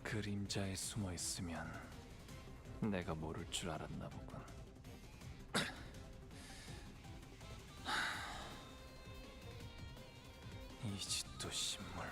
그림자에 숨어 있으면 내가 모를 줄 알았나 보군. 이 짓도 신물.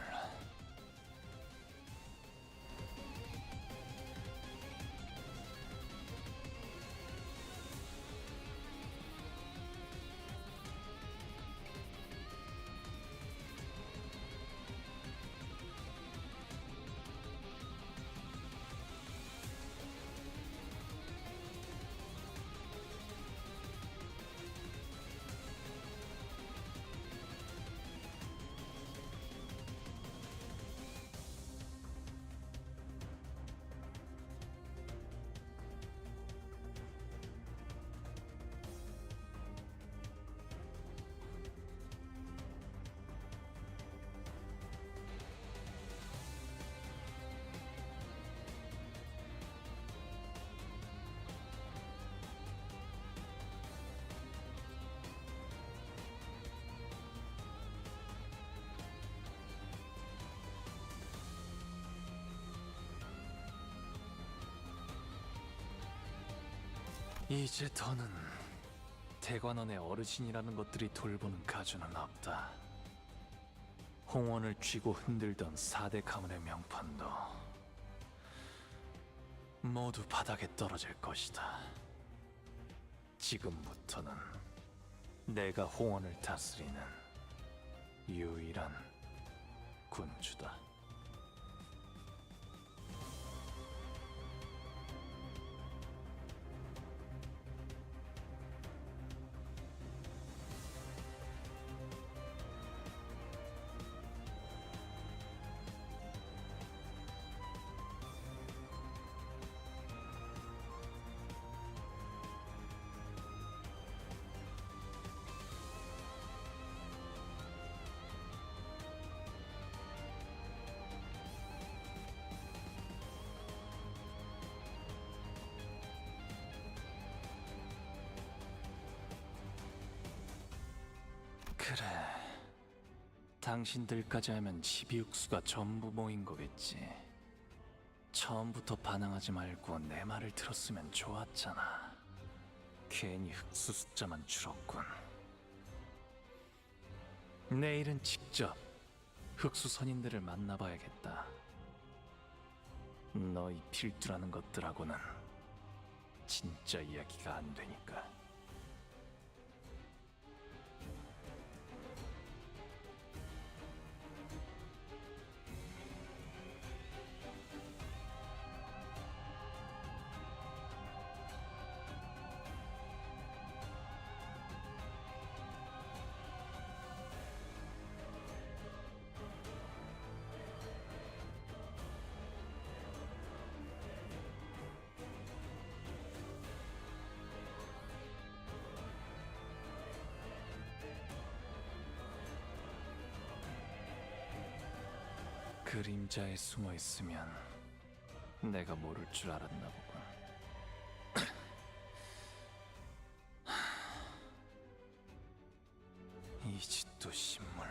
이제 더는 대관원의 어르신이라는 것들이 돌보는 가주는 없다. 홍원을 쥐고 흔들던 4대 가문의 명판도 모두 바닥에 떨어질 것이다. 지금부터는 내가 홍원을 다스리는 유일한 군주다. 그래, 당신들까지 하면 12육수가 전부 모인 거겠지. 처음부터 반항하지 말고 내 말을 들었으면 좋았잖아. 괜히 흑수 숫자만 줄었군. 내일은 직접 흑수 선인들을 만나봐야겠다. 너희 필두라는 것들하고는 진짜 이야기가 안 되니까. 그림자에 숨어 있으면 내가 모를 줄 알았나 보군. 이 짓도 신물.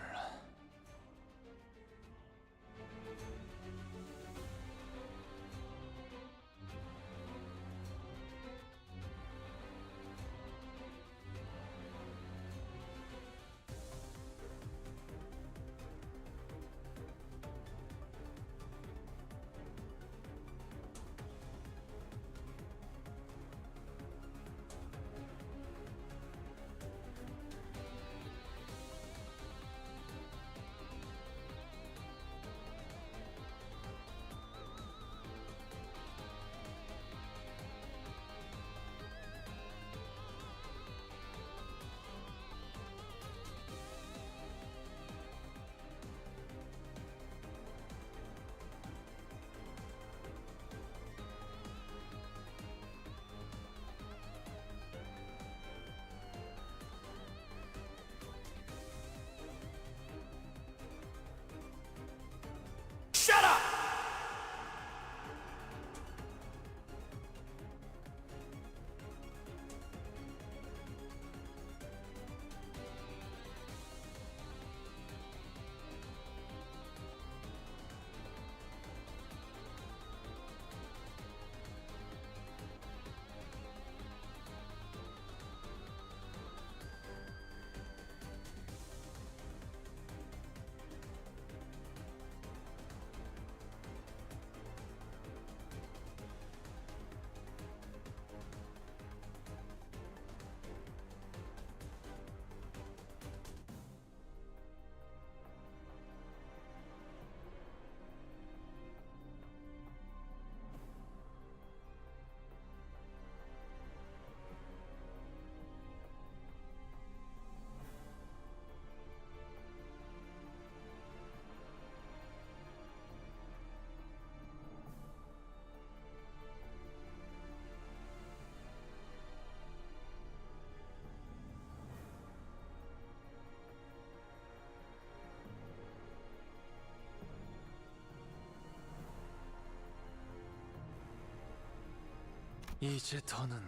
이제 더는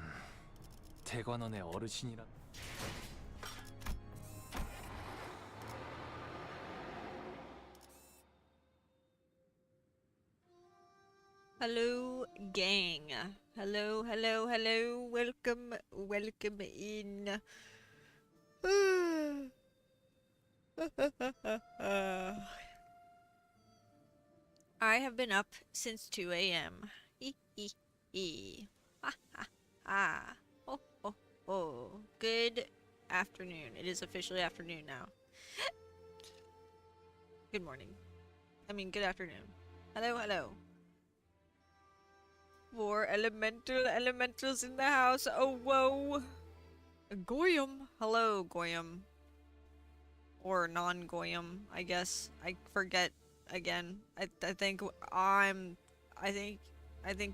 대관원의 어르신이라. Hello, gang. Hello, hello, hello. Welcome, welcome in. I have been up since 2 a.m. Ha ha ha. Oh, oh, oh. Good afternoon. It is officially afternoon now. Good morning. I mean, good afternoon. Hello, hello. More elementals in the house. Oh, whoa. Goyam. Hello, Goyam. Or non-Goyam, I guess. I forget again. I think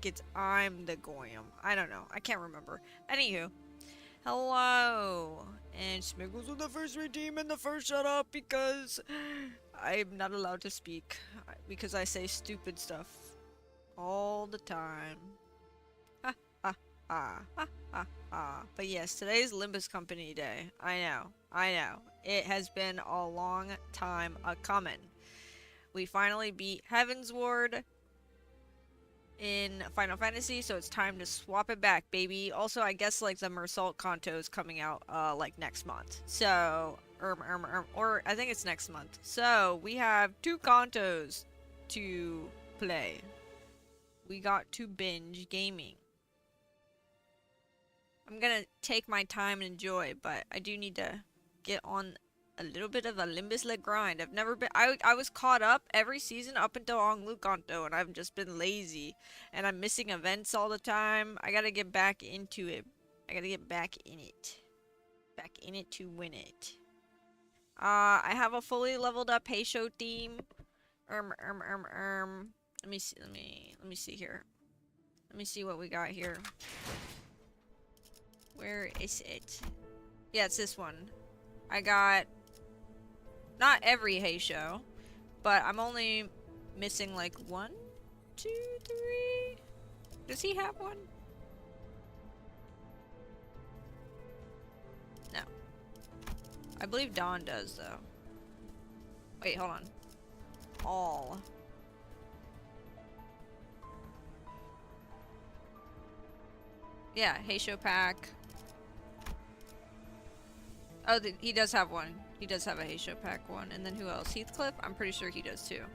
it's I'm the Goyam. I don't know. I can't remember. Anywho. Hello. And Smiggles with the first redeem and the first shut up because I'm not allowed to speak. Because I say stupid stuff. All the time. Ha ha ha ha ha ha. But yes, today's Limbus Company Day. I know. It has been a long time a-coming. We finally beat Heaven's Ward in Final Fantasy, so it's time to swap it back, baby. Also, I guess like the Mersault Canto is coming out like next month. So, or I think it's next month. So we have 2 Cantos to play. We got to binge gaming. I'm gonna take my time and enjoy, but I do need to get on a little bit of a Limbus-led grind. I've never been- I was caught up every season up until Onglu Kanto, and I've just been lazy. And I'm missing events all the time. I gotta get back into it. I gotta get back in it. Back in it to win it. I have a fully leveled up Heishou theme. Let me see. Let me see here. Let me see what we got here. Where is it? Yeah, it's this one. I got not every Heishou, but I'm only missing like 1, 2, 3. Does he have one? No. I believe Dawn does though. Wait, hold on. All. Yeah, Heishou pack. Oh, he does have one. He does have a Heishou pack one. And then who else? Heathcliff? I'm pretty sure he does too.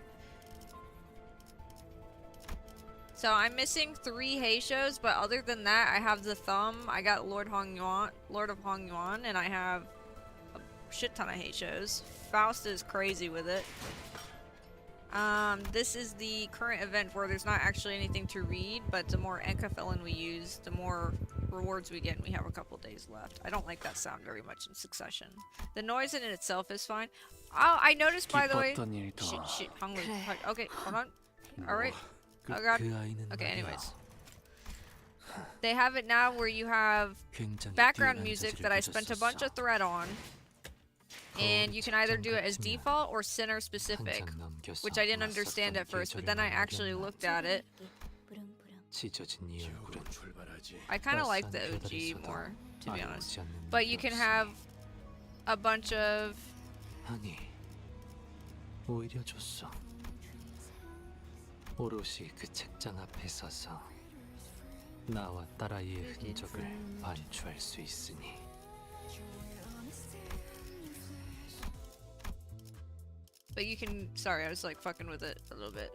So I'm missing 3 Heishous, but other than that, I have the thumb. I got Lord of Hong Yuan, and I have a shit ton of Heishous. Faust is crazy with it. This is the current event where there's not actually anything to read, but the more Enkafelin we use, the more rewards we get, and we have a couple days left. I don't like that sound very much in succession. The noise in itself is fine. Oh, I noticed, by the way... Shit, hungry. Okay, hold on. Alright. Oh god. Okay, anyways. They have it now where you have background music that I spent a bunch of thread on. And you can either do it as default or center specific, which I didn't understand at first, but then I actually looked at it. I kind of like the OG more, to be honest. But you can have a bunch of... 오롯이 그 책장 앞에 서서 나와 딸아이의 흔적을 반추할 수 있으니. But you can... Sorry, I was like fucking with it a little bit.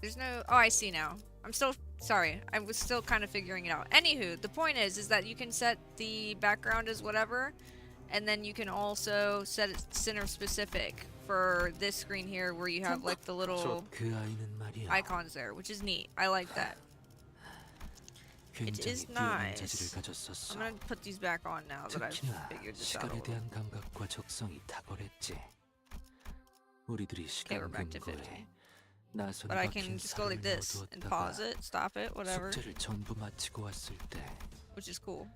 There's no... Oh, I see now. I'm still... Sorry, I was still kind of figuring it out. Anywho, the point is that you can set the background as whatever, and then you can also set it center specific for this screen here where you have like the little icons there, which is neat. I like that. It is nice. I'm gonna put these back on now that I've figured this out a little. Okay, we're back to 50. But I can just go like this and pause it, stop it, whatever. Which is cool.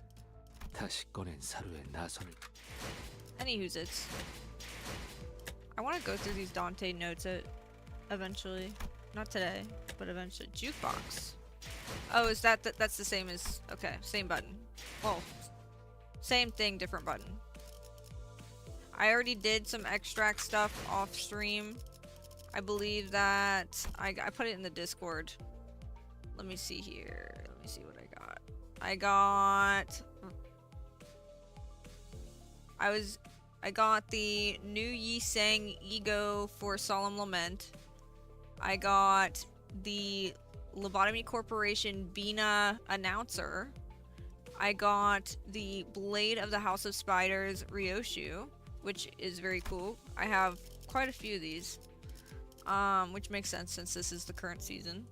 Anywho's it's. I want to go through these Dante notes eventually. Not today, but eventually. Jukebox. Oh, is that's the same as... Okay, same button. Well, same thing, different button. I already did some extract stuff off stream. I believe that... I put it in the Discord. Let me see here. Let me see what I got. I got the new Yi Sang Ego for Solemn Lament. I got the Lobotomy Corporation Bina announcer. I got the Blade of the House of Spiders Ryoshu, which is very cool. I have quite a few of these, which makes sense since this is the current season.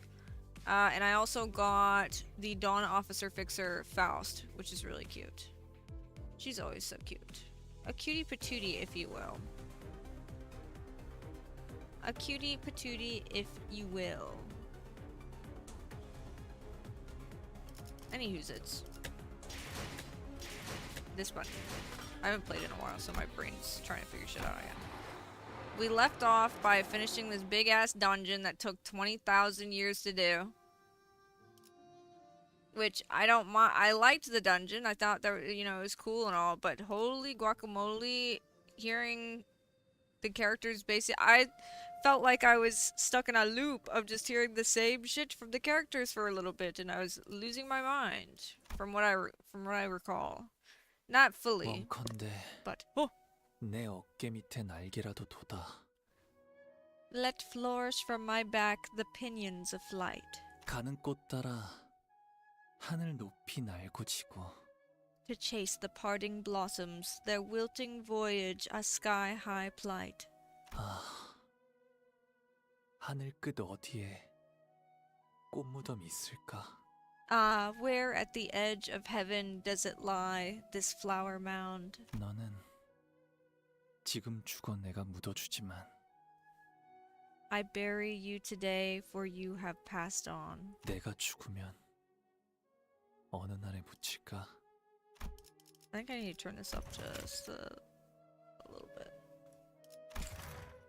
And I also got the Dawn Officer Fixer Faust, which is really cute. She's always so cute. A cutie patootie, if you will. A cutie patootie, if you will. Anywho's it's this button. I haven't played in a while, so my brain's trying to figure shit out again. We left off by finishing this big ass dungeon that took 20,000 years to do. Which I don't mind. I liked the dungeon. I thought that, you know, it was cool and all, but holy guacamole, hearing the characters I felt like I was stuck in a loop of just hearing the same shit from the characters for a little bit, and I was losing my mind from what I recall. Not fully, 원컨대 but 내 어깨 밑에 날개라도 돋아. let flourish from my back the pinions of flight. 가는 꽃 따라 하늘 높이 날고 지고. To chase the parting blossoms, their wilting voyage a sky-high plight. 아, 하늘 끝 어디에 꽃무덤이 있을까? Ah, where at the edge of heaven does it lie, this flower mound? 너는 지금 죽어 내가 묻어주지만 I bury you today, for you have passed on. 내가 죽으면 어느 날에 묻힐까? I think I need to turn this up just a little bit.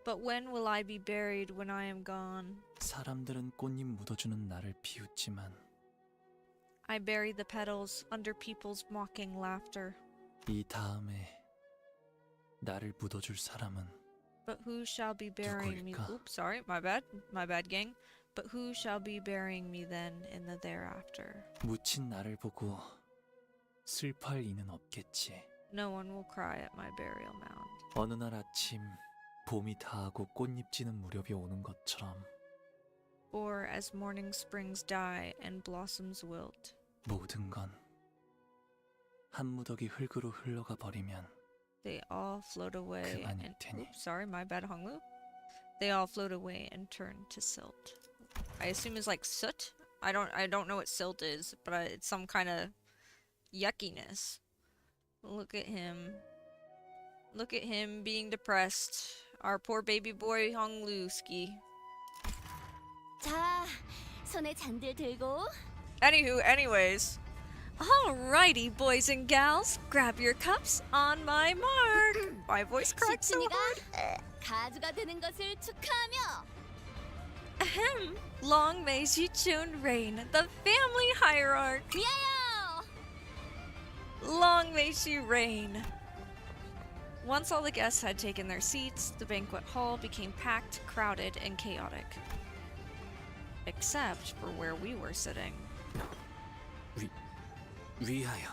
But when will I be buried when I am gone? 사람들은 꽃잎 묻어주는 나를 비웃지만 I bury the petals under people's mocking laughter. 이 다음에 나를 묻어줄 사람은 But who shall be burying me? 누구일까? Oops, sorry, my bad, gang. But who shall be burying me then in the thereafter? 묻힌 나를 보고 슬퍼할 이는 없겠지. No one will cry at my burial mound. 어느 날 아침 봄이 다하고 꽃잎 지는 무렵이 오는 것처럼 Or as morning springs die and blossoms wilt. 모든 건 한 무더기 흙으로 흘러가 버리면 They all float away 그만일 and 테니. oops, sorry, my bad, Honglu. They all float away and turn to silt. I assume it's like soot. I don't know what silt is, but it's some kind of yuckiness. Look at him. Look at him being depressed. Our poor baby boy Honglu-ski. 자, 손에 잔들 들고 Anyways. Alrighty, boys and gals, grab your cups on my mark. My voice cracks so 시춘이가 hard. 가수가 되는 것을 축하하며 Ahem. Long may Shichun reign, the family hierarch. 위하여! Long may she reign. Once all the guests had taken their seats, the banquet hall became packed, crowded, and chaotic. Except for where we were sitting. 위하여.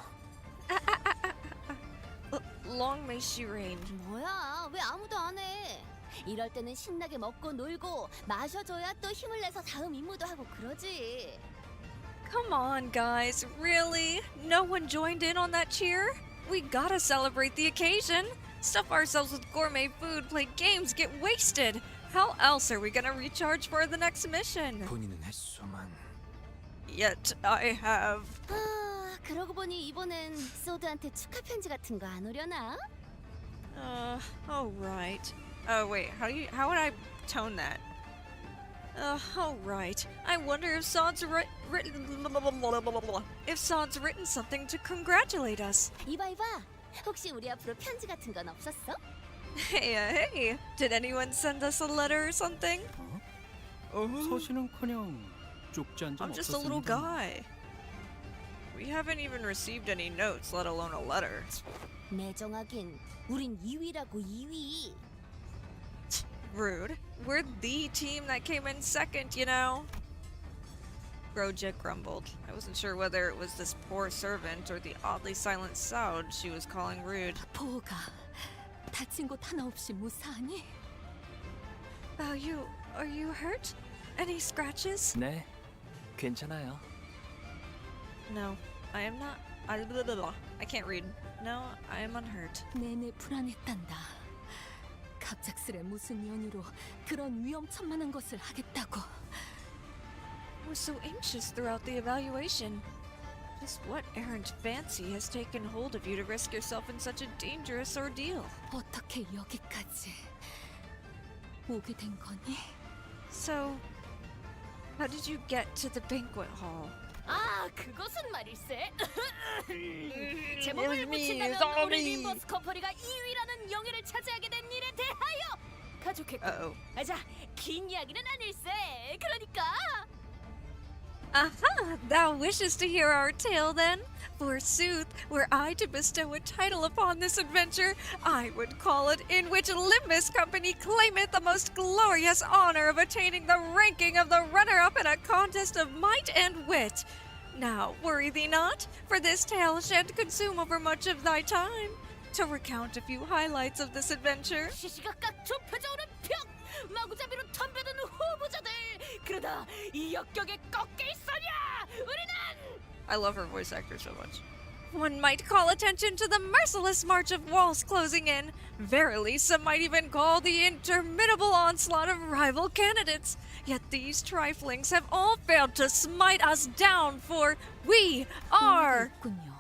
Long may she reign. 뭐야, 왜 아무도 안 해? 이럴 때는 신나게 먹고 놀고 마셔줘야 또 힘을 내서 다음 임무도 하고 그러지. Come on, guys. Really? No one joined in on that cheer? We gotta celebrate the occasion. Stuff ourselves with gourmet food, play games, get wasted. How else are we gonna recharge for the next mission? 본인은 했소만. Yet I have. 아, 그러고 보니 이번엔 소드한테 축하 편지 같은 거 안 오려나? Oh right. Oh wait, how would I tone that? Oh right. I wonder if Sod's written something to congratulate us. 이봐. 혹시 우리 앞으로 편지 같은 건 없었어? Hey, did anyone send us a letter or something? 서신은커녕 쪽지 한 장 I'm just a little 없었습니다. guy. We haven't even received any notes, let alone a letter. 매정하긴 우린 2위라고 2위. Rude. We're the team that came in second, you know? Groja grumbled. I wasn't sure whether it was this poor servant or the oddly silent Saud she was calling rude. 보호가 다친 곳 하나 없이 무사하니? Are you hurt? Any scratches? 네, 괜찮아요. No, I am not. I can't read. No, I am unhurt. 내내 불안했단다. 갑작스레 무슨 연유로 그런 위험천만한 것을 하겠다고. We're so anxious throughout the evaluation. Just what errant fancy has taken hold of you to risk yourself in such a dangerous ordeal? 어떻게 여기까지 오게 된 거니? So, how did you get to the banquet hall? 아, 그것은 말일세. It 제목을 was me, 붙인다면 sorry. 우리 림버스 커플이가 2위라는 영예를 차지하게 된 일에 대하여 가족했고. Uh-oh. 자, 긴 이야기는 아닐세. 그러니까 Aha! Thou wishest to hear our tale then? Forsooth, were I to bestow a title upon this adventure, I would call it in which Limbus Company claimeth the most glorious honor of attaining the ranking of the runner-up in a contest of might and wit. Now, worry thee not, for this tale shan't consume over much of thy time. To recount a few highlights of this adventure, 시시각각 좁혀져오는 벽, 마구잡이로 덤벼드는 후보자들. 그러다 이 역경에 꺾여 있으랴. 우리는 I love her voice actor so much. One might call attention to the merciless march of walls closing in. Verily, some might even call the interminable onslaught of rival candidates. Yet these triflings have all failed to smite us down, for we are... 있군요.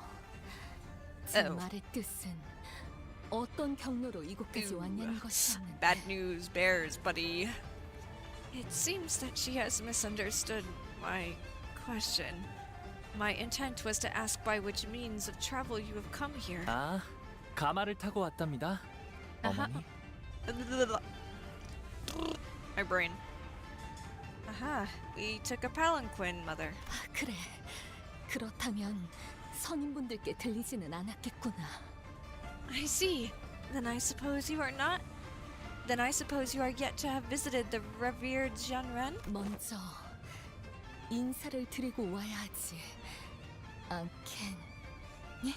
제 Oh. 말의 뜻은 어떤 경로로 이곳까지 왔냐는 것이었는데. Bad news bears, buddy. It seems that she has misunderstood my question. My intent was to ask by which means of travel you have come here. 아, 가마를 타고 왔답니다. 어머니. My brain. Aha, we took a palanquin, mother. 아, 그래. 그렇다면 선임분들께 들리지는 않았겠구나. I see. Then I suppose you are not. Then I suppose you are yet to have visited the revered Jianren? 먼저 인사를 드리고 와야 하지. 않겠니?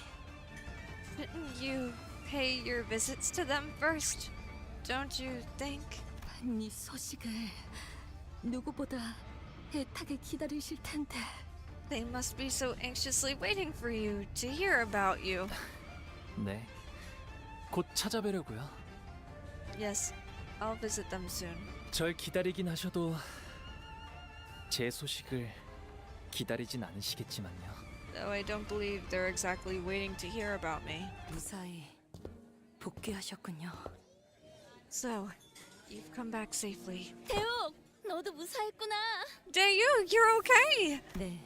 Shouldn't you pay your visits to them first? Don't you think? 네 소식을 누구보다 애타게 기다리실 텐데. They must be so anxiously waiting for you to hear about you. 네, 곧 찾아뵈려고요. Yes, I'll visit them soon. 절 기다리긴 하셔도 제 소식을 기다리진 않으시겠지만요. Though I don't believe they're exactly waiting to hear about me. 무사히 복귀하셨군요. So, you've come back safely. 대욱, 너도 무사했구나. Dayu, you're okay! 네,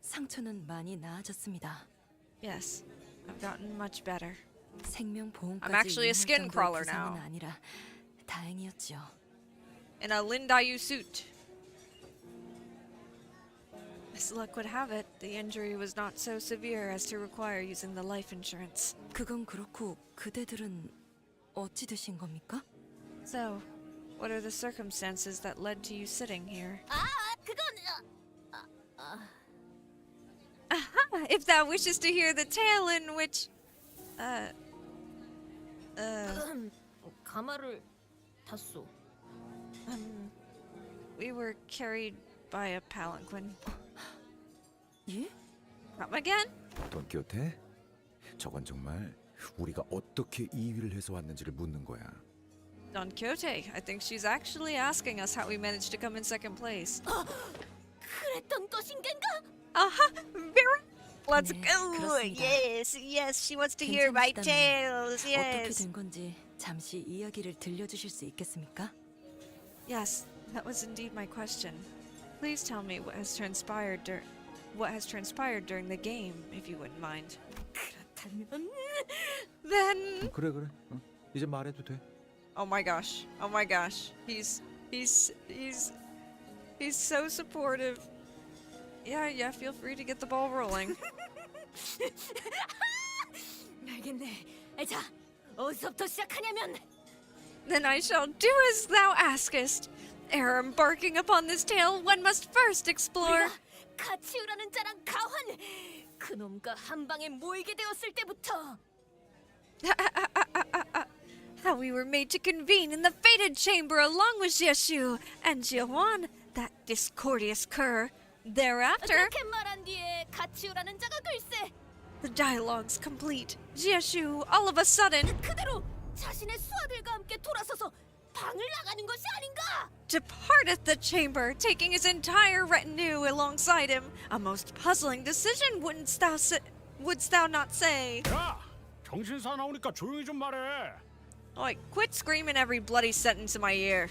상처는 많이 나아졌습니다. Yes, I've gotten much better. 생명 보험까지 I'm actually a 이용할 skin 정도의 crawler 부상은 now. 아니라 다행이었죠. In a Lindayu suit. As luck would have it, the injury was not so severe as to require using the life insurance. 그건 그렇고 그대들은 어찌 되신 겁니까? So, what are the circumstances that led to you sitting here? 아, 그건 If thou wishes to hear the tale in which... 가마를 탔소. we were carried by a palanquin. 예? Come again? 돈키호테? 저건 정말 우리가 어떻게 2위를 해서 왔는지를 묻는 거야. Don Quixote. I think she's actually asking us how we managed to come in second place. 그랬던 것인가? Very... Let's 네, go! 그렇습니다. Yes, she wants to hear my 괜찮으시다면 tales, 어떻게 yes! 된 건지 잠시 이야기를 들려주실 수 있겠습니까? Yes, that was indeed my question. Please tell me what has transpired during the game, if you wouldn't mind. 그렇다면 Then... 그래. 이제 말해도 돼. Oh my gosh. Oh my gosh. He's so supportive. Yeah, feel free to get the ball rolling. 알겠네. 자, 어디서부터 시작하냐면 Then I shall do as thou askest. Ere embarking upon this tale, one must first explore. 우리가 가치우라는 자랑 가환 그놈과 한 방에 모이게 되었을 때부터 How we were made to convene in the fated chamber along with Heishou and Jiahuan, that discordious cur. Thereafter, 그렇게 말한 뒤에 가치우라는 자가 글쎄 the dialogue's complete. Heishou, all of a sudden, 그대로 자신의 수하들과 함께 돌아서서 방을 나가는 것이 아닌가? departeth the chamber, taking his entire retinue alongside him. A most puzzling decision, wouldst thou not say? 야! 정신 사나우니까 조용히 좀 말해. Like, quit screaming every bloody sentence in my ear.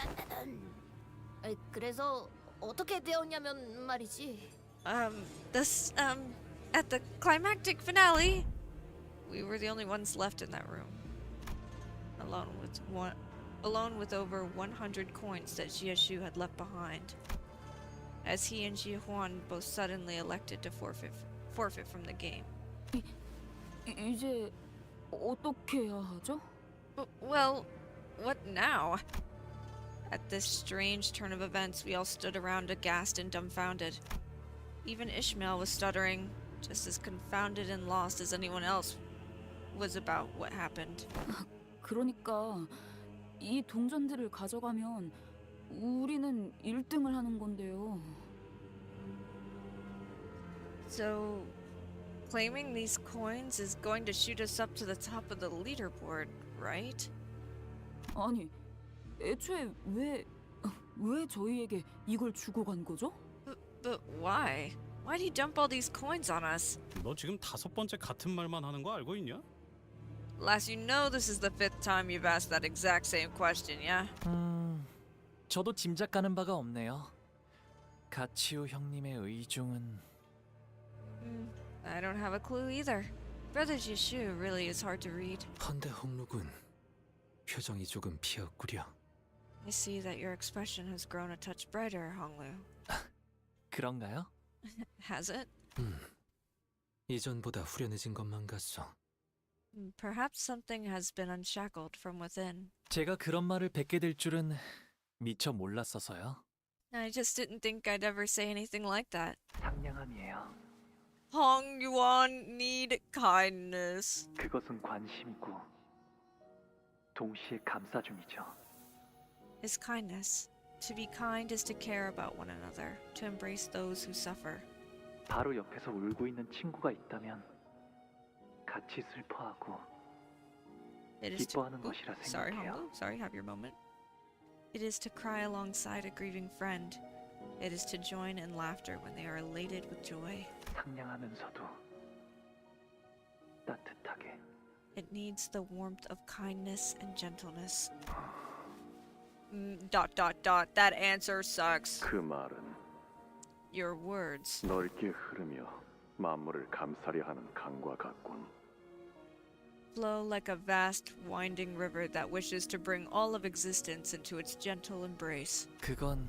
그래서 어떻게 되었냐면 말이지. At the climactic finale, we were the only ones left in that room. Alone with over 100 coins that Heishou had left behind, as he and Jiahuan both suddenly elected to forfeit from the game. 이제 어떻게 해야 하죠? Well, what now? At this strange turn of events, we all stood around aghast and dumbfounded. Even Ishmael was stuttering, just as confounded and lost as anyone else was about what happened. 그러니까 이 동전들을 가져가면 우리는 1등을 하는 건데요. So, claiming these coins is going to shoot us up to the top of the leaderboard, right? 아니, 애초에 왜 저희에게 이걸 주고 간 거죠? But why? Why'd he dump all these coins on us? 너 지금 5번째 같은 말만 하는 거 알고 있냐? Lass, you know this is the 5th time you've asked that exact same question, yeah? 저도 짐작 가는 바가 없네요. 가치우 형님의 의중은 I don't have a clue either. Brother Heishou really is hard to read. 헌데 홍록은 표정이 조금 피었구려. I see that your expression has grown a touch brighter, Honglu. 그런가요? Has it? 이전보다 후련해진 것만 같소. Perhaps something has been unshackled from within. 제가 그런 말을 뱉게 될 줄은 미처 몰랐어서요. I just didn't think I'd ever say anything like that. 상냥함이에요. Hong Yuan need kindness. 그것은 관심이고 동시에 감싸줌이죠. Is kindness. To be kind is to care about one another, to embrace those who suffer. 바로 옆에서 울고 있는 친구가 있다면 같이 슬퍼하고 It is to 기뻐하는 것이라 sorry, 생각해요. Honglu. Sorry, have your moment. It is to cry alongside a grieving friend. It is to join in laughter when they are elated with joy. 상냥하면서도 따뜻하게. It needs the warmth of kindness and gentleness. ... That answer sucks. 그 말은 Your words. 넓게 흐르며 만물을 감싸려 하는 강과 같군. Flow like a vast, winding river that wishes to bring all of existence into its gentle embrace. 그건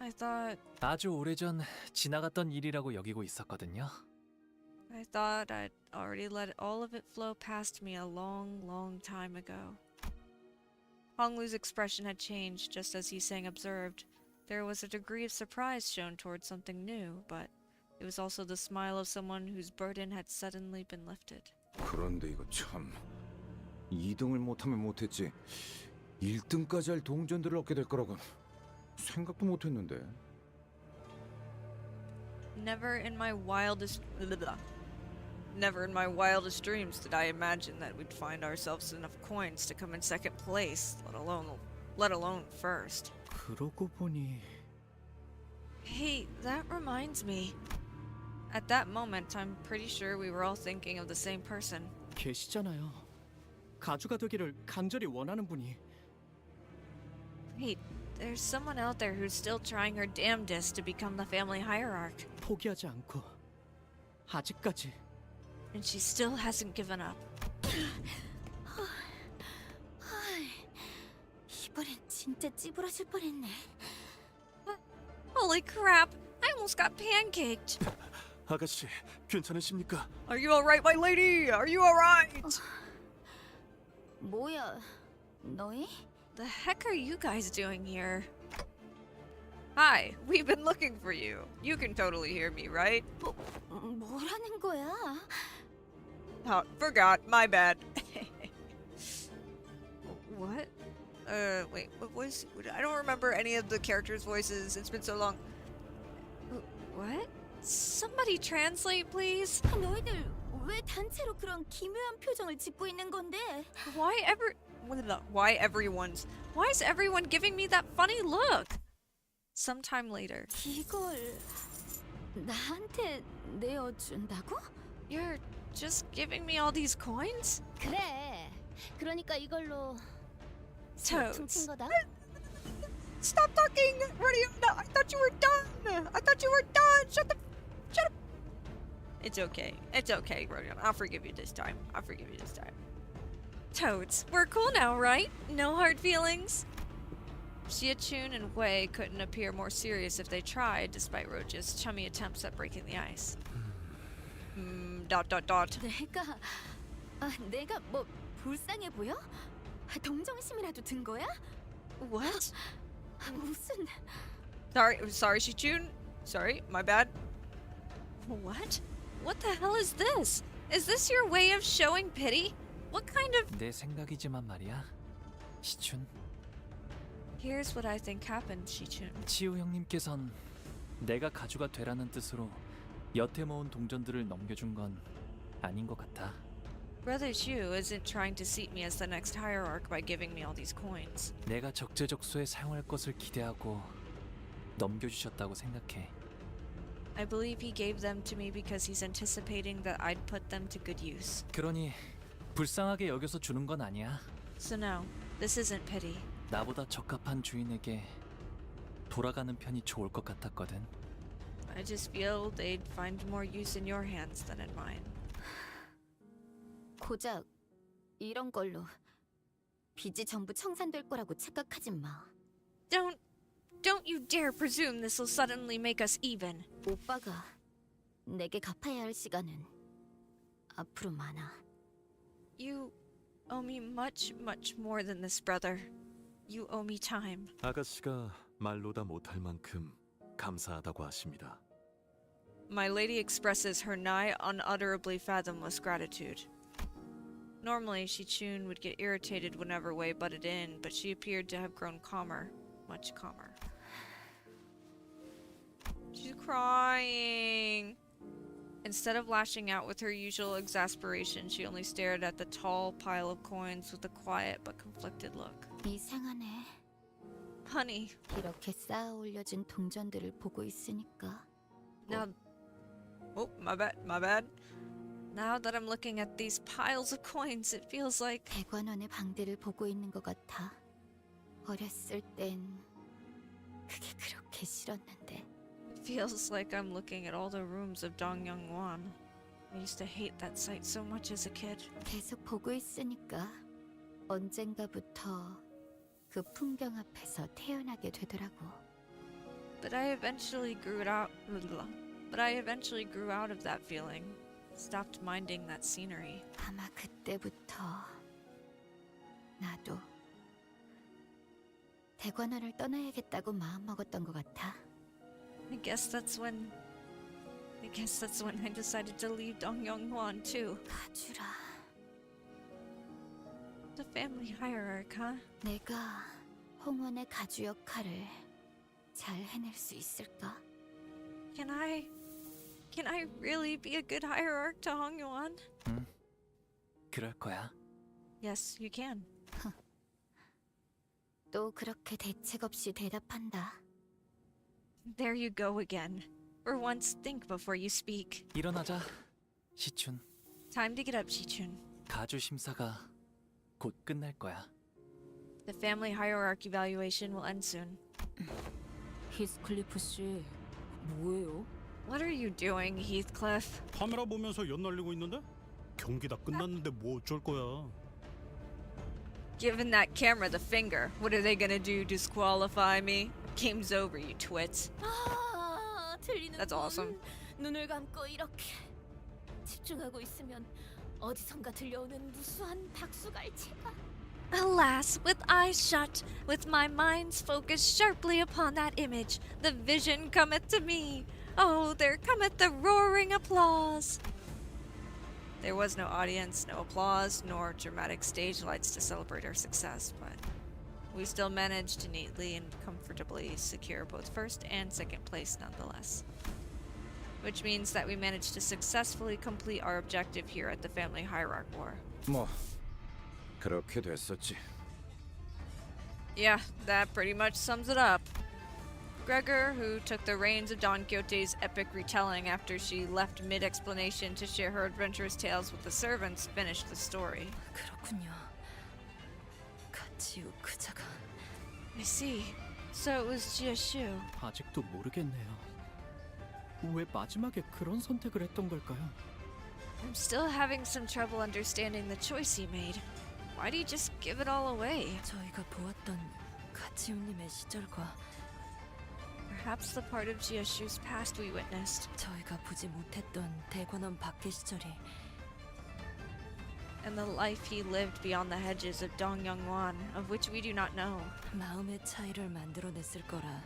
I thought 아주 오래전 지나갔던 일이라고 여기고 있었거든요. I'd already let all of it flow past me a long, long time ago. Honglu's expression had changed just as he sang observed. There was a degree of surprise shown towards something new, but it was also the smile of someone whose burden had suddenly been lifted. 그런데 이거 참 2등을 못하면 못했지 1등까지 할 동전들을 얻게 될 거라고는 생각도 못했는데. Never in my wildest dreams did I imagine that we'd find ourselves enough coins to come in second place, let alone first. 그러고 보니 Hey, that reminds me. At that moment, I'm pretty sure we were all thinking of the same person. 계시잖아요. 가주가 되기를 간절히 원하는 분이. Wait, there's someone out there who's still trying her damnedest to become the family hierarch. 포기하지 않고 아직까지. And she still hasn't given up. 진짜 찌부러질 뻔했네. Holy crap! I almost got pancaked. 아가씨, 괜찮으십니까? Are you alright, my lady? Are you alright? 뭐야, 너희? The heck are you guys doing here? Hi, we've been looking for you. You can totally hear me, right? 뭐라는 거야? Oh, forgot. My bad. What? Wait, what voice? I don't remember any of the characters' voices. It's been so long. What? Somebody translate, please. 너희들 왜 단체로 그런 기묘한 표정을 짓고 있는 건데? Why is everyone giving me that funny look? Sometime later. 이걸 나한테 내어준다고? You're just giving me all these coins? 그래. 그러니까 이걸로 Toads. 퉁친 거다. Stop talking! Rodion, I thought you were done! I thought you were done! Shut up! It's okay. It's okay, Rodion. I'll forgive you this time. Toads, we're cool now, right? No hard feelings? Xiachun and Wei couldn't appear more serious if they tried, despite Roja's chummy attempts at breaking the ice. 내가 뭐 불쌍해 보여? 동정심이라도 든 거야? What? 무슨 Sorry, Xiachun. Sorry, my bad. What? What the hell is this? Is this your way of showing pity? What kind of... 내 생각이지만 말이야. 시춘, Here's what I think happened, Xiachun. 치우 형님께선 내가 가주가 되라는 뜻으로 여태 모은 동전들을 넘겨준 건 아닌 것 같아. Brother Xu isn't trying to seat me as the next hierarch by giving me all these coins. 내가 적재적소에 사용할 것을 기대하고 넘겨주셨다고 생각해. I believe he gave them to me because he's anticipating that I'd put them to good use. 그러니 불쌍하게 여겨서 주는 건 아니야. So no, this isn't pity. 나보다 적합한 주인에게 돌아가는 편이 좋을 것 같았거든. I just feel they'd find more use in your hands than in mine. 고작 이런 걸로 빚이 전부 청산될 거라고 착각하지 마. Don't you dare presume this'll suddenly make us even. 오빠가 내게 갚아야 할 시간은 앞으로 많아. You owe me much more than this, brother. You owe me time. 아가씨가 말로 다 못할 만큼 감사하다고 하십니다. My lady expresses her nigh unutterably fathomless gratitude. Normally, Xiachun would get irritated whenever Wei butted in, but she appeared to have grown calmer, much calmer. She's crying. Instead of lashing out with her usual exasperation, she only stared at the tall pile of coins with a quiet but conflicted look. 이상하네. Honey, 이렇게 쌓아 올려진 동전들을 보고 있으니까 now... Oh, my bad. Now that I'm looking at these piles of coins, it feels like... 대관원의 방들을 보고 있는 것 같아. 어렸을 땐 그게 그렇게 싫었는데. It feels like I'm looking at all the rooms of Dongyangwan. I used to hate that sight so much as a kid. 계속 보고 있으니까 언젠가부터 그 풍경 앞에서 태어나게 되더라고. But I eventually grew out of that feeling. Stopped minding that scenery. 아마 그때부터 나도 대관원을 떠나야겠다고 마음먹었던 것 같아. I guess that's when I decided to leave Dongyangwan too. 가주라. The family hierarch, huh? 내가 홍원의 가주 역할을 잘 해낼 수 있을까? Can I really be a good hierarch to Hongyuan? 응, 그럴 거야. Yes, you can. 또 그렇게 대책 없이 대답한다. There you go again. For once, think before you speak. 일어나자, 시춘. Time to get up, Xiachun. 가주 심사가 곧 끝날 거야. The family hierarch evaluation will end soon. 히스클리프 씨, 뭐예요? What are you doing, Heathcliff? 카메라 보면서 연 날리고 있는데? 경기 다 끝났는데 뭐 어쩔 거야? giving that camera the finger. What are they gonna do? Disqualify me? Game's over, you twits. 아, 들리는 That's awesome. 눈을 감고 이렇게 집중하고 있으면 어디선가 들려오는 무수한 박수갈채가. Alas, with eyes shut, with my mind's focused sharply upon that image, the vision cometh to me. Oh, there cometh the roaring applause. There was no audience, no applause, nor dramatic stage lights to celebrate our success, but we still managed to neatly and comfortably secure both first and second place nonetheless. Which means that we managed to successfully complete our objective here at the Family Hierarch War. 뭐 그렇게 됐었지. Yeah, that pretty much sums it up. Gregor, who took the reins of Don Quixote's epic retelling after she left mid-explanation to share her adventurous tales with the servants, finished the story. 그렇군요. 같이 그자가 I see. So it was Heishou. 아직도 모르겠네요. 왜 마지막에 그런 선택을 했던 걸까요? I'm still having some trouble understanding the choice he made. Why do you just give it all away? 저희가 보았던 가치우님의 시절과 Perhaps the part of Heishou's past we witnessed, 저희가 보지 못했던 대관원 밖의 시절이 and the life he lived beyond the hedges of Dongyongwan, of which we do not know. 마음의 차이를 만들어냈을 거라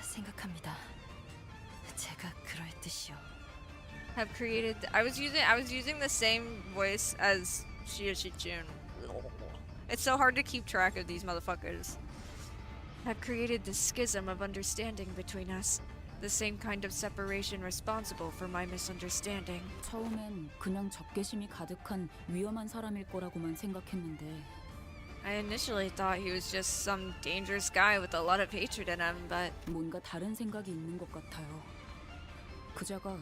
생각합니다. 제가 그럴 듯이요. Have created. I was using the same voice as Shiyashijun. It's so hard to keep track of these motherfuckers. Have created the schism of understanding between us. The same kind of separation responsible for my misunderstanding. 처음엔 그냥 적개심이 가득한 위험한 사람일 거라고만 생각했는데 I initially thought he was just some dangerous guy with a lot of hatred in him, but 뭔가 다른 생각이 있는 것 같아요. 그자가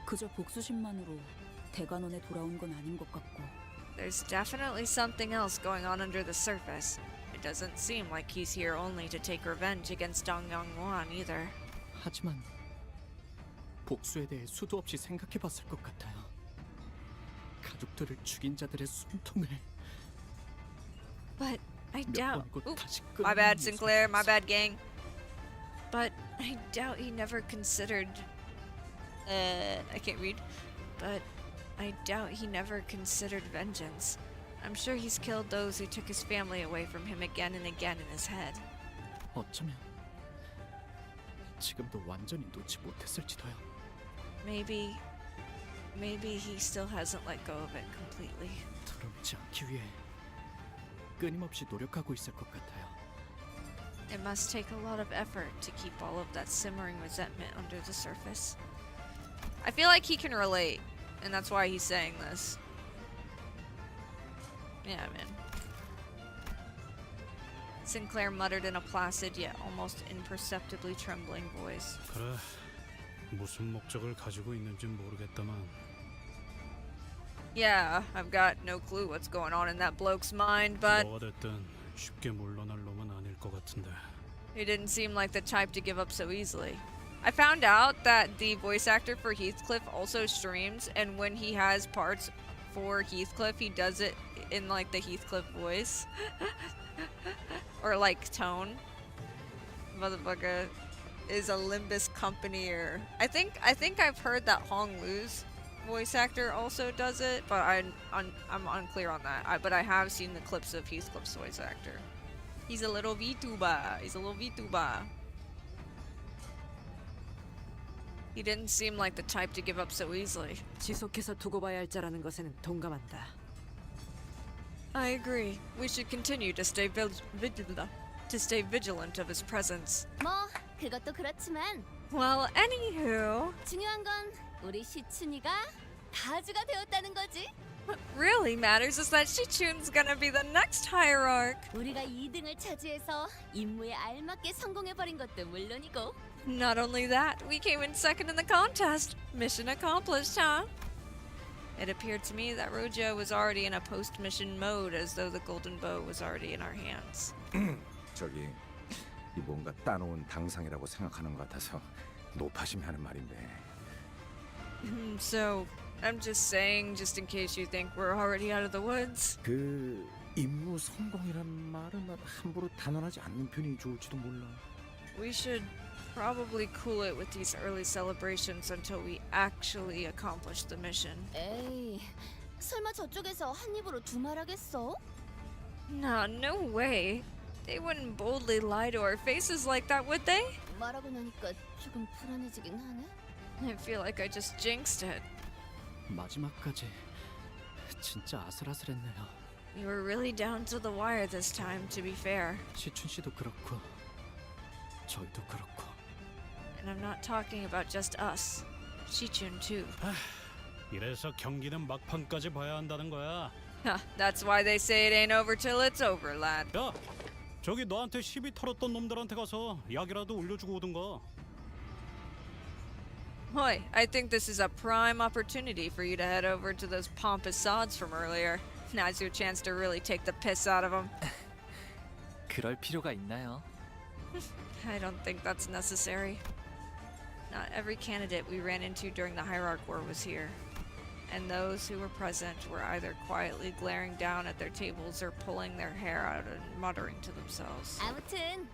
그저 복수심만으로 대관원에 돌아온 건 아닌 것 같고 there's definitely something else going on under the surface. It doesn't seem like he's here only to take revenge against Dongyongwan either. 하지만 복수에 대해 수도 없이 생각해봤을 것 같아요. 가족들을 죽인 자들의 숨통을 But I 몇 doubt. 번이고 Oop, 다시 my 끊어내는 bad, 모습이 Sinclair. My 있어요. bad, gang. But I doubt he never considered. I can't read. But I doubt he never considered vengeance. I'm sure he's killed those who took his family away from him again and again in his head. 어쩌면 지금도 완전히 놓지 못했을지도요. Maybe he still hasn't let go of it completely. 더럽지 않기 위해 끊임없이 노력하고 있을 것 같아요. It must take a lot of effort to keep all of that simmering resentment under the surface. I feel like he can relate, and that's why he's saying this. Yeah, man. Sinclair muttered in a placid yet almost imperceptibly trembling voice. 그래, 무슨 목적을 가지고 있는진 모르겠다만 Yeah, I've got no clue what's going on in that bloke's mind, but 뭐가 됐든 쉽게 물러날 놈은 아닐 것 같은데. he didn't seem like the type to give up so easily. I found out that the voice actor for Heathcliff also streams, and when he has parts for Heathcliff, he does it in like the Heathcliff voice. Or like tone. Motherfucker is a Limbus companier. I think I've heard that Hong Lu's voice actor also does it, but I'm unclear on that. But I have seen the clips of Heathcliff's voice actor. He's a little VTuber. He didn't seem like the type to give up so easily. 지속해서 두고 봐야 할 자라는 것에는 동감한다. I agree. We should continue to stay vigilant of his presence. 뭐 그것도 그렇지만 Well, anywho, 중요한 건 우리 시춘이가 가주가 되었다는 거지. what really matters is that Shichun's gonna be the next hierarch. 우리가 2등을 차지해서 임무에 알맞게 성공해버린 것도 물론이고 Not only that, we came in second in the contest. Mission accomplished, huh? It appeared to me that Rojo was already in a post-mission mode, as though the golden bow was already in our hands. 저기 이 뭔가 따놓은 당상이라고 생각하는 것 같아서 노파심이 하는 말인데 So, I'm just saying, just in case you think we're already out of the woods. 그 임무 성공이란 말은 함부로 단언하지 않는 편이 좋을지도 몰라. We should probably cool it with these early celebrations until we actually accomplish the mission. 에이, 설마 저쪽에서 한 입으로 두말하겠어? Nah, no way. They wouldn't boldly lie to our faces like that, would they? 말하고 나니까 조금 불안해지긴 하네. I feel like I just jinxed it. 마지막까지 진짜 아슬아슬했네요. You were really down to the wire this time, to be fair. 시춘 씨도 그렇고 저희도 그렇고. And I'm not talking about just us. Shichun too. 이래서 경기는 막판까지 봐야 한다는 거야. That's why they say it ain't over till it's over, lad. 야, 저기 너한테 시비 털었던 놈들한테 가서 약이라도 올려주고 오든가. Hoy, I think this is a prime opportunity for you to head over to those pompous sods from earlier. Now's your chance to really take the piss out of them. 그럴 필요가 있나요? I don't think that's necessary. Not every candidate we ran into during the Hierarch War was here. And those who were present were either quietly glaring down at their tables or pulling their hair out and muttering to themselves. 아무튼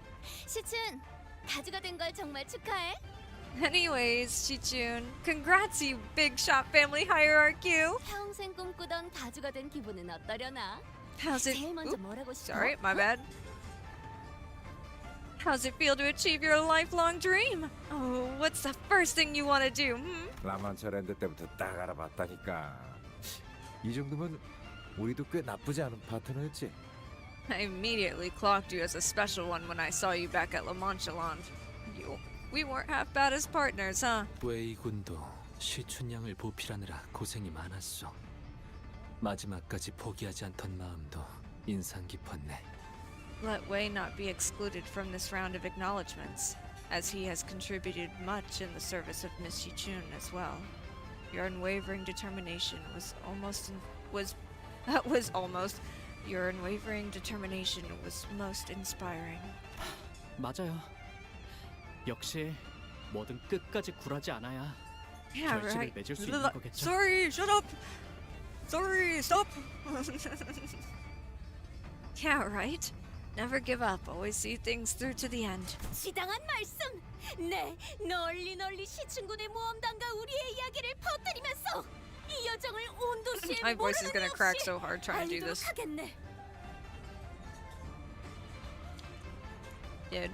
시춘 가주가 된 걸 정말 축하해. Anyways, Shichun, congrats you big shot family hierarch you! 평생 꿈꾸던 가주가 된 기분은 어떠려나? How's it... 제일 먼저 Oop, 뭐라고 싶어? sorry, my bad. How's it feel to achieve your lifelong dream? Oh, what's the first thing you want to do, 라만차랜드 때부터 딱 알아봤다니까. 이 정도면 우리도 꽤 나쁘지 않은 파트너였지. I immediately clocked you as a special one when I saw you back at La Manchaland. We weren't half bad as partners, huh? 웨이 군도 시춘 양을 보필하느라 고생이 많았어. 마지막까지 포기하지 않던 마음도 인상 깊었네. Let Wei not be excluded from this round of acknowledgments, as he has contributed much in the service of Miss Shichun as well. Your unwavering determination your unwavering determination was most inspiring. 맞아요. 역시 뭐든 끝까지 굴하지 않아야 Yeah, 결실을 right. 맺을 수 있는 거겠죠. Sorry, shut up. Sorry, stop. Yeah, right. Never give up. Always see things through to the end. 지당한 말씀. 네, 널리 시춘군의 모험단과 우리의 이야기를 퍼뜨리면서 이 여정을 온 도시에 My voice is 모르는 gonna 일 crack 없이 so hard trying to do 알리도록 this. 하겠네. Dude,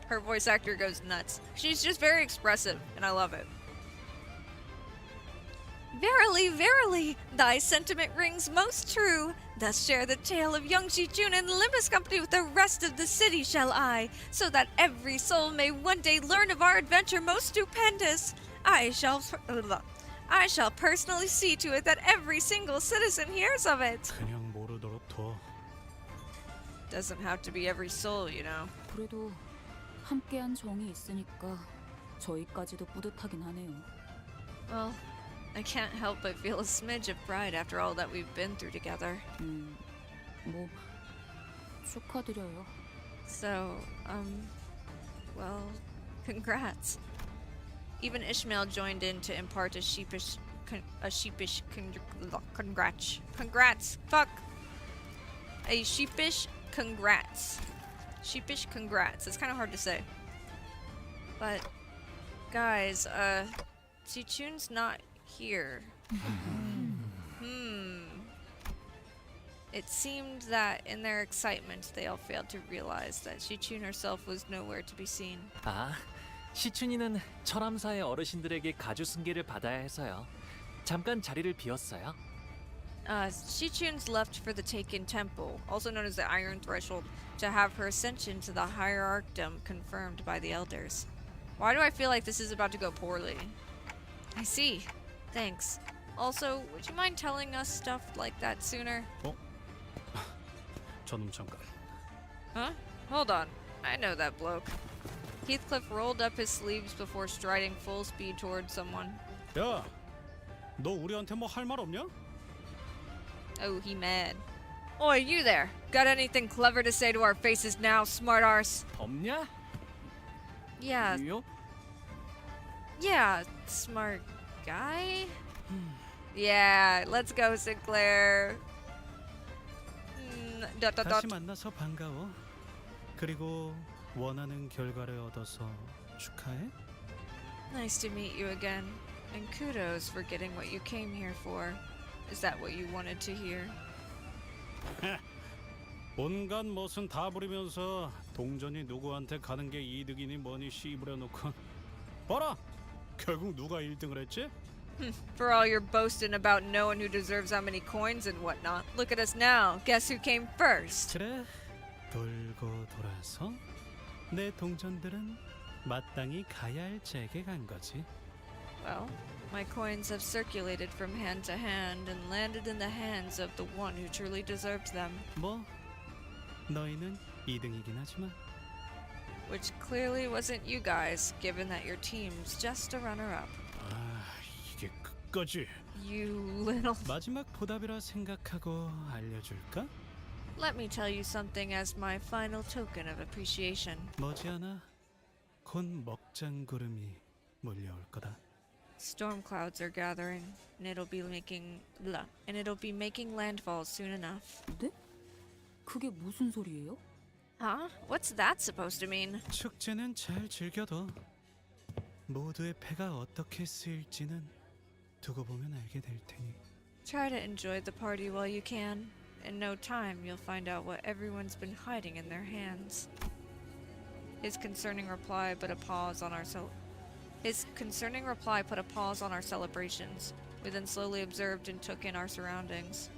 her voice actor goes nuts. She's just very expressive, and I love it. Verily, verily, thy sentiment rings most true. Thus share the tale of young Shichun and the Limbus Company with the rest of the city shall I, so that every soul may one day learn of our adventure most stupendous. I shall personally see to it that every single citizen hears of it. 그냥 모르도록 둬. Doesn't have to be every soul, you know. 그래도 함께한 정이 있으니까 저희까지도 뿌듯하긴 하네요. Well, I can't help but feel a smidge of pride after all that we've been through together. 뭐 축하드려요. So, well, congrats. Even Ishmael joined in to impart a sheepish congrats. Fuck. A sheepish congrats. Sheepish congrats. It's kind of hard to say. But, guys, Shichun's not here. It seemed that in their excitement, they all failed to realize that Shichun herself was nowhere to be seen. 아, 시춘이는 철암사의 어르신들에게 가주 승계를 받아야 해서요. 잠깐 자리를 비웠어요. Shichun's left for the Taken Temple, also known as the Iron Threshold, to have her ascension to the hierarchdom confirmed by the elders. Why do I feel like this is about to go poorly? I see. Thanks. Also, would you mind telling us stuff like that sooner? 저놈 잠깐. Huh? Hold on. I know that bloke. Heathcliff rolled up his sleeves before striding full speed towards someone. 야, 너 우리한테 뭐 할 말 없냐? Oh, he mad. Oi, you there! Got anything clever to say to our faces now, smart arse? 없냐? Yeah, 유요? yeah, smart guy? Yeah, let's go, Sinclair. 다시 만나서 반가워. 그리고 원하는 결과를 얻어서 축하해. Nice to meet you again. And kudos for getting what you came here for. Is that what you wanted to hear? 온갖 멋은 다 부리면서 동전이 누구한테 가는 게 이득이니 뭐니 씨부려놓고 봐라! 결국 누가 1등을 했지? For all your boasting about knowing who deserves how many coins and whatnot, look at us now. Guess who came first? 그래, 돌고 돌아서 내 동전들은 마땅히 가야 할 잭에 간 거지. Well, my coins have circulated from hand to hand and landed in the hands of the one who truly deserved them. 뭐, 너희는 2등이긴 하지만 Which clearly wasn't you guys, given that your team's just a runner-up. 아, 이게 끝까지 You little... 마지막 보답이라 생각하고 알려줄까? Let me tell you something as my final token of appreciation. 머지않아 곧 먹장구름이 몰려올 거다. Storm clouds are gathering, and it'll be making landfall soon enough. 네? 그게 무슨 소리예요? Huh? What's that supposed to mean? 축제는 잘 즐겨둬. 모두의 패가 어떻게 쓰일지는 두고 보면 알게 될 테니. Try to enjoy the party while you can. In no time, you'll find out what everyone's been hiding in their hands. His concerning reply put a pause on our celebrations. We then slowly observed and took in our surroundings.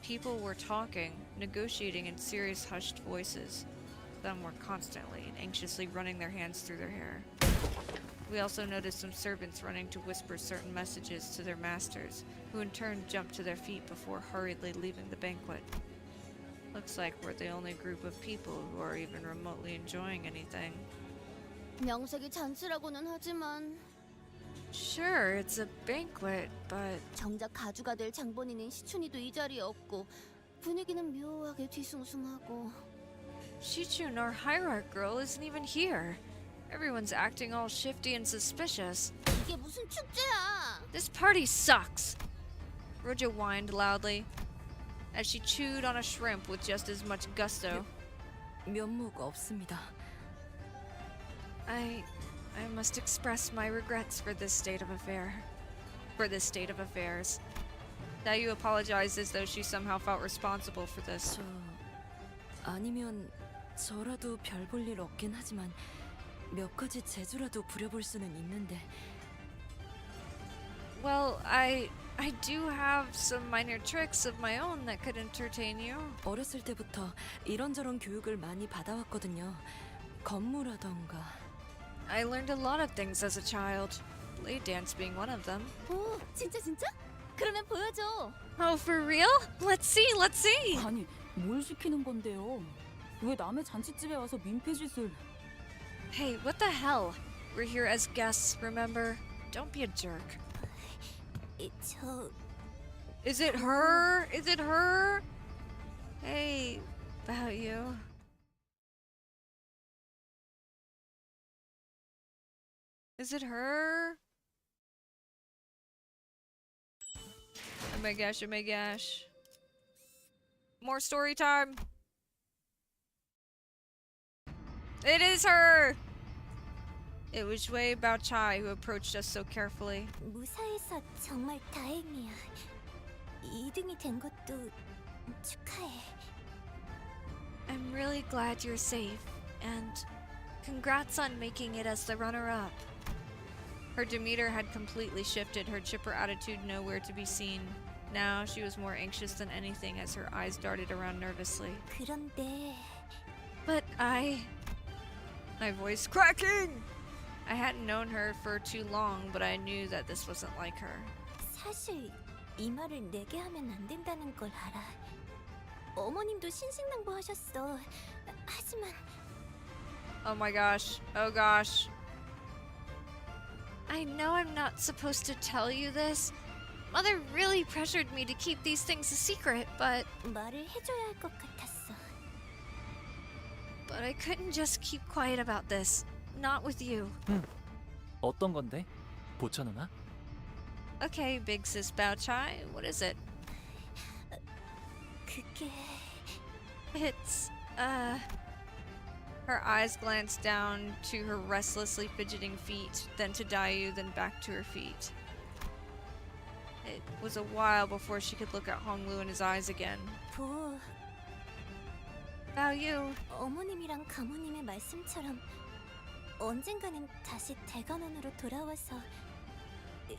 People were talking, negotiating in serious, hushed voices. Some were constantly and anxiously running their hands through their hair. We also noticed some servants running to whisper certain messages to their masters, who in turn jumped to their feet before hurriedly leaving the banquet. Looks like we're the only group of people who are even remotely enjoying anything. 명색이 잔치라고는 하지만 Sure, it's a banquet, but... 정작 가주가 될 장본인인 시춘이도 이 자리에 없고 분위기는 묘하게 뒤숭숭하고. Shichun, our hierarch girl, isn't even here. Everyone's acting all shifty and suspicious. 이게 무슨 축제야? This party sucks! Roja whined loudly, as she chewed on a shrimp with just as much gusto. 면목 없습니다. I must express my regrets for this state of affairs. Dayu apologized as though she somehow felt responsible for this. 아니면 저라도 별 볼 일 없긴 하지만 몇 가지 재주라도 부려볼 수는 있는데. Well, I do have some minor tricks of my own that could entertain you. 어렸을 때부터 이런저런 교육을 많이 받아왔거든요. 건무라던가. I learned a lot of things as a child, blade dance being one of them. 오, 진짜? 그러면 보여줘. Oh, for real? Let's see! 아니, 뭘 시키는 건데요? 왜 남의 잔치집에 와서 민폐짓을... Hey, what the hell? We're here as guests, remember? Don't be a jerk. 저... Is it her? Hey, about you. Is it her? Oh my gosh. More story time. It is her! It was Wei Baochai who approached us so carefully. 무사해서 정말 다행이야. 2등이 된 것도 축하해. I'm really glad you're safe, and congrats on making it as the runner-up. Her demeanor had completely shifted, her chipper attitude nowhere to be seen. Now she was more anxious than anything as her eyes darted around nervously. 그런데... But my voice cracking! I hadn't known her for too long, but I knew that this wasn't like her. 사실 이 말을 내게 하면 안 된다는 걸 알아. 어머님도 신신당부하셨어. 하지만... Oh my gosh. Oh gosh. I know I'm not supposed to tell you this. Mother really pressured me to keep these things a secret, but... 말을 해줘야 할 것 같았어. But I couldn't just keep quiet about this. Not with you. 어떤 건데? 보차 누나? Okay, big sis Bao Chai, what is it? 그게... It's, Her eyes glanced down to her restlessly fidgeting feet, then to Dayu, then back to her feet. It was a while before she could look at Honglu in his eyes again. 보, Dayu, 어머님이랑 가모님의 말씀처럼 언젠가는 다시 대관원으로 돌아와서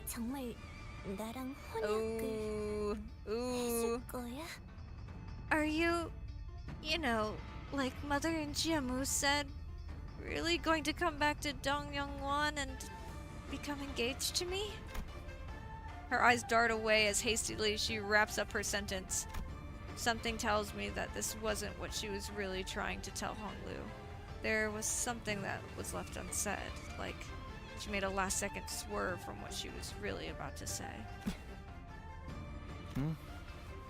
정말 나랑 혼약을 ooh. 해줄 거야? Are you, like Mother and Jiamu said, really going to come back to Dongyongwon and become engaged to me? Her eyes dart away as hastily she wraps up her sentence. Something tells me that this wasn't what she was really trying to tell Honglu. There was something that was left unsaid, like she made a last-second swerve from what she was really about to say.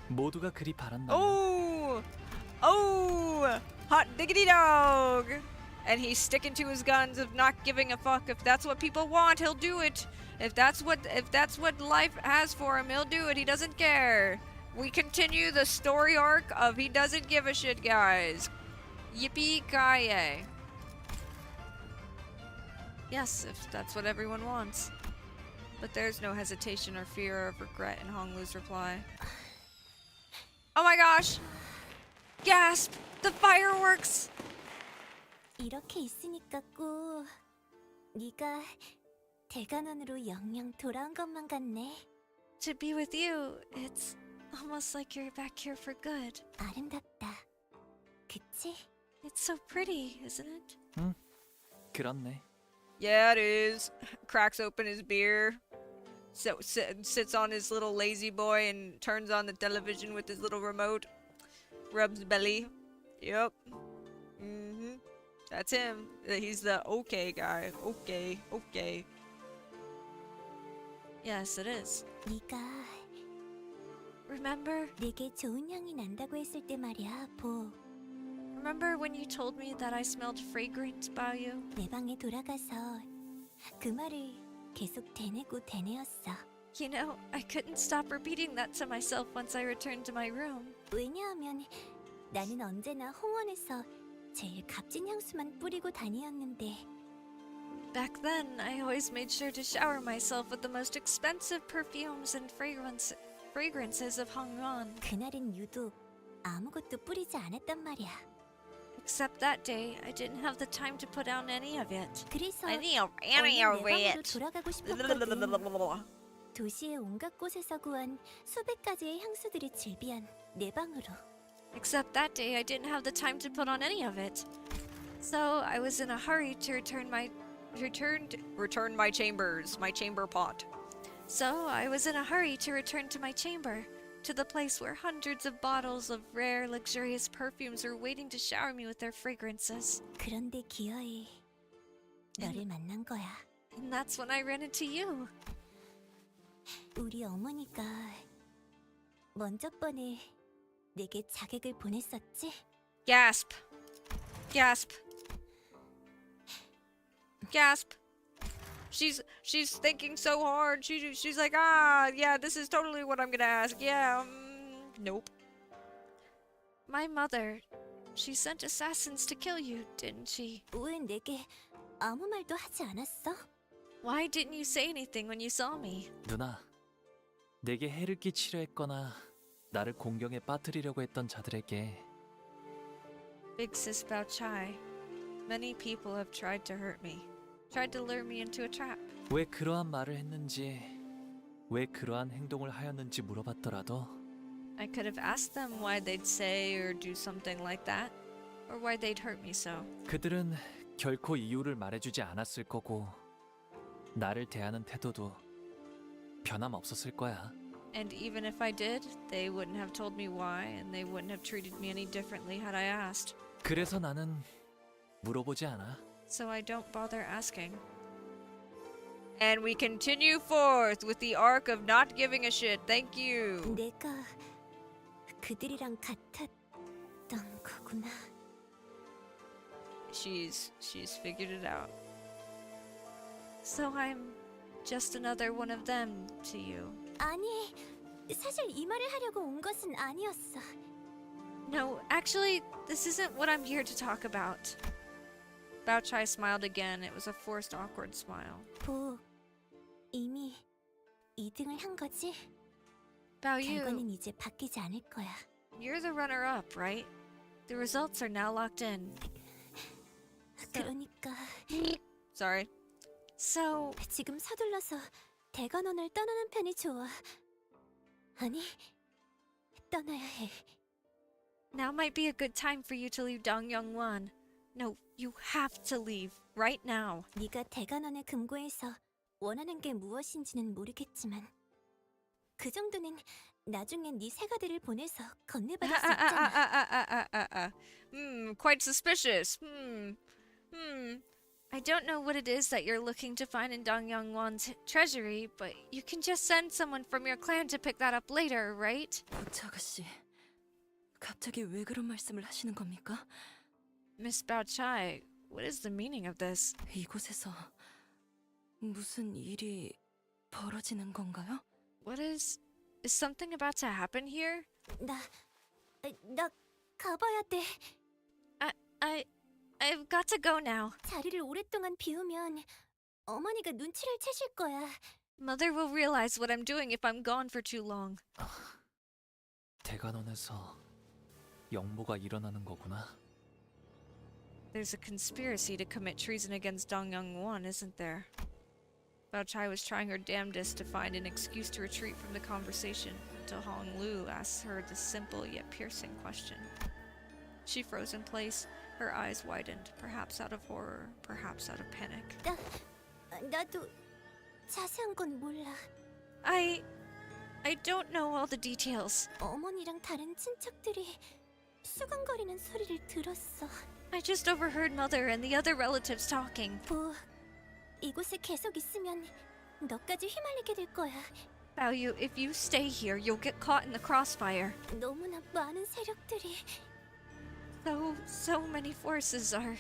모두가 그리 바란다면 Oh! Oh! Hot diggity dog! And he's sticking to his guns of not giving a fuck. If that's what people want, he'll do it. If that's what life has for him, he'll do it. He doesn't care. We continue the story arc of he doesn't give a shit, guys. Yippee-ki-yay. Yes, if that's what everyone wants. But there's no hesitation or fear of regret in Honglu's reply. Oh my gosh! Gasp! The fireworks! 이렇게 있으니까 꼭 네가 대관원으로 영영 돌아온 것만 같네. To be with you, it's almost like you're back here for good. 아름답다. 그치? It's so pretty, isn't it? 그렇네. Yeah, it is. Cracks open his beer, sits on his little lazy boy and turns on the television with his little remote. Rubs belly. Yep. That's him. He's the okay guy. Okay. Yes, it is. 네가 Remember? 내게 좋은 향이 난다고 했을 때 말이야, 보. Remember when you told me that I smelled fragrant, Baoyu? 내 방에 돌아가서 그 말을 계속 되뇌었어. You know, I couldn't stop repeating that to myself once I returned to my room. 왜냐하면 나는 언제나 홍원에서 제일 값진 향수만 뿌리고 다녔는데 Back then, I always made sure to shower myself with the most expensive perfumes and fragrances of Hongyuan. 그날은 유독 아무것도 뿌리지 않았단 말이야. Except that day, I didn't have the time to put on any of it. 그래서 Any of 얼른 내 방으로 it. 돌아가고 싶었거든. 도시의 온갖 곳에서 구한 수백 가지의 향수들이 즐비한 내 방으로. Except that day, I didn't have the time to put on any of it. So I was in a hurry to return my chambers, my chamber pot. So I was in a hurry to return to my chamber, to the place where hundreds of bottles of rare, luxurious perfumes were waiting to shower me with their fragrances. 그런데 기어이 너를 만난 거야. And that's when I ran into you. 우리 어머니가 먼저 번에 내게 자객을 보냈었지? Gasp. Gasp. Gasp. She's thinking so hard. She's like, yeah, this is totally what I'm gonna ask. Yeah, nope. My mother, she sent assassins to kill you, didn't she? 왜 내게 아무 말도 하지 않았어? Why didn't you say anything when you saw me? 누나, 내게 해를 끼치려 했거나 나를 공경에 빠뜨리려고 했던 자들에게 Big sis Bao Chai. Many people have tried to hurt me. Tried to lure me into a trap. 왜 그러한 말을 했는지, 왜 그러한 행동을 하였는지 물어봤더라도 I could have asked them why they'd say or do something like that, or why they'd hurt me so. 그들은 결코 이유를 말해주지 않았을 거고 나를 대하는 태도도 변함없었을 거야. And even if I did, they wouldn't have told me why, and they wouldn't have treated me any differently had I asked. 그래서 나는 물어보지 않아. So I don't bother asking. And we continue forth with the arc of not giving a shit. Thank you. 내가 그들이랑 같았던 거구나. She's figured it out. So I'm just another one of them to you. 아니, 사실 이 말을 하려고 온 것은 아니었어. No, actually, this isn't what I'm here to talk about. Bao Chai smiled again. It was a forced, awkward smile. 보, 이미 2등을 한 거지? Bao Yu, 결과는 이제 바뀌지 않을 거야. you're the runner-up, right? The results are now locked in. 그러니까 Sorry. So, 지금 서둘러서 대관원을 떠나는 편이 좋아. 아니, 떠나야 해. now might be a good time for you to leave Dongyongwon. No, you have to leave right now. 네가 대관원의 금고에서 원하는 게 무엇인지는 모르겠지만 그 정도는 나중에 네 새가들을 보내서 건네받을 수 있잖아. Quite suspicious. I don't know what it is that you're looking to find in Dongyongwon's treasury, but you can just send someone from your clan to pick that up later, right? 보차 아가씨, 갑자기 왜 그런 말씀을 하시는 겁니까? Miss Bao Chai, what is the meaning of this? 이곳에서 무슨 일이 벌어지는 건가요? What is something about to happen here? 나 가봐야 돼. I've got to go now. 자리를 오랫동안 비우면 어머니가 눈치를 채실 거야. Mother will realize what I'm doing if I'm gone for too long. 대관원에서 영모가 일어나는 거구나. There's a conspiracy to commit treason against Dongyongwon, isn't there? Bao Chai was trying her damnedest to find an excuse to retreat from the conversation until Hong Lu asked her the simple yet piercing question. She froze in place, her eyes widened, perhaps out of horror, perhaps out of panic. 나도 자세한 건 몰라. I don't know all the details. 어머니랑 다른 친척들이 수근거리는 소리를 들었어. I just overheard Mother and the other relatives talking. 보, 이곳에 계속 있으면 너까지 휘말리게 될 거야. Bao Yu, if you stay here, you'll get caught in the crossfire. 너무나 많은 세력들이. So many forces are...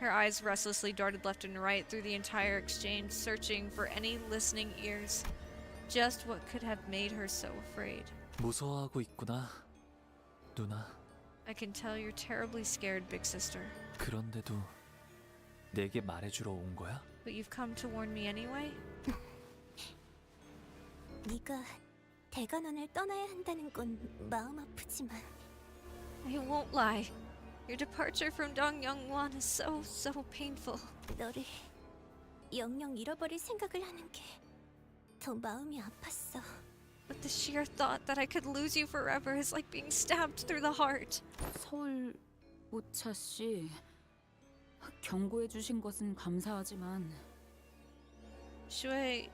Her eyes restlessly darted left and right through the entire exchange, searching for any listening ears. Just what could have made her so afraid. 무서워하고 있구나, 누나. I can tell you're terribly scared, big sister. 그런데도 내게 말해주러 온 거야? But you've come to warn me anyway? 네가 대관원을 떠나야 한다는 건 마음 아프지만 I won't lie. Your departure from Dongyongwon is so painful. 너를 영영 잃어버릴 생각을 하는 게 더 마음이 아팠어. But the sheer thought that I could lose you forever is like being stabbed through the heart. 서울 보차 씨, 경고해 주신 것은 감사하지만 Shui,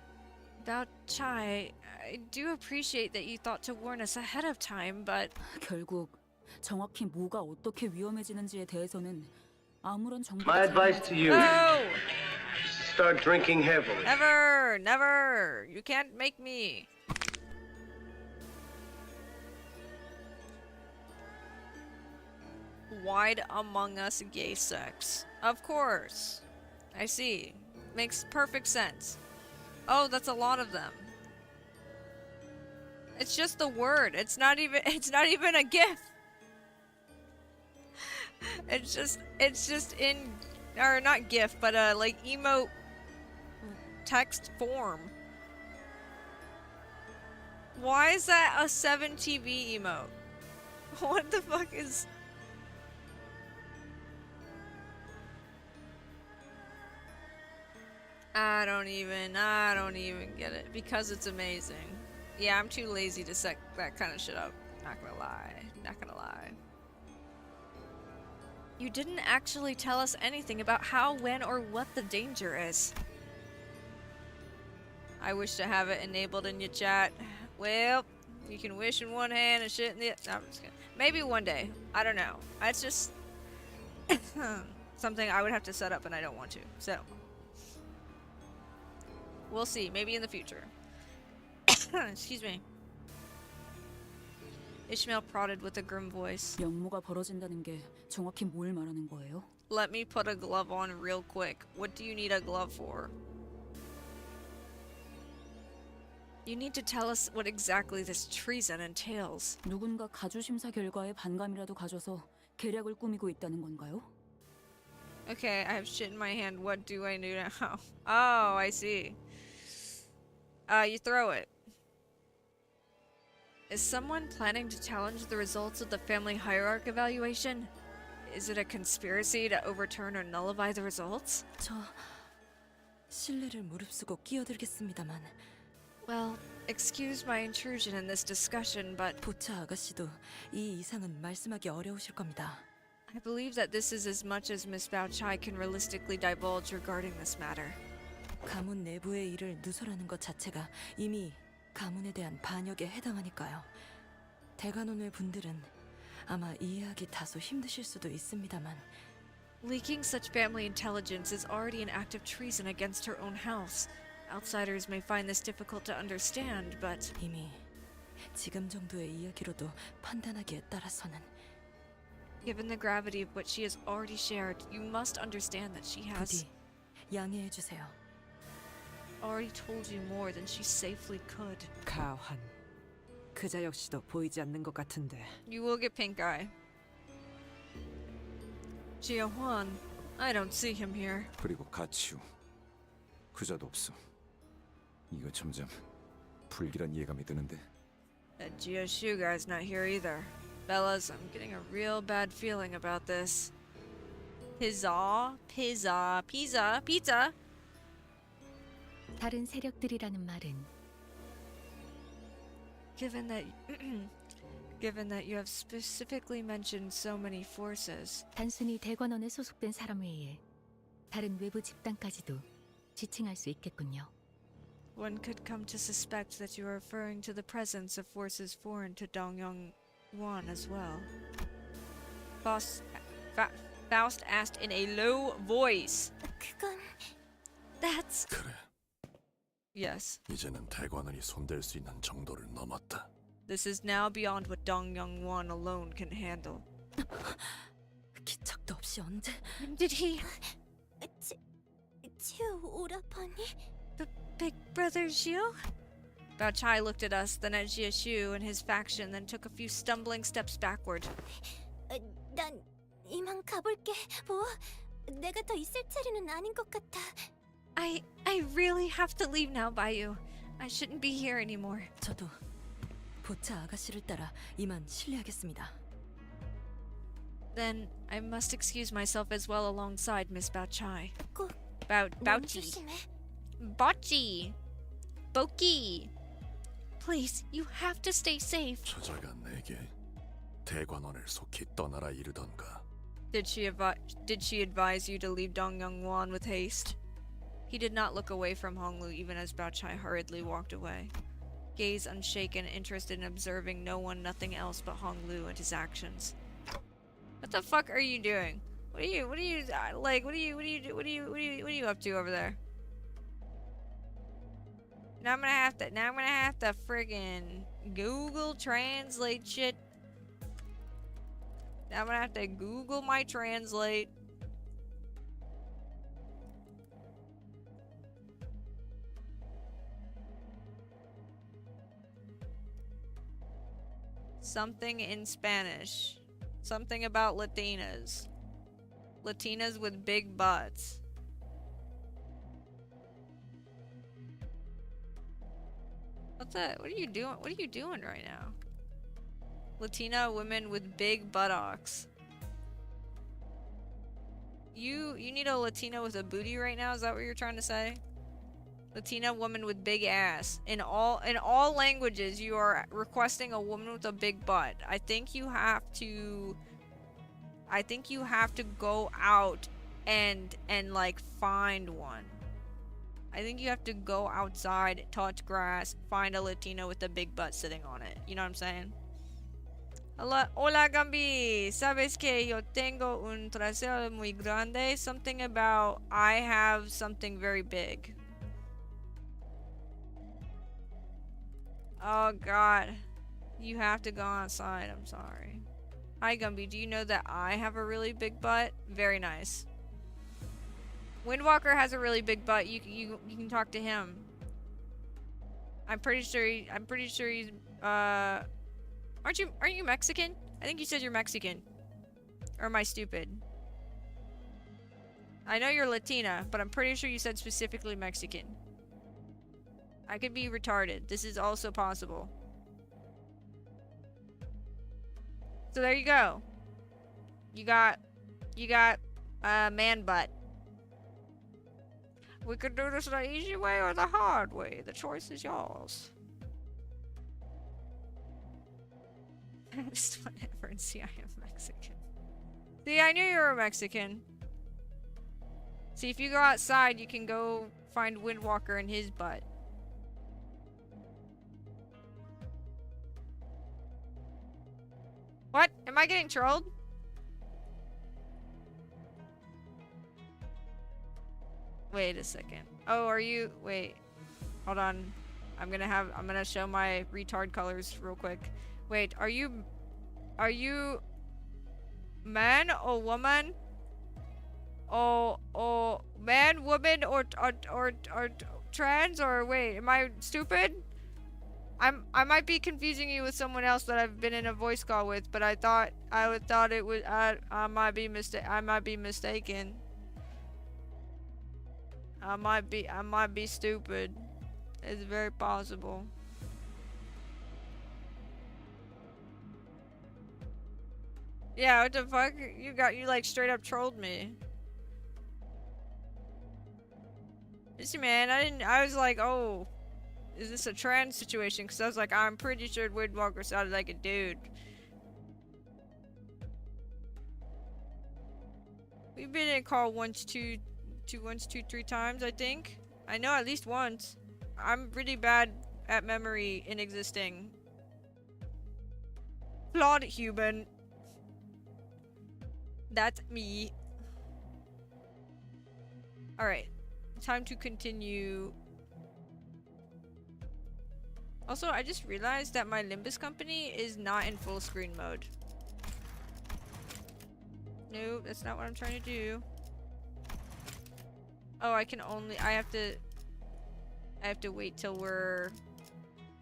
Bao Chai, I do appreciate that you thought to warn us ahead of time, but 결국 정확히 뭐가 어떻게 위험해지는지에 대해서는 아무런 정보가 My advice to you: no! start drinking heavily. Never! You can't make me. Wide Among Us gay sex. Of course. I see. Makes perfect sense. Oh, that's a lot of them. It's just the word. It's not even a GIF. It's just in, or not GIF, but like emote text form. Why is that a 7TV emote? What the fuck is... I don't even get it because it's amazing. Yeah, I'm too lazy to set that kind of shit up. Not gonna lie. You didn't actually tell us anything about how, when, or what the danger is. I wish to have it enabled in your chat. Well, you can wish in one hand and shit in the... No, I'm just kidding. Maybe one day. I don't know. It's just... something I would have to set up and I don't want to. So... we'll see. Maybe in the future. Excuse me. Ishmael prodded with a grim voice. 영모가 벌어진다는 게 정확히 뭘 말하는 거예요? Let me put a glove on real quick. What do you need a glove for? You need to tell us what exactly this treason entails. 누군가 가주 심사 결과에 반감이라도 가져서 계략을 꾸미고 있다는 건가요? Okay, I have shit in my hand. What do I do now? Oh, I see. You throw it. Is someone planning to challenge the results of the family hierarch evaluation? Is it a conspiracy to overturn or nullify the results? 저 신뢰를 무릅쓰고 끼어들겠습니다만 Well, excuse my intrusion in this discussion, but 보차 아가씨도 이 이상은 말씀하기 어려우실 겁니다. I believe that this is as much as Miss Bao Chai can realistically divulge regarding this matter. 가문 내부의 일을 누설하는 것 자체가 이미 가문에 대한 반역에 해당하니까요. 대관원의 분들은 아마 이해하기 다소 힘드실 수도 있습니다만 Leaking such family intelligence is already an act of treason against her own house. Outsiders may find this difficult to understand, but 이미 지금 정도의 이야기로도 판단하기에 따라서는 given the gravity of what she has already shared, you must understand that she has 부디 양해해 주세요. already told you more than she safely could. 가환. 그자 역시도 보이지 않는 것 같은데. You will get pink eye. Jia Huan, I don't see him here. 그리고 가치우. 그자도 없어. 이거 점점 불길한 예감이 드는데. That Jia Shu guy's not here either. Fellas, I'm getting a real bad feeling about this. Pizza, pizza, pizza, pizza. 다른 세력들이라는 말은 Given that given that you have specifically mentioned so many forces, 단순히 대관원에 소속된 사람에 의해 다른 외부 집단까지도 지칭할 수 있겠군요. one could come to suspect that you are referring to the presence of forces foreign to Dongyong Wan as well. Faust asked in a low voice. 그건 That's 그래. yes. 이제는 대관원이 손댈 수 있는 정도를 넘었다. This is now beyond what Dongyong Wan alone can handle. 기척도 없이 언제 Did he? 치우 오라버니? Big Brother Xiu? Bao Chai looked at us, then at Jia Shu and his faction, then took a few stumbling steps backward. 난 이만 가볼게. 뭐? 내가 더 있을 자리는 아닌 것 같아. I really have to leave now, Bayu. I shouldn't be here anymore. 저도 보차 아가씨를 따라 이만 실례하겠습니다. Then I must excuse myself as well alongside Miss Bao Chai. 꼭 Baochi. 조심해. Baochi. Boki. Please, you have to stay safe. 저자가 내게 대관원을 속히 떠나라 이르던가. Did she advise you to leave Dongyong Wan with haste? He did not look away from Honglu even as Bao Chai hurriedly walked away. Gaze unshaken, interested in observing no one, nothing else but Honglu and his actions. What the fuck are you doing? What are you up to over there? Now I'm gonna have to friggin' Google Translate shit. Now I'm gonna have to Google my translate. Something in Spanish. Something about Latinas. Latinas with big butts. What are you doing? What are you doing right now? Latina women with big buttocks. You need a Latina with a booty right now? Is that what you're trying to say? Latina woman with big ass. In all languages, you are requesting a woman with a big butt. I think you have to go out and like find one. I think you have to go outside, touch grass, find a Latina with a big butt sitting on it. You know what I'm saying? Hola Gambi, sabes que yo tengo un trasero muy grande? Something about I have something very big. Oh god. You have to go outside, I'm sorry. Hi Gumby, do you know that I have a really big butt? Very nice. Windwalker has a really big butt. You can talk to him. I'm pretty sure he's aren't you Mexican? I think you said you're Mexican. Or am I stupid? I know you're Latina, but I'm pretty sure you said specifically Mexican. I could be retarded. This is also possible. So there you go. You got man butt. We could do this the easy way or the hard way. The choice is yours. Just whatever and see I am Mexican. See, I knew you were Mexican. See, if you go outside, you can go find Windwalker in his butt. What? Am I getting trolled? Wait a second. Oh, are you... Wait. Hold on. I'm gonna show my retard colors real quick. Wait, are you man or woman? Or man, woman, or trans? Or wait, am I stupid? I might be confusing you with someone else that I've been in a voice call with, but I thought it was I might be mistaken. I might be stupid. It's very possible. Yeah, what the fuck? You like straight up trolled me. Listen, man, I was like, oh, is this a trans situation? Because I was like, I'm pretty sure Windwalker sounded like a dude. We've been in call once, two, three times, I think. I know at least once. I'm really bad at memory in existing. Flawed human. That's me. Alright. Time to continue. Also, I just realized that my Limbus company is not in full screen mode. No, that's not what I'm trying to do. Oh, I have to wait till we're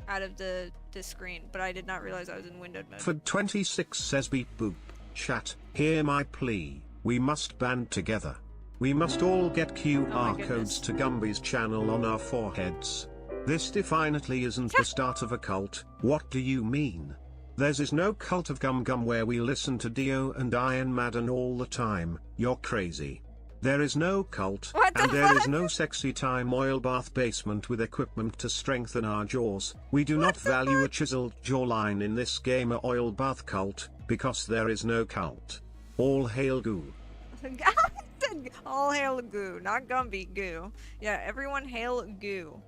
out of the screen, but I did not realize I was in windowed mode. For 26 says beep boop. Chat, hear my plea. We must band together. We must all get QR codes to Gumby's channel on our foreheads. This definitely isn't the start of a cult. What do you mean? There's is no cult of Gum Gum where we listen to Dio and Iron Maiden all the time. You're crazy. There is no cult, and there is no sexy time oil bath basement with equipment to strengthen our jaws. We do not value a chiseled jawline in this gamer oil bath cult, because there is no cult. All hail goo. All hail goo, not Gumby goo. Yeah, everyone hail goo.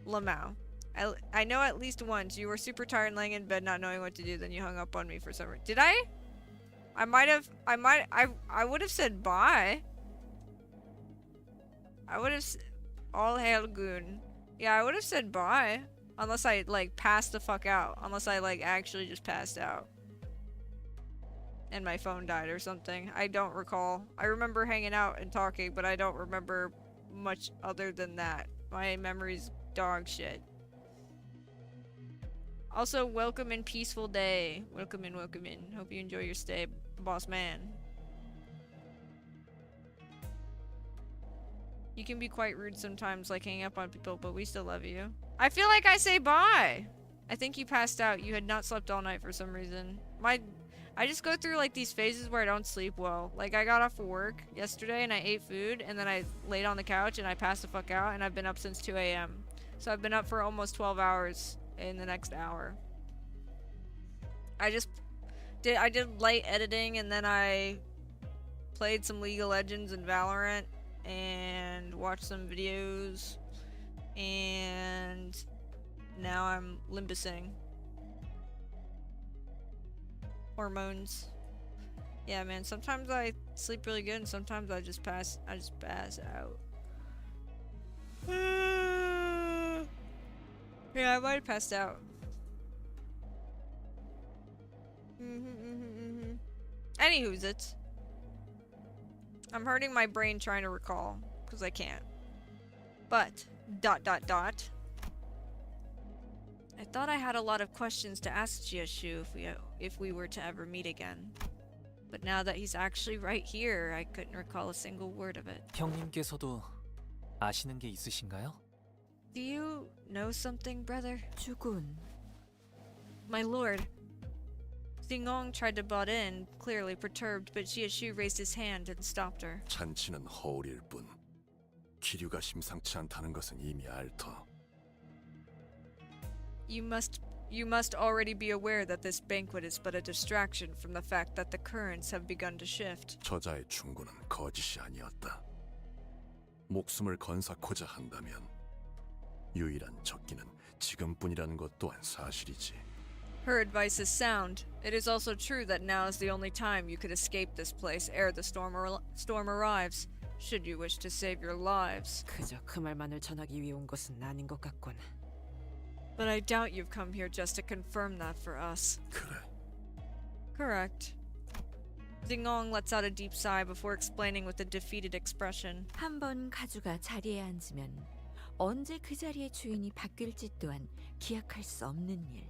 Lamau. I know at least once you were super tired laying in bed not knowing what to do, then you hung up on me for some reason. Did I? I would have said bye. I would have all hail goon. Yeah, I would have said bye. Unless I like passed the fuck out. Unless I like actually just passed out. And my phone died or something. I don't recall. I remember hanging out and talking, but I don't remember much other than that. My memory's dog shit. Also, welcome and peaceful day. Welcome in, welcome in. Hope you enjoy your stay, boss man. You can be quite rude sometimes, like hanging up on people, but we still love you. I feel like I say bye. I think you passed out. You had not slept all night for some reason. I just go through like these phases where I don't sleep well. Like I got off of work yesterday and I ate food and then I laid on the couch and I passed the fuck out and I've been up since 2 a.m. So I've been up for almost 12 hours in the next hour. I did light editing and then I played some League of Legends and Valorant and watched some videos and now I'm limbusing. Hormones. Yeah, man, sometimes I sleep really good and sometimes I just pass out. Yeah, I might have passed out. Anywho's it. I'm hurting my brain trying to recall because I can't. But ... I thought I had a lot of questions to ask Heishou if we were to ever meet again. But now that he's actually right here, I couldn't recall a single word of it. 형님께서도 아시는 게 있으신가요? Do you know something, brother? 주군. My lord. Xingong tried to butt in, clearly perturbed, but Heishou raised his hand and stopped her. 잔치는 허울일 뿐 기류가 심상치 않다는 것은 이미 알터. You must already be aware that this banquet is but a distraction from the fact that the currents have begun to shift. 저자의 충고는 거짓이 아니었다. 목숨을 건사코자 한다면 유일한 적기는 지금뿐이라는 것 또한 사실이지. Her advice is sound. It is also true that now is the only time you could escape this place ere the storm arrives, should you wish to save your lives. 그저 그 말만을 전하기 위해 온 것은 아닌 것 같군. But I doubt you've come here just to confirm that for us. 그래. Correct. Xingong lets out a deep sigh before explaining with a defeated expression. 한번 가주가 자리에 앉으면 언제 그 자리의 주인이 바뀔지 또한 기약할 수 없는 일.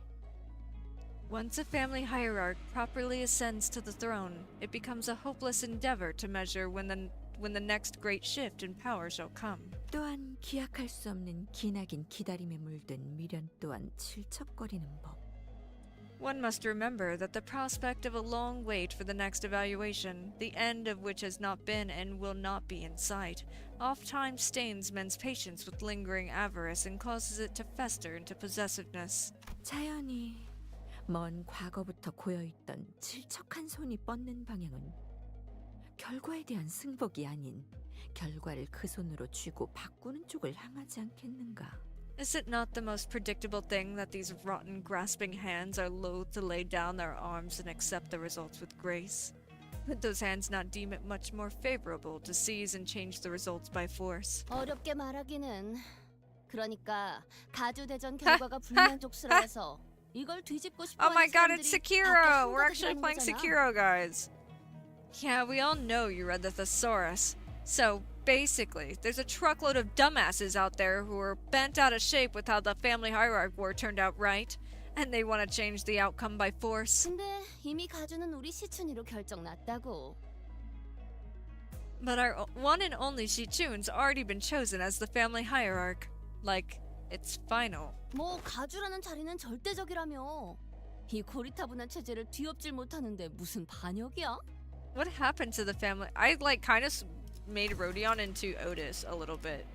Once a family hierarch properly ascends to the throne, it becomes a hopeless endeavor to measure when the next great shift in power shall come. 또한 기약할 수 없는 기나긴 기다림에 물든 미련 또한 질척거리는 법. One must remember that the prospect of a long wait for the next evaluation, the end of which has not been and will not be in sight, oft-times stains men's patience with lingering avarice and causes it to fester into possessiveness. 자연히 먼 과거부터 고여있던 질척한 손이 뻗는 방향은 결과에 대한 승복이 아닌 결과를 그 손으로 쥐고 바꾸는 쪽을 향하지 않겠는가? Is it not the most predictable thing that these rotten, grasping hands are loath to lay down their arms and accept the results with grace? Would those hands not deem it much more favorable to seize and change the results by force? 어렵게 말하기는. 그러니까 가주대전 결과가 불만족스러워서 이걸 뒤집고 싶어 Oh my 하는 god, it's 사람들이 Sekiro! 밖에 We're actually 한가득이라는 playing 거잖아. Sekiro, guys. Yeah, we all know you read the Thesaurus. So, basically, there's a truckload of dumbasses out there who are bent out of shape with how the family hierarch war turned out, right? And they want to change the outcome by force. 근데 이미 가주는 우리 시춘이로 결정 났다고. But our one and only Shichun's already been chosen as the family hierarch. Like, it's final. 뭐 가주라는 자리는 절대적이라며. 이 고리타분한 체제를 뒤엎질 못하는데 무슨 반역이야? What happened to the family? I kind of made Rodion into Otis a little bit.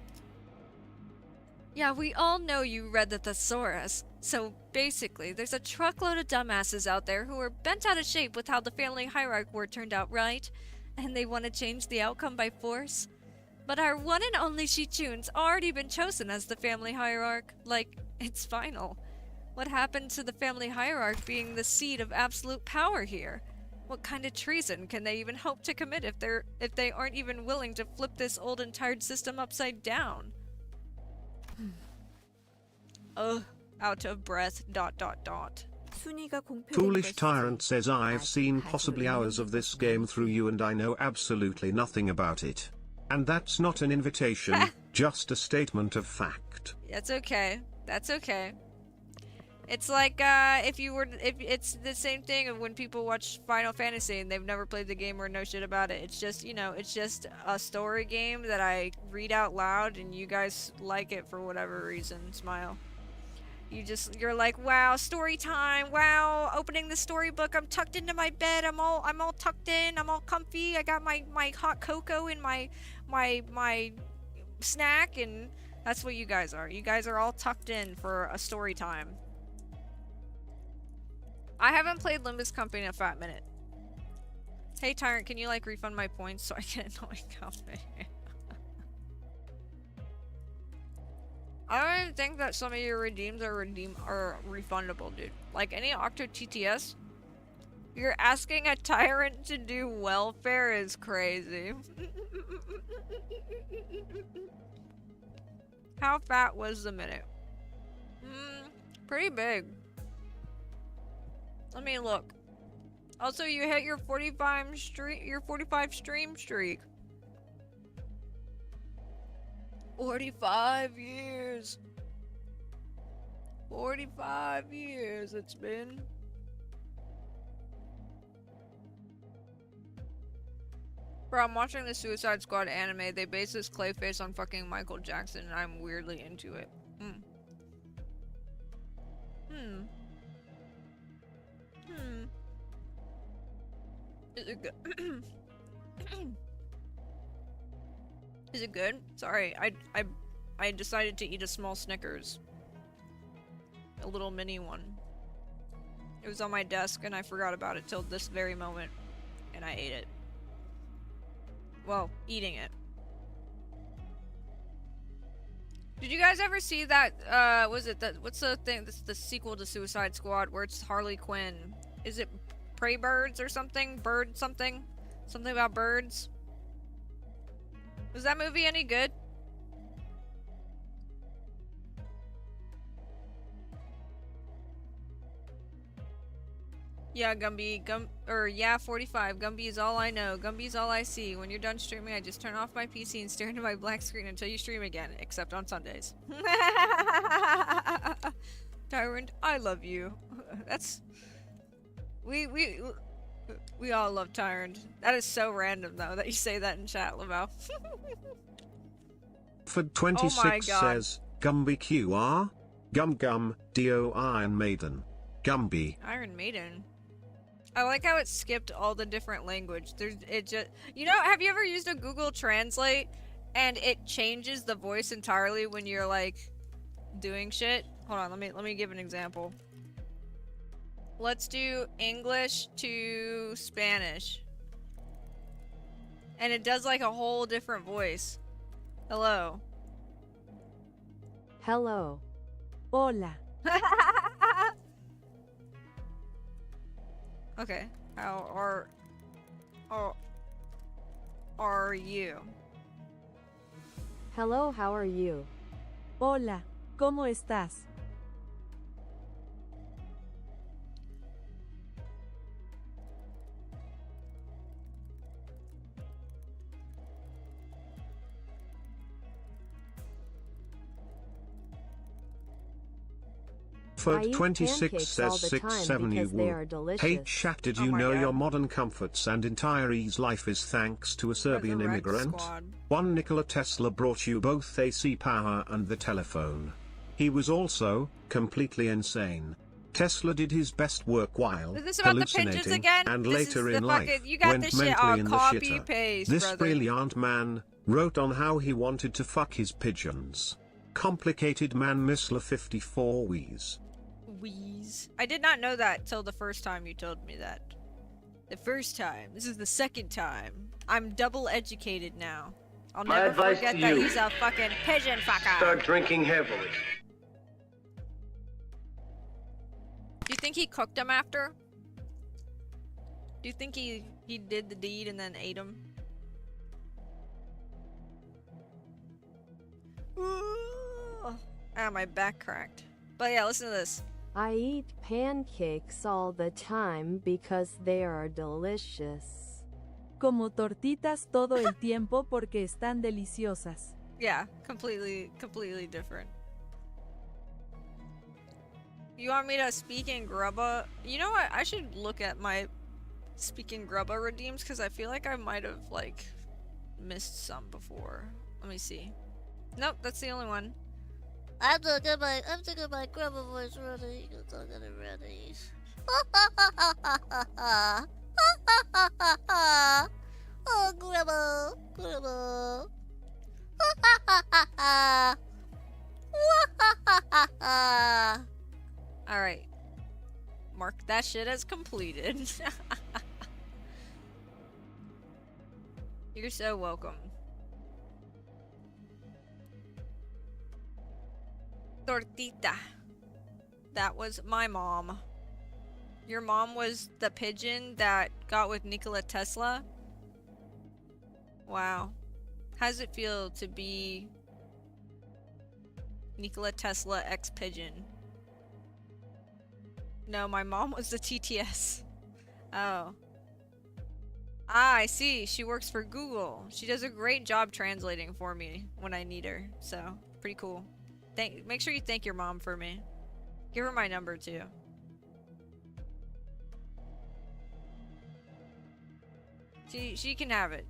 Yeah, we all know you read the Thesaurus. So basically, there's a truckload of dumbasses out there who are bent out of shape with how the family hierarch war turned out, right? And they want to change the outcome by force. But our one and only Shichun's already been chosen as the family hierarch. Like, it's final. What happened to the family hierarch being the seat of absolute power here? What kind of treason can they even hope to commit if they aren't even willing to flip this old and tired system upside down? Ugh, out of breath, ... Foolish Tyrant says I've seen possibly hours of this game through you and I know absolutely nothing about it. And that's not an invitation, just a statement of fact. That's okay. That's okay. It's like if it's the same thing of when people watch Final Fantasy and they've never played the game or know shit about it. It's just, you know, it's just a story game that I read out loud and you guys like it for whatever reason. Smile. You're like, wow, story time. Wow, opening the storybook. I'm tucked into my bed. I'm all tucked in. I'm all comfy. I got my hot cocoa in my snack, and that's what you guys are. You guys are all tucked in for a story time. I haven't played Limbus Company in a fat minute. Hey Tyrant, can you refund my points so I can annoy Company? I don't even think that some of your redeems are refundable, dude. Like any Octo TTS, you're asking a Tyrant to do welfare is crazy. How fat was the minute? Pretty big. Let me look. Also, you hit your 45 stream streak. 45 years. 45 years it's been. Bro, I'm watching the Suicide Squad anime. They base this Clayface on fucking Michael Jackson, and I'm weirdly into it. Is it good? Is it good? Sorry, I decided to eat a small Snickers. A little mini one. It was on my desk and I forgot about it till this very moment. And I ate it. Well, eating it. Did you guys ever see that, was it that, what's the thing, this is the sequel to Suicide Squad where it's Harley Quinn? Is it Prey Birds or something? Bird something? Something about birds? Was that movie any good? Yeah, Gumby, yeah, 45. Gumby is all I know. Gumby is all I see. When you're done streaming, I just turn off my PC and stare into my black screen until you stream again, except on Sundays. Tyrant, I love you. That's... We all love Tyrant. That is so random, though, that you say that in chat, Lavelle. Ford26 says, Gumbychu, Gum Do Iron Maiden. Gumby. Iron Maiden. I like how it skipped all the different language. It just, you know, have you ever used a Google Translate and it changes the voice entirely when you're like doing shit? Hold on, let me give an example. Let's do English to Spanish. And it does like a whole different voice. Hello. Hello. Hola. Okay. How are you? Hello, how are you? Hola, ¿cómo estás? Ford26 says 670 woo. Hey chat, did you know your modern comforts and entire's life is thanks to a Serbian immigrant? One Nikola Tesla brought you both AC power and the telephone. He was also completely insane. Tesla did his best work while hallucinating and later in life went mentally in the shitter. This brilliant man wrote on how he wanted to fuck his pigeons. Complicated man Missler 54 wheeze. I did not know that till the first time you told me that. The first time. This is the second time. I'm double educated now. I'll never forget that he's a fucking pigeon fucker. Start drinking heavily. Do you think he cooked him after? Do you think he did the deed and then ate him? Ah, my back cracked. But yeah, listen to this. I eat pancakes all the time because they are delicious. Como tortitas todo el tiempo porque están deliciosas. Yeah, completely different. You want me to speak in Grubba? You know what? I should look at my speak in Grubba redeems because I feel like I might have like missed some before. Let me see. Nope, that's the only one. I'm to get my grandma voice ready. I'm to get it ready. Oh, grandma. Alright. Mark that shit as completed. You're so welcome. Tortita. That was my mom. Your mom was the pigeon that got with Nikola Tesla? Wow. How does it feel to be Nikola Tesla ex-pigeon? No, my mom was the TTS. Oh. Ah, I see. She works for Google. She does a great job translating for me when I need her. So, pretty cool. Make sure you thank your mom for me. Give her my number too. She can have it.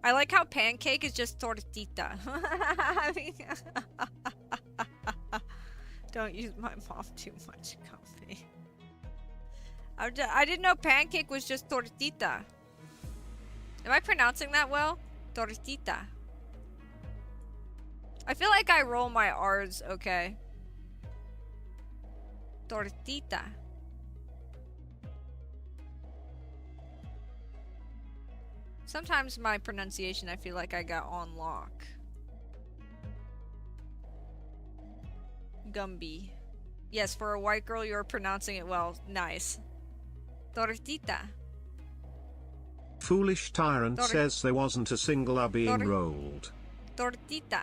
I like how pancake is just tortita. I mean, don't use my mom too much, Gumby. I didn't know pancake was just tortita. Am I pronouncing that well? Tortita. I feel like I roll my R's okay. Tortita. Sometimes my pronunciation I feel like I got on lock. Gumby. Yes, for a white girl you're pronouncing it well. Nice. Tortita. Foolish tyrant says there wasn't a single R being rolled. Tortita.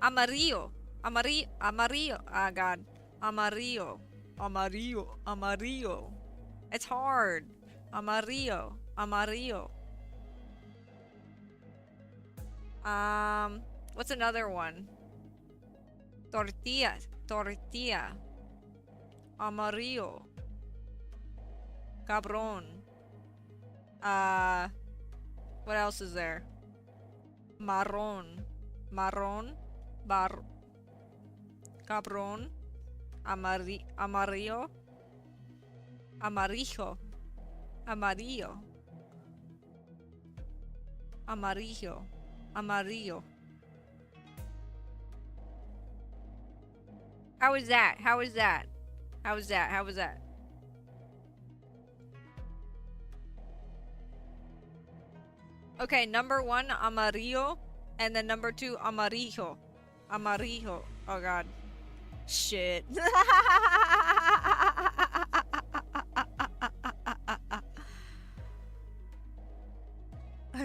Amarillo. Amarillo. Ah, God. Amarillo. Amarillo. Amarillo. It's hard. Amarillo. Amarillo. What's another one? Tortilla. Tortilla. Amarillo. Cabron. What else is there? Marron. Marron. Cabron. Amarillo. Amarillo. Amarillo. Amarillo. Amarillo. How is that? How is that? How is that? How was that? Okay, number 1, amarillo. And then number 2, amarillo. Amarillo. Oh, God. Shit.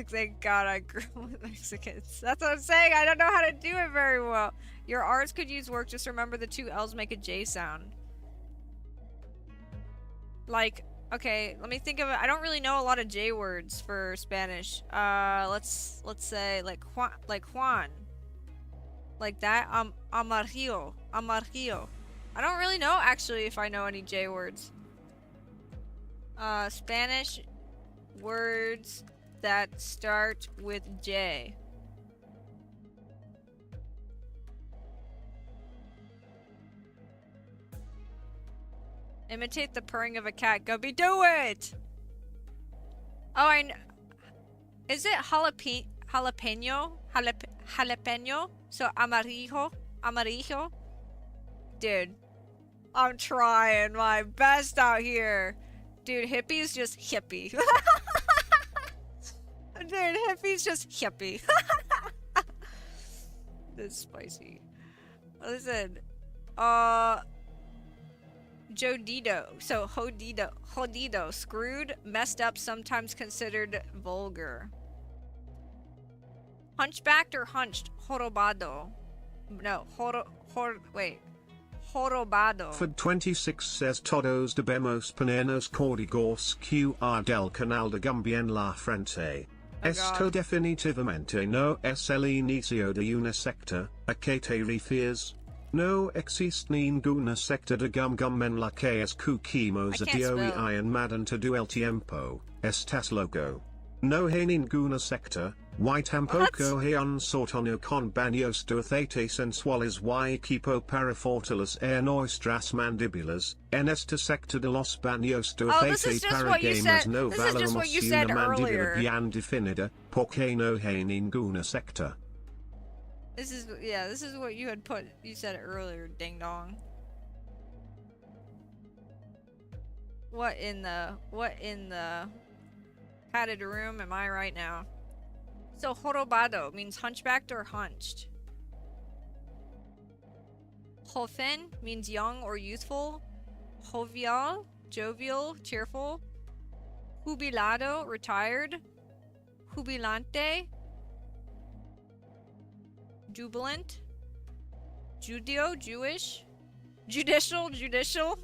Thank God I grew up with Mexicans. That's what I'm saying. I don't know how to do it very well. Your R's could use work. Just remember the 2 L's make a J sound. Like, okay, let me think of it. I don't really know a lot of J words for Spanish. Let's say like Juan. Like that. Amarillo. Amarillo. I don't really know actually if I know any J words. Spanish words that start with J. Imitate the purring of a cat. Gumby, do it! Oh, I know. Is it jalapeno? Jalapeno? So amarillo? Amarillo? Dude, I'm trying my best out here. Dude, hippie's just hippie. Dude, hippie's just hippie. This is spicy. Listen, Jodido. So jodido. Screwed, messed up, sometimes considered vulgar. Hunchbacked or hunched? Jorobado. No, wait. Jorobado. Ford 26 says todos debemos ponernos códigos QR del canal de Gumby en la frente. Esto definitivamente no es el inicio de una secta, ¿a qué te refieres? No existe ninguna secta de Gum en la que escuchimos a Dio y en Madden todo el tiempo, estás loco. No hay ninguna secta, y tampoco hay un sótano con baños de aceite sensuales y equipo para fortalecer nuestras mandíbulas, en esta secta de los baños de aceite para gamers no valoramos una mandíbula bien definida, porque no hay ninguna secta. This is what you had put. You said it earlier, ding dong. What in the padded room am I right now? So jorobado means hunchbacked or hunched. Joven means young or youthful. Jovial, cheerful. Jubilado, retired. Jubilante, jubilant. Judio, Jewish. Judicial. Judicial.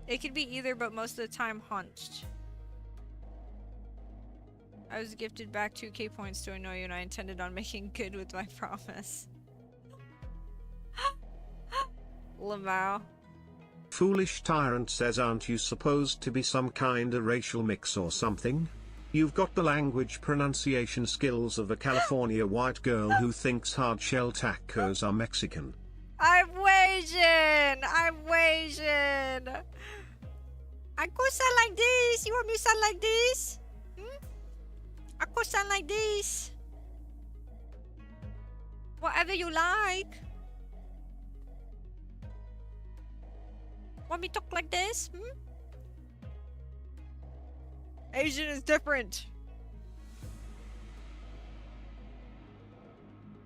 It could be either, but most of the time hunched. I was gifted back 2k points to annoy you, and I intended on making good with my promise. Lamau. Foolish Tyrant says, aren't you supposed to be some kind of racial mix or something? You've got the language pronunciation skills of a California white girl who thinks hard-shell tacos are Mexican. I'm Asian! I'm Asian! I could sound like this! You want me to sound like this? I could sound like this. Whatever you like. Want me to talk like this? Asian is different.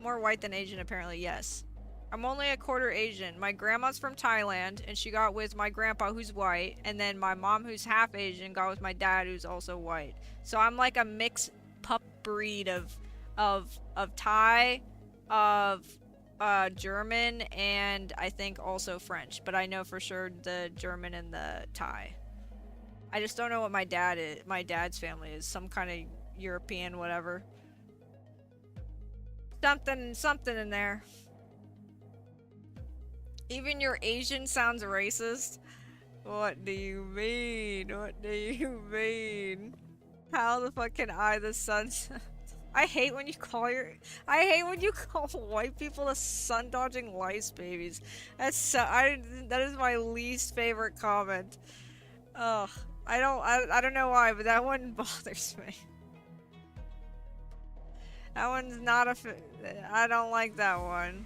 More white than Asian, apparently, yes. I'm only a quarter Asian. My grandma's from Thailand, and she got with my grandpa, who's white, and then my mom, who's half Asian, got with my dad, who's also white. So I'm like a mixed pup breed of Thai, of German, and I think also French. But I know for sure the German and the Thai. I just don't know what my dad is. My dad's family is some kind of European, whatever. Something in there. Even your Asian sounds racist. What do you mean? What do you mean? How the fuck can I, the sun? I hate when you call white people the sun-dodging lice babies. That's so. That is my least favorite comment. Ugh. I don't know why, but that one bothers me. That one's not I don't like that one.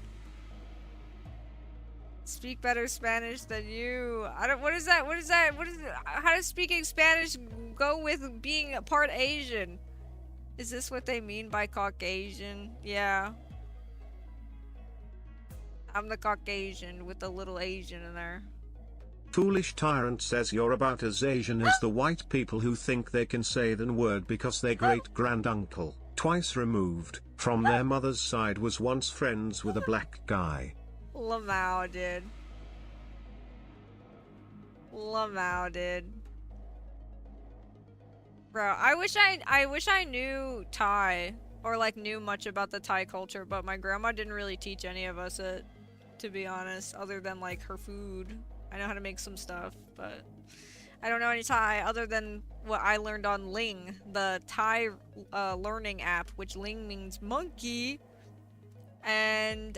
Speak better Spanish than you. What is that? How does speaking Spanish go with being a part Asian? Is this what they mean by Caucasian? Yeah. I'm the Caucasian with the little Asian in there. Foolish Tyrant says you're about as Asian as the white people who think they can say the word because their great-granduncle, twice removed, from their mother's side was once friends with a black guy. Lamau did. Lamau did. Bro, I wish I knew Thai or like knew much about the Thai culture, but my grandma didn't really teach any of us it, to be honest, other than like her food. I know how to make some stuff, but I don't know any Thai other than what I learned on Ling, the Thai learning app, which Ling means monkey, and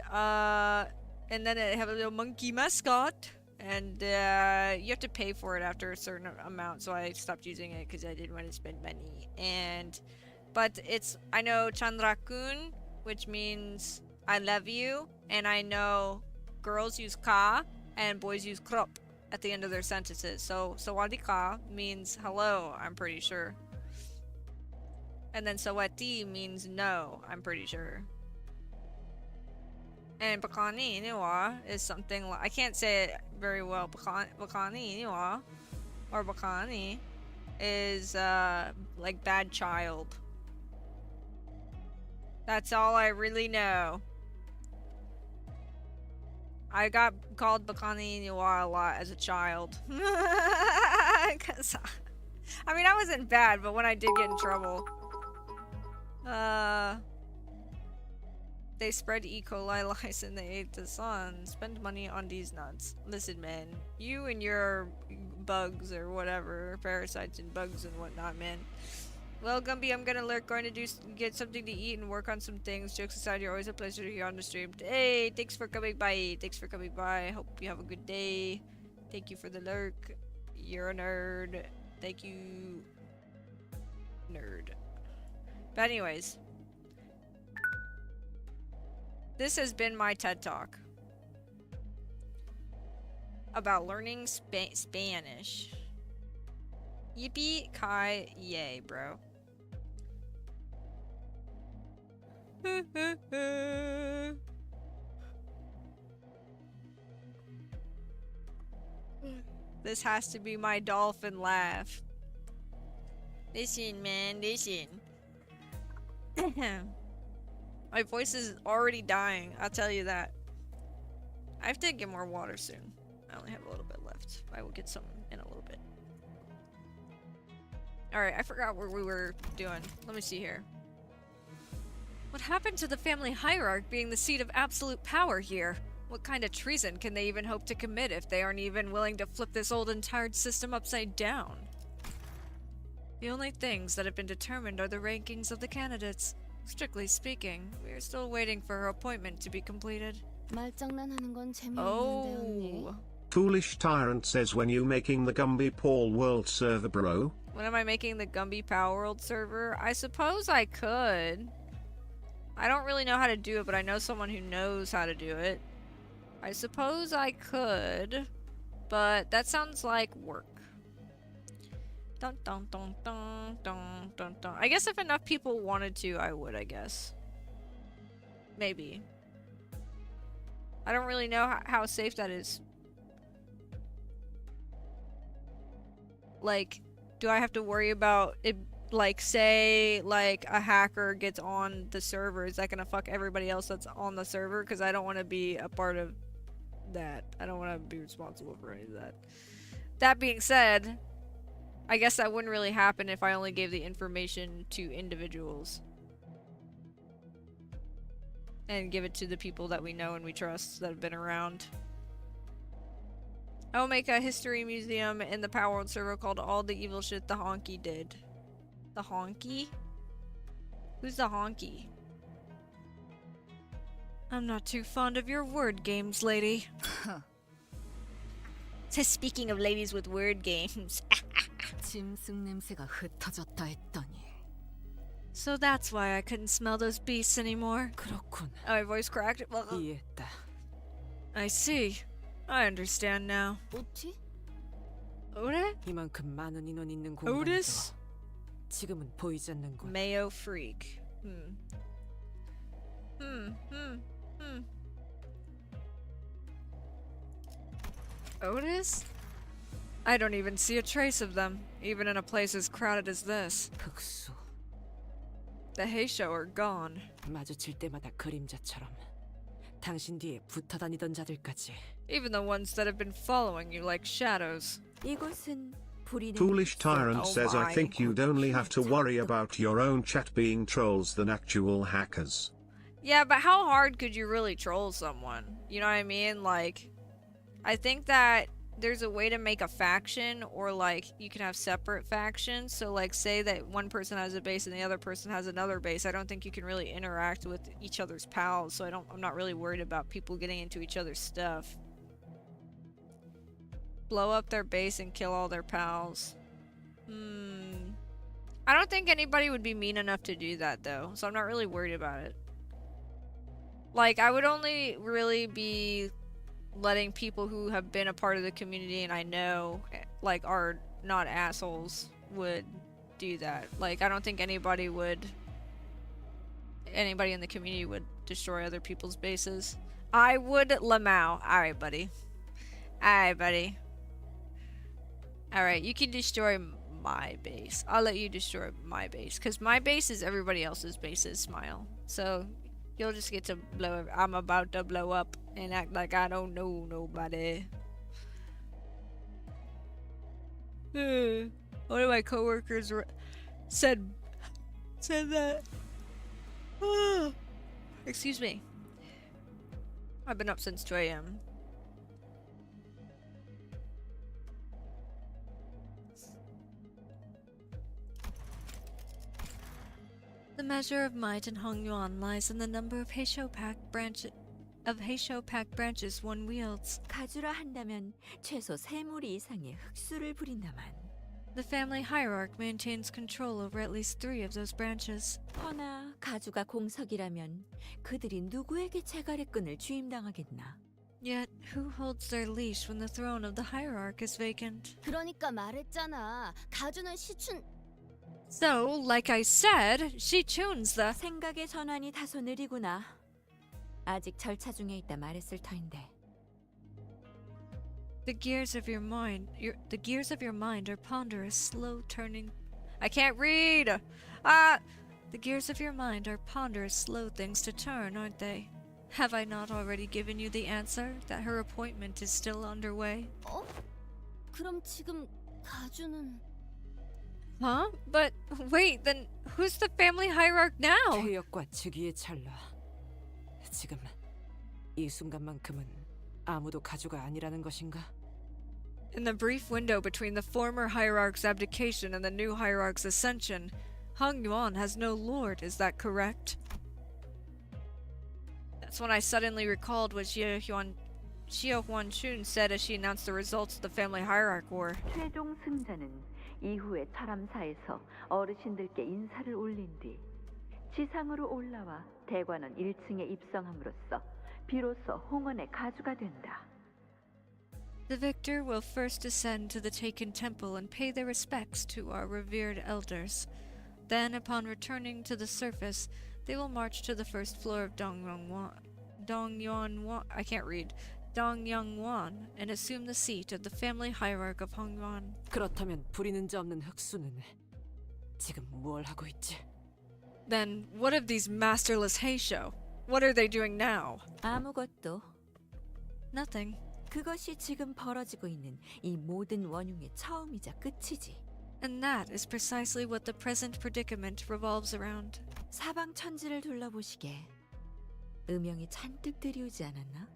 then it have a little monkey mascot, and you have to pay for it after a certain amount, so I stopped using it because I didn't want to spend money. But I know Chandrakun, which means I love you, and I know girls use ka and boys use krop at the end of their sentences. So sawadika means hello, I'm pretty sure. And then sawati means no, I'm pretty sure. And bakani niwa is something like, I can't say it very well. Bakani niwa or bakani is like bad child. That's all I really know. I got called Bakani Niwa a lot as a child. Cause I mean, I wasn't bad, but when I did get in trouble. They spread E. coli lice and they ate the sun. Spend money on these nuts. Listen, man. You and your bugs or whatever. Parasites and bugs and whatnot, man. Well, Gumby, I'm gonna lurk, going to get something to eat and work on some things. Jokes aside, you're always a pleasure to hear on the stream. Hey, thanks for coming by. Thanks for coming by. Hope you have a good day. Thank you for the lurk. You're a nerd. Thank you, nerd. But anyways, this has been my TED Talk about learning Spanish. Yippee ki yay, bro. This has to be my dolphin laugh. Listen, man, listen. My voice is already dying, I'll tell you that. I have to get more water soon. I only have a little bit left. I will get some in a little bit. Alright, I forgot what we were doing. Let me see here. What happened to the family hierarch being the seat of absolute power here? What kind of treason can they even hope to commit if they aren't even willing to flip this old entire system upside down? The only things that have been determined are the rankings of the candidates. Strictly speaking, we are still waiting for her appointment to be completed. 말장난하는 건 재미없는데 언니. Oh. Foolish Tyrant says, when you making the Gumby Paul World server, bro? When am I making the Gumby Power World server? I suppose I could. I don't really know how to do it, but I know someone who knows how to do it. I suppose I could, but that sounds like work. Dun dun dun dun dun dun dun. I guess if enough people wanted to, I would, I guess. Maybe. I don't really know how safe that is. Like, do I have to worry about it? Like, say, like, a hacker gets on the server, is that gonna fuck everybody else that's on the server? Because I don't want to be a part of that. I don't want to be responsible for any of that. That being said, I guess that wouldn't really happen if I only gave the information to individuals. And give it to the people that we know and we trust that have been around. I'll make a history museum in the Power World server called All the Evil Shit the Honky Did. The Honky? Who's the Honky? I'm not too fond of your word games, lady. Says speaking of ladies with word games. 짐승 냄새가 흩어졌다 했더니. So that's why I couldn't smell those beasts anymore. 그렇군. Oh, my voice cracked. 이해했다. I see. I understand now. 어찌? 오래? 이만큼 많은 인원 있는 공간에서 Otis? 지금은 보이지 않는군. Mayo freak. Otis? I don't even see a trace of them, even in a place as crowded as this. 흑수. The Heishou are gone. 마주칠 때마다 그림자처럼 당신 뒤에 붙어 다니던 자들까지. Even the ones that have been following you like shadows. 이곳은 Foolish Tyrant says, I think you'd only have to worry about your own chat being trolls than actual hackers. Yeah, but how hard could you really troll someone? You know what I mean? Like, I think that there's a way to make a faction, or like you can have separate factions. So like, say that one person has a base and the other person has another base. I don't think you can really interact with each other's pals. So I'm not really worried about people getting into each other's stuff. Blow up their base and kill all their pals. I don't think anybody would be mean enough to do that though, so I'm not really worried about it. Like, I would only really be letting people who have been a part of the community and I know, like, are not assholes would do that. Like, I don't think anybody in the community would destroy other people's bases. I would, Lamau. Alright, buddy. Alright, buddy. Alright, you can destroy my base. I'll let you destroy my base. Because my base is everybody else's bases, Smile. So, you'll just get to blow. I'm about to blow up and act like I don't know nobody. One of my coworkers said that. Excuse me. I've been up since 2 a.m. The measure of might in Hongyuan lies in the number of Heishou Pack branches one wields. 가주라 한다면 최소 3무리 이상의 흑수를 부린다만. The family hierarch maintains control over at least 3 of those branches. 허나 가주가 공석이라면 그들이 누구에게 제갈의 끈을 주임당하겠나? Yet, who holds their leash when the throne of the hierarch is vacant? 그러니까 말했잖아. 가주는 시춘. So, like I said, she tunes the 생각의 전환이 다소 느리구나. 아직 절차 중에 있다 말했을 터인데. The gears of your mind are ponderous, slow turning. I can't read. The gears of your mind are ponderous, slow things to turn, aren't they? Have I not already given you the answer that her appointment is still underway? 그럼 지금 가주는 Huh? But wait, then who's the family hierarch now? 태역과 즉위의 찰나. 지금 이 순간만큼은 아무도 가주가 아니라는 것인가? In the brief window between the former hierarch's abdication and the new hierarch's ascension, Hong Yuan has no lord, is that correct? That's when I suddenly recalled what Xie Huanchun said as she announced the results of the family hierarch war. 최종 승자는 이후에 철암사에서 어르신들께 인사를 올린 뒤 지상으로 올라와 대관원 1층에 입성함으로써 비로소 홍원의 가주가 된다. The victor will first ascend to the taken temple and pay their respects to our revered elders. Then, upon returning to the surface, they will march to the first floor of I can't read. Dongyangwan, and assume the seat of the family hierarch of Hongyuan. 그렇다면 부리는 자 없는 흑수는 지금 뭘 하고 있지? Then, what of these masterless Heishou? What are they doing now? 아무것도. Nothing. 그것이 지금 벌어지고 있는 이 모든 원흉의 처음이자 끝이지. And that is precisely what the present predicament revolves around. 사방 천지를 둘러보시게. 음영이 잔뜩 들이오지 않았나?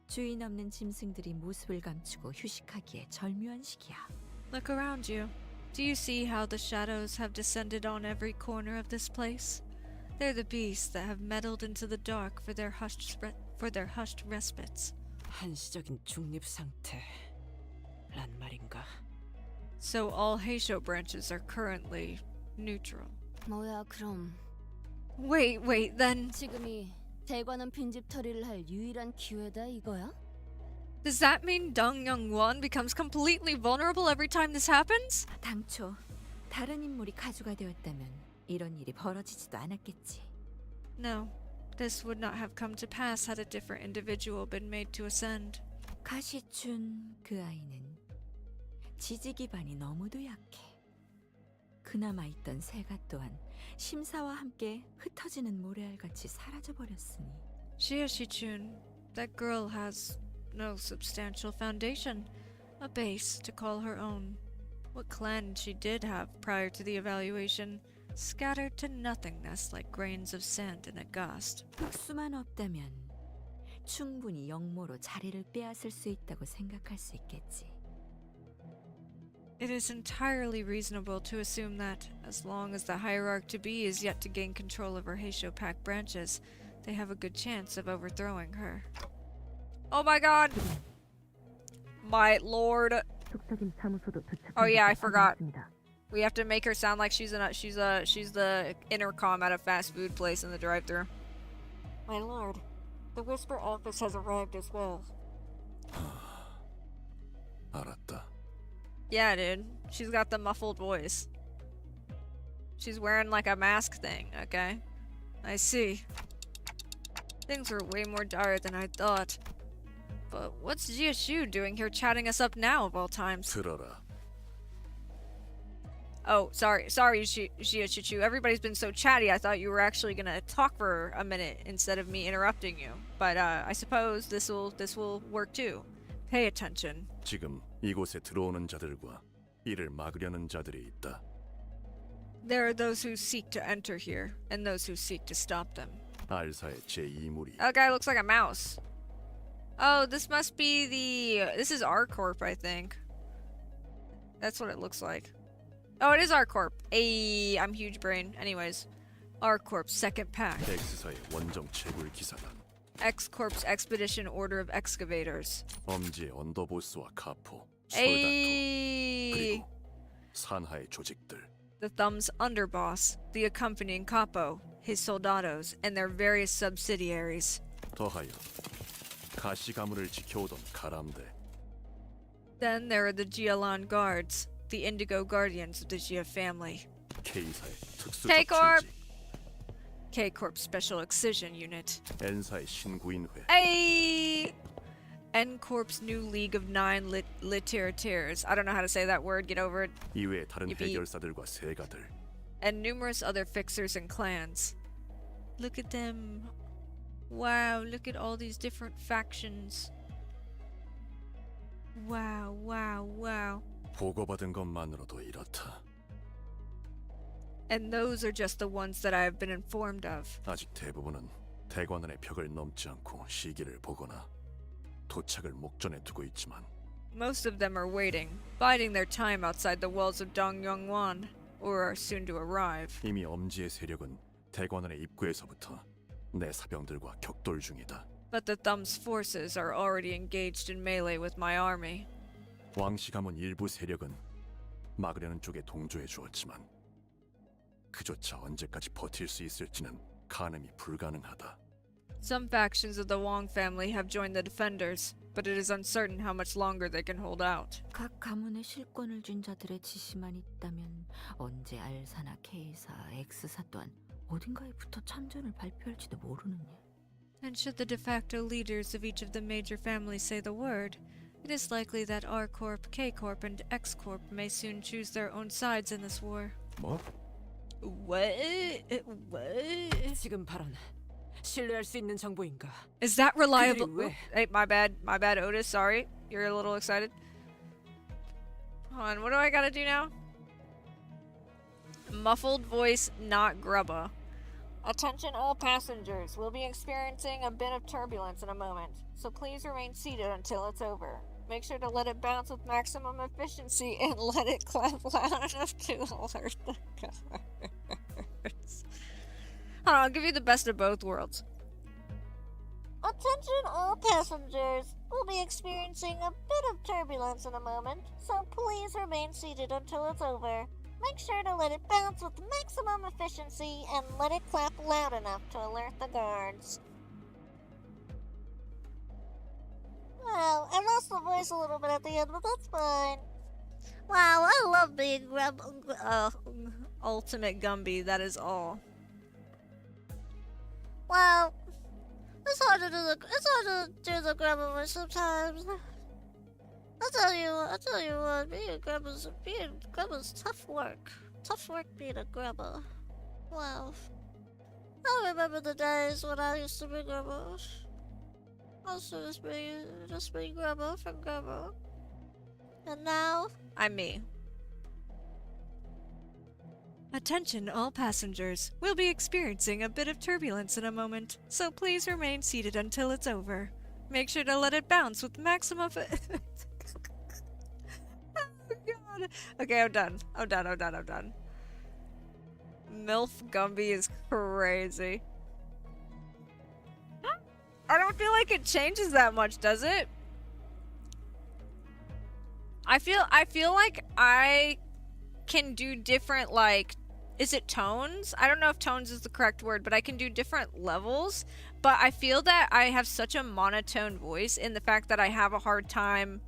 주인 없는 짐승들이 모습을 감추고 휴식하기에 절묘한 시기야. Look around you. Do you see how the shadows have descended on every corner of this place? They're the beasts that have meddled into the dark for their hushed respites. 한시적인 중립 상태란 말인가? So all Heishou branches are currently neutral. 뭐야 그럼? Wait, then 지금이 대관원 빈집 처리를 할 유일한 기회다 이거야? does that mean Dongyangwan becomes completely vulnerable every time this happens? 당초 다른 인물이 가주가 되었다면 이런 일이 벌어지지도 않았겠지. No, this would not have come to pass had a different individual been made to ascend. 가시춘 그 아이는 지지 기반이 너무도 약해. 그나마 있던 새가 또한 심사와 함께 흩어지는 모래알같이 사라져버렸으니. Shichun, that girl has no substantial foundation, a base to call her own. What clan she did have prior to the evaluation, scattered to nothingness like grains of sand in a gust. 흑수만 없다면 충분히 영모로 자리를 빼앗을 수 있다고 생각할 수 있겠지. It is entirely reasonable to assume that, as long as the hierarch-to-be is yet to gain control of her Heishou Pack branches, they have a good chance of overthrowing her. Oh my god! My lord! Oh yeah, I forgot. We have to make her sound like she's the intercom at a fast food place in the drive-thru. My lord, the Whisper office has arrived as well. 알았다. Yeah, dude. She's got the muffled voice. She's wearing like a mask thing, okay? I see. Things were way more dire than I thought. But what's Heishou doing here chatting us up now of all times? 들어라. Oh, sorry, Heishou. Everybody's been so chatty, I thought you were actually gonna talk for a minute instead of me interrupting you. But I suppose this will work too. Pay attention. 지금 이곳에 들어오는 자들과 이를 막으려는 자들이 있다. There are those who seek to enter here, and those who seek to stop them. 알사의 제2무리. That guy looks like a mouse. Oh, this must be this is R-Corp, I think. That's what it looks like. Oh, it is R-Corp. Ayy, I'm huge brain. Anyways, R-Corp's second pack. X사의 원정 채굴 기사단. X-Corp's Expedition Order of Excavators. 엄지의 언더보스와 카포, 솔다토, Ayy. 그리고 산하의 조직들. The Thumb's underboss, the accompanying capo, his soldados, and their various subsidiaries. 더하여 가시 가문을 지켜오던 가람대. Then there are the Jialan Guards, the Indigo Guardians of the Jia family. K사의 특수 K-Corp! 적실지. K-Corp Special Excision Unit. N사의 신구인회. Ayy! N-Corp's new League of Nine Literateurs. I don't know how to say that word, get over it. 이외의 다른 Yippee. 해결사들과 세가들. And numerous other fixers and clans. Look at them. Wow, look at all these different factions. Wow. 보고받은 것만으로도 이렇다. And those are just the ones that I have been informed of. 아직 대부분은 대관원의 벽을 넘지 않고 시기를 보거나 도착을 목전에 두고 있지만 Most of them are waiting, biding their time outside the walls of Dongyongwan, or are soon to arrive. 이미 엄지의 세력은 대관원의 입구에서부터 내 사병들과 격돌 중이다. But the Thumb's forces are already engaged in melee with my army. 왕씨 가문 일부 세력은 막으려는 쪽에 동조해 주었지만 그조차 언제까지 버틸 수 있을지는 가늠이 불가능하다. Some factions of the Wong family have joined the defenders, but it is uncertain how much longer they can hold out. 각 가문에 실권을 쥔 자들의 지시만 있다면 언제 알사나 K사, X사 또한 어딘가에 붙어 참전을 발표할지도 모르는 일. And should the de facto leaders of each of the major families say the word, it is likely that R Corp, K Corp, and X Corp may soon choose their own sides in this war. 뭐? What? 지금 발언 신뢰할 수 있는 정보인가? Is that reliable? 그들이 왜? Hey, my bad, Otis. Sorry, you're a little excited. Hold on, what do I gotta do now? Muffled voice, not grubba. Attention all passengers, we'll be experiencing a bit of turbulence in a moment, so please remain seated until it's over. Make sure to let it bounce with maximum efficiency and let it clap loud enough to alert the guards. Hold on, I'll give you the best of both worlds. Attention all passengers. We'll be experiencing a bit of turbulence in a moment, so please remain seated until it's over. Make sure to let it bounce with maximum efficiency and let it clap loud enough to alert the guards. Well, I lost the voice a little bit at the end, but that's fine. Wow, I love being Ultimate Gumby, that is all. Wow, it's hard to do the grandma voice sometimes. I tell you what, being grandma's tough work. Tough work being a grandma. Wow. I remember the days when I used to be grandma. I used to just be grandma from grandma. And now I'm me. Attention all passengers. We'll be experiencing a bit of turbulence in a moment, so please remain seated until it's over. Make sure to let it bounce with maximum Oh god. Okay, I'm done. MILF Gumby is crazy. I don't feel like it changes that much, does it? I feel like I can do different, like, is it tones? I don't know if tones is the correct word, but I can do different levels. But I feel that I have such a monotone voice in the fact that I have a hard time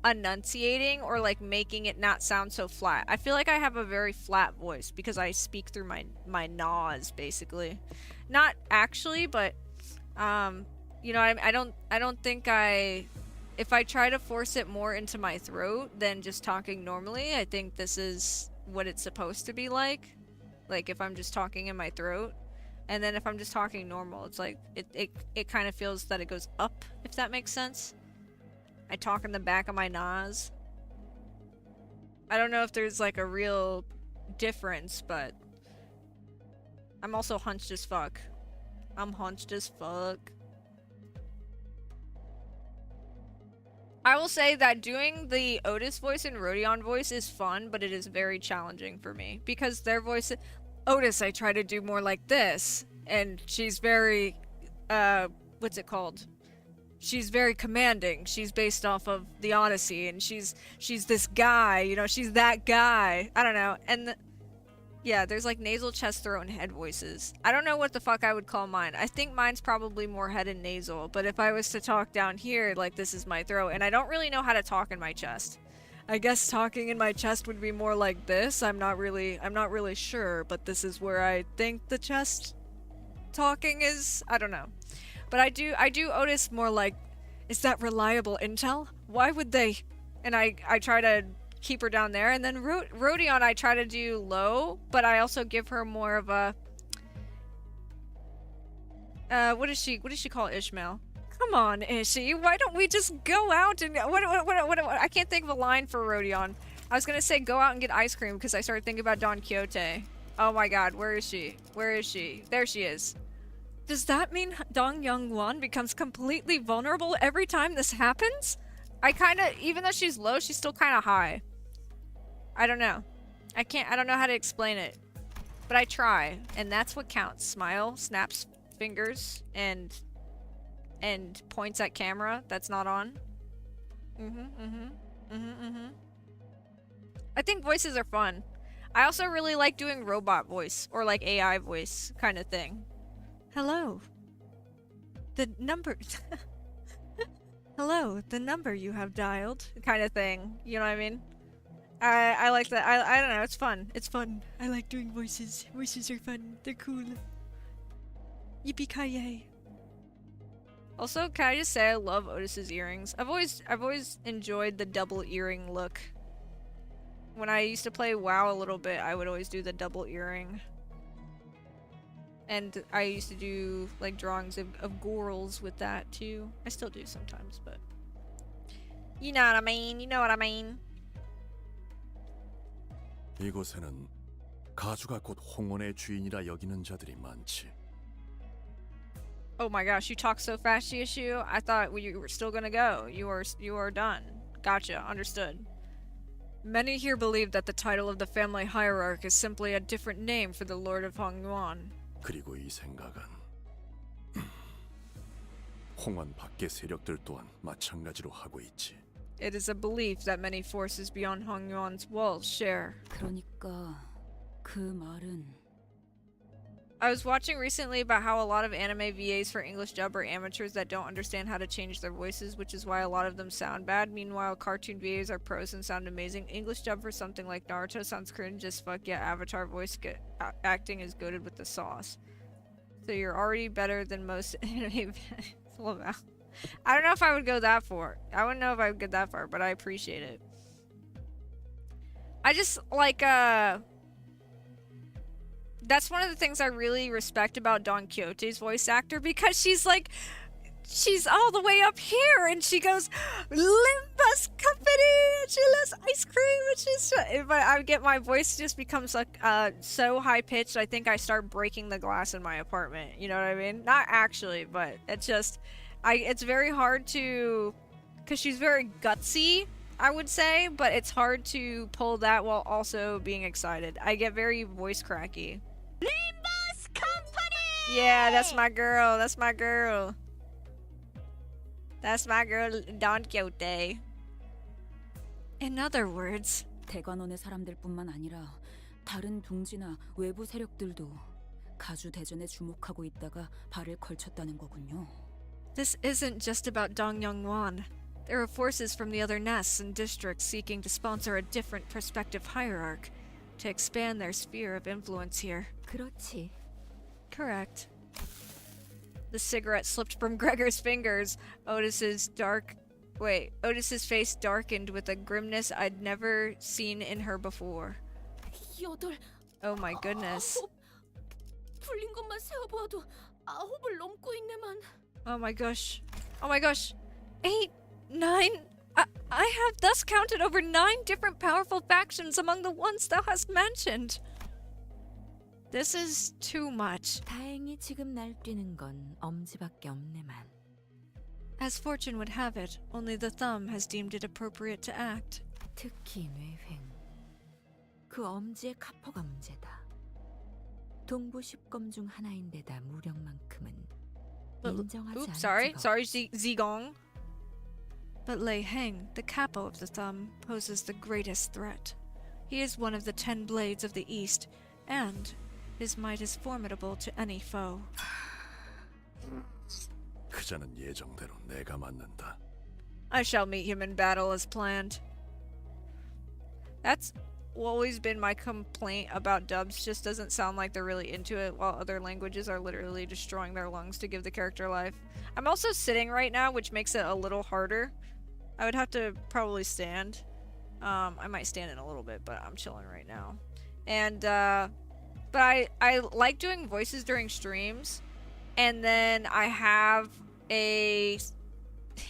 enunciating or like making it not sound so flat. I feel like I have a very flat voice because I speak through my naws, basically. Not actually, but you know, I don't think if I try to force it more into my throat than just talking normally, I think this is what it's supposed to be like if I'm just talking in my throat. And then if I'm just talking normal, it's like it kind of feels that it goes up, if that makes sense. I talk in the back of my naws. I don't know if there's like a real difference, but I'm also hunched as fuck. I'm hunched as fuck. I will say that doing the Otis voice and Rodion voice is fun, but it is very challenging for me because their voice... Otis, I try to do more like this, and she's very, what's it called? She's very commanding. She's based off of the Odyssey, and she's this guy, you know, she's that guy. I don't know, and yeah, there's like nasal, chest, throat, and head voices. I don't know what the fuck I would call mine. I think mine's probably more head and nasal, but if I was to talk down here, like this is my throat, and I don't really know how to talk in my chest. I guess talking in my chest would be more like this. I'm not really sure, but this is where I think the chest talking is. I don't know. But I do Otis more like, is that reliable intel? Why would they? And I try to keep her down there, and then Rodion I try to do low, but I also give her more of a what does she call Ishmael? Come on, Ishi, why don't we just go out and what I can't think of a line for Rodion. I was gonna say go out and get ice cream because I started thinking about Don Quixote. Oh my god, where is she? Where is she? There she is. Does that mean Dong Young-won becomes completely vulnerable every time this happens? I kinda, even though she's low, she's still kinda high. I don't know. I don't know how to explain it. But I try, and that's what counts. Smile, snaps fingers, and points at camera that's not on. I think voices are fun. I also really like doing robot voice, or like AI voice kind of thing. Hello. The number... Hello, the number you have dialed kind of thing. You know what I mean? I like that. I don't know, it's fun. It's fun. I like doing voices. Voices are fun. They're cool. Yippee-ki-yay. Also, can I just say I love Otis's earrings. I've always enjoyed the double earring look. When I used to play WoW a little bit, I would always do the double earring. And I used to do like drawings of gorals with that too. I still do sometimes, but you know what I mean. You know what I mean. 이곳에는 가주가 곧 홍원의 주인이라 여기는 자들이 많지. Oh my gosh, you talk so fast, Heishou. I thought you were still gonna go. You are done. Gotcha, understood. Many here believe that the title of the family hierarch is simply a different name for the Lord of Hongyuan. 그리고 이 생각은 홍원 밖의 세력들 또한 마찬가지로 하고 있지. It is a belief that many forces beyond Hongyuan's walls share. 그러니까 그 말은 I was watching recently about how a lot of anime VAs for English dub are amateurs that don't understand how to change their voices, which is why a lot of them sound bad. Meanwhile, cartoon VAs are pros and sound amazing. English dub for something like Naruto sounds cringe as fuck, yet Avatar voice acting is goated with the sauce. So you're already better than most anime VAs. I don't know if I would go that far. I wouldn't know if I would get that far, but I appreciate it. I just like that's one of the things I really respect about Don Quixote's voice actor, because she's all the way up here and she goes Limbus company and she loves ice cream and she's but I get my voice just becomes like so high pitched I think I start breaking the glass in my apartment. You know what I mean? Not actually, but it's just it's very hard to, because she's very gutsy, I would say, but it's hard to pull that while also being excited. I get very voice cracky. Limbus company! Yeah, that's my girl. That's my girl. That's my girl, Don Quixote. In other words, 대관원의 사람들뿐만 아니라 다른 둥지나 외부 세력들도 가주 대전에 주목하고 있다가 발을 걸쳤다는 거군요. This isn't just about Dong Young-won. There are forces from the other nests and districts seeking to sponsor a different prospective hierarch to expand their sphere of influence here. 그렇지. Correct. The cigarette slipped from Gregor's fingers. Otis's face darkened with a grimness I'd never seen in her before. Oh my goodness. 불린 것만 세어보아도 9을 넘고 있네만. Oh my gosh. Oh my gosh. 8, 9. I have thus counted over 9 different powerful factions among the ones thou hast mentioned. This is too much. 다행히 지금 날뛰는 건 엄지밖에 없네만. As fortune would have it, only the thumb has deemed it appropriate to act. 특히 뇌횡. 그 엄지의 카포가 문제다. 동부 10검 중 하나인데다 무력만큼은 인정하지 않을 sorry, 수가 sorry, Zigong. But Lei Heng, the capo of the thumb, poses the greatest threat. He is one of the 10 blades of the East, and his might is formidable to any foe. 그자는 예정대로 내가 맞는다. I shall meet him in battle as planned. That's always been my complaint about dubs, just doesn't sound like they're really into it, while other languages are literally destroying their lungs to give the character life. I'm also sitting right now, which makes it a little harder. I would have to probably stand. I might stand in a little bit, but I'm chilling right now. And but I like doing voices during streams, and then I have a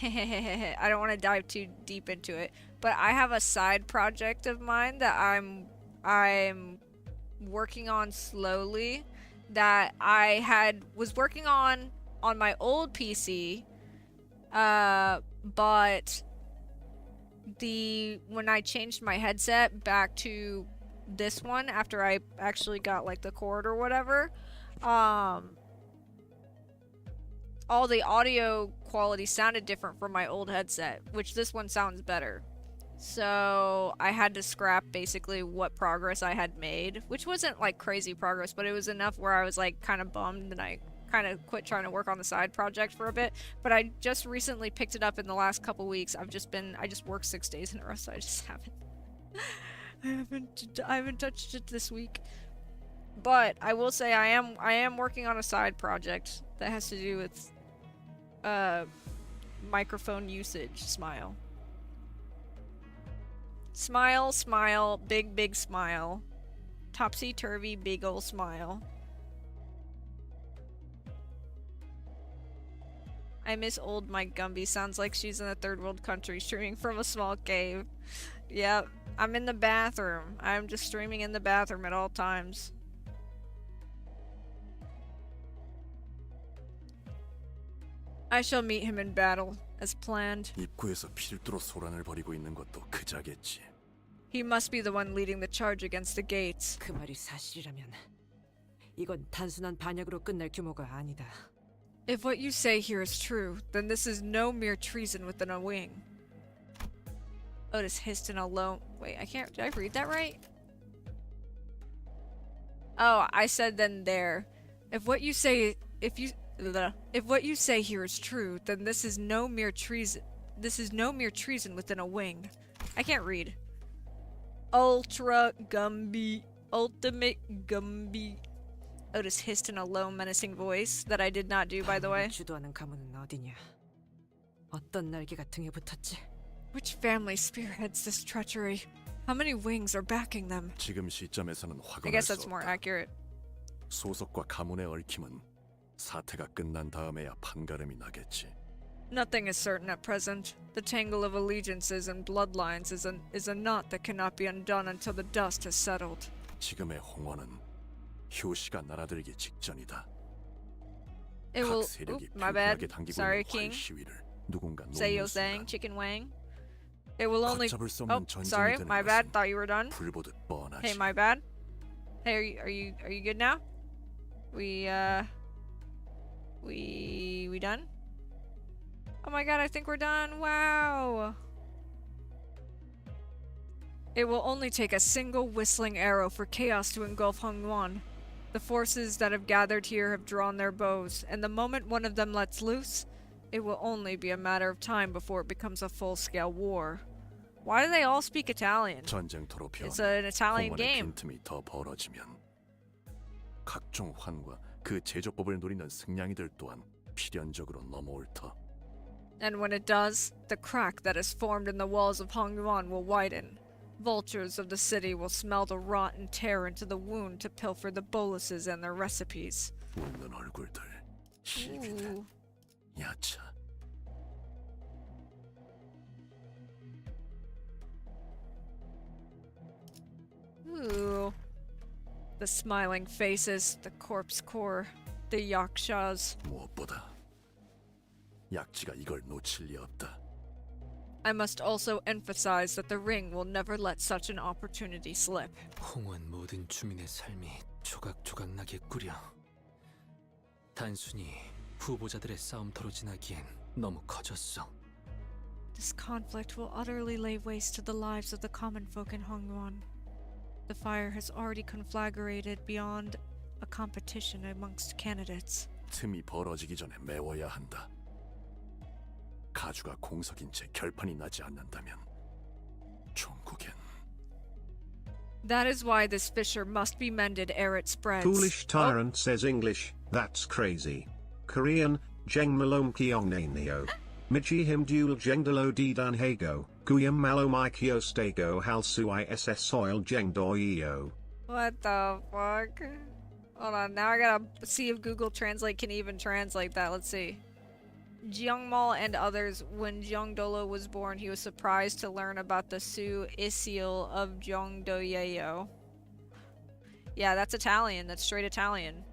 I don't want to dive too deep into it, but I have a side project of mine that I'm working on slowly that was working on my old PC, but when I changed my headset back to this one after I actually got like the cord or whatever, all the audio quality sounded different from my old headset, which this one sounds better. So I had to scrap basically what progress I had made, which wasn't like crazy progress, but it was enough where I was like kind of bummed and I kind of quit trying to work on the side project for a bit. But I just recently picked it up in the last couple weeks. I just worked 6 days in a row, so I just I haven't touched it this week. But I will say I am working on a side project that has to do with microphone usage. Smile, big smile, topsy-turvy big ol' smile. I miss old Mike Gumby. Sounds like she's in a third world country streaming from a small cave. Yep, I'm in the bathroom. I'm just streaming in the bathroom at all times. I shall meet him in battle, as planned. 입구에서 필두로 소란을 벌이고 있는 것도 그자겠지. He must be the one leading the charge against the gates. 그 말이 사실이라면 이건 단순한 반역으로 끝날 규모가 아니다. If what you say here is true, then this is no mere treason within a wing. Otis hissed in a low... Wait, did I read that right? Oh, I said then there. If what you say here is true, then this is no mere treason. This is no mere treason within a wing. I can't read. Ultimate Gumby. Otis hissed in a low, menacing voice that I did not do, by the way. 주도하는 가문은 어디냐? 어떤 날개가 등에 붙었지? Which family spearheads this treachery? How many wings are backing them? 지금 시점에서는 I 확언할 guess 수 that's more 없다. accurate. 소속과 가문의 얽힘은 사태가 끝난 다음에야 판가름이 나겠지. Nothing is certain at present. The tangle of allegiances and bloodlines is a knot that cannot be undone until the dust has settled. 지금의 홍원은 효시가 날아들기 직전이다. It will. 각 세력이 My bad. 불쾌하게 당기고 Sorry, 있는 King. 활시위를 누군가 Say 놓는 yo sang, 순간 chicken wang. It will only. 걷잡을 수 Oh, 없는 전쟁이 sorry. 되는 My bad. Thought you were done. 불보듯 뻔하지. Hey, my bad. Hey, are you good now? We done? Oh my god, I think we're done. Wow. It will only take a single whistling arrow for chaos to engulf Hongwan. The forces that have gathered here have drawn their bows, and the moment one of them lets loose, it will only be a matter of time before it becomes a full-scale war. Why do they all speak Italian? 전쟁터로 It's an Italian 홍원의 game. 빈틈이 더 벌어지면 각종 환과 그 제조법을 노리는 승냥이들 또한 필연적으로 넘어올 터. And when it does, the crack that is formed in the walls of Hongyuan will widen. Vultures of the city will smell the rot and tear into the wound to pilfer the boluses and their recipes. 웃는 얼굴들, 희비들, 야차. Ooh. The smiling faces, the corpse core, the yakshas. 무엇보다 약지가 이걸 놓칠 리 없다. I must also emphasize that the ring will never let such an opportunity slip. 홍원 모든 주민의 삶이 조각조각 나게 꾸려. 단순히 후보자들의 싸움터로 지나기엔 너무 커졌어. This conflict will utterly lay waste to the lives of the common folk in Hongwan. The fire has already conflagrated beyond a competition amongst candidates. 틈이 벌어지기 전에 메워야 한다. 가주가 공석인 채 결판이 나지 않는다면 종국엔 That is why this fissure must be mended ere it spreads. Foolish tyrant says English, that's crazy. Korean, Jeng Malom Kyongnaneo. Michi him dual Jengdalo Didan Hago, Guyam Malo Mikio Stego Halsu ISS Soil Jeng Doio. What the fuck? Hold on, now I gotta see if Google Translate can even translate that. Let's see. Jeongmal and others, when Jeongdolo was born, he was surprised to learn about the Su Isil of Jeongdoyeo. Yeah, that's Italian. That's straight Italian.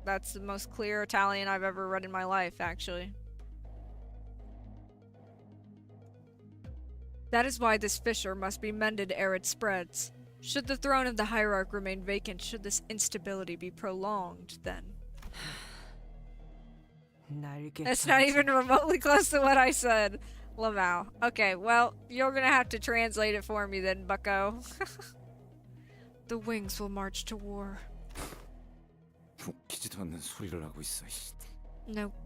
That's the most clear Italian I've ever read in my life, actually. That is why this fissure must be mended ere it spreads. Should the throne of the hierarch remain vacant, should this instability be prolonged, then... That's not even remotely close to what I said. Lamau. Okay, well, you're gonna have to translate it for me then, bucko. The wings will march to war. 웃기지도 않는 소리를 하고 있어.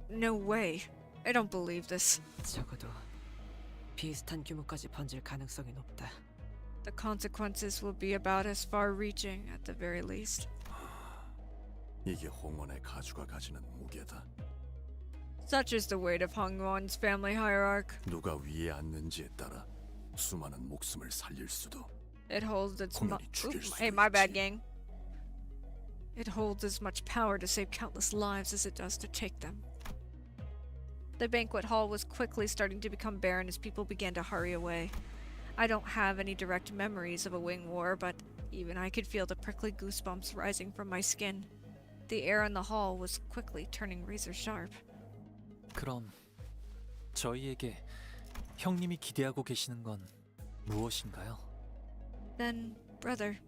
No way. I don't believe this. 적어도 비슷한 규모까지 번질 가능성이 높다. The consequences will be about as far-reaching, at the very least. 이게 홍원의 가주가 가지는 무게다. Such is the weight of Hongwon's family hierarch. 누가 위에 앉는지에 따라 수많은 목숨을 살릴 수도. It holds its Hey, my bad, gang. It holds as much power to save countless lives as it does to take them. The banquet hall was quickly starting to become barren as people began to hurry away. I don't have any direct memories of a wing war, but even I could feel the prickly goosebumps rising from my skin. The air in the hall was quickly turning razor sharp. 그럼 저희에게 형님이 기대하고 계시는 건 무엇인가요? Then, brother,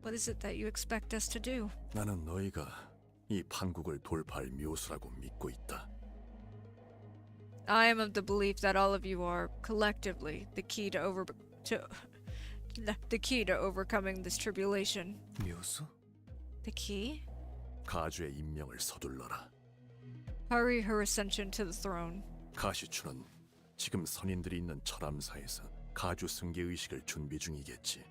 what is it that you expect us to do? 나는 너희가 이 판국을 돌파할 묘수라고 믿고 있다. I am of the belief that all of you are, collectively, the key to overcoming this tribulation. 묘수? The key? 가주의 임명을 서둘러라. Hurry her ascension to the throne. 가시추는 지금 선인들이 있는 철암사에서 가주 승계 의식을 준비 중이겠지.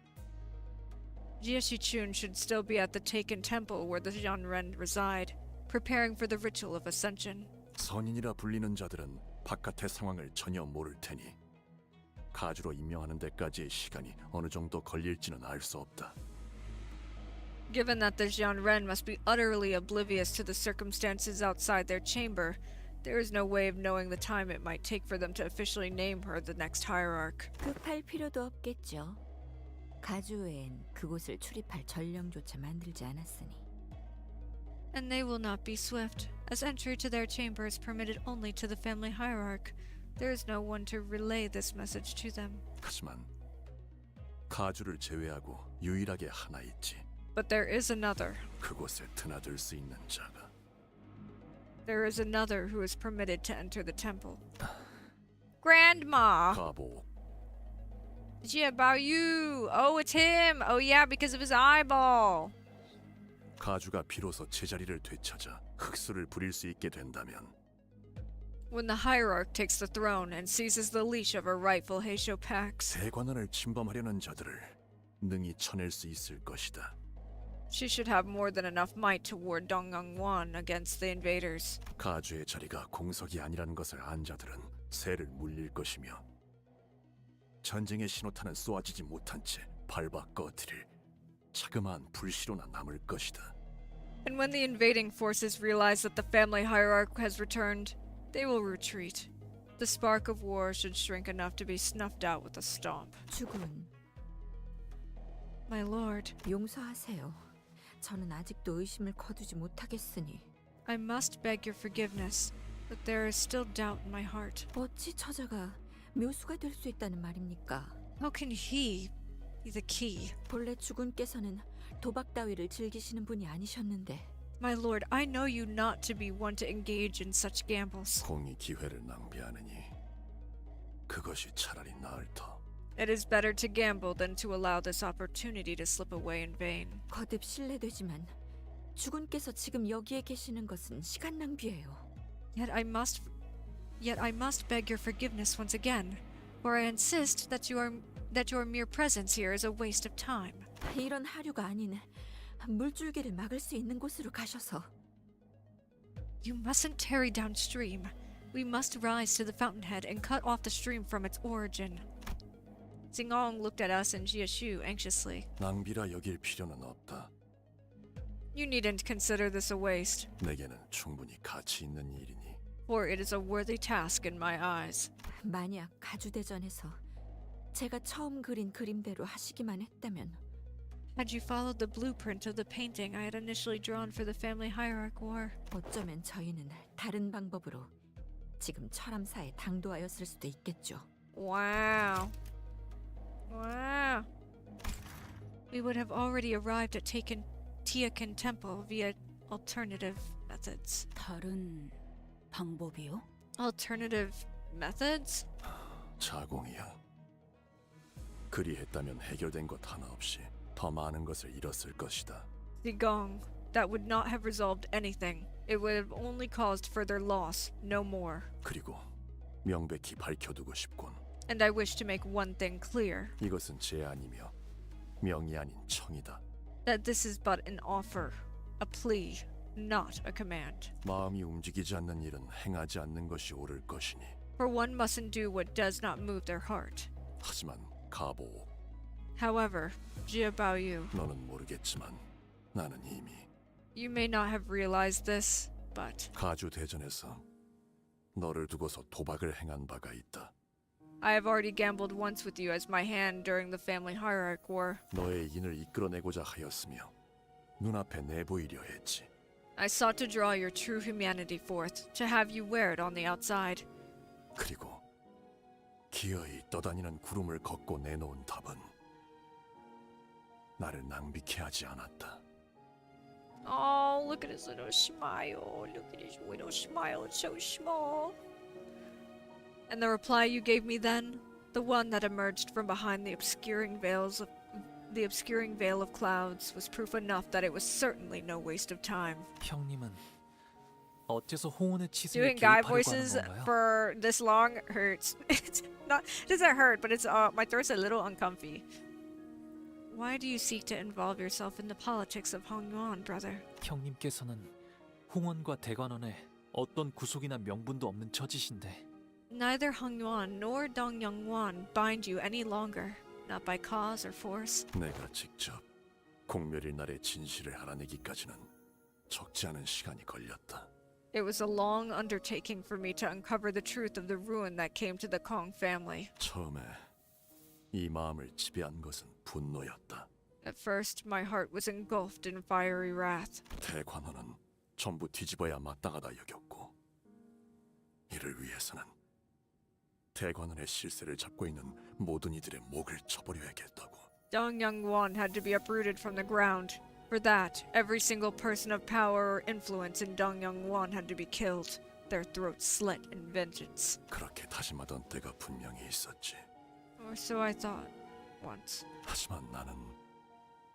Jiashichun should still be at the Taken Temple where the Jianren reside, preparing for the ritual of ascension. 선인이라 불리는 자들은 바깥의 상황을 전혀 모를 테니 가주로 임명하는 데까지의 시간이 어느 정도 걸릴지는 알 수 없다. Given that the Jianren must be utterly oblivious to the circumstances outside their chamber, there is no way of knowing the time it might take for them to officially name her the next hierarch. 급할 필요도 없겠죠. 가주엔 그곳을 출입할 전령조차 만들지 않았으니. And they will not be swift, as entry to their chamber is permitted only to the family hierarch. There is no one to relay this message to them. 하지만 가주를 제외하고 유일하게 하나 있지. But there is another. 그곳에 드나들 수 있는 자가. There is another who is permitted to enter the temple. Grandma! 가보. Yeah, about you! Oh, it's him! Oh yeah, because of his eyeball! 가주가 비로소 제자리를 되찾아 흑수를 부릴 수 있게 된다면 When the hierarch takes the throne and seizes the leash of her rightful Heishou packs, 대관원을 침범하려는 자들을 능히 쳐낼 수 있을 것이다. she should have more than enough might to ward Dongyangwon against the invaders. 가주의 자리가 공석이 아니라는 것을 안 자들은 새를 물릴 것이며 전쟁의 신호탄은 쏘아지지 못한 채 밟아 꺼뜨릴 자그마한 불씨로나 남을 것이다. And when the invading forces realize that the family hierarch has returned, they will retreat. The spark of war should shrink enough to be snuffed out with a stomp. 주군, My lord, 용서하세요. 저는 아직도 의심을 거두지 못하겠으니. I must beg your forgiveness, but there is still doubt in my heart. 어찌 저자가 묘수가 될 수 있다는 말입니까? How can he be the key? 본래 주군께서는 도박 따위를 즐기시는 분이 아니셨는데. My lord, I know you not to be one to engage in such gambles. 공이 기회를 낭비하느니 그것이 차라리 나을 터. It is better to gamble than to allow this opportunity to slip away in vain. 거듭 실례되지만 주군께서 지금 여기에 계시는 것은 시간 낭비예요. Yet I must beg your forgiveness once again, for I insist that your mere presence here is a waste of time. 이런 하류가 아닌 물줄기를 막을 수 있는 곳으로 가셔서. You mustn't tarry downstream. We must rise to the fountainhead and cut off the stream from its origin. Xingong looked at us and Jiashu anxiously. 낭비라 여길 필요는 없다. You needn't consider this a waste, 내게는 충분히 가치 있는 일이니. for it is a worthy task in my eyes. 만약 가주대전에서 제가 처음 그린 그림대로 하시기만 했다면 Had you followed the blueprint of the painting I had initially drawn for the family hierarch war, 어쩌면 저희는 다른 방법으로 지금 철암사에 당도하였을 수도 있겠죠. wow. Wow. We would have already arrived at Tiakan Temple via alternative methods. 다른 방법이요? Alternative methods? 자공이야. 그리했다면 해결된 것 하나 없이 더 많은 것을 잃었을 것이다. Zigong, that would not have resolved anything. It would have only caused further loss, no more. 그리고 명백히 밝혀두고 싶군. And I wish to make one thing clear. 이것은 제안이며 명이 아닌 청이다. That this is but an offer, a plea, not a command. 마음이 움직이지 않는 일은 행하지 않는 것이 옳을 것이니. For one mustn't do what does not move their heart. 하지만 가보. However, Jia Baoyu, 너는 모르겠지만 나는 이미 you may not have realized this, but 가주 대전에서 너를 두고서 도박을 행한 바가 있다. I have already gambled once with you as my hand during the family hierarch war. 너의 인을 이끌어내고자 하였으며 눈앞에 내보이려 했지. I sought to draw your true humanity forth, to have you wear it on the outside. 그리고 기어이 떠다니는 구름을 걷고 내놓은 답은 나를 낭비케 하지 않았다. Oh, look at his little smile. Look at his little smile. It's so small. And the reply you gave me then, the one that emerged from behind the obscuring veil of clouds, was proof enough that it was certainly no waste of time. 형님은 어째서 홍원의 치수에 Doing guy 개입하려고 하는 voices 건가요? for this long hurts. It's not, it doesn't hurt, but it's my throat's a little uncomfy. Why do you seek to involve yourself in the politics of Hongyuan, brother? 형님께서는 홍원과 대관원에 어떤 구속이나 명분도 없는 처지신데 Neither Hongyuan nor Dongyangwan bind you any longer, not by cause or force. 내가 직접 공멸일 날의 진실을 알아내기까지는 적지 않은 시간이 걸렸다. It was a long undertaking for me to uncover the truth of the ruin that came to the Kong family. 처음에 이 마음을 지배한 것은 분노였다. At first, my heart was engulfed in fiery wrath. 대관원은 전부 뒤집어야 마땅하다 여겼고 이를 위해서는 대관원의 실세를 잡고 있는 모든 이들의 목을 쳐버려야겠다고. Dongyangwan had to be uprooted from the ground. For that, every single person of power or influence in Dongyangwan had to be killed, their throats slit in vengeance. 그렇게 다짐하던 때가 분명히 있었지. Or so I thought, once. 하지만 나는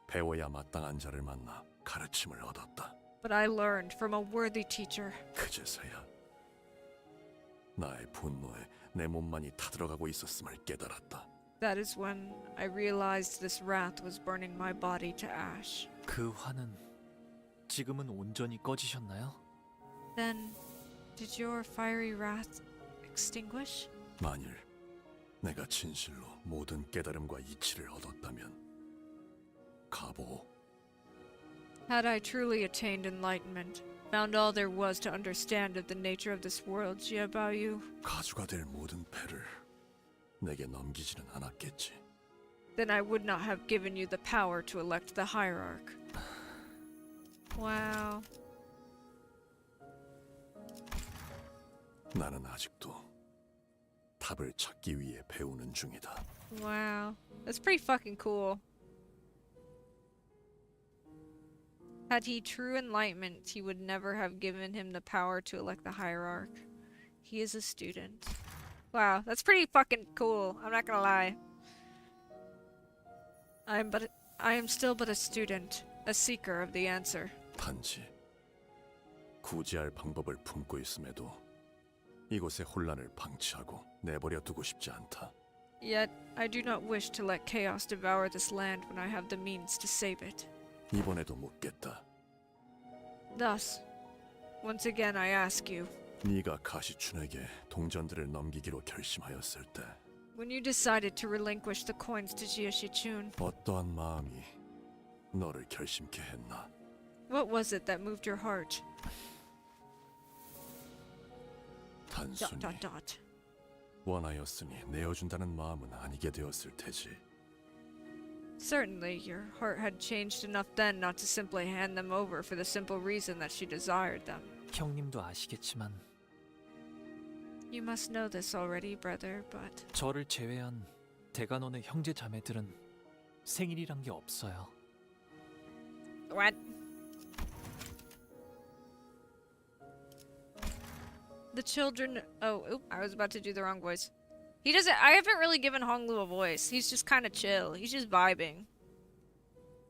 배워야 마땅한 자를 만나 가르침을 얻었다. But I learned from a worthy teacher. 그제서야 나의 분노에 내 몸만이 타들어가고 있었음을 깨달았다. That is when I realized this wrath was burning my body to ash. 그 화는 지금은 온전히 꺼지셨나요? Then, did your fiery wrath extinguish? 만일 내가 진실로 모든 깨달음과 이치를 얻었다면 가보. Had I truly attained enlightenment, found all there was to understand of the nature of this world, Jia Baoyu, 가주가 될 모든 패를 내게 넘기지는 않았겠지. then I would not have given you the power to elect the hierarch. Wow. 나는 아직도 답을 찾기 위해 배우는 중이다. Wow. That's pretty fucking cool. Had he true enlightenment, he would never have given him the power to elect the hierarch. He is a student. Wow, that's pretty fucking cool. I'm not gonna lie. I am still but a student, a seeker of the answer. 단지 구제할 방법을 품고 있음에도 이곳의 혼란을 방치하고 내버려 두고 싶지 않다. Yet, I do not wish to let chaos devour this land when I have the means to save it. 이번에도 묻겠다. Thus, once again I ask you, 네가 가시춘에게 동전들을 넘기기로 결심하였을 때 when you decided to relinquish the coins to Jia Shichun, 어떠한 마음이 너를 결심케 했나? What was it that moved your heart? 단순히 ... 원하였으니 내어준다는 마음은 아니게 되었을 테지. Certainly, your heart had changed enough then not to simply hand them over for the simple reason that she desired them. 형님도 아시겠지만 You must know this already, brother, but 저를 제외한 대간원의 형제 자매들은 생일이란 게 없어요. what? The children. Oh, oop, I was about to do the wrong voice. He doesn't. I haven't really given Honglu a voice. He's just kind of chill. He's just vibing.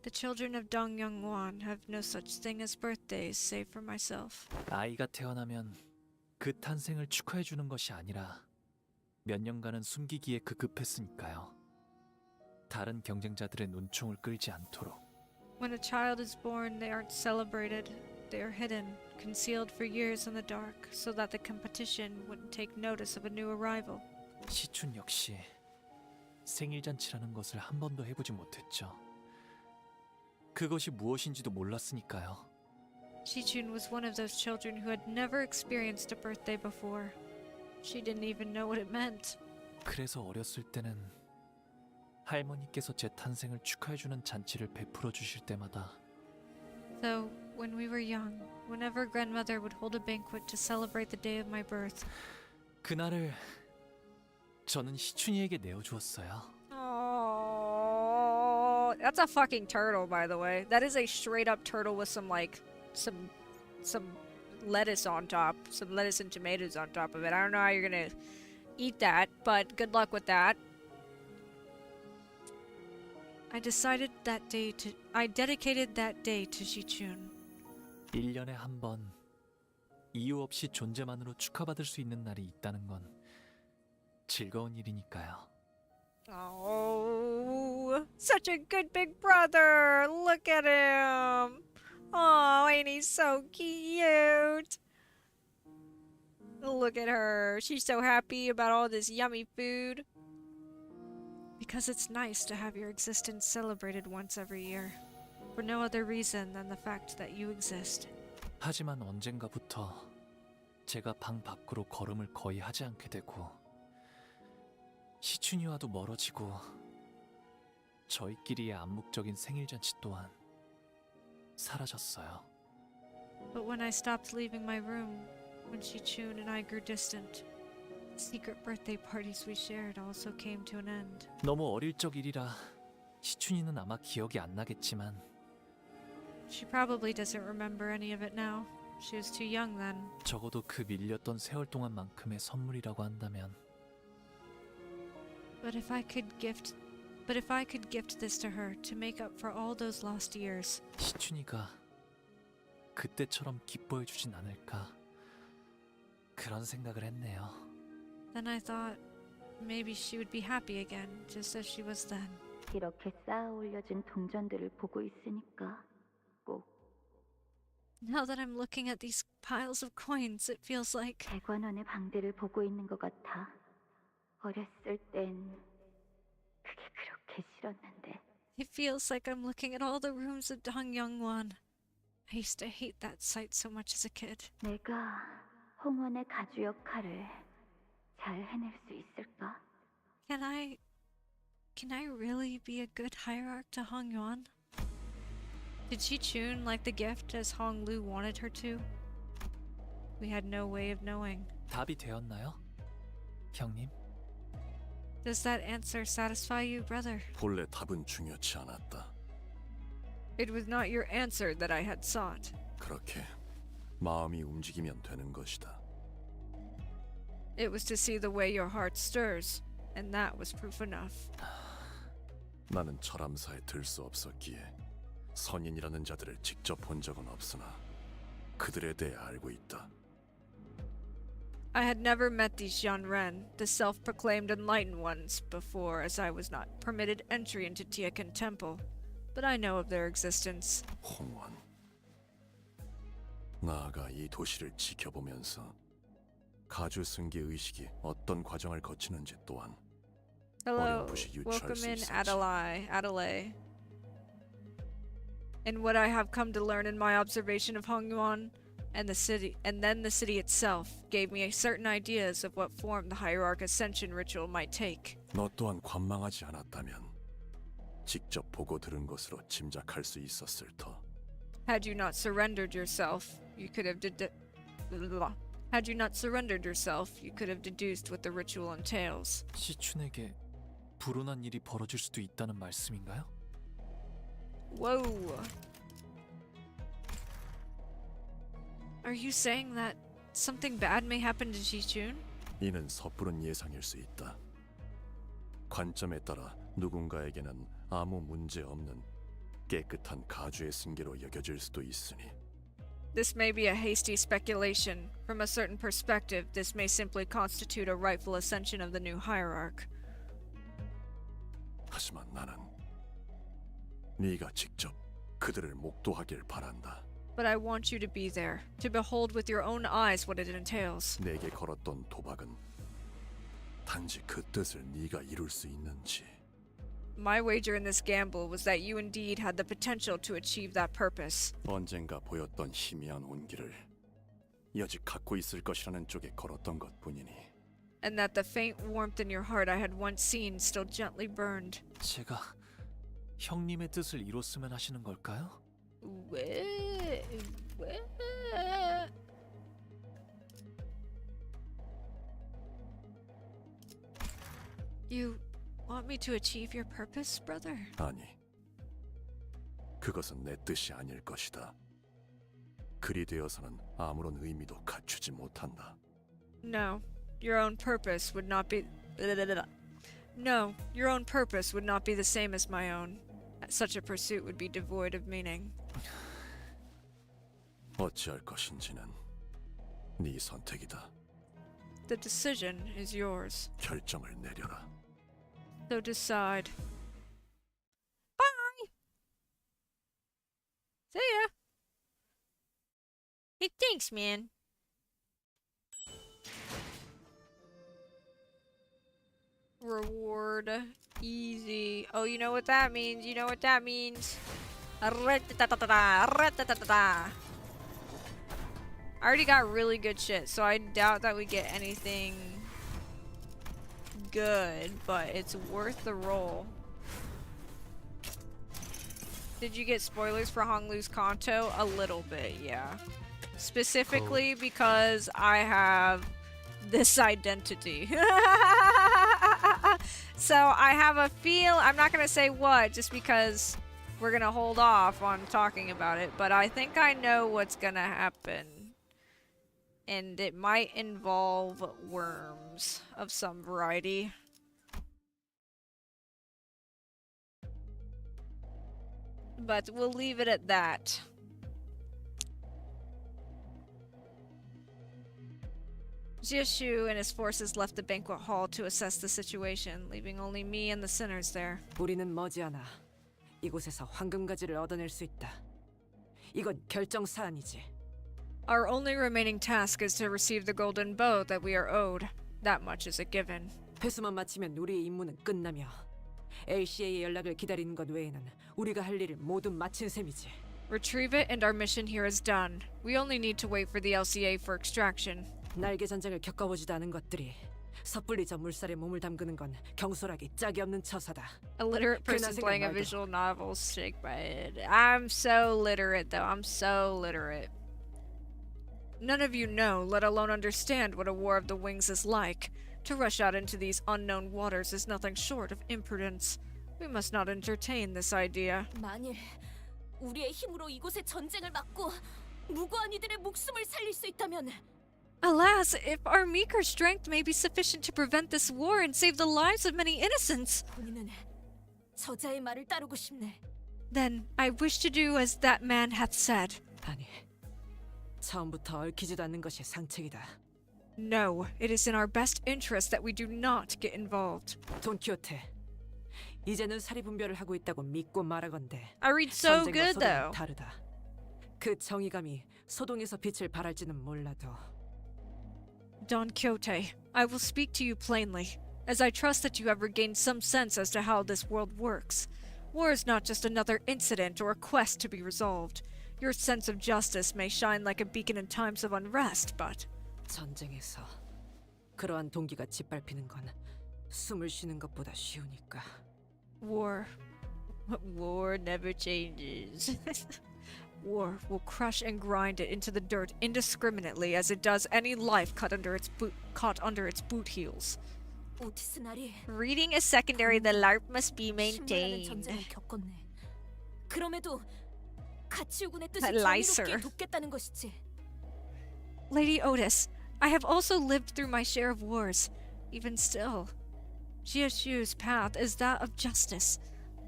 The children of Dong Youngwon have no such thing as birthdays, save for myself. 아이가 태어나면 그 탄생을 축하해 주는 것이 아니라 몇 년간은 숨기기에 급급했으니까요. 다른 경쟁자들의 눈총을 끌지 않도록. When a child is born, they aren't celebrated. They are hidden, concealed for years in the dark, so that the competition wouldn't take notice of a new arrival. 시춘 역시 생일 잔치라는 것을 한 번도 해보지 못했죠. 그것이 무엇인지도 몰랐으니까요. Shichun was one of those children who had never experienced a birthday before. She didn't even know what it meant. 그래서 어렸을 때는 할머니께서 제 탄생을 축하해주는 잔치를 베풀어 주실 때마다 So, when we were young, whenever grandmother would hold a banquet to celebrate the day of my birth, 그날을 저는 시춘이에게 내어주었어요. oh, that's a fucking turtle, by the way. That is a straight up turtle with some some lettuce on top, some lettuce and tomatoes on top of it. I don't know how you're gonna eat that, but good luck with that. I dedicated that day to Shichun. 1년에 한 번 이유 없이 존재만으로 축하받을 수 있는 날이 있다는 건 즐거운 일이니까요. Oh, such a good big brother. Look at him. Oh, ain't he so cute? Look at her. She's so happy about all this yummy food. Because it's nice to have your existence celebrated once every year. For no other reason than the fact that you exist. 하지만 언젠가부터 제가 방 밖으로 걸음을 거의 하지 않게 되고 시춘이와도 멀어지고 저희끼리의 암묵적인 생일잔치 또한 사라졌어요. But when I stopped leaving my room, when Shichun and I grew distant, the secret birthday parties we shared also came to an end. 너무 어릴 적 일이라 시춘이는 아마 기억이 안 나겠지만 She probably doesn't remember any of it now. She was too young then. 적어도 그 밀렸던 세월 동안만큼의 선물이라고 한다면 But if I could gift this to her to make up for all those lost years. 시춘이가 그때처럼 기뻐해 주진 않을까 그런 생각을 했네요. Then I thought maybe she would be happy again, just as she was then. 이렇게 쌓아 올려진 동전들을 보고 있으니까 꼭 Now that I'm looking at these piles of coins, it feels like 대관원의 방들을 보고 있는 것 같아. 어렸을 땐 그게 그렇게 싫었는데. It feels like I'm looking at all the rooms of Dong Youngwon. I used to hate that sight so much as a kid. 내가 홍원의 가주 역할을 잘 해낼 수 있을까? Can I really be a good hierarch to Hong Yuan? Did Shichun like the gift as Hong Lu wanted her to? We had no way of knowing. 답이 되었나요? 형님? Does that answer satisfy you, brother? 본래 답은 중요치 않았다. It was not your answer that I had sought. 그렇게 마음이 움직이면 되는 것이다. It was to see the way your heart stirs, and that was proof enough. 나는 철암사에 들 수 없었기에 선인이라는 자들을 직접 본 적은 없으나 그들에 대해 알고 있다. I had never met these Xianren, the self-proclaimed enlightened ones, before, as I was not permitted entry into Tiekan Temple, but I know of their existence. 홍원, 나아가 이 도시를 지켜보면서 가주 승계 의식이 어떤 과정을 거치는지 또한 Hello, 어렴풋이 유추할 welcome 수 in 있었지. Adelaide. And what I have come to learn in my observation of Hongyuan and the city, and then the city itself, gave me certain ideas of what form the hierarch ascension ritual might take. 너 또한 관망하지 않았다면 직접 보고 들은 것으로 짐작할 수 있었을 터. Had you not surrendered yourself, you could have Had you not surrendered yourself, you could have deduced what the ritual entails. 시춘에게 불운한 일이 벌어질 수도 있다는 말씀인가요? Whoa. Are you saying that something bad may happen to Ji-chun? 이는 섣부른 예상일 수 있다. 관점에 따라 누군가에게는 아무 문제 없는 깨끗한 가주의 승계로 여겨질 수도 있으니. This may be a hasty speculation. From a certain perspective, this may simply constitute a rightful ascension of the new hierarch. 하지만 나는 네가 직접 그들을 목도하길 바란다. But I want you to be there, to behold with your own eyes what it entails. 내게 걸었던 도박은 단지 그 뜻을 네가 이룰 수 있는지. My wager in this gamble was that you indeed had the potential to achieve that purpose. 언젠가 보였던 희미한 온기를 여직 갖고 있을 것이라는 쪽에 걸었던 것뿐이니. And that the faint warmth in your heart I had once seen still gently burned. 제가 형님의 뜻을 이뤘으면 하시는 걸까요? 왜? You want me to achieve your purpose, brother? 아니, 그것은 내 뜻이 아닐 것이다. 그리 되어서는 아무런 의미도 갖추지 못한다. No, your own purpose would not be. No, your own purpose would not be the same as my own. Such a pursuit would be devoid of meaning. 어찌할 것인지는 네 선택이다. The decision is yours. 결정을 내려라. So decide. Bye! See ya! Hey, thanks, man. Reward. Easy. Oh, you know what that means. You know what that means. I already got really good shit, so I doubt that we get anything good, but it's worth the roll. Did you get spoilers for Honglu's Canto? A little bit, yeah. Specifically because I have this identity. So I have a feel, I'm not gonna say what, just because we're gonna hold off on talking about it, but I think I know what's gonna happen. And it might involve worms of some variety. But we'll leave it at that. Heishou and his forces left the banquet hall to assess the situation, leaving only me and the sinners there. 우리는 머지않아 이곳에서 황금가지를 얻어낼 수 있다. 이건 결정 사안이지. Our only remaining task is to receive the golden bow that we are owed. That much is a given. 회수만 마치면 우리의 임무는 끝나며 LCA의 연락을 기다리는 것 외에는 우리가 할 일을 모두 마친 셈이지. Retrieve it and our mission here is done. We only need to wait for the LCA for extraction. 날개 전쟁을 겪어보지도 않은 것들이 섣불리 저 물살에 몸을 담그는 건 경솔하기 짝이 없는 처사다. A literate person playing a visual novel, shake my head. I'm so literate though, I'm so literate. None of you know, let alone understand what a War of the Wings is like. To rush out into these unknown waters is nothing short of imprudence. We must not entertain this idea. 만일 우리의 힘으로 이곳의 전쟁을 막고 무고한 이들의 목숨을 살릴 수 있다면 Alas, if our meager strength may be sufficient to prevent this war and save the lives of many innocents, 본인은 저자의 말을 따르고 싶네. then I wish to do as that man hath said. 아니, 처음부터 얽히지도 않는 것이 상책이다. No, it is in our best interest that we do not get involved. 돈키호테, 이제는 사리분별을 하고 있다고 믿고 말하건대. I read so 전쟁과 good 소동은 though. 다르다. 그 정의감이 소동에서 빛을 발할지는 몰라도. Don Quixote, I will speak to you plainly, as I trust that you have regained some sense as to how this world works. War is not just another incident or a quest to be resolved. Your sense of justice may shine like a beacon in times of unrest, but 전쟁에서 그러한 동기가 짓밟히는 건 숨을 쉬는 것보다 쉬우니까. war never changes. War will crush and grind it into the dirt indiscriminately as it does any life caught under its boot heels. 오티스 나리. Reading is secondary, the LARP must be 신문하는 maintained. 전쟁을 겪었네. 그럼에도 같이 오곤 했듯이 That licer. 정의롭게 돕겠다는 것이지. Lady Otis, I have also lived through my share of wars. Even still, Heishou's path is that of justice.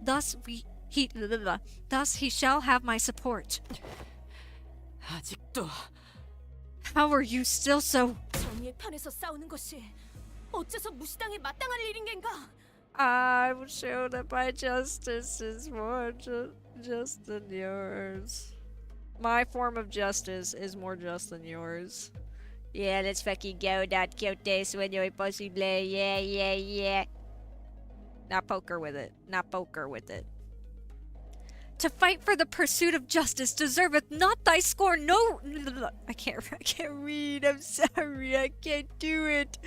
Thus he shall have my support. 아직도 How are you still so? 정의의 편에서 싸우는 것이 어째서 무시당에 마땅할 일인 겐가? I'm sure that my justice is more just than yours. My form of justice is more just than yours. Yeah, let's fucking go. Not cute sueño imposible. Yeah. Not poker with it. Not poker with it. To fight for the pursuit of justice deserveth not thy scorn. No, I can't read. I'm sorry. I can't do it.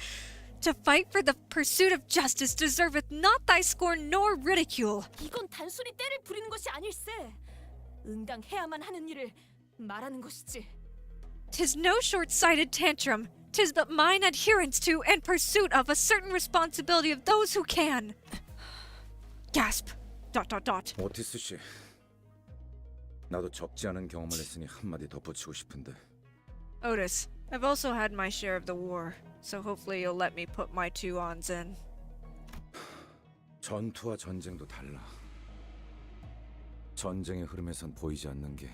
To fight for the pursuit of justice deserveth not thy scorn nor ridicule. 이건 단순히 때를 부리는 것이 아닐세. 응당해야만 하는 일을 말하는 것이지. 'Tis no short-sighted tantrum. 'Tis but mine adherence to and pursuit of a certain responsibility of those who can. Gasp. ... 오티스 씨, 나도 적지 않은 경험을 했으니 한마디 덧붙이고 싶은데. Otis, I've also had my share of the war, so hopefully you'll let me put my 2 ons in. 전투와 전쟁도 달라. 전쟁의 흐름에선 보이지 않는 게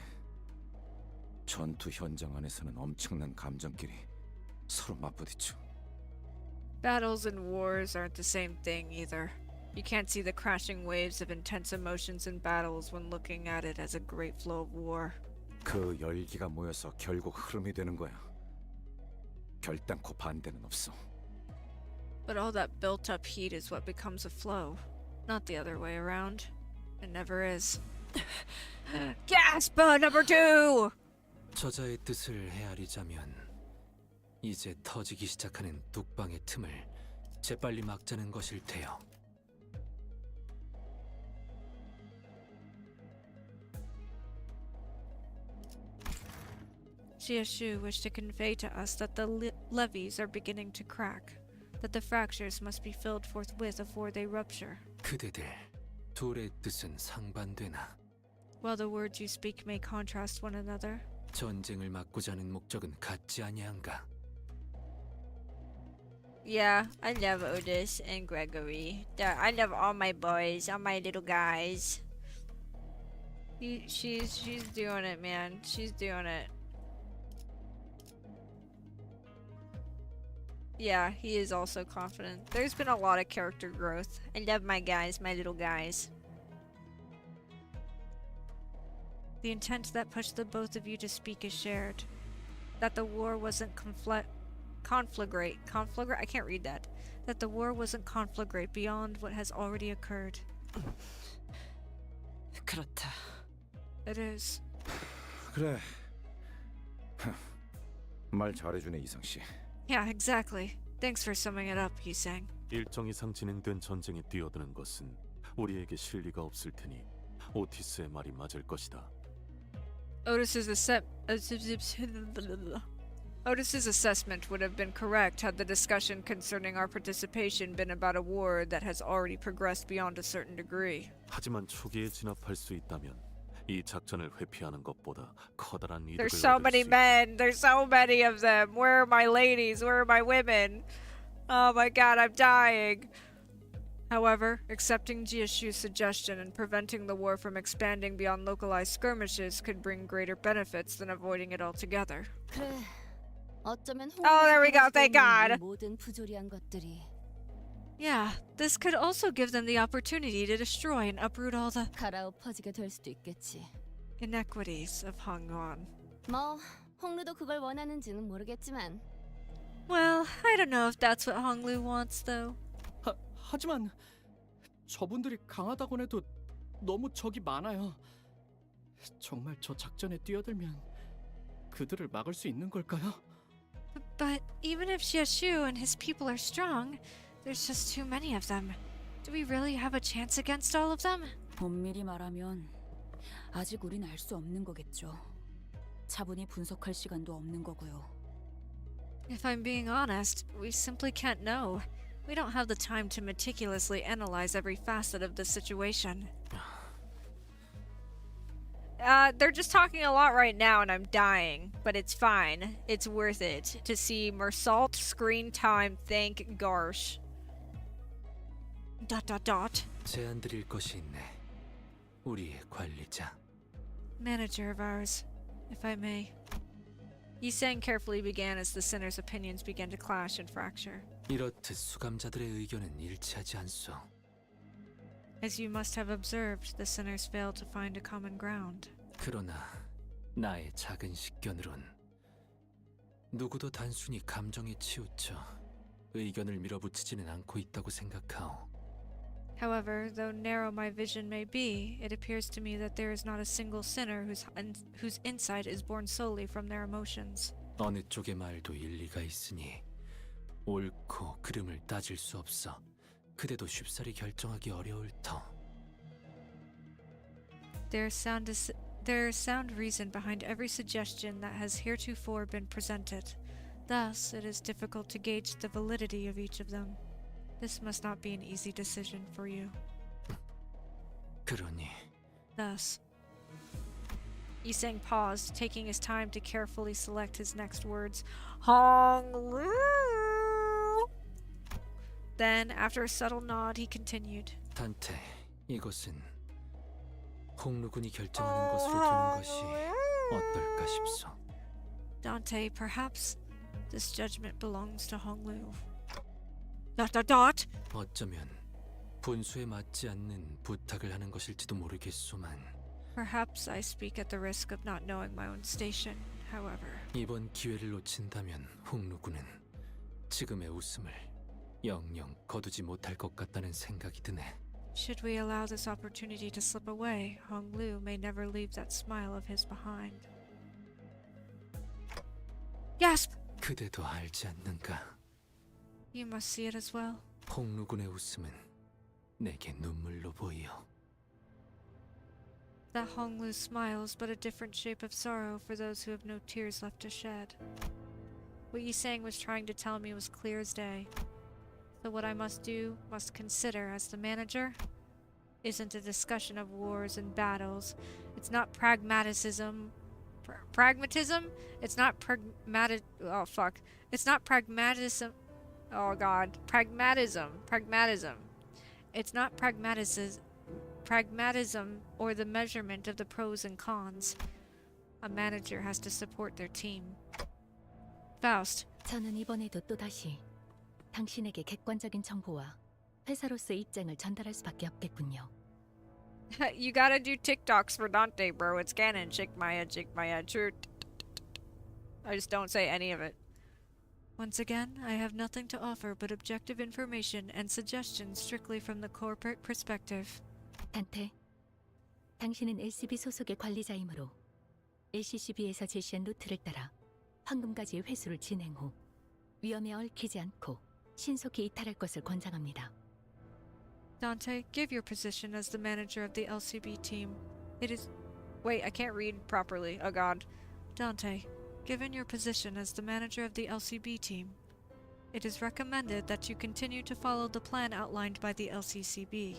전투 현장 안에서는 엄청난 감정끼리 서로 맞부딪혀. Battles and wars aren't the same thing either. You can't see the crashing waves of intense emotions in battles when looking at it as a great flow of war. 그 열기가 모여서 결국 흐름이 되는 거야. 결단코 반대는 없어. But all that built-up heat is what becomes a flow, not the other way around. It never is. Gasp! Number 2! 저자의 뜻을 헤아리자면 이제 터지기 시작하는 뚝방의 틈을 재빨리 막자는 것일 테요. Heishou wished to convey to us that the levees are beginning to crack, that the fractures must be filled forthwith before they rupture. 그대들 둘의 뜻은 상반되나 While the words you speak may contrast one another, 전쟁을 막고자 하는 목적은 같지 아니한가? yeah, I love Otis and Gregory. I love all my boys, all my little guys. She's doing it, man. She's doing it. Yeah, he is also confident. There's been a lot of character growth. I love my guys, my little guys. The intent that pushed the both of you to speak is shared. That the war wasn't conflagrate. I can't read that. That the war wasn't conflagrate beyond what has already occurred. 그렇다. It is. 그래. 말 잘해주네 이상 씨. Yeah, exactly. Thanks for summing it up, Heisang. 일정 이상 진행된 전쟁에 뛰어드는 것은 우리에게 실리가 없을 테니 오티스의 말이 맞을 것이다. Otis's assessment would have been correct had the discussion concerning our participation been about a war that has already progressed beyond a certain degree. 하지만 초기에 진압할 수 있다면 이 작전을 회피하는 것보다 커다란 이득을 There's so 얻을 many 수 있다. men. There's so many of them. Where are my ladies? Where are my women? Oh my god, I'm dying. However, accepting Heishou's suggestion and preventing the war from expanding beyond localized skirmishes could bring greater benefits than avoiding it altogether. 그래. 어쩌면 Oh, there we go. Thank God. 모든 부조리한 것들이 Yeah, this could also give them the opportunity to destroy and uproot all the 갈아엎어지게 될 수도 있겠지. inequities of Hongwan. 뭐 홍루도 그걸 원하는지는 모르겠지만. Well, I don't know if that's what Honglu wants, though. 하지만 저분들이 강하다곤 해도 너무 적이 많아요. 정말 저 작전에 뛰어들면 그들을 막을 수 있는 걸까요? But even if Heishou and his people are strong, there's just too many of them. Do we really have a chance against all of them? 엄밀히 말하면 아직 우린 알 수 없는 거겠죠. 차분히 분석할 시간도 없는 거고요. If I'm being honest, we simply can't know. We don't have the time to meticulously analyze every facet of the situation. They're just talking a lot right now and I'm dying, but it's fine. It's worth it to see Mersault screen time thank Garsh. ... 제안 드릴 것이 있네. 우리의 관리자. Manager of ours, if I may. Yiseng carefully began as the sinner's opinions began to clash and fracture. 이렇듯 수감자들의 의견은 일치하지 않소. As you must have observed, the sinners failed to find a common ground. 그러나 나의 작은 식견으론 누구도 단순히 감정에 치우쳐 의견을 밀어붙이지는 않고 있다고 생각하오. However, though narrow my vision may be, it appears to me that there is not a single sinner whose insight is born solely from their emotions. 어느 쪽의 말도 일리가 있으니 옳고 그름을 따질 수 없어. 그대도 쉽사리 결정하기 어려울 터. There is sound reason behind every suggestion that has heretofore been presented. Thus, it is difficult to gauge the validity of each of them. This must not be an easy decision for you. 그러니 Thus, Yiseng paused, taking his time to carefully select his next words. Honglu! Then, after a subtle nod, he continued. 단테, 이것은 홍루군이 결정하는 것으로 두는 것이 어떨까 싶소. Dante, perhaps this judgment belongs to Honglu. ... 어쩌면 분수에 맞지 않는 부탁을 하는 것일지도 모르겠소만. Perhaps I speak at the risk of not knowing my own station, however. 이번 기회를 놓친다면 홍루군은 지금의 웃음을 영영 거두지 못할 것 같다는 생각이 드네. Should we allow this opportunity to slip away, Honglu may never leave that smile of his behind. Gasp! 그대도 알지 않는가? You must see it as well. 홍루군의 웃음은 내게 눈물로 보이어. That Honglu smiles, but a different shape of sorrow for those who have no tears left to shed. What Yiseng was trying to tell me was clear as day. So what I must consider as the manager, isn't a discussion of wars and battles. It's not pragmatism. Pragmatism? It's not pragmatic. Oh fuck. It's not pragmatism. Oh god. Pragmatism. It's not pragmatism or the measurement of the pros and cons. A manager has to support their team. Faust. 저는 이번에도 또다시 당신에게 객관적인 정보와 회사로서의 입장을 전달할 수밖에 없겠군요. You gotta do TikToks for Dante, bro. It's canon. Shake my head, true. I just don't say any of it. Once again, I have nothing to offer but objective information and suggestions strictly from the corporate perspective. 단테, 당신은 LCB 소속의 관리자이므로 LCCB에서 제시한 루트를 따라 황금가지의 회수를 진행 후 위험에 얽히지 않고 신속히 이탈할 것을 권장합니다. Dante, give your position as the manager of the LCB team. It is... Wait, I can't read properly. Oh god. Dante, given your position as the manager of the LCB team, it is recommended that you continue to follow the plan outlined by the LCCB.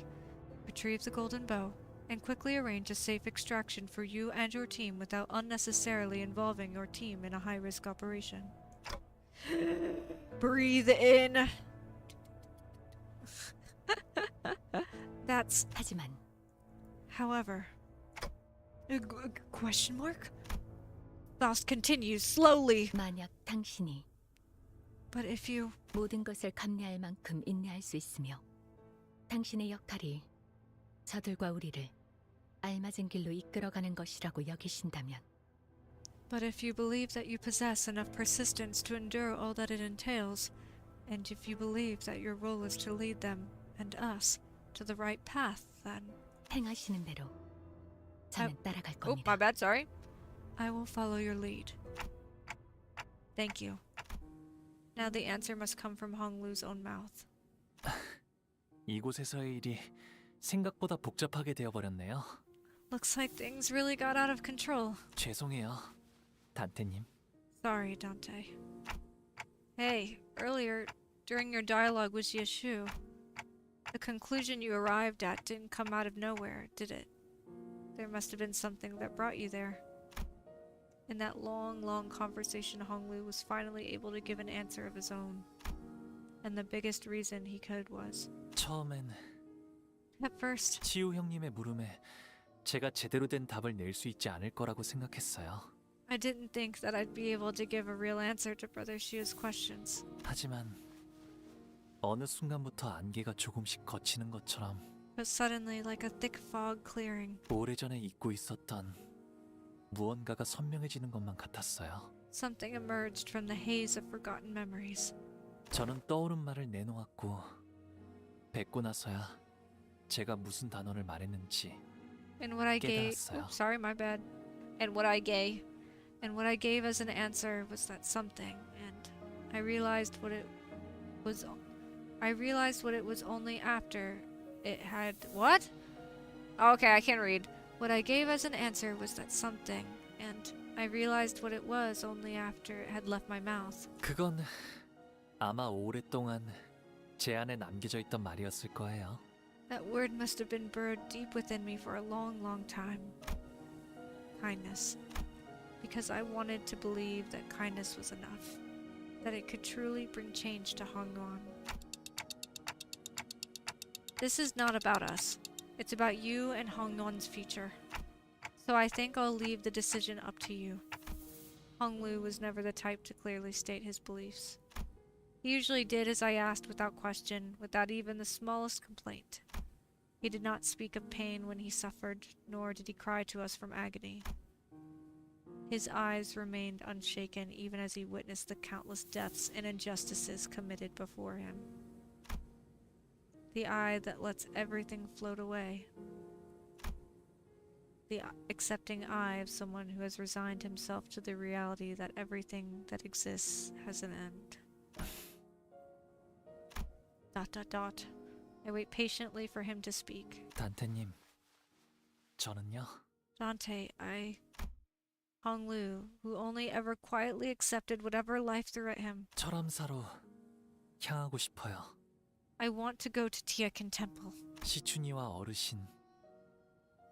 Retrieve the golden bow, and quickly arrange a safe extraction for you and your team without unnecessarily involving your team in a high-risk operation. Breathe in. That's... 하지만 However... Question mark? Faust continues slowly. 만약 당신이 But if you... 모든 것을 감내할 만큼 인내할 수 있으며 당신의 역할이 저들과 우리를 알맞은 길로 이끌어가는 것이라고 여기신다면 But if you believe that you possess enough persistence to endure all that it entails, and if you believe that your role is to lead them, and us, to the right path, then... 행하시는 대로 저는 따라갈 Oh, 겁니다. my bad, sorry. I will follow your lead. Thank you. Now the answer must come from Honglu's own mouth. 이곳에서의 일이 생각보다 복잡하게 되어버렸네요. Looks like things really got out of control. 죄송해요, 단테님. Sorry, Dante. Hey, earlier, during your dialogue with Heishou, the conclusion you arrived at didn't come out of nowhere, did it? There must have been something that brought you there. In that long, long conversation, Honglu was finally able to give an answer of his own. And the biggest reason he could was... 처음엔 At first, 치우 형님의 물음에 제가 제대로 된 답을 낼 수 있지 않을 거라고 생각했어요. I didn't think that I'd be able to give a real answer to Brother Shu's questions. 하지만 어느 순간부터 안개가 조금씩 걷히는 것처럼 But suddenly, like a thick fog clearing, 오래전에 잊고 있었던 무언가가 선명해지는 것만 같았어요. something emerged from the haze of forgotten memories. 저는 떠오른 말을 내놓았고 뵙고 나서야 제가 무슨 단어를 말했는지 And what I gave, 깨달았어요. oops, sorry, my bad. And what I gave as an answer was that something, and I realized what it was. I realized what it was only after it had what? Okay, I can't read. What I gave as an answer was that something, and I realized what it was only after it had left my mouth. 그건 아마 오랫동안 제 안에 남겨져 있던 말이었을 거예요. That word must have been burrowed deep within me for a long, long time. Kindness. Because I wanted to believe that kindness was enough. That it could truly bring change to Hongluan. This is not about us. It's about you and Hongluan's future. So I think I'll leave the decision up to you. Honglu was never the type to clearly state his beliefs. He usually did as I asked without question, without even the smallest complaint. He did not speak of pain when he suffered, nor did he cry to us from agony. His eyes remained unshaken even as he witnessed the countless deaths and injustices committed before him. The eye that lets everything float away. The accepting eye of someone who has resigned himself to the reality that everything that exists has an end. ... I wait patiently for him to speak. 단테님, 저는요. Dante, Honglu, who only ever quietly accepted whatever life threw at him. 철암사로 향하고 싶어요. I want to go to Tiakin Temple. 시춘이와 어르신,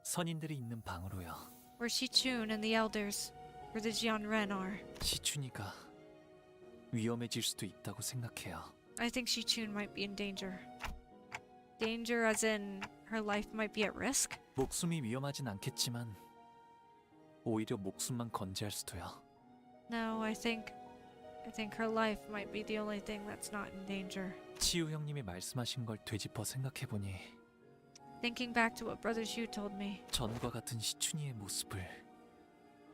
선인들이 있는 방으로요. Where Shichun and the elders, where the Jianren are. 시춘이가 위험해질 수도 있다고 생각해요. I think Shichun might be in danger. Danger as in her life might be at risk? 목숨이 위험하진 않겠지만 오히려 목숨만 건재할 수도요. No, I think her life might be the only thing that's not in danger. 치유 형님이 말씀하신 걸 되짚어 생각해보니 Thinking back to what Brother Shu told me, 전과 같은 시춘이의 모습을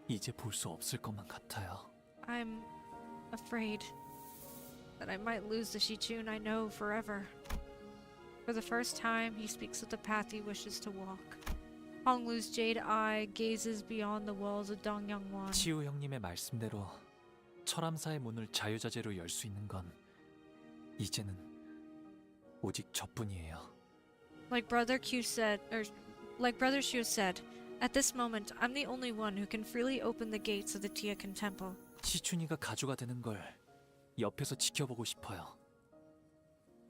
이제 볼 수 없을 것만 같아요. I'm afraid that I might lose the Shichun I know forever. For the first time, he speaks of the path he wishes to walk. Honglu's jade eye gazes beyond the walls of Dongyangwon. 치유 형님의 말씀대로 철암사의 문을 자유자재로 열 수 있는 건 이제는 오직 저뿐이에요. Like Brother Shu said, at this moment, I'm the only one who can freely open the gates of the Tiakin Temple. 시춘이가 가주가 되는 걸 옆에서 지켜보고 싶어요.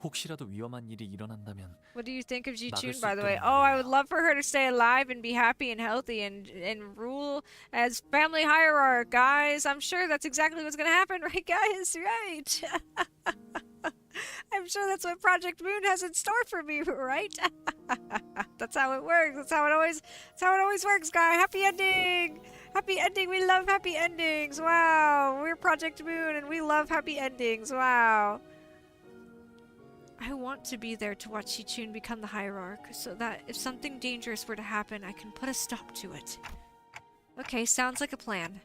혹시라도 위험한 일이 일어난다면 What do you think of 막을 Ji-chun, 수 by the way? 있도록 Oh, I would love for her to stay alive and be happy and healthy and rule as family hierarch, guys. I'm sure that's exactly what's gonna happen, right, guys? Right? I'm sure that's what Project Moon has in store for me, right? That's how it works. That's how it always works, guy. Happy ending. Happy ending. We love happy endings. Wow. We're Project Moon and we love happy endings. Wow. I want to be there to watch Shichun become the hierarch, so that if something dangerous were to happen, I can put a stop to it. Okay, sounds like a plan.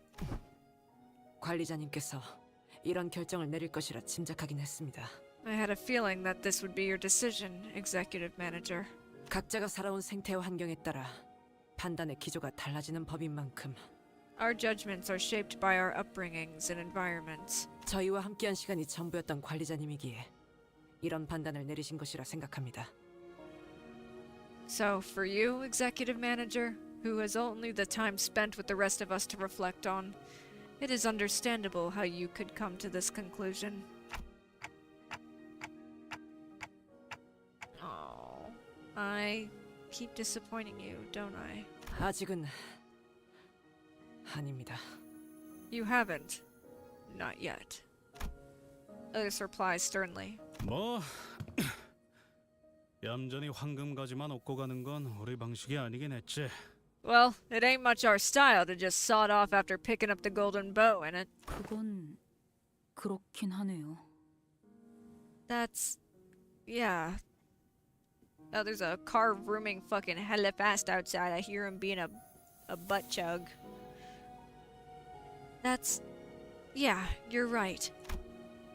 관리자님께서 이런 결정을 내릴 것이라 짐작하긴 했습니다. I had a feeling that this would be your decision, Executive Manager. 각자가 살아온 생태와 환경에 따라 판단의 기조가 달라지는 법인 만큼 Our judgments are shaped by our upbringings and environments. 저희와 함께한 시간이 전부였던 관리자님이기에 이런 판단을 내리신 것이라 생각합니다. So, for you, executive manager, who has only the time spent with the rest of us to reflect on, it is understandable how you could come to this conclusion. Oh, I keep disappointing you, don't I? 아직은 아닙니다. You haven't. Not yet. Otis replies sternly. 뭐 얌전히 황금가지만 얻고 가는 건 우리 방식이 아니긴 했지. Well, it ain't much our style to just sod off after picking up the golden bow, innit? 그건 그렇긴 하네요. That's... yeah. Oh, there's a car rooming fucking hella fast outside. I hear him being a butt chug. That's... yeah, you're right.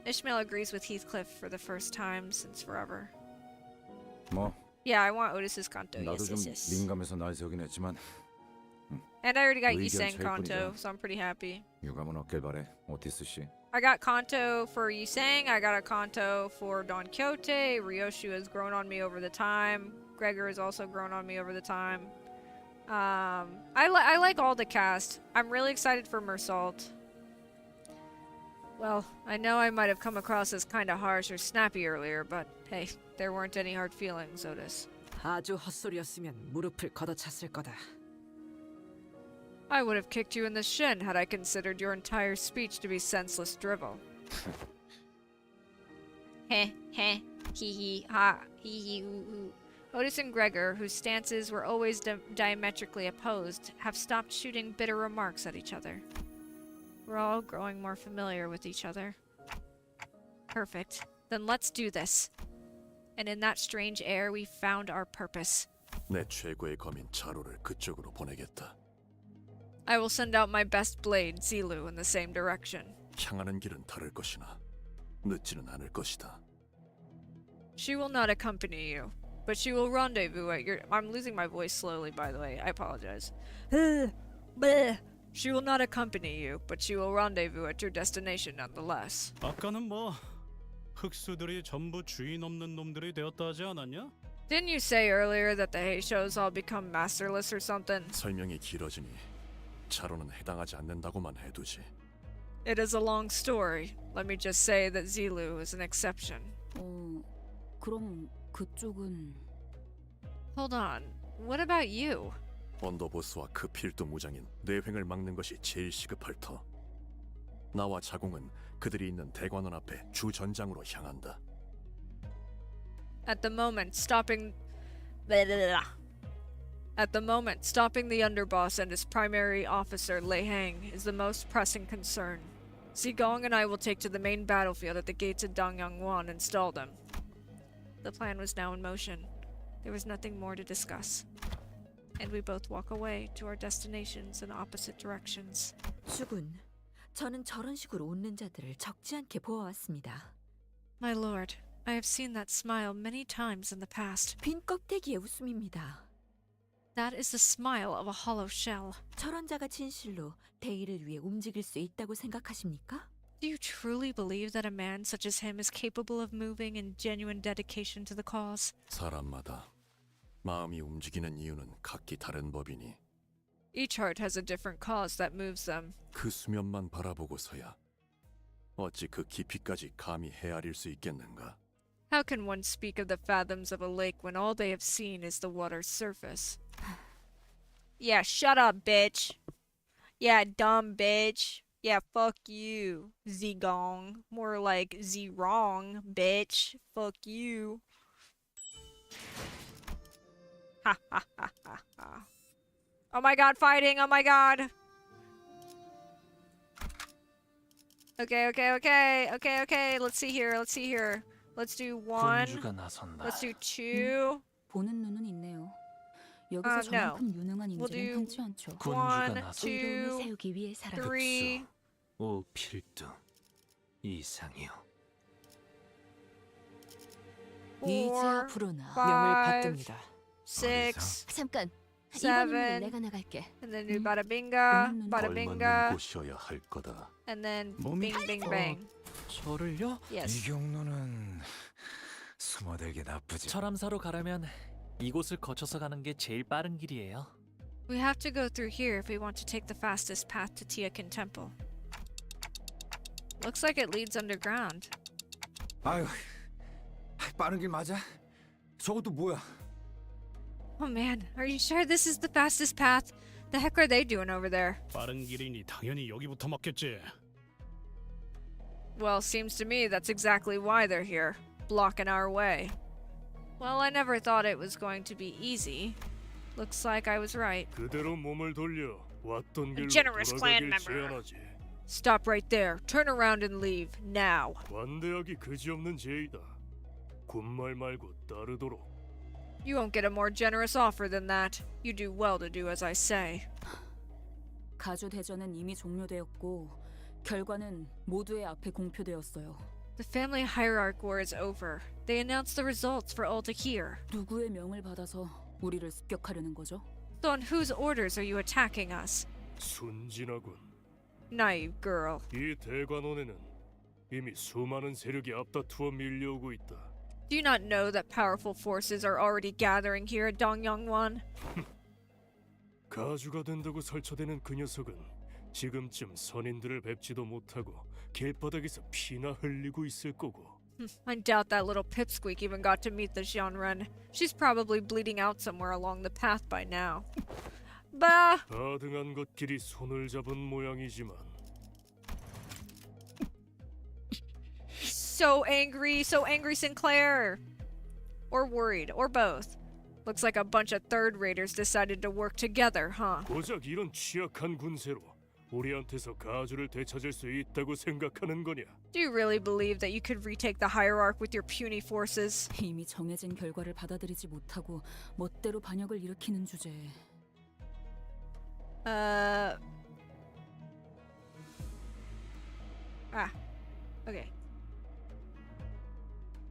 Ishmael agrees with Heathcliff for the first time since forever. 뭐 Yeah, I want Otis's Canto. 나도 Yes, 좀 yes, yes. 민감해서 날 세우긴 했지만 And I already got 의견 Yisang 차이뿐이죠. Kanto, so I'm pretty happy. 유감은 없길 바래, 오티스 씨. I got Kanto for Yisang, I got a Kanto for Don Quixote, Ryoshu has grown on me over the time, Gregor has also grown on me over the time. I like all the cast. I'm really excited for Mersault. Well, I know I might have come across as kinda harsh or snappy earlier, but hey, there weren't any hard feelings, Otis. 아주 헛소리였으면 무릎을 걷어찼을 거다. I would have kicked you in the shin had I considered your entire speech to be senseless drivel. Heh, heh, hee hee, ha, hee hee, ooh ooh. Otis and Gregor, whose stances were always diametrically opposed, have stopped shooting bitter remarks at each other. We're all growing more familiar with each other. Perfect. Then let's do this. And in that strange air, we found our purpose. 내 최고의 검인 자로를 그쪽으로 보내겠다. I will send out my best blade, Zilu, in the same direction. 향하는 길은 다를 것이나 늦지는 않을 것이다. She will not accompany you, but she will rendezvous at your... I'm losing my voice slowly, by the way. I apologize. She will not accompany you, but she will rendezvous at your destination nonetheless. 아까는 뭐 흑수들이 전부 주인 없는 놈들이 되었다 하지 않았냐? Didn't you say earlier that the Heishous all become masterless or something? 설명이 길어지니 자로는 해당하지 않는다고만 해두지. It is a long story. Let me just say that Zilu is an exception. 그럼 그쪽은... Hold on. What about you? 언더보스와 그 필두 무장인 내횡을 막는 것이 제일 시급할 터. 나와 자공은 그들이 있는 대관원 앞에 주 전장으로 향한다. At the moment, stopping the underboss and his primary officer, Lei Hang, is the most pressing concern. Zigong and I will take to the main battlefield at the gates of Dangyangwan and stall them. The plan was now in motion. There was nothing more to discuss. And we both walk away to our destinations in opposite directions. 주군, 저는 저런 식으로 웃는 자들을 적지 않게 보아왔습니다. My lord, I have seen that smile many times in the past. 빈 껍데기의 웃음입니다. That is the smile of a hollow shell. 저런 자가 진실로 대의를 위해 움직일 수 있다고 생각하십니까? Do you truly believe that a man such as him is capable of moving in genuine dedication to the cause? 사람마다 마음이 움직이는 이유는 각기 다른 법이니 Each heart has a different cause that moves them. 그 수면만 바라보고서야 어찌 그 깊이까지 감히 헤아릴 수 있겠는가? How can one speak of the fathoms of a lake when all they have seen is the water's surface? Yeah, shut up, bitch. Yeah, dumb bitch. Yeah, fuck you, Zigong. More like Z-wrong, bitch. Fuck you. Ha ha ha ha ha. Oh my god, fighting! Oh my god! Okay. Let's see here. Let's do one. 군주가 나선다. Let's do two. 보는 눈은 있네요. 여기서 저만큼 유능한 We'll 인재는 do 흔치 않죠. one, 나선다. two, 세우기 위해 살아. three. 오 필두 이상이요. 이지아 four, 부르나 five, 명을 받듭니다. 6, 잠깐. 7, 내가 나갈게. and then do bada binga, bada 걸맞는 binga, 곳이어야 할 거다. and then bing bing bang. 저를요? Yes. 이 경로는 숨어들기 나쁘지. 철암사로 가려면 이곳을 거쳐서 가는 게 제일 빠른 길이에요. We have to go through here if we want to take the fastest path to Tiakin Temple. Looks like it leads underground. 아유, 빠른 길 맞아? 저것도 뭐야? Oh man, are you sure this is the fastest path? The heck are they doing over there? 빠른 길이니 당연히 여기부터 막겠지. Well, seems to me that's exactly why they're here, blocking our way. Well, I never thought it was going to be easy. Looks like I was right. 그대로 몸을 돌려 왔던 길로 generous clan 돌아가길 member. 제안하지. Stop right there. Turn around and leave now. 관대하기 그지없는 제의다. 군말 말고 따르도록. You won't get a more generous offer than that. You do well to do as I say. 가주 대전은 이미 종료되었고 결과는 모두의 앞에 공표되었어요. The family hierarch war is over. They announced the results for all to hear. 누구의 명을 받아서 우리를 습격하려는 거죠? So on whose orders are you attacking us? 순진하군. Naive girl. 이 대관원에는 이미 수많은 세력이 앞다투어 밀려오고 있다. Do you not know that powerful forces are already gathering here at Dongyangwon? 가주가 된다고 설쳐대는 그 녀석은 지금쯤 선인들을 뵙지도 못하고 길바닥에서 피나 흘리고 있을 거고. I doubt that little pipsqueak even got to meet the Xianren. She's probably bleeding out somewhere along the path by now. Bah! 아등한 것끼리 손을 잡은 모양이지만 So angry Sinclair! Or worried, or both. Looks like a bunch of third raters decided to work together, huh? 고작 이런 취약한 군세로 우리한테서 가주를 되찾을 수 있다고 생각하는 거냐? Do you really believe that you could retake the hierarch with your puny forces? 이미 정해진 결과를 받아들이지 못하고 멋대로 반역을 일으키는 주제에 Okay.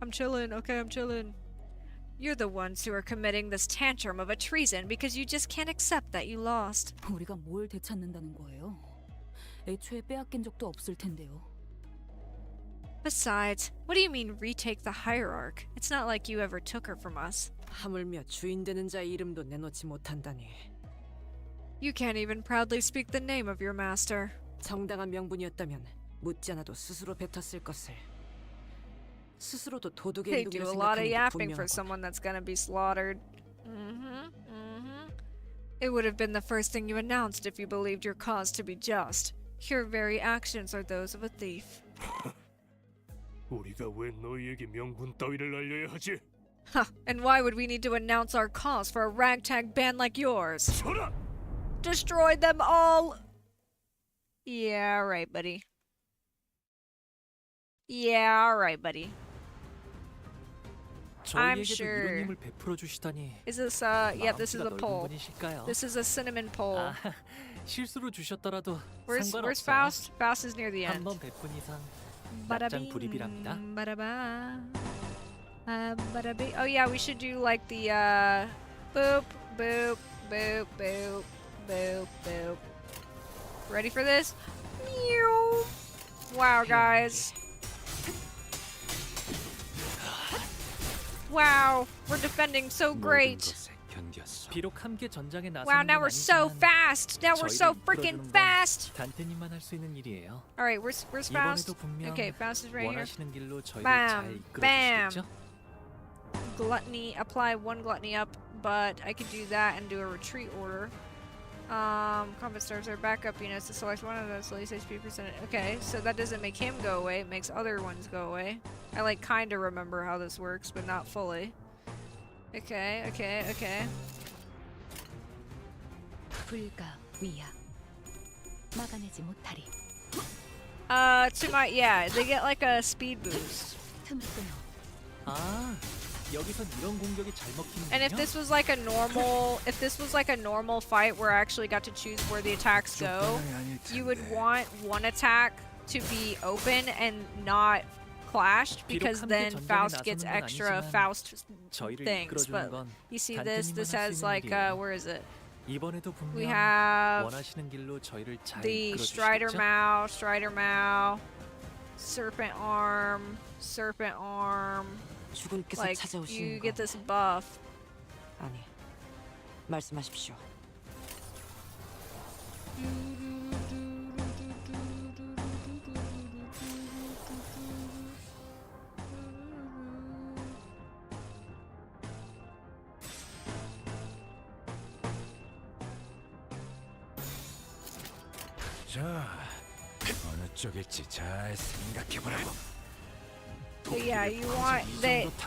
I'm chillin', okay, I'm chillin'. You're the ones who are committing this tantrum of a treason because you just can't accept that you lost. 우리가 뭘 되찾는다는 거예요? 애초에 빼앗긴 적도 없을 텐데요. Besides, what do you mean retake the hierarch? It's not like you ever took her from us. 하물며 주인 되는 자의 이름도 내놓지 못한다니. You can't even proudly speak the name of your master. 정당한 명분이었다면 묻지 않아도 스스로 뱉었을 것을. 스스로도 도둑의 They do 행동이라 a lot of 생각하는 게 yapping for 분명하고. someone that's gonna be slaughtered. It would have been the first thing you announced if you believed your cause to be just. Your very actions are those of a thief. 우리가 왜 너희에게 명분 따위를 알려야 하지? Huh, and why would we need to announce our cause for a ragtag band like yours? 쳐라! Destroy them all! Yeah, alright, buddy. Yeah, alright, buddy. I'm 저희에게도 sure. 이런 힘을 be풀어 주시다니. Is this, yeah, this is a 마음씨가 넓은 pole. 분이실까요? This is a cinnamon pole. 아, 실수로 주셨더라도 Where's 상관없어요. Faust? Faust is near the end. 한번 베푼 이상 Bada 납작 bing, 불입이랍니다. bada ba. Bada bing. Oh yeah, we should do like the boop, boop, boop, boop, boop, boop. Ready for this? Meow. Wow, guys. Wow, we're defending so great. 비록 함께 전장에 Wow, 나서는 now 건 we're so 아니지만 fast. Now we're so 저희를 freaking 이끌어주는 건 fast. 단테님만 할 수 있는 일이에요. All right, where's Faust? 이번에도 분명 Okay, Faust is right here. 원하시는 길로 저희를 잘 Bam, 이끌어 bam. 주시겠죠? Gluttony, apply one gluttony up, but I could do that and do a retreat order. Combat stars are backup units to select one of those least HP percentage. Okay, so that doesn't make him go away, it makes other ones go away. I like kinda remember how this works, but not fully. Okay. 불가 위야 막아내지 못하리. Yeah, they get like a speed boost. 틈을 끊어. 아, 여기선 이런 공격이 잘 먹히는군요. And if this was like a normal fight where I actually got to choose where the attacks go, you would want one attack to be open and not clashed 비록 because 함께 then 전쟁에 Faust gets 나서는 건 extra 아니지만 Faust 저희를 things. 이끌어주는 But 건 you see this 단테님만 has 할수 있는 like 일이에요. where is it? 이번에도 We 분명 have 원하시는 길로 저희를 잘 the 이끌어주시겠죠? Strider Mao, Serpent Arm. 주군께서 Like 찾아오시는 you 거. get this buff. 아니, 말씀하십시오. 자, 어느 쪽일지 잘 생각해보라고. But yeah, you want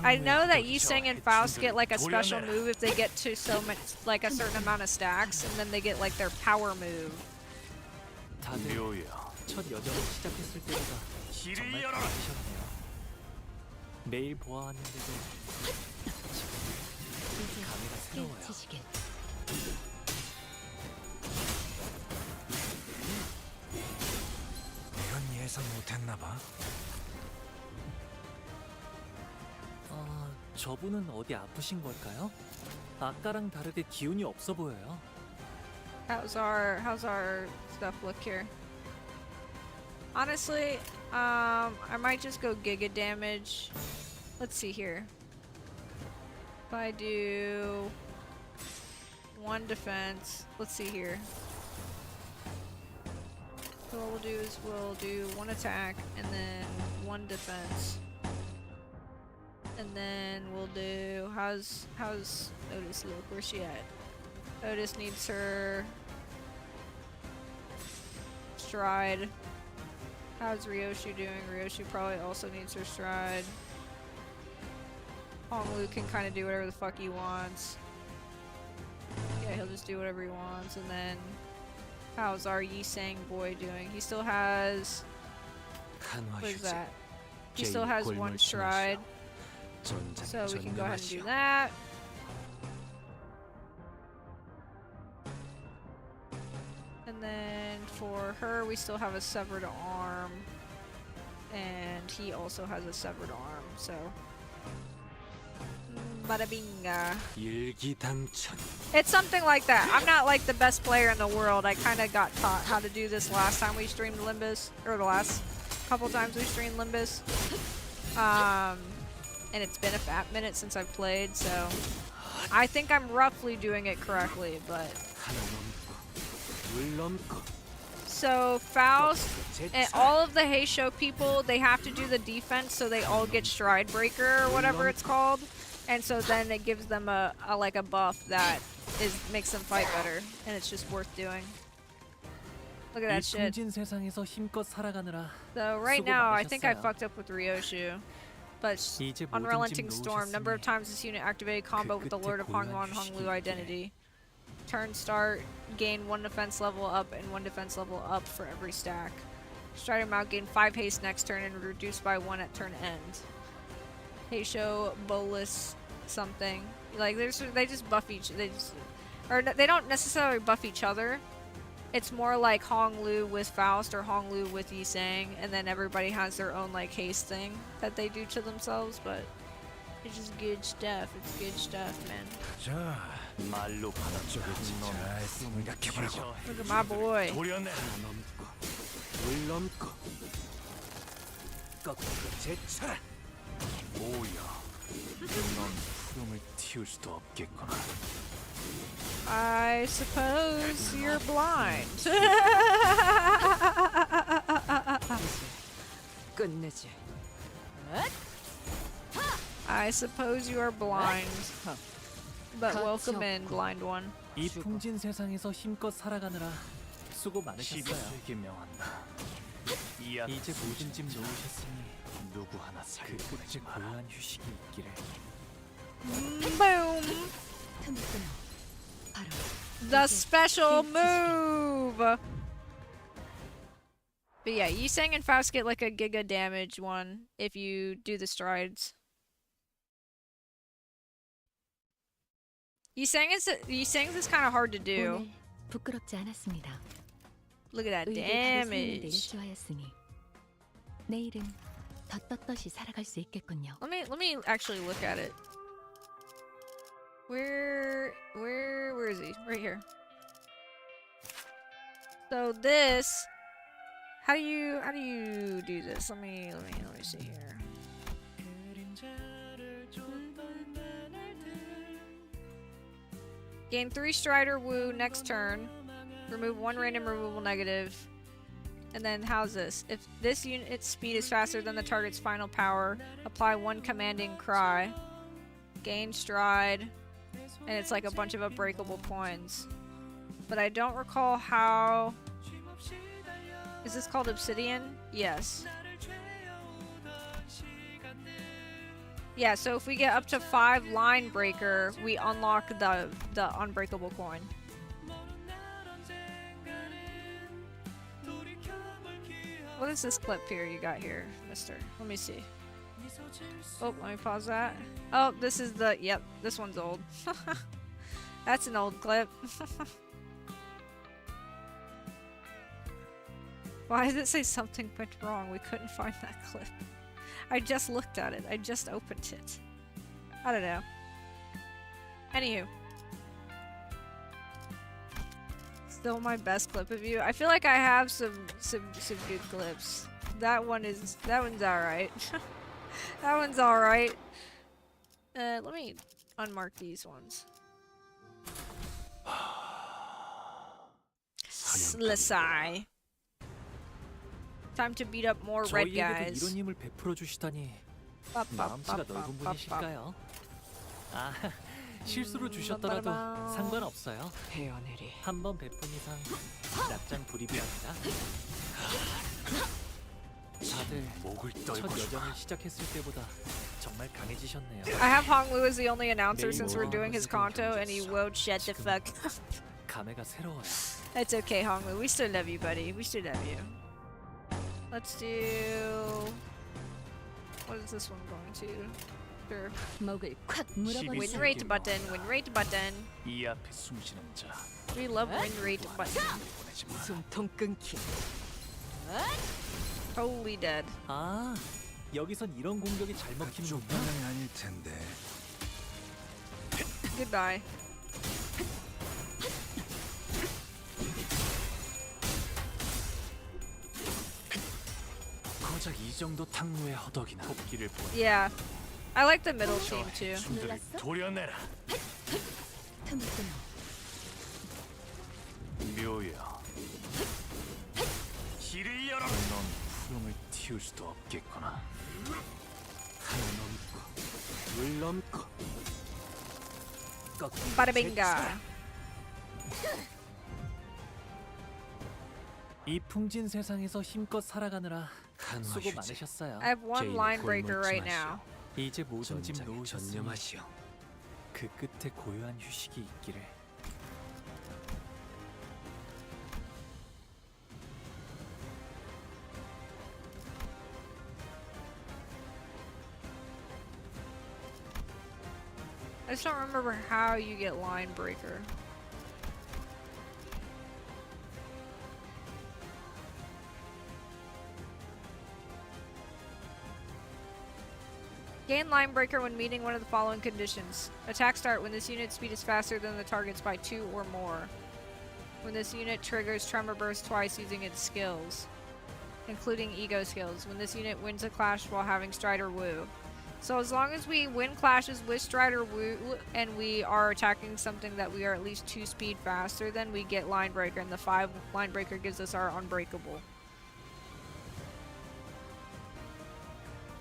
I know that Yiseng and Faust get like a special move if they get to so much, like a certain amount of stacks, and then they get like their power move. 다들 첫 여정을 시작했을 때보다 정말 강하셨네요. 매일 보아왔는데도 감회가 새로워요. 깨치시길. 이건 예상 못했나봐. 저분은 어디 아프신 걸까요? 아까랑 다르게 기운이 없어 보여요. How's our stuff look here? Honestly, I might just go Giga damage. Let's see here. If I do 1 defense, let's see here. So what we'll do is we'll do 1 attack and then 1 defense. And then we'll do how's Otis look? Where's she at? Otis needs her stride. How's Ryoshu doing? Ryoshu probably also needs her stride. Honglu can kind of do whatever the fuck he wants. Yeah, he'll just do whatever he wants. And then how's our Yiseng boy doing? He still has, what is that? He still has 1 stride. So we can go ahead and do that. And then for her, we still have a severed arm. And he also has a severed arm, so. Bada binga. It's something like that. I'm not like the best player in the world. I kind of got taught how to do this last time we streamed Limbus, or the last couple times we streamed Limbus. And it's been a fat minute since I've played, so I think I'm roughly doing it correctly, but. So Faust and all of the Heishou people, they have to do the defense, so they all get Stride Breaker or whatever it's called, and so then it gives them a like a buff that makes them fight better, and it's just worth doing. Look at that shit. So right now, I think I fucked up with Ryoshu. But Unrelenting Storm, number of times this unit activated combo with the Lord of Hongluan Honglu identity. Turn start, gain 1 defense level up and 1 defense level up for every stack. Strider Mount gain 5 haste next turn and reduced by 1 at turn end. Heishou, Bolus, something. Like they just buff they don't necessarily buff each other. It's more like Honglu with Faust or Honglu with Yiseng, and then everybody has their own like haste thing that they do to themselves, but it's just good stuff. It's good stuff, man. Look at my boy. I suppose you're blind. 끝내지. I suppose you are blind. But welcome in, blind one. 이 풍진 세상에서 힘껏 살아가느라 수고 많으셨어요. 이제 모든 짐 놓으셨으니 누구 하나 그 끝에 고요한 휴식이 있기를. Boom! The special move! But yeah, Yiseng and Faust get like a giga damage one if you do the strides. Yiseng's is kind of hard to do. 부끄럽지 않았습니다. Look at that 의를 다루 소용을 damage. 내릴 줄 알았으니 내일은 더 떳떳이 살아갈 수 있겠군요. Let me actually look at it. Where is he? Right here. So this, how do you do this? Let me see here. Gain 3 Strider Woo next turn. Remove 1 random removal negative. And then how's this? If this unit's speed is faster than the target's final power, apply 1 commanding cry. Gain stride. And it's like a bunch of unbreakable coins. But I don't recall how... Is this called Obsidian? Yes. Yeah, so if we get up to 5 line breaker, we unlock the unbreakable coin. What is this clip here you got here, mister? Let me see. Oh, let me pause that. Oh, this is the... Yep, this one's old. That's an old clip. Why does it say something went wrong? We couldn't find that clip. I just looked at it. I just opened it. I don't know. Anywho. Still my best clip of you. I feel like I have some good clips. That one's alright. That one's alright. Let me unmark these ones. Slisai. Time to beat up more red guys. 이런 힘을 베풀어 주시다니 마음씨가 넓은 분이실까요? 아, 실수로 주셨더라도 상관없어요. 한 번 베푼 이상 납작 불입이랍니다. 다들 첫 여정을 시작했을 때보다 정말 강해지셨네요. I have Hong Lu as the only announcer since we're doing his Canto, and he won't shut the fuck up. 감회가 새로워요. It's okay, Hong Lu. We still love you, buddy. We still love you. Let's do... What is this one going to? Sure. Win rate button, win rate button. 이 앞에 숨쉬는 자. We love win rate button. 숨통 끊기. Totally dead. 아, 여기선 이런 공격이 잘 먹히는군요. 방향이 아닐 텐데. Goodbye. 고작 이 정도 탕로의 허덕이나 복귀를 보내. Yeah. I like the middle team too. 도려내라. 묘야. 길을 열어. 넌 푸름을 틔울 수도 없겠구나. 하늘 넘고 물 넘고. 바라빙가. 이 풍진 세상에서 힘껏 살아가느라 수고 많으셨어요. I have 1 line breaker right now. 이제 모든 짐 놓으셨으니 그 끝에 고요한 휴식이 있기를. I just don't remember how you get line breaker. Gain line breaker when meeting one of the following conditions. Attack start when this unit's speed is faster than the target's by 2 or more. When this unit triggers tremor burst twice using its skills, including ego skills. When this unit wins a clash while having Strider Woo. So as long as we win clashes with Strider Woo and we are attacking something that we are at least 2 speed faster, then we get line breaker, and the 5 line breaker gives us our unbreakable.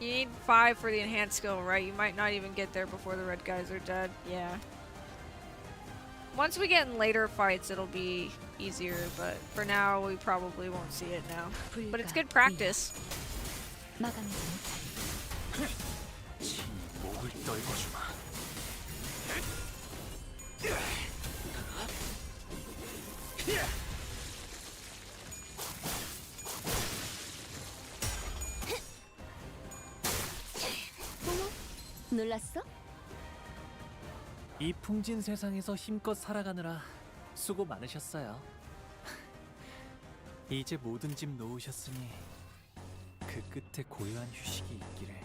You need 5 for the enhanced skill, right? You might not even get there before the red guys are dead. Yeah. Once we get in later fights, it'll be easier, but for now, we probably won't see it now. But it's good practice. 목을 떨궈주마. 놀랐어? 이 풍진 세상에서 힘껏 살아가느라 수고 많으셨어요. 이제 모든 짐 놓으셨으니 그 끝에 고요한 휴식이 있기를.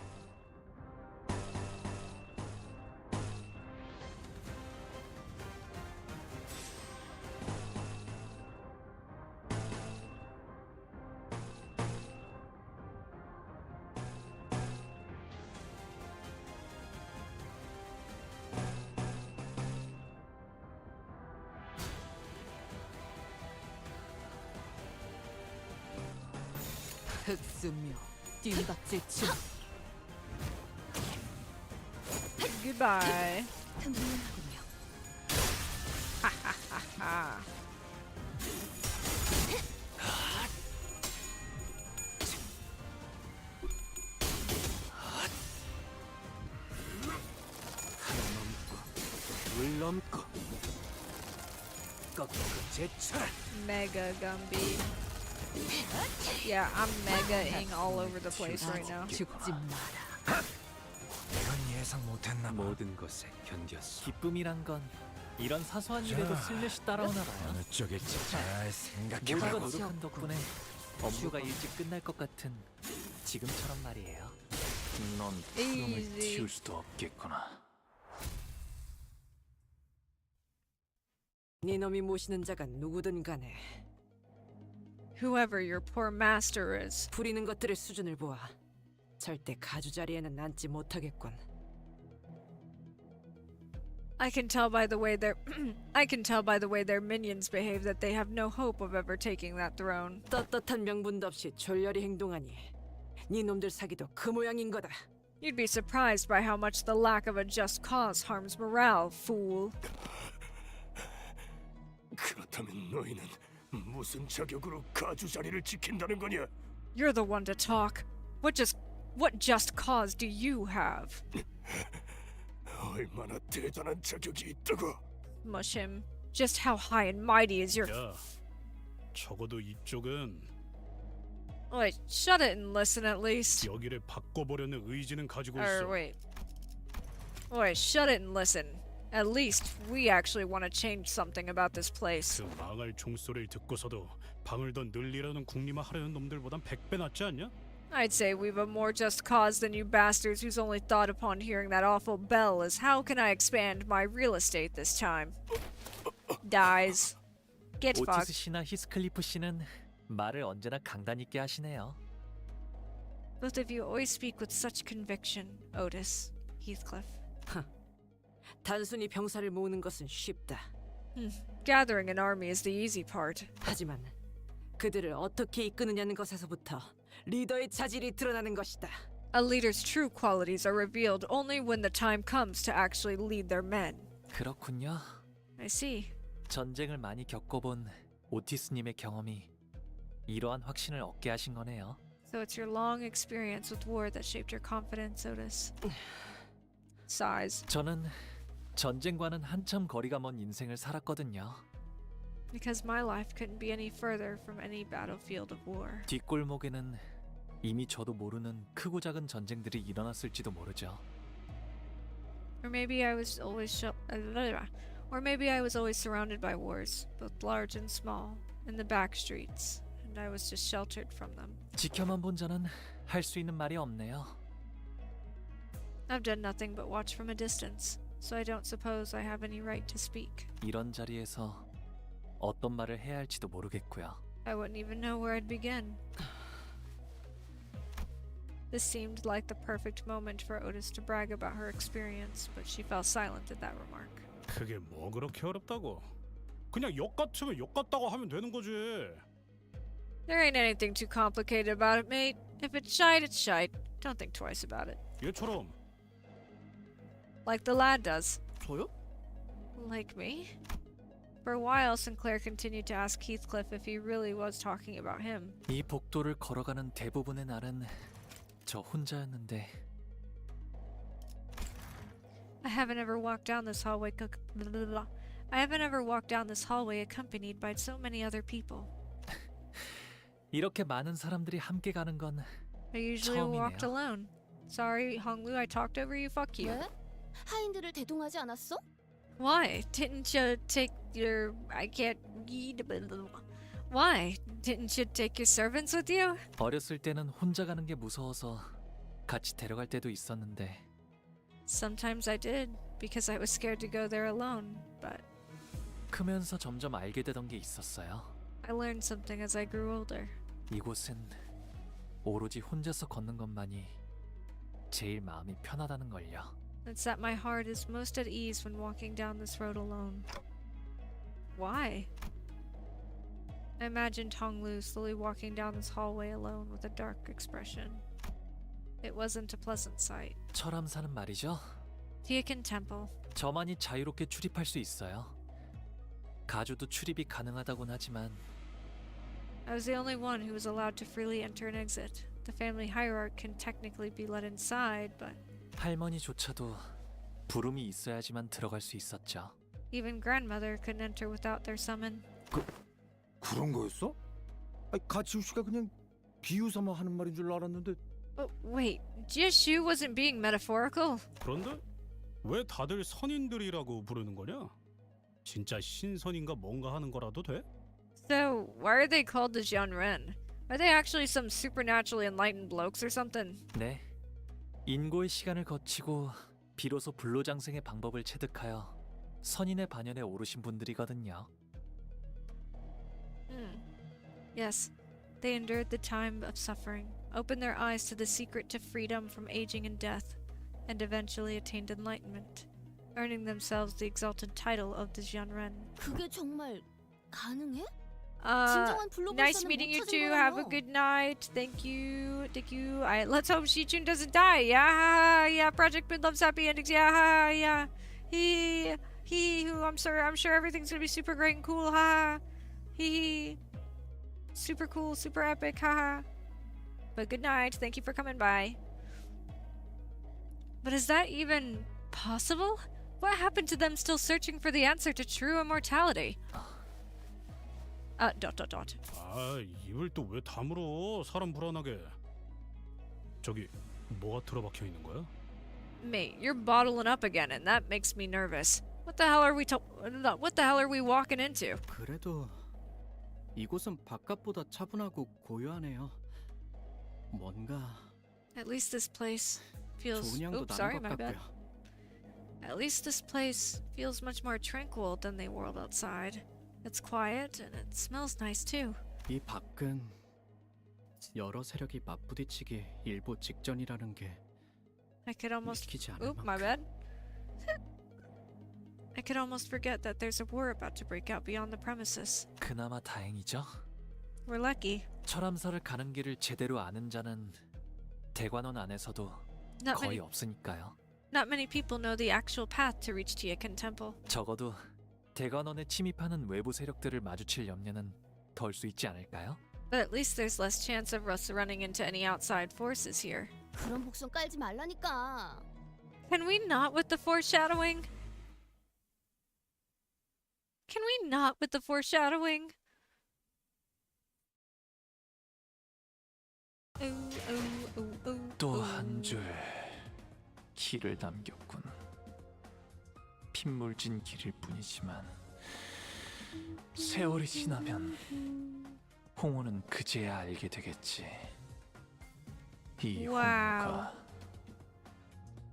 흑수묘 뜀박질춤. Goodbye. 탐정하군요. 하하하하. 물 넘고 꺾고 제철. Mega Gumby. Yeah, I'm mega-ing all over the place right now. 죽지 마라. 이건 예상 못했나 봐. 모든 것에 견뎠어. 기쁨이란 건 이런 사소한 일에도 슬래시 따라오나 봐요. 어느 쪽일지 잘 모두가 생각해보라고. 노력한 덕분에 업무가 일찍 끝날 것 같은 지금처럼 말이에요. 넌 푸름을 Easy. 틔울 수도 없겠구나. 네 놈이 모시는 자가 누구든 간에 Whoever your poor master is. 부리는 것들의 수준을 보아 절대 가주 자리에는 앉지 못하겠군. I can tell by the way their I can tell by the way their minions behave that they have no hope of ever taking that throne. 떳떳한 명분도 없이 졸렬히 행동하니 네 놈들 사기도 그 모양인 거다. You'd be surprised by how much the lack of a just cause harms morale, fool. 그렇다면 너희는 무슨 자격으로 가주 자리를 지킨다는 거냐? You're the one to talk. What just cause do you have? 얼마나 대단한 자격이 있다고? Mush him. Just how high and mighty is your 야, 적어도 이쪽은 Wait, shut it and listen at least. 여기를 바꿔보려는 의지는 가지고 Or 있어. wait, shut it and listen. At least we actually want to change something about this place. 그 망할 종소리를 듣고서도 방을 더 늘리려는 국림화하려는 놈들보단 100배 낫지 않냐? I'd say we've a more just cause than you bastards whose only thought upon hearing that awful bell is how can I expand my real estate this time? Dies. Get 오티스 fucked. 씨나 히스클리프 씨는 말을 언제나 강단 있게 하시네요. Both of you always speak with such conviction, Otis, Heathcliff. 단순히 병사를 모으는 것은 쉽다. Gathering an army is the easy part. 하지만 그들을 어떻게 이끄느냐는 것에서부터 리더의 자질이 드러나는 것이다. A leader's true qualities are revealed only when the time comes to actually lead their men. 그렇군요. I see. 전쟁을 많이 겪어본 오티스님의 경험이 이러한 확신을 얻게 하신 거네요. So it's your long experience with war that shaped your confidence, Otis. Sighs. 저는 전쟁과는 한참 거리가 먼 인생을 살았거든요. Because my life couldn't be any further from any battlefield of war. 뒷골목에는 이미 저도 모르는 크고 작은 전쟁들이 일어났을지도 모르죠. Or maybe I was always surrounded by wars, both large and small, in the back streets, and I was just sheltered from them. 지켜만 본 자는 할 수 있는 말이 없네요. I've done nothing but watch from a distance, so I don't suppose I have any right to speak. 이런 자리에서 어떤 말을 해야 할지도 모르겠고요. I wouldn't even know where I'd begin. This seemed like the perfect moment for Otis to brag about her experience, but she fell silent at that remark. 그게 뭐 그렇게 어렵다고? 그냥 역 같으면 역 같다고 하면 되는 거지. There ain't anything too complicated about it, mate. If it's shite, it's shite. Don't think twice about it. 얘처럼. Like the lad does. 저요? Like me? For a while, Sinclair continued to ask Heathcliff if he really was talking about him. 이 복도를 걸어가는 대부분의 날은 저 혼자였는데 I haven't ever walked down this hallway accompanied by so many other people. 이렇게 많은 사람들이 함께 가는 건 I usually walked 처음이네요. alone. Sorry, Honglu, I talked over you. Fuck you. 왜? 하인들을 대동하지 않았어? Why? Didn't you take your... I can't read... Why? Didn't you take your servants with you? 어렸을 때는 혼자 가는 게 무서워서 같이 데려갈 때도 있었는데 Sometimes I did, because I was scared to go there alone, but 크면서 점점 알게 되던 게 있었어요. I learned something as I grew older. 이곳은 오로지 혼자서 걷는 것만이 제일 마음이 편하다는 걸요. It's that my heart is most at ease when walking down this road alone. Why? I imagined Honglu slowly walking down this hallway alone with a dark expression. It wasn't a pleasant sight. 철암사는 말이죠. Tiekan Temple. 저만이 자유롭게 출입할 수 있어요. 가주도 출입이 가능하다곤 하지만 I was the only one who was allowed to freely enter and exit. The family hierarch can technically be let inside, but 할머니조차도 부름이 있어야지만 들어갈 수 있었죠. even grandmother couldn't enter without their summon. 그런 거였어? 아니, 가치우 씨가 그냥 비유삼아 하는 말인 줄 알았는데. Wait, Heishou wasn't being metaphorical? 그런데 왜 다들 선인들이라고 부르는 거냐? 진짜 신선인가 뭔가 하는 거라도 돼? So, why are they called the Jianren? Are they actually some supernaturally enlightened blokes or something? 네, 인고의 시간을 거치고 비로소 불로장생의 방법을 체득하여 선인의 반열에 오르신 분들이거든요. Yes, they endured the time of suffering, opened their eyes to the secret to freedom from aging and death, and eventually attained enlightenment, earning themselves the exalted title of the Jianren. 그게 정말 가능해? Nice meeting you too. Have a good night. Thank you. Thank you. Let's hope Shichun doesn't die. Yeah, yeah. Project Mid loves happy endings. Yeah, yeah. I'm sure everything's gonna be super great and cool. He. Super cool, super epic. Haha. But good night. Thank you for coming by. But is that even possible? What happened to them still searching for the answer to true immortality? 아, 입을 또 왜 다물어? 사람 불안하게. 저기 뭐가 틀어박혀 있는 거야? Mate, you're bottling up again, and that makes me nervous. What the hell are we walking into? 그래도 이곳은 바깥보다 차분하고 고요하네요. 뭔가 At least this place feels. 좋은 향도 Oops, 나는 sorry, 것 my bad. 같고요. At least this place feels much more tranquil than the world outside. It's quiet and it smells nice too. 이 밖은 여러 세력이 맞부딪히기 일보 직전이라는 게 I could almost. 믿기지 않을 Oop, my bad. I could almost forget that there's a war about to break out beyond the premises. 그나마 다행이죠. We're lucky. 철암사를 가는 길을 제대로 아는 자는 대관원 안에서도 거의 없으니까요. Not many people know the actual path to reach Tiekan Temple. 적어도 대관원에 침입하는 외부 세력들을 마주칠 염려는 덜 수 있지 않을까요? But at least there's less chance of us running into any outside forces here. 그런 복선 깔지 말라니까. Can we not with the foreshadowing? Can we not with the foreshadowing? 또 한 줄 길을 남겼군. 핏물진 길일 뿐이지만 세월이 지나면 홍호는 그제야 알게 되겠지. 이 홍호가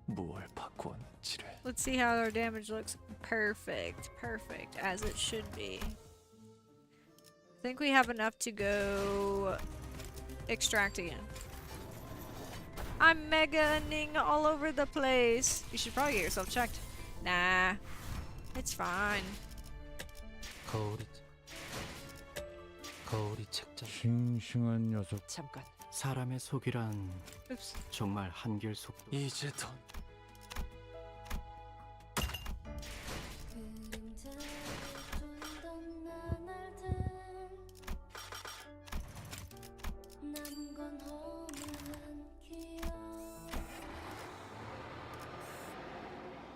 무엇을 바꾸었는지를. Let's see how our damage looks. Perfect, perfect, as it should be. I think we have enough to go extract again. I'm mega-ning all over the place. You should probably get yourself checked. Nah, it's fine. 거울이 책장. 싱싱한 녀석. 잠깐. 사람의 속이란 Oops. 정말 한길 속도. 이제 더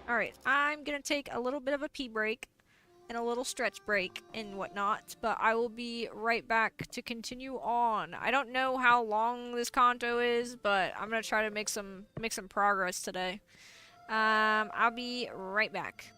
Alright, I'm gonna take a little bit of a pee break and a little stretch break and whatnot, but I will be right back to continue on. I don't know how long this Canto is, but I'm gonna try to make some progress today. I'll be right back.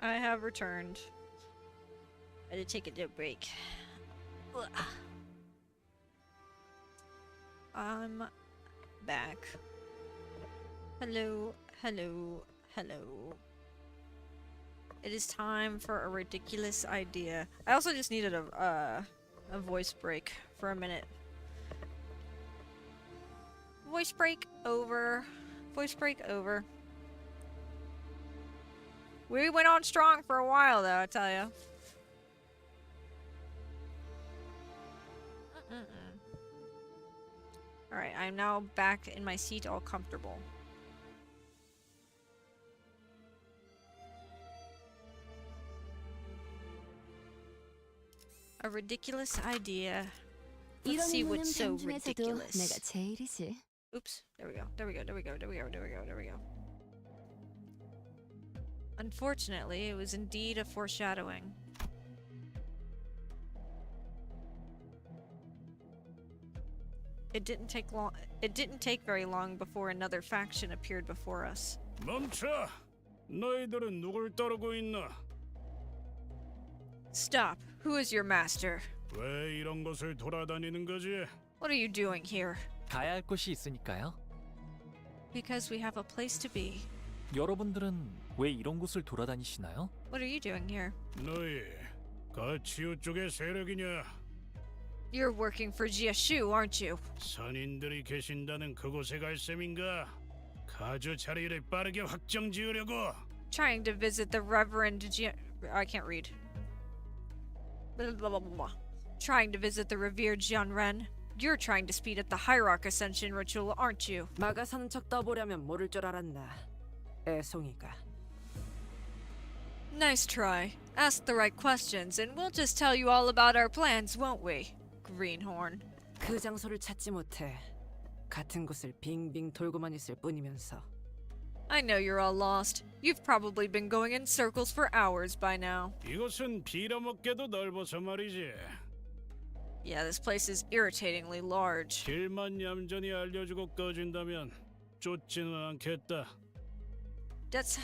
I have returned. I had to take a little break. Ugh. I'm back. Hello, hello, hello. It is time for a ridiculous idea. I also just needed a voice break for a minute. Voice break over. Voice break over. We went on strong for a while, though, I tell ya. Alright, I'm now back in my seat, all comfortable. A ridiculous idea. Let's see what's so ridiculous. Oops. There we go. There we go. There we go. There we go. There we go. There we go. Unfortunately, it was indeed a foreshadowing. It didn't take long. It didn't take very long before another faction appeared before us. 멈춰! 너희들은 누굴 따르고 있나? Stop. Who is your master? 왜 이런 곳을 돌아다니는 거지? What are you doing here? 가야 할 곳이 있으니까요. Because we have a place to be. 여러분들은 왜 이런 곳을 돌아다니시나요? What are you doing here? 너희 가치우 쪽의 세력이냐? You're working for Heishou, aren't you? 선인들이 계신다는 그곳에 갈 셈인가? 가주 자리를 빠르게 확정 지으려고. Trying to visit the Reverend I can't read. Blah, blah, blah, blah. Trying to visit the revered Jianren. You're trying to speed up the Hierarch Ascension ritual, aren't you? 마가 사는 척 떠보려면 모를 줄 알았나. 애송이가. Nice try. Ask the right questions, and we'll just tell you all about our plans, won't we? Greenhorn. 그 장소를 찾지 못해. 같은 곳을 빙빙 돌고만 있을 뿐이면서. I know you're all lost. You've probably been going in circles for hours by now. 이곳은 빌어먹게도 넓어서 말이지. Yeah, this place is irritatingly large. 길만 얌전히 알려주고 꺼진다면 쫓지는 않겠다. That's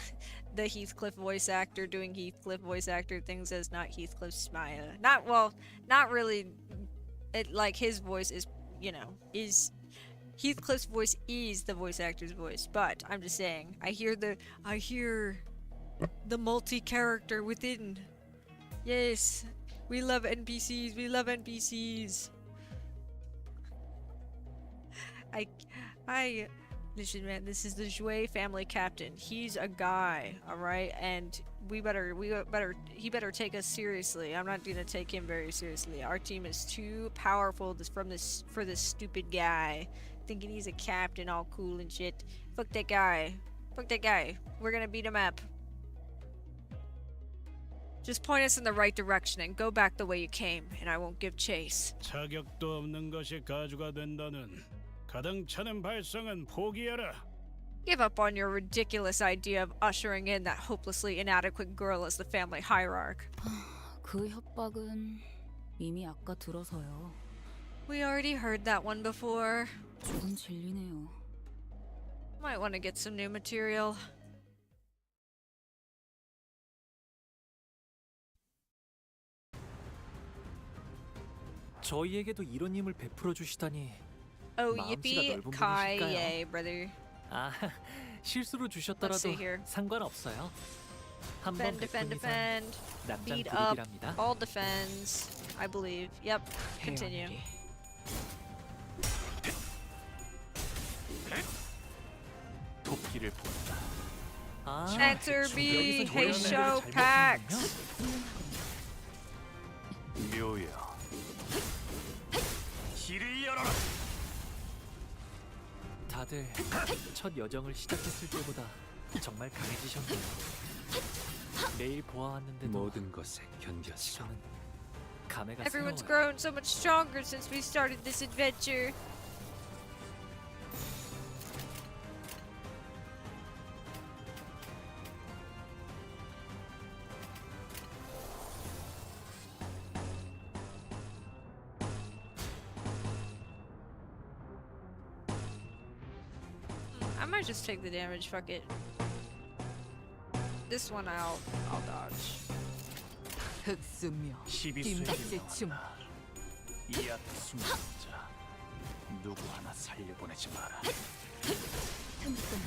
the Heathcliff voice actor doing Heathcliff voice actor things as not Heathcliff Smile. Not really. It like his voice is, you know, is Heathcliff's voice is the voice actor's voice. But I'm just saying, I hear the multi-character within. Yes, we love NPCs. We love NPCs. Listen, man, this is the Jouet family captain. He's a guy, all right, and he better take us seriously. I'm not gonna take him very seriously. Our team is too powerful for this stupid guy, thinking he's a captain, all cool and shit. Fuck that guy. Fuck that guy. We're gonna beat him up. Just point us in the right direction and go back the way you came, and I won't give chase. 자격도 없는 것이 가주가 된다는 가당차는 발상은 포기해라. Give up on your ridiculous idea of ushering in that hopelessly inadequate girl as the family hierarch. 그 협박은 이미 아까 들어서요. We already heard that one before. 조금 질리네요. Might want to get some new material. 저희에게도 이런 힘을 베풀어 주시다니. Oh, 마음씨가 yippee, 넓은 Kai, 분이실까요? yay, brother. 아, 실수로 주셨더라도 see here. 상관없어요. 한번 Defend, defend, 베푼 이상 defend. 남장 Beat up. 드립이랍니다. All defends, I believe. Yep. Continue. 도끼를 본다. 아, Enter B, 여기서 조련을 Heishou 잘못 packs. 묘야. 길을 열어라. 다들 첫 여정을 시작했을 때보다 정말 강해지셨네요. 매일 보아왔는데도 모든 것에 견뎠어. 감회가 Everyone's 새로워요. grown so much stronger since we started this adventure. I might just take the damage, fuck it. this one I'll dodge. 흑수묘 시비수에게 나왔다. 이 앞에 숨자. 누구 하나 살려보내지 마라.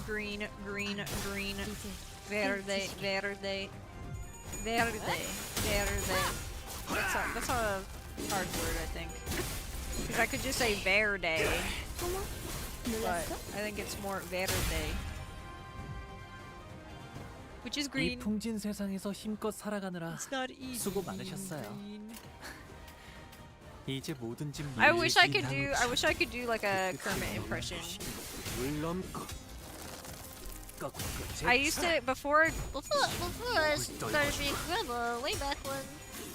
Green. Verde. That's a hard word, I think. Because I could just say verde, but I think it's more verde, which is 이 green. 풍진 세상에서 힘껏 살아가느라 It's not easy. 수고 많으셨어요. 이제 뭐든지 I wish I could do like a Kermit impression. I used to before I started being grandma way back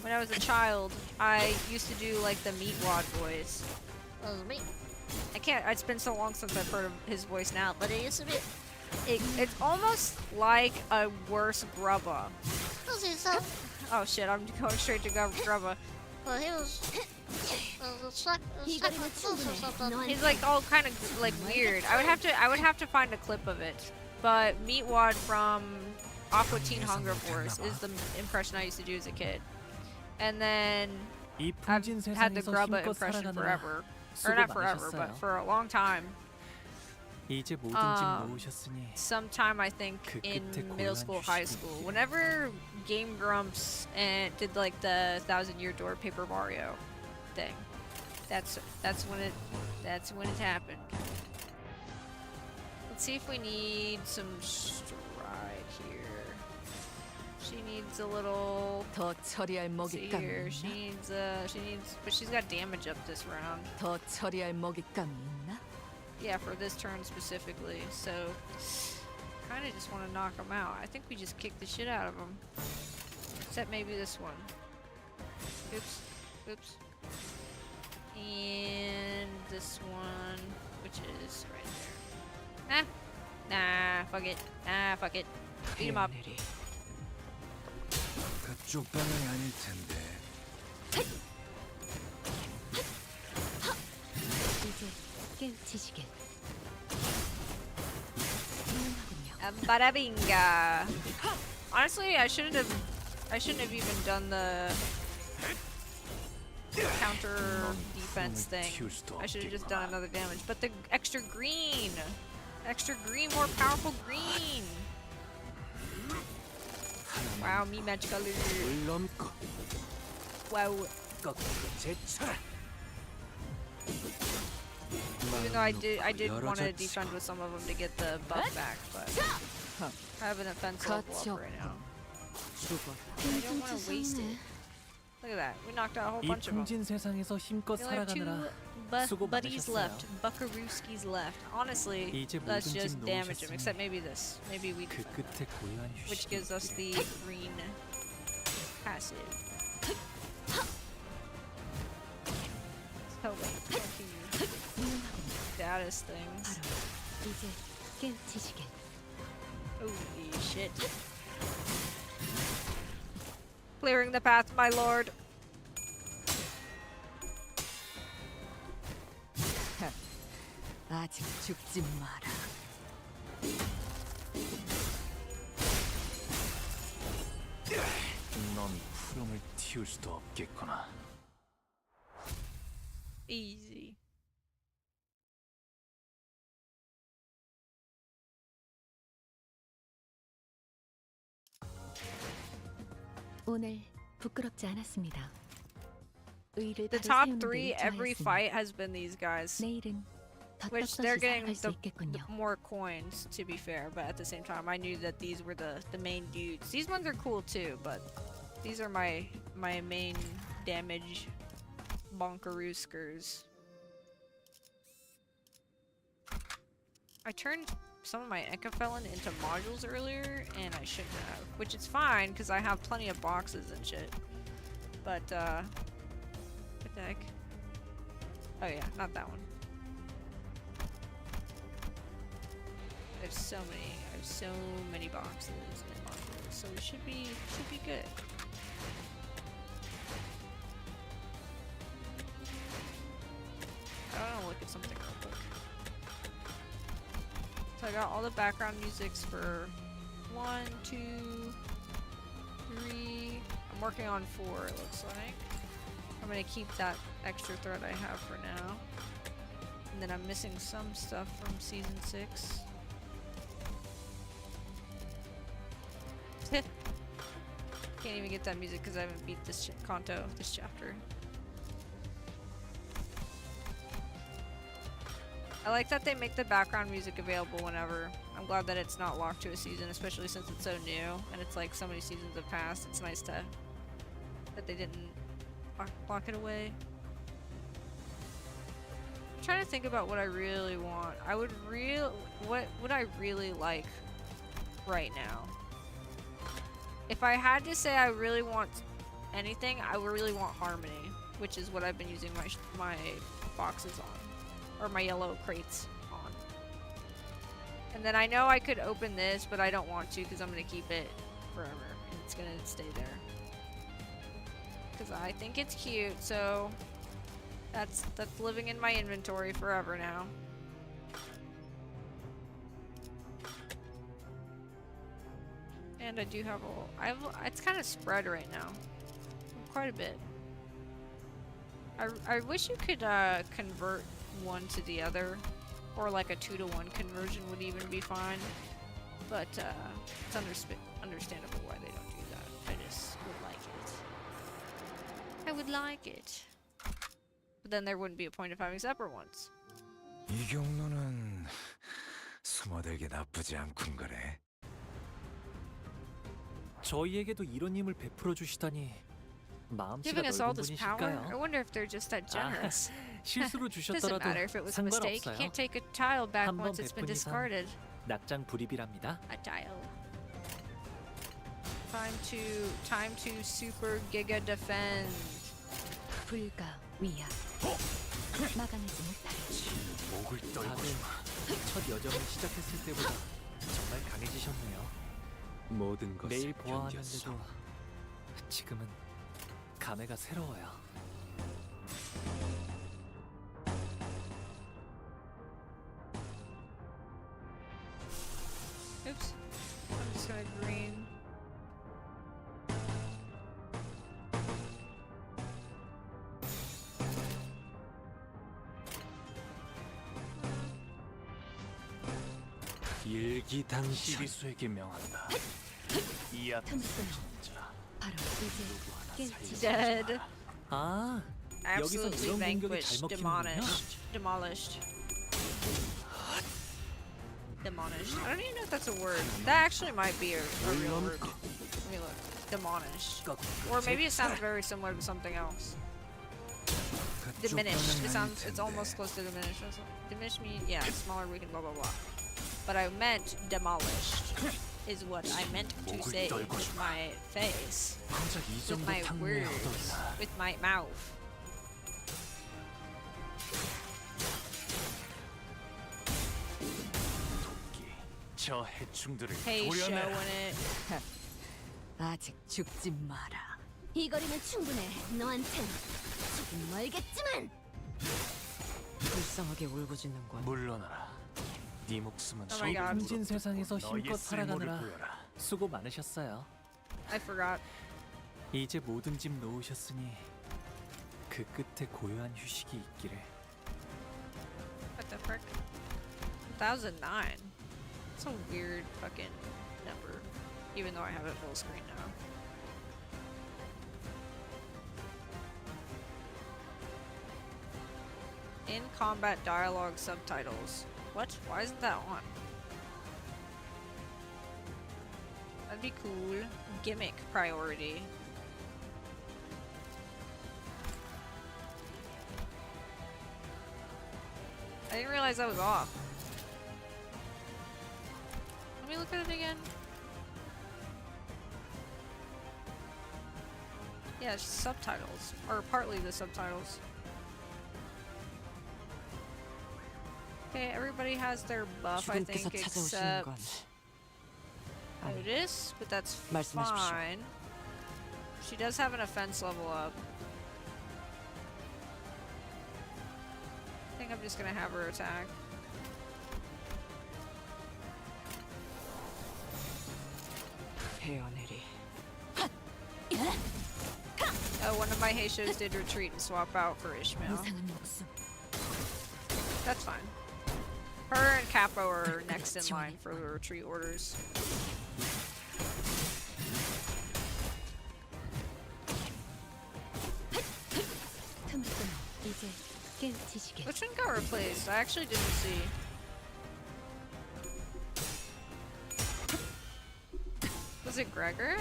when I was a child. I used to do like the Meatwad voice. That was me. I can't. It's been so long since I've heard of his voice now, but But it used to be. it's almost like a worse Grubba. Was he so? Oh shit! I'm going straight to Grubba. Well, he was. He's like all kind of like weird. I would have to find a clip of it. But Meatwad from Aqua Teen Hunger Force is the impression I used to do as a kid. And then I've had the Grubba impression forever. Or not forever, but for a long time. 이제 뭐든지 모으셨으니 Sometime I think in middle school, high school. Whenever Game Grumps and did like the 1,000-Year Door Paper Mario thing. That's when it happened. Let's see if we need some stride here. She needs a little. 더 처리할 See 먹잇감이 here. 있나? She needs, but she's got damage up this round. 더 처리할 먹잇감이 있나? Yeah, for this turn specifically. So, kind of just want to knock him out. I think we just kick the shit out of him. Except maybe this one. Oops. And this one, which is right there. Nah, fuck it. Beat him up. 그쪽 방향이 아닐 텐데. 이제 깨우치시길. Bada binga. Honestly, I shouldn't have even done the counter defense thing. I should have just done another damage. But the extra green, more powerful green. Wow, me match color. Wow. Even though I did want to defend with some of them to get the buff back, but I have an offensive level up right now. I don't want to waste it. Look at that. We knocked out a whole 이 bunch of them. 풍진 세상에서 힘껏 We only have 살아가느라 two 수고 buddies 많으셨어요. left. Buckarooskies left. Honestly, 이제 let's 뭐든지 just damage him. 놓으셨으니 Except maybe this. Maybe we 그 defend, 끝에 고요한 which 휴식이 gives us the 있기를. green passive. Oh wait, fuck you. Status things. 이제 깨우치시길. Holy shit. Clearing the path, my lord. 아직 죽지 마라. 넌 푸름을 틔울 수도 없겠구나. Easy. 오늘 부끄럽지 않았습니다. 의를 The 바로 top 세우는 데 three, every 일조하였으니 fight has been these guys. 내일은 Which they're 덧없이 getting 살아갈 수 the 있겠군요. more coins, to be fair, but at the same time, I knew that these were the main dudes. These ones are cool too, but these are my main damage bonkarooskers. I turned some of my Echofelon into modules earlier, and I shouldn't have. Which is fine, because I have plenty of boxes and shit. But, what the heck? Oh yeah, not that one. I have so many boxes and modules, so it should be good. I want to look at something real quick. So I got all the background musics for 1, 2, 3. I'm working on 4, it looks like. I'm gonna keep that extra thread I have for now. And then I'm missing some stuff from season 6. Can't even get that music because I haven't beat this Canto, this chapter. I like that they make the background music available whenever. I'm glad that it's not locked to a season, especially since it's so new and it's like so many seasons have passed. It's nice to that they didn't lock it away. I'm trying to think about what I really want. What would I really like right now? If I had to say I really want anything, I really want Harmony, which is what I've been using my boxes on, or my yellow crates on. And then I know I could open this, but I don't want to because I'm going to keep it forever, and it's going to stay there. Because I think it's cute, so that's living in my inventory forever now. And I do have it's kind of spread right now. Quite a bit. I wish you could convert one to the other. Or like a 2-to-1 conversion would even be fine. But it's understandable why they don't do that. I just would like it. I would like it. But then there wouldn't be a point of having separate ones. 이 경로는 숨어들기 나쁘지 않군 그래. 저희에게도 이런 힘을 베풀어 주시다니 마음씨가 Giving us all 넓은 this power? I 분이실까요? wonder if they're just that generous. 실수로 Doesn't 주셨더라도 matter if it was a mistake. You 상관없어요. can't take a tile back 한번 once it's been 베푼 이상 discarded. 낙장 불입이랍니다. A tile. Time to super giga defend. 불가 위야 막아내지 못하리지. 목을 다들 첫 여정을 시작했을 때보다 정말 강해지셨네요. 모든 것을 매일 견뎠어. 보아하는데도 지금은 감회가 새로워요. Oops. I'm just gonna green. 일기당 시리수에게 명한다. 이 앞에 바로 이제 깰지. Dead. 아, 여기서 Absolutely 이런 공격이 잘 vanquished. 먹히는군요. Demolished. Demolished. I don't even know if that's a word. That actually might be a real word. Let me look. Demolished. Or maybe it sounds very similar to something else. Diminished. It's almost close to diminished. Diminished means, yeah, smaller, weakened, blah, blah, blah. But I meant demolished is what I meant to say with my face. With my words. With my mouth. 저 해충들을 Heishou 도려내라. in it. 아직 죽지 마라. 이 거리면 충분해. 너한텐 조금 멀겠지만. 불쌍하게 울고짖는군. 물러나라. 네 목숨은 Oh my God. 힘진 세상에서 힘껏 너의 쓸모를 살아가느라 보여라. 수고 많으셨어요. I forgot. 이제 모든 짐 놓으셨으니 그 끝에 고요한 휴식이 있기를. What the frick? 1009. That's a weird fucking number. Even though I have it full screen now. In combat dialogue subtitles. What? Why isn't that on? That'd be cool. Gimmick priority. I didn't realize that was off. Let me look at it again. Yeah, it's subtitles. Or partly the subtitles. Okay, everybody has their buff, I think, 주군께서 찾아오시는 except 건 Otis, but that's 말씀하십시오. fine. She does have an offense level up. I think I'm just gonna have her attack. 헤어내리. Oh, one of my Heishous did retreat and swap out for Ishmael. That's fine. Her and Capo are next in line for the retreat orders. Which one got replaced? I actually didn't see. Was it Gregor?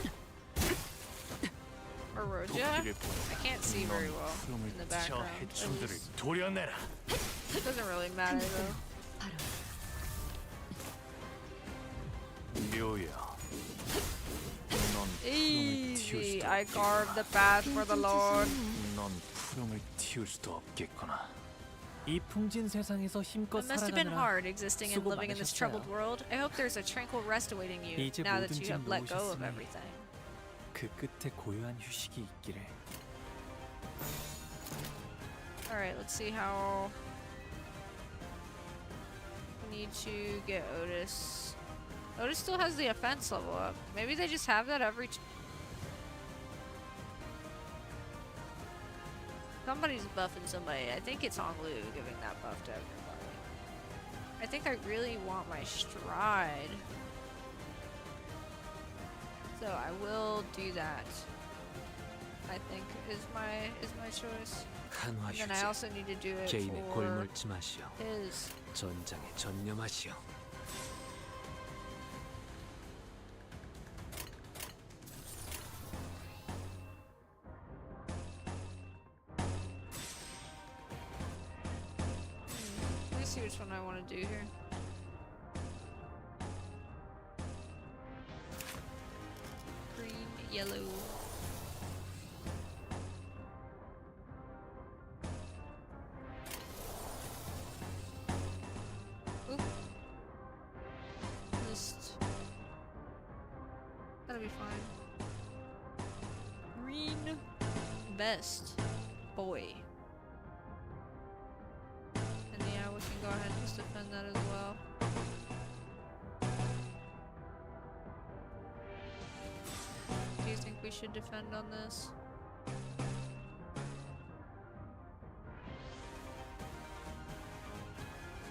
Or Roja? I can't see very well in the background. It doesn't really matter though. Easy. I carved the path for the Lord. 이 풍진 세상에서 힘껏 It must have been 살아가느라 hard existing and 수고 living in this troubled 많으셨어요. world. I hope there's a tranquil rest awaiting you 이제 now that you 모든 have let go of 짐을 everything. 그 끝에 고요한 휴식이 있기를. Alright, let's see how... We need to get Otis. Otis still has the offense level up. Maybe they just have that every... Somebody's buffing somebody. I think it's Hong Lu giving that buff to everybody. I think I really want my stride. So I will do that. I think is my choice. 한화 And then I 휴지. also need to do it 개인의 for 골몰지 마시오. his. 전장에 전념하시오. Let me see which one I want to do here. Green, yellow. Oop. Just. That'll be fine. Green vest. Boy. And yeah, we can go ahead and just defend that as well. Do you think we should defend on this?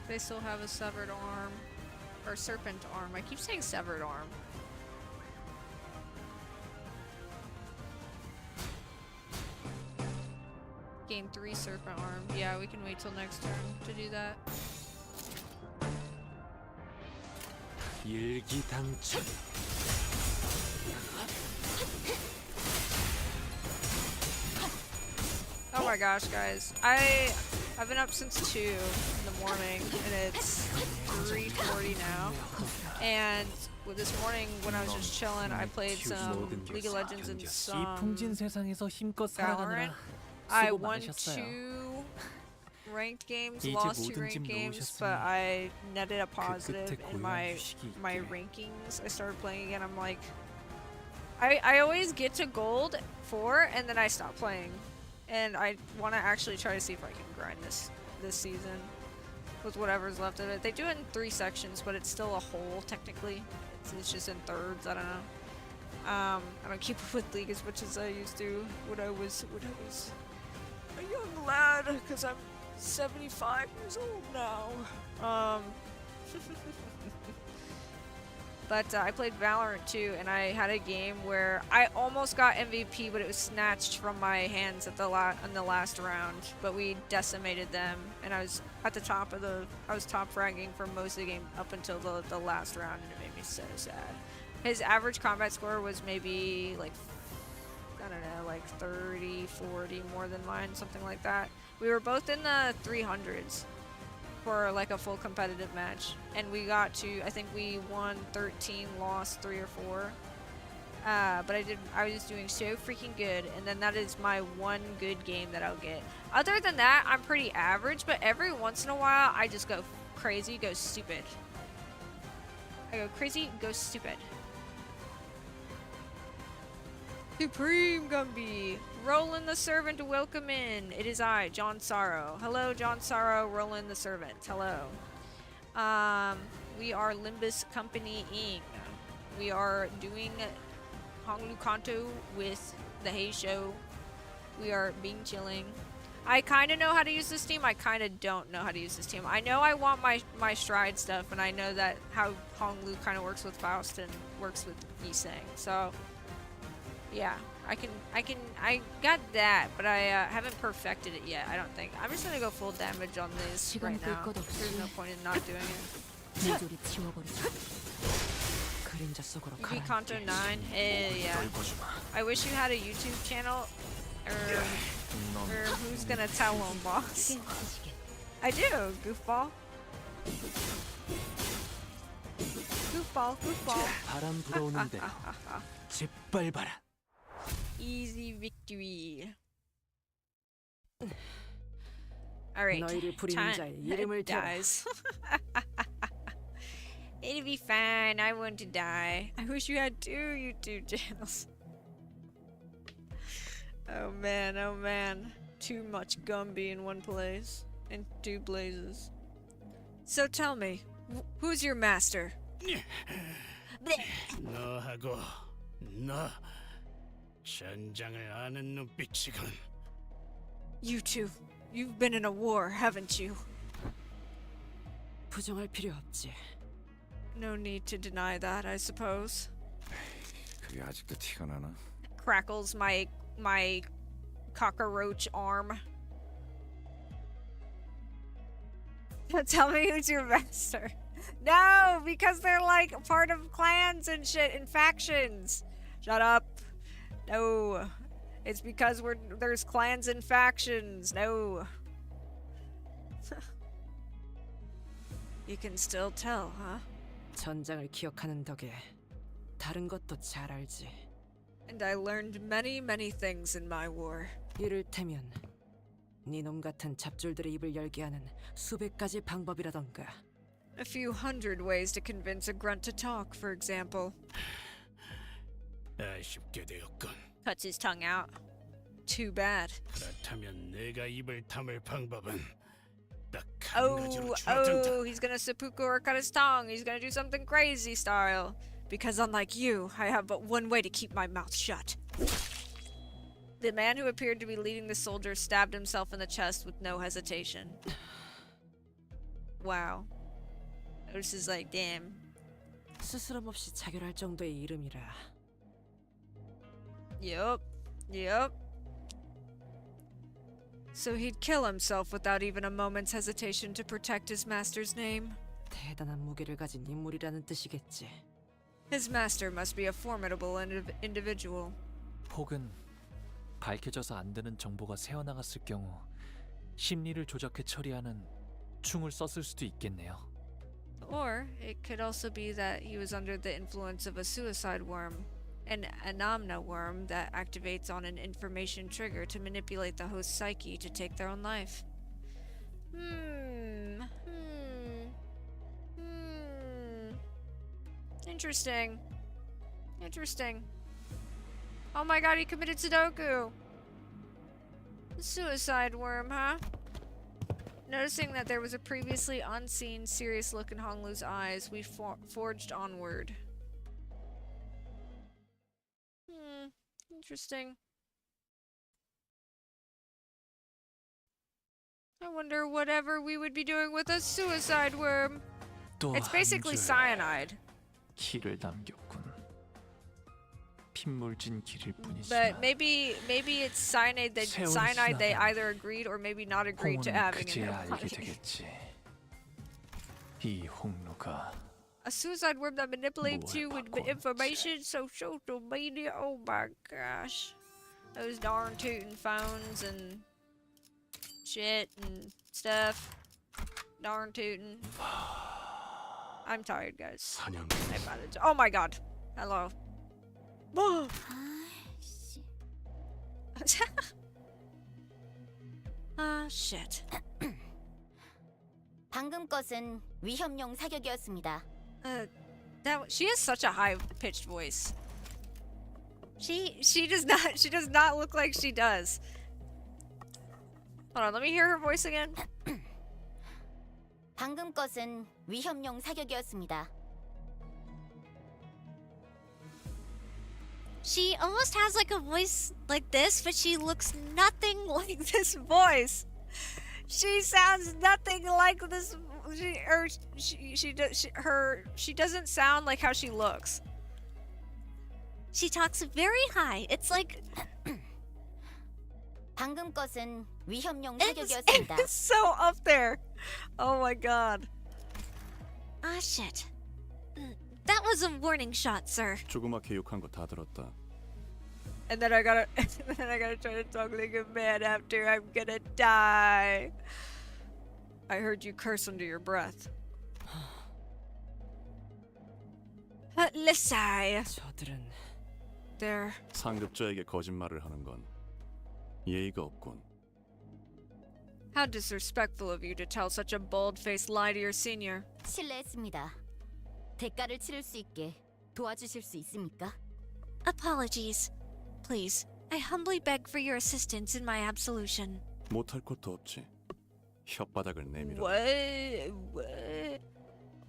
They still have a severed arm. Or serpent arm. I keep saying severed arm. Gain 3 serpent arm. Yeah, we can wait till next turn to do that. 일기당천. Oh my gosh, guys. I've been up since 2 in the morning, and it's 3:40 now. And this morning, when I was just chilling, I played some League of Legends and 이 some 풍진 세상에서 힘껏 Valorant. 살아가느라 I 수고 won 많으셨어요. 2 ranked games, 이제 lost 2 모든 ranked 짐 games, 놓으셨으니 but I netted a positive 끝에 in 고요한 휴식이 my 있기를. rankings. I started playing again. I'm like, I always get to gold 4 and then I stop playing, and I want to actually try to see if I can grind this season with whatever's left of it. They do it in 3 sections, but it's still a whole technically. It's just in thirds. I don't know. I don't keep up with League as much as I used to when I was a young lad, because I'm 75 years old now. But I played Valorant too, and I had a game where I almost got MVP, but it was snatched from my hands at in the last round. But we decimated them, and I was at the top of I was top fragging for most of the game up until the last round, and it made me so sad. His average combat score was maybe like, I don't know, like 30, 40 more than mine, something like that. We were both in the 300s for like a full competitive match, and we got to, I think we won 13, lost 3 or 4. But I was doing so freaking good, and then that is my one good game that I'll get. Other than that, I'm pretty average, but every once in a while I just go crazy, go stupid. I go crazy, go stupid. Supreme Gumby! Roland the Servant to welcome in. It is I, John Sorrow. Hello, John Sorrow, Roland the Servant. Hello. We are Limbus Company Inc. We are doing Honglu Canto with the Heishou. We are being chilling. I kind of know how to use this team. I kind of don't know how to use this team. I know I want my stride stuff, and I know that how Honglu kind of works with Faust and works with Yiseng. So, yeah, I got that, but I haven't perfected it yet. I don't think. I'm just gonna go full damage on this right now. There's no point in not doing it. 모조리 지워버리자. 그림자 속으로 You beat Canto 9? Hell yeah. I wish you had a YouTube channel. Or who's gonna tell him, boss? I do, goofball. Goofball. 바람 불어오는 대로 짓밟아라. Easy victory. Alright, 너희를 부리는 자의 이름을 대라. dies. It'll be fine. I want to die. I wish you had 2 YouTube channels. Oh man. Too much Gumby in one place. In 2 blazes. So tell me, who's your master? 너하고 너 전장을 아는 눈빛이군. You two. You've been in a war, haven't you? 부정할 필요 없지. No need to deny that, I suppose. 그게 아직도 티가 나나? Crackles my cockroach arm. Tell me who's your master. No, because they're like part of clans and shit and factions. Shut up. No. It's because there's clans and factions. No. You can still tell, huh? 전장을 기억하는 덕에 다른 것도 잘 알지. And I learned many things in my war. 이를테면 네놈 같은 잡졸들의 입을 열게 하는 수백 가지 방법이라던가. A few hundred ways to convince a grunt to talk, for example. 아쉽게 되었군. Cuts his tongue out. Too bad. 그렇다면 내가 입을 다물 방법은 딱 한 가지로 Oh, he's gonna seppuku or cut his tongue. He's gonna do something crazy style. Because unlike you, I have but one way to keep my mouth shut. The man who appeared to be leading the soldiers stabbed himself in the chest with no hesitation. Wow. This is like, damn. 스스럼 없이 자결할 정도의 이름이라. Yup. So he'd kill himself without even a moment's hesitation to protect his master's name. 대단한 무게를 가진 인물이라는 뜻이겠지. His master must be a formidable individual. 혹은 밝혀져서 안 되는 정보가 새어나갔을 경우 심리를 조작해 처리하는 충을 썼을 수도 있겠네요. Or it could also be that he was under the influence of a suicide worm, an anamna worm that activates on an information trigger to manipulate the host's psyche to take their own life. Interesting. Oh my god, he committed Sudoku! The suicide worm, huh? Noticing that there was a previously unseen, serious look in Honglu's eyes, we forged onward. Interesting. I wonder whatever we would be doing with a suicide worm. It's basically cyanide. 길을 남겼군. 핏물진 길일 뿐이지만. But maybe it's cyanide they either agreed or maybe not agreed to having in their 알게 되겠지. 이 홍루가 a suicide worm that manipulates you with information, social media. Oh my gosh. Those darn tootin' phones and shit and stuff. Darn tootin'. I'm tired, guys. Oh my god. Hello. Shit. 방금 것은 위협용 사격이었습니다. She has such a high-pitched voice. She does not look like she does. Hold on, let me hear her voice again. 방금 것은 위협용 사격이었습니다. She almost has like a voice like this, but she looks nothing like this voice. She sounds nothing like this. She doesn't sound like how she looks. She talks very high. It's like 방금 것은 위협용 It's 사격이었습니다. so up there. Oh my god. Ah, shit. That was a warning shot, sir. 조그맣게 욕한 거 다 들었다. And then I gotta try to talk like a man after I'm gonna die. I heard you curse under your breath. Listen. 저들은 There. 상급자에게 거짓말을 하는 건 예의가 없군. How disrespectful of you to tell such a bold-faced lie to your senior. 실례했습니다. 대가를 치를 수 있게 도와주실 수 있습니까? Apologies. Please, I humbly beg for your assistance in my absolution. 못할 것도 없지. 혓바닥을 내밀어. What?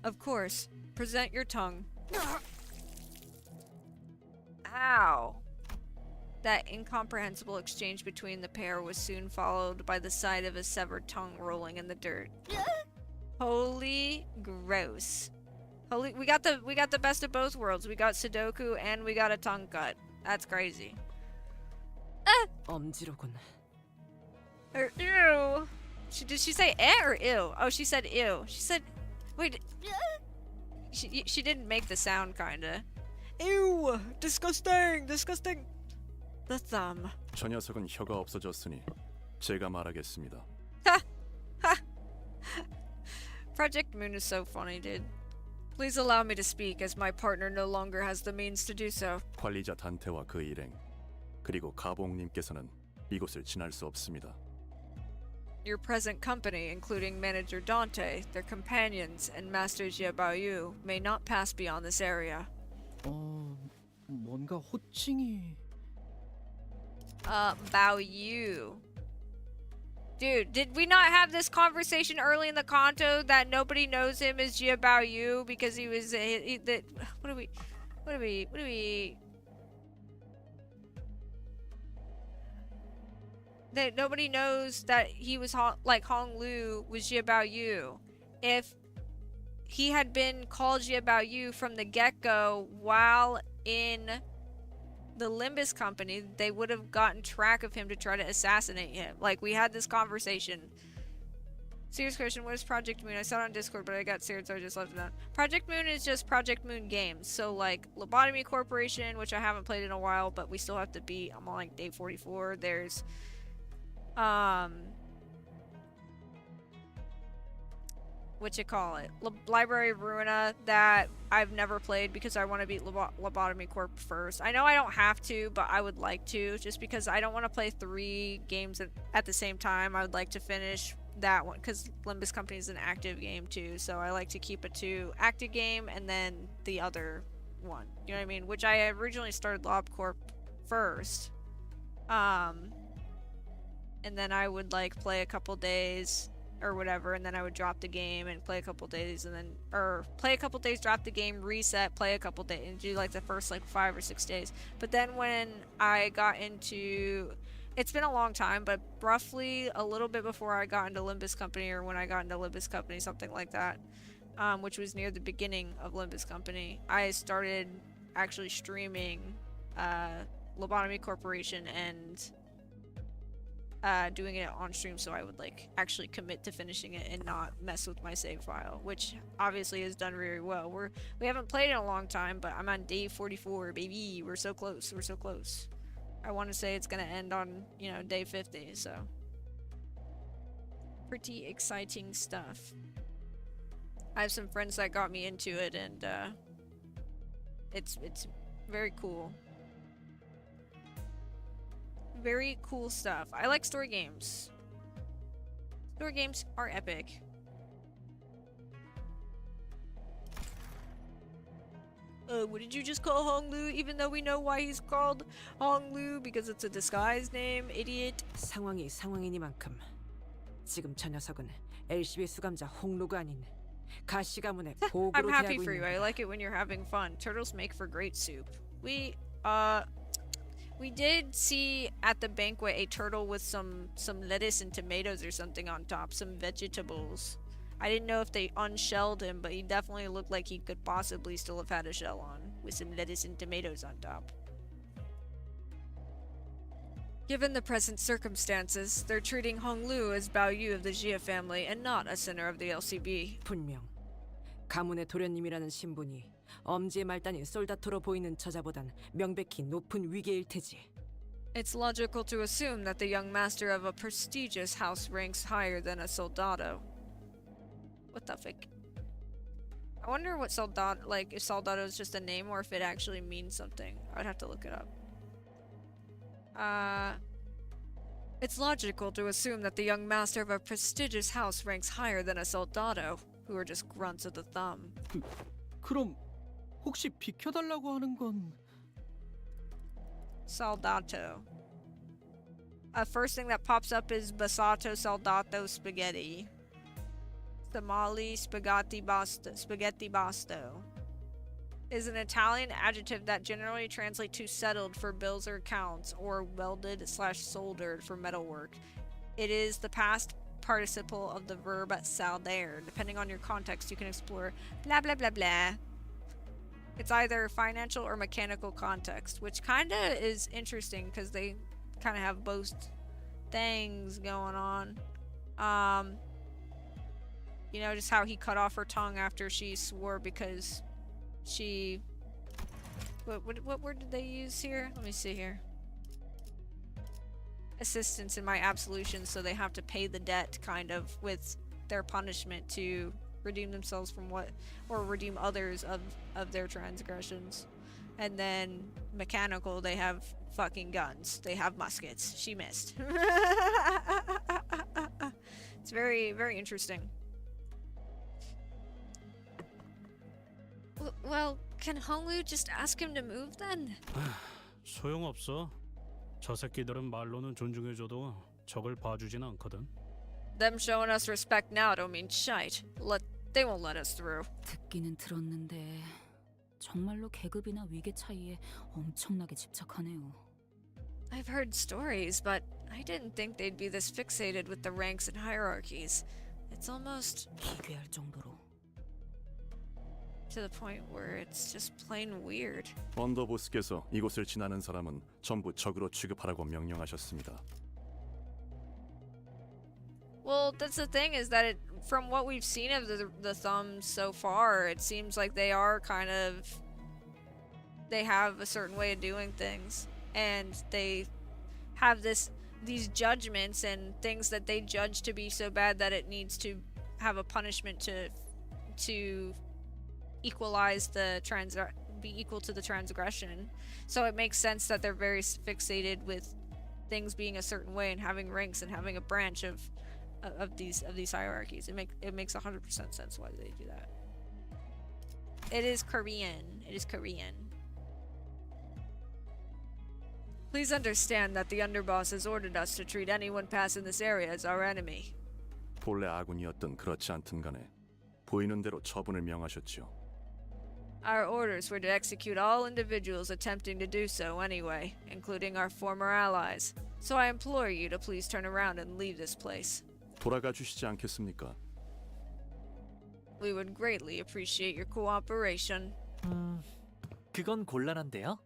Of course. Present your tongue. Ow. That incomprehensible exchange between the pair was soon followed by the sight of a severed tongue rolling in the dirt. Holy gross. Holy, we got the best of both worlds. We got Sudoku and we got a tongue cut. That's crazy. 엄지로군. Ew. Did she say eh or ew? Oh, she said ew. She said, wait. She didn't make the sound, kinda. Ew! Disgusting! Disgusting! The thumb. 저 녀석은 혀가 없어졌으니 제가 말하겠습니다. Project Moon is so funny, dude. Please allow me to speak, as my partner no longer has the means to do so. 관리자 단테와 그 일행 그리고 가봉님께서는 이곳을 지날 수 없습니다. Your present company, including Manager Dante, their companions, and Master Jie Baoyu, may not pass beyond this area. 뭔가 호칭이 Baoyu. Dude, did we not have this conversation early in the Canto that nobody knows him as Jie Baoyu because he was what do we that nobody knows that he was like Hong Lu was Jie Baoyu. If he had been called Jie Baoyu from the get-go while in the Limbus company, they would have gotten track of him to try to assassinate him. Like, we had this conversation. Serious question, what is Project Moon? I saw it on Discord, but I got scared, so I just left it on. Project Moon is just Project Moon games. So, like, Lobotomy Corporation, which I haven't played in a while, but we still have to beat. I'm on, like, day 44. There's, Library of Ruina, that I've never played because I want to beat Lobotomy Corp first. I know I don't have to, but I would like to, just because I don't want to play 3 games at the same time. I would like to finish that one, because Limbus Company is an active game too, so I like to keep it to active game and then the other one. You know what I mean? Which I originally started Lob Corp first. And then I would, like, play a couple days or whatever, and then I would drop the game and play a couple days, and then, or play a couple days, drop the game, reset, play a couple days, and do like the first like 5 or 6 days. But then when I got into, it's been a long time, but roughly a little bit before I got into Limbus Company, or when I got into Limbus Company, something like that, which was near the beginning of Limbus Company, I started actually streaming Lobotomy Corporation and doing it on stream, so I would like actually commit to finishing it and not mess with my save file, which obviously has done very well. We haven't played in a long time, but I'm on day 44, baby. We're so close. We're so close. I want to say it's gonna end on, you know, day 50, so pretty exciting stuff. I have some friends that got me into it, and it's very cool. Very cool stuff. I like story games. Story games are epic. What did you just call Hong Lu? Even though we know why he's called Hong Lu, because it's a disguised name, idiot. 상황이 상황이니만큼 지금 저 녀석은 LCB 수감자 홍루가 아닌 가시 가문의 I'm 보고로 happy 대하고 for you. 있는 I like it when you're having fun. Turtles make for great soup. We did see at the banquet a turtle with some lettuce and tomatoes or something on top, some vegetables. I didn't know if they unshelled him, but he definitely looked like he could possibly still have had a shell on, with some lettuce and tomatoes on top. Given the present circumstances, they're treating Honglu as Baoyu of the Jia family and not a center of the LCB. 분명 가문의 도련님이라는 신분이 엄지의 말단인 솔다토로 보이는 저자보단 명백히 높은 위계일 테지. It's logical to assume that the young master of a prestigious house ranks higher than a soldado. What the fuck? I wonder what soldado, like, if soldado is just a name or if it actually means something. I'd have to look it up. It's logical to assume that the young master of a prestigious house ranks higher than a soldado, who are just grunts of the thumb. 그럼 혹시 비켜달라고 하는 건 Soldato. First thing that pops up is basato soldato spaghetti. Somali spaghetti basto is an Italian adjective that generally translates to settled for bills or accounts, or welded/soldered for metalwork. It is the past participle of the verb saldare. Depending on your context, you can explore blah blah blah blah. It's either financial or mechanical context, which kind of is interesting because they kind of have both things going on. You know, just how he cut off her tongue after she swore because she... What word did they use here? Let me see here. Assistance in my absolution, so they have to pay the debt, kind of, with their punishment to redeem themselves from what... or redeem others of their transgressions. And then mechanical, they have fucking guns. They have muskets. She missed. It's very, very interesting. Well, can Honglu just ask him to move then? 소용없어. 저 새끼들은 말로는 존중해줘도 적을 봐주진 않거든. Them showing us respect now don't mean shite. They won't let us through. 듣기는 들었는데 정말로 계급이나 위계 차이에 엄청나게 집착하네요. I've heard stories, but I didn't think they'd be this fixated with the ranks and hierarchies. It's almost 기괴할 정도로. To the point where it's just plain weird. 언더보스께서 이곳을 지나는 사람은 전부 적으로 취급하라고 명령하셨습니다. Well, that's the thing, is that from what we've seen of the thumbs so far, it seems like they are kind of... They have a certain way of doing things. And they have these judgments and things that they judge to be so bad that it needs to have a punishment to equalize be equal to the transgression. So it makes sense that they're very fixated with things being a certain way and having ranks and having a branch of these hierarchies. It makes 100% sense why they do that. It is Korean. It is Korean. Please understand that the underboss has ordered us to treat anyone passing this area as our enemy. 본래 아군이었든 그렇지 않든 간에 보이는 대로 처분을 명하셨지요. Our orders were to execute all individuals attempting to do so anyway, including our former allies. So I implore you to please turn around and leave this place. 돌아가 주시지 않겠습니까? We would greatly appreciate your cooperation. 그건 곤란한데요?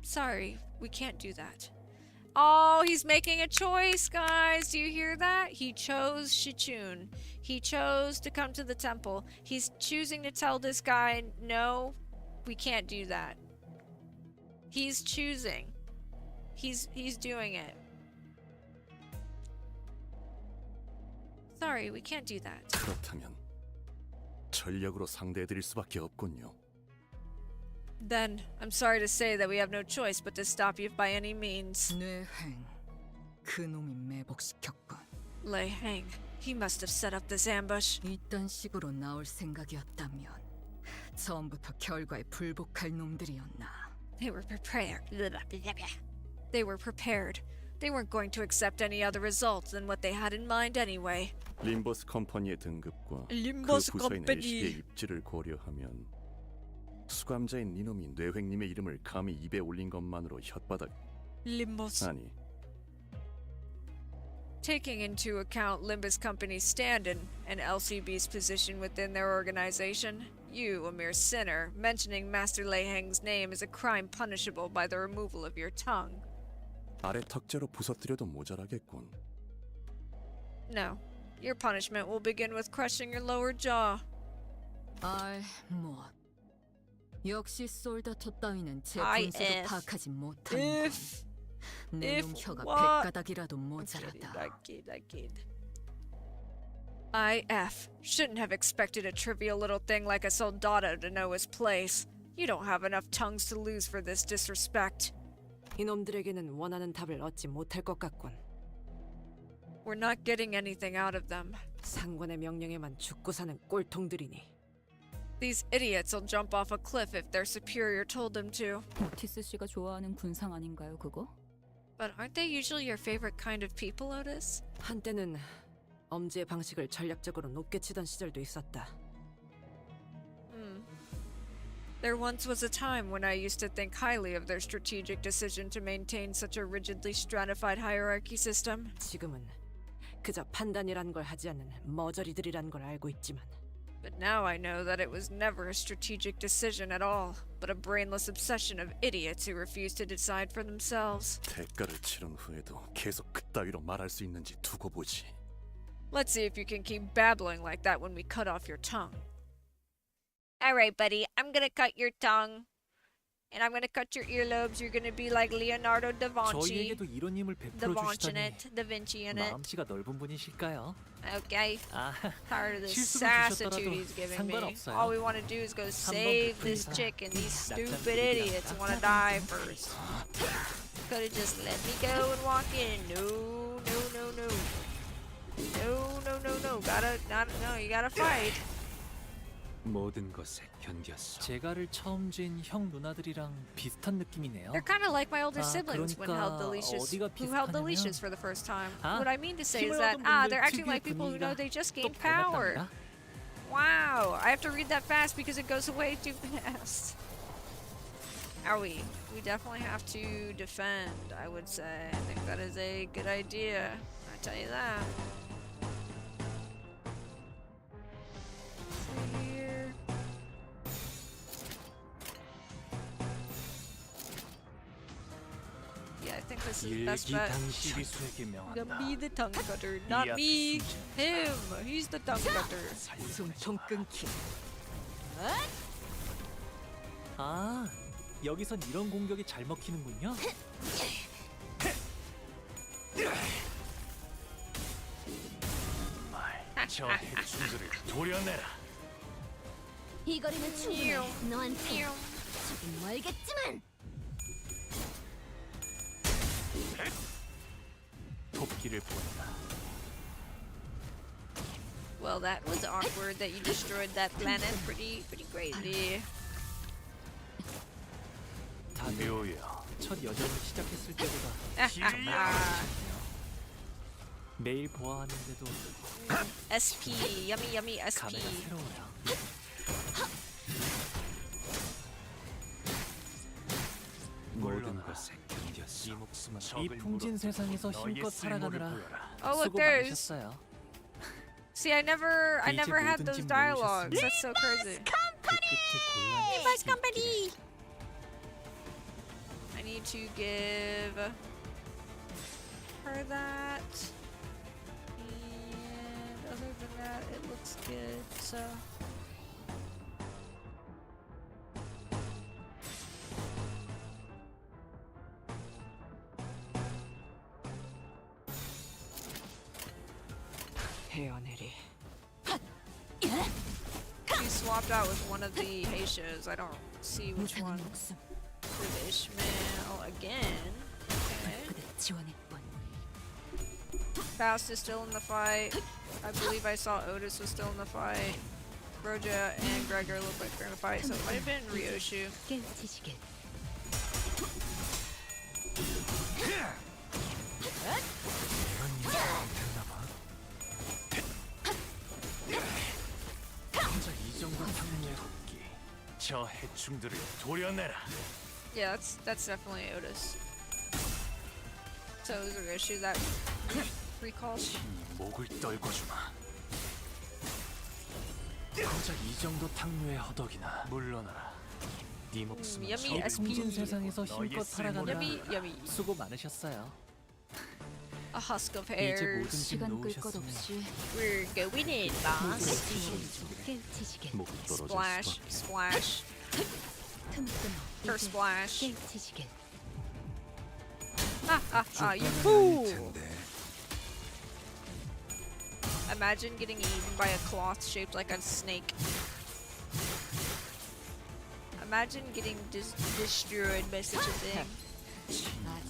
Sorry, we can't do that. Oh, he's making a choice, guys. Do you hear that? He chose Shichun. He chose to come to the temple. He's choosing to tell this guy, no, we can't do that. He's choosing. He's doing it. Sorry, we can't do that. 그렇다면 전력으로 상대해드릴 수밖에 없군요. Then, I'm sorry to say that we have no choice but to stop you by any means. 뇌행, 그놈이 매복시켰군. Lei Heng, he must have set up this ambush. 이딴 식으로 나올 생각이었다면 처음부터 결과에 불복할 놈들이었나. They were prepared. They were prepared. They weren't going to accept any other results than what they had in mind anyway. 림버스 컴퍼니의 등급과 림버스 그 부서인 컴퍼니. LCB의 입지를 고려하면 수감자인 이놈이 뇌획님의 이름을 감히 입에 올린 것만으로 혓바닥. Limbus. 아니, Taking into account Limbus Company's stand-in and LCB's position within their organization, you, a mere sinner, mentioning Master Lei Heng's name is a crime punishable by the removal of your tongue. 아래 턱재로 부서뜨려도 모자라겠군. No. Your punishment will begin with crushing your lower jaw. 뭐 역시 솔다토 따위는 제 I 분수도 if. 파악하지 못하는 내놈 혀가 백가닥이라도 모자라다. IF. Shouldn't have expected a trivial little thing like a soldado to know his place. You don't have enough tongues to lose for this disrespect. 이놈들에게는 원하는 답을 얻지 못할 것 같군. We're not getting anything out of them. 상관의 명령에만 죽고 사는 꼴통들이니. These idiots will jump off a cliff if their superior told them to. 오티스 씨가 좋아하는 군상 아닌가요, 그거? But aren't they usually your favorite kind of people, Otis? 한때는 엄지의 방식을 전략적으로 높게 치던 시절도 있었다. There once was a time when I used to think highly of their strategic decision to maintain such a rigidly stratified hierarchy system. 지금은 그저 판단이란 걸 하지 않는 머저리들이란 걸 알고 있지만. But now I know that it was never a strategic decision at all, but a brainless obsession of idiots who refuse to decide for themselves. 대가를 치른 후에도 계속 그따위로 말할 수 있는지 두고 보지. Let's see if you can keep babbling like that when we cut off your tongue. Alright, buddy, I'm gonna cut your tongue. And I'm gonna cut your earlobes. You're gonna be like Leonardo da Vinci. 저희에게도 이런 힘을 Da 베풀어 Vinci in 주시다니 it. Da Vinci in it. 마음씨가 넓은 분이실까요? Okay. 아, Tired of this 실수를 sassitude 주셨더라도 he's giving me. 상관없어요. All we want to do is go save this chick, and these stupid idiots want to die first. Could have just let me go and walk in. No, no, no, no. No, no, no, no. No, you gotta fight. 모든 것에 견뎠어. 제가를 처음 쥔 형 누나들이랑 비슷한 느낌이네요. They're kind of like my older 아, siblings when held the leashes, 어디가 who held the 비슷하냐면, leashes for the first time. 아, What I mean to say is 힘을 that, 얻은 분들 they're acting 특유의 like people who know 분위기가 they just 또 gained power. 닮았답니다. Wow, I have to read that fast because it goes away too fast. Are we? We definitely have to defend, I would say. I think that is a good idea. I tell you that. So here. Yeah, I think this is the best bet. 시비수에게 Gonna 명한다. be the tongue cutter, not me. Him. He's the tongue cutter. 숨통 끊기. 아, 여기선 이런 공격이 잘 먹히는군요. 저 해충들을 도려내라. 이 거리는 충분해. 너한테 조금 멀겠지만. 도끼를 보낸다. Well, that was awkward that you destroyed that planet pretty greatly. 묘여. 첫 여정을 시작했을 때보다 더 나아지셨네요. 매일 보아하는데도 SP, yummy yummy SP. 감회가 새로워요. 모든 것에 견뎠어. 이 목숨은 이 풍진 세상에서 힘껏 살아가느라 Oh, look, 수고 there's. 많으셨어요. See, I never had those dialogues. That's so crazy. Limbus Company. I need to give her that. And other than that, it looks good. So. 헤어내리. She swapped out with one of the Heishous. I don't see which one. With Ishmael again. Okay. Faust is still in the fight. I believe I saw Otis was still in the fight. Roja and Gregor look like they're in a fight, so it might have been Ryoshu. 혼자 이 정도 탕류의 도끼 저 해충들을 도려내라. Yeah, that's definitely Otis. So is there an issue that recalls? 목을 떨궈주마. 고작 이 정도 탕류의 허덕이나 물러나라. 네 목숨은 yummy 저 풍진 SP. 세상에서 힘껏 살아가느라 Yummy, yummy. 수고 많으셨어요. A husk of 이제 모든 hairs. 짐 시간 끌 것 놓으셨으니 없이 We're going in, boss. 깨우치시길. 목이 떨어질 Splash, 수밖에. splash. 틈을 끊어. First splash. 깨우치시길. You fool! Imagine getting eaten by a cloth shaped like a snake. Imagine getting destroyed by such a thing.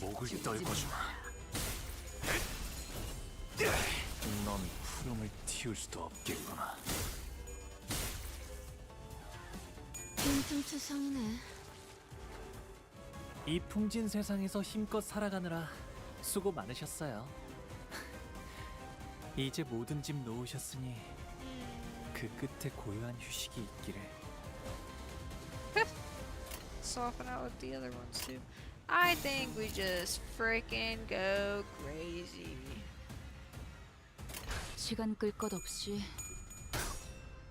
목을 떨궈주마. 넌 푸름을 틔울 수도 없겠구나. 빈틈투성이네. 이 풍진 세상에서 힘껏 살아가느라 수고 많으셨어요. 이제 모든 짐 놓으셨으니 그 끝에 고요한 휴식이 있기를. Soften out with the other ones too. I think we just freaking go crazy. 시간 끌 것 없이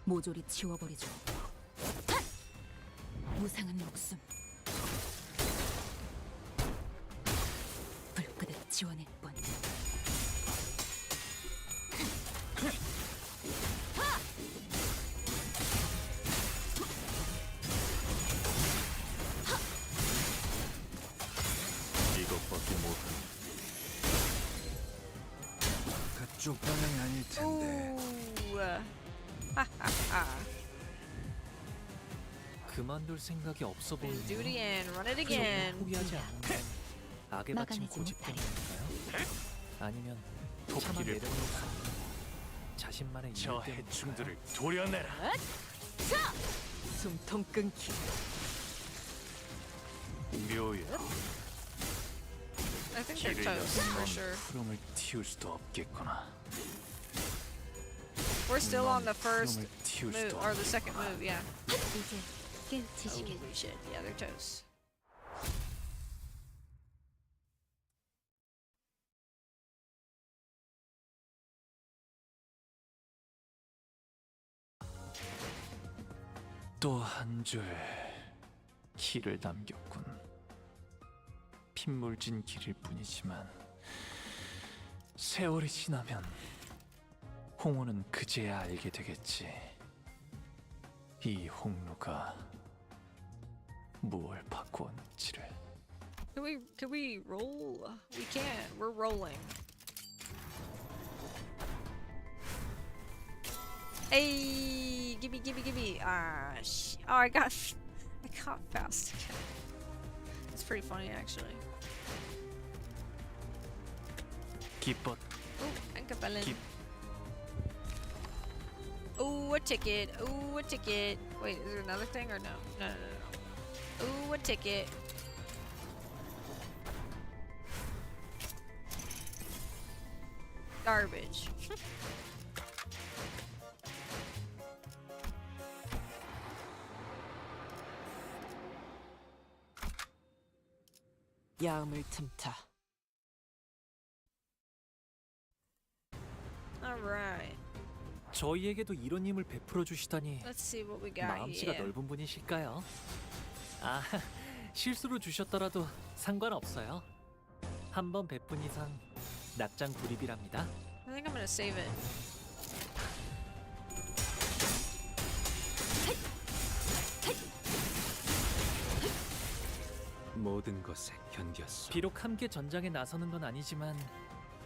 모조리 치워버리죠. 무상한 목숨 불끄듯 지워낼 뿐. 이것밖에 못하는 그쪽 방향이 아닐 텐데. Ooh. Hahaha. 그만둘 생각이 없어 Do it 보이네요. again. Run it again. 포기하지 않는 건 악에 바친 막아내지 고집 못하리. 때문일까요? 아니면 도끼를 내려놓을 수 없는 자신만의 이유 때문일까요? 저 해충들을 도려내라. 숨통 끊기. 묘야. I think they're 길을 toast for 넌 sure. 푸름을 틔울 수도 없겠구나. We're still on the first 푸름을 틔울 move 수도 or the second move. Yeah. 이제 깨우치시길. Holy shit. Yeah, they're toast. 또 한 줄 길을 남겼군. 핏물진 길일 뿐이지만 세월이 지나면 홍우는 그제야 알게 되겠지. 이 홍루가 무얼 바꾸었는지를. Can we roll? We can't. We're rolling. Hey, gimme. Ah, oh, I got fast again. It's pretty funny actually. 기뻤. Oh, Ankapellen. Keep. Ooh, a ticket. Ooh, a ticket. Wait, is there another thing or no? No. Ooh, a ticket. Garbage. 야음을 틈타. Alright. 저희에게도 이런 힘을 베풀어 주시다니 Let's see what we got 마음씨가 here. 넓은 분이실까요? 아, 실수로 주셨더라도 상관없어요. 한 번 베푼 이상 낙장 불입이랍니다. I think I'm gonna save it. 모든 것에 견뎠어. 비록 함께 전장에 나서는 건 아니지만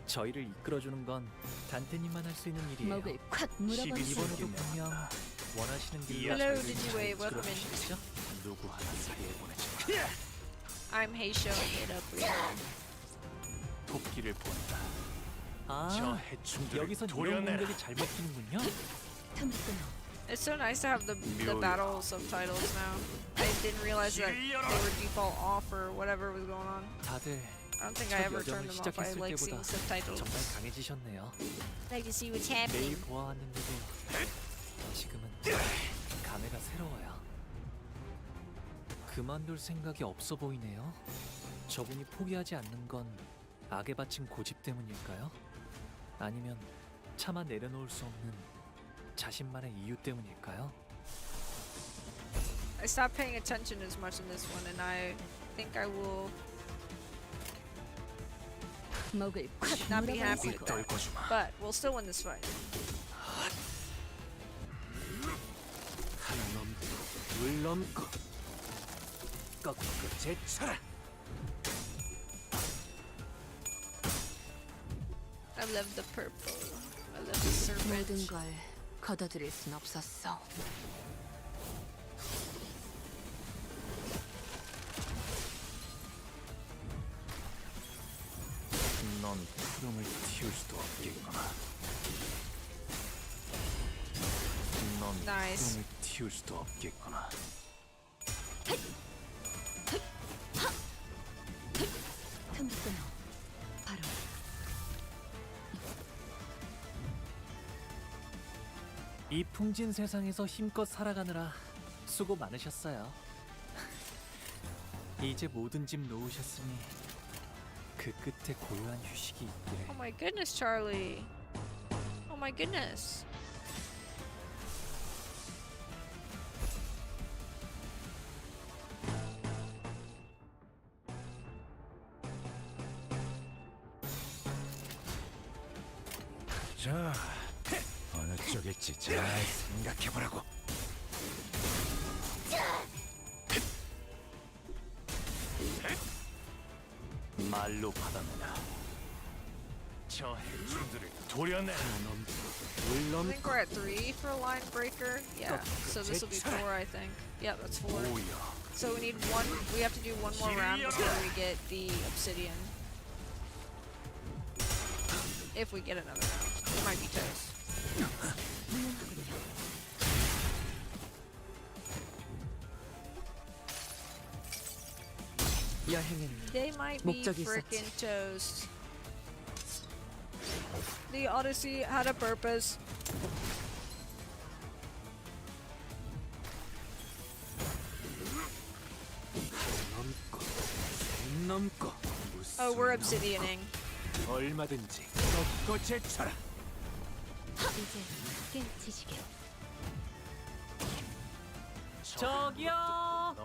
저희를 이끌어주는 건 단테님만 할 수 있는 일이에요. 목을 콱 물어버리세요. 이번에도 분명 원하시는 길로 Hello, 저희를 did you 잘 wave? Welcome in. 이끌어주시겠죠? 누구 하나 사이에 보내지 마. I'm Heishou. Get up, real. 도끼를 본다. 저 아, 해충들을 여기선 이런 도려내라. 공격이 잘 먹히는군요. 틈을 끊어. It's so nice to have the battle subtitles now. I didn't realize that they were default off or whatever was going on. 다들 I don't think I 첫 ever 여정을 turned them off. I 시작했을 like 때보다 seeing subtitles. 정말 강해지셨네요. Like to see what's 매일 happening. 보아왔는데도 지금은 감회가 새로워요. 그만둘 생각이 없어 보이네요. 저분이 포기하지 않는 건 악에 바친 고집 때문일까요? 아니면 차마 내려놓을 수 없는 자신만의 이유 때문일까요? I stopped paying attention as much in this one, and I think I will not be happy with that. But we'll still win this fight. 하나 넘고 둘 넘고 꺾고 제쳐라. I love the purple. I love the serpent. 모든 걸 걷어들일 순 없었어. 넌 푸름을 틔울 수도 없겠구나. 넌 Nice. 푸름을 틔울 수도 없겠구나. 틈을 끊어. 바로. 이 풍진 세상에서 힘껏 살아가느라 수고 많으셨어요. 이제 모든 짐 놓으셨으니 그 끝에 고요한 휴식이 있기를. Oh my goodness, Charlie. Oh my goodness. 자, 어느 쪽일지 잘 생각해보라고. 말로 받아내라. 저 해충들을 도려내. I think we're at 3 for line breaker. Yeah. So this will be 4, I think. Yeah, that's 4. So we need one. We have to do one more round before we get the obsidian. If we get another round, it might be toast. They might be freaking toast. The Odyssey had a purpose. Oh, we're obsidianing. 얼마든지 꺾고 제쳐라. 이제 깨치시게. 저기요.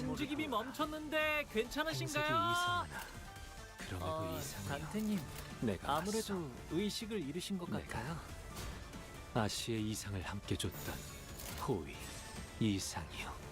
움직임이 멈췄는데 괜찮으신가요? 그럼에도 이상해요. 단테님, 내가 아무래도 의식을 잃으신 것 같아요. 아시의 이상을 함께 줬던 호위 이상이요.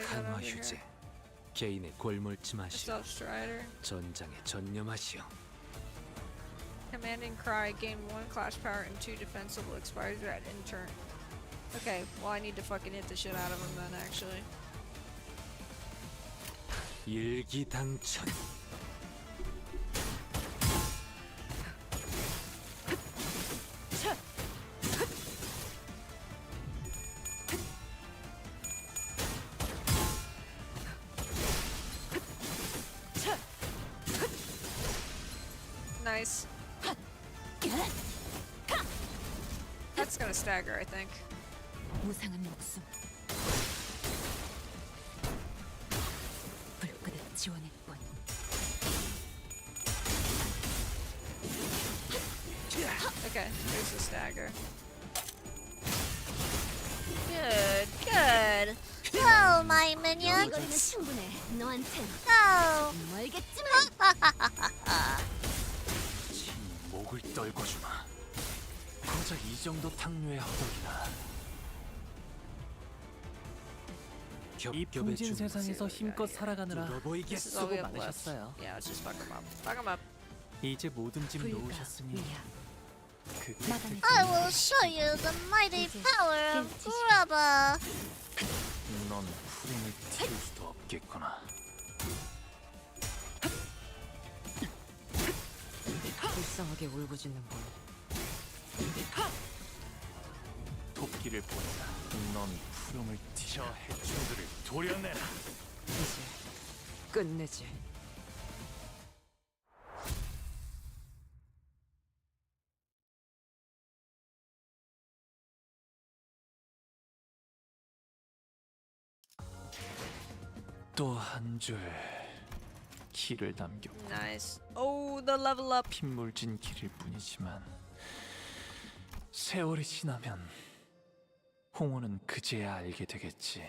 강화 휴제, 개인의 골몰침하시오. Self-strider. 전장에 전념하시오. Command and Cry gain 1 clash power and 2 defensible expires at end turn. Okay, well I need to fucking hit the shit out of him then actually. 일기당천. Nice. That's gonna stagger, I think. 무상한 목숨. 불끈을 지원할 뿐. Okay, there's the stagger. Good, good. Go, my minion. 거리는 충분해. 너한텐 Go. 멀겠지만. 목을 떨궈주마. 고작 이 정도 탕류의 허덕이나. 이 풍진 세상에서 힘껏 살아가느라 This is all we 수고 have left. 많으셨어요. Yeah, let's just fuck him up. Fuck him up. 이제 모든 짐 놓으셨으니 I will show you the mighty power of Grubba. 넌 푸름을 튀울 수도 없겠구나. 불쌍하게 울부짖는군. 도끼를 보내라. 넌 푸름을 튀어 해충들을 도려내라. 이제 끝내지. 또 한 줄 길을 남겼고 Nice. Oh, the level up. 핏물진 길일 뿐이지만 세월이 지나면 홍호는 그제야 알게 되겠지.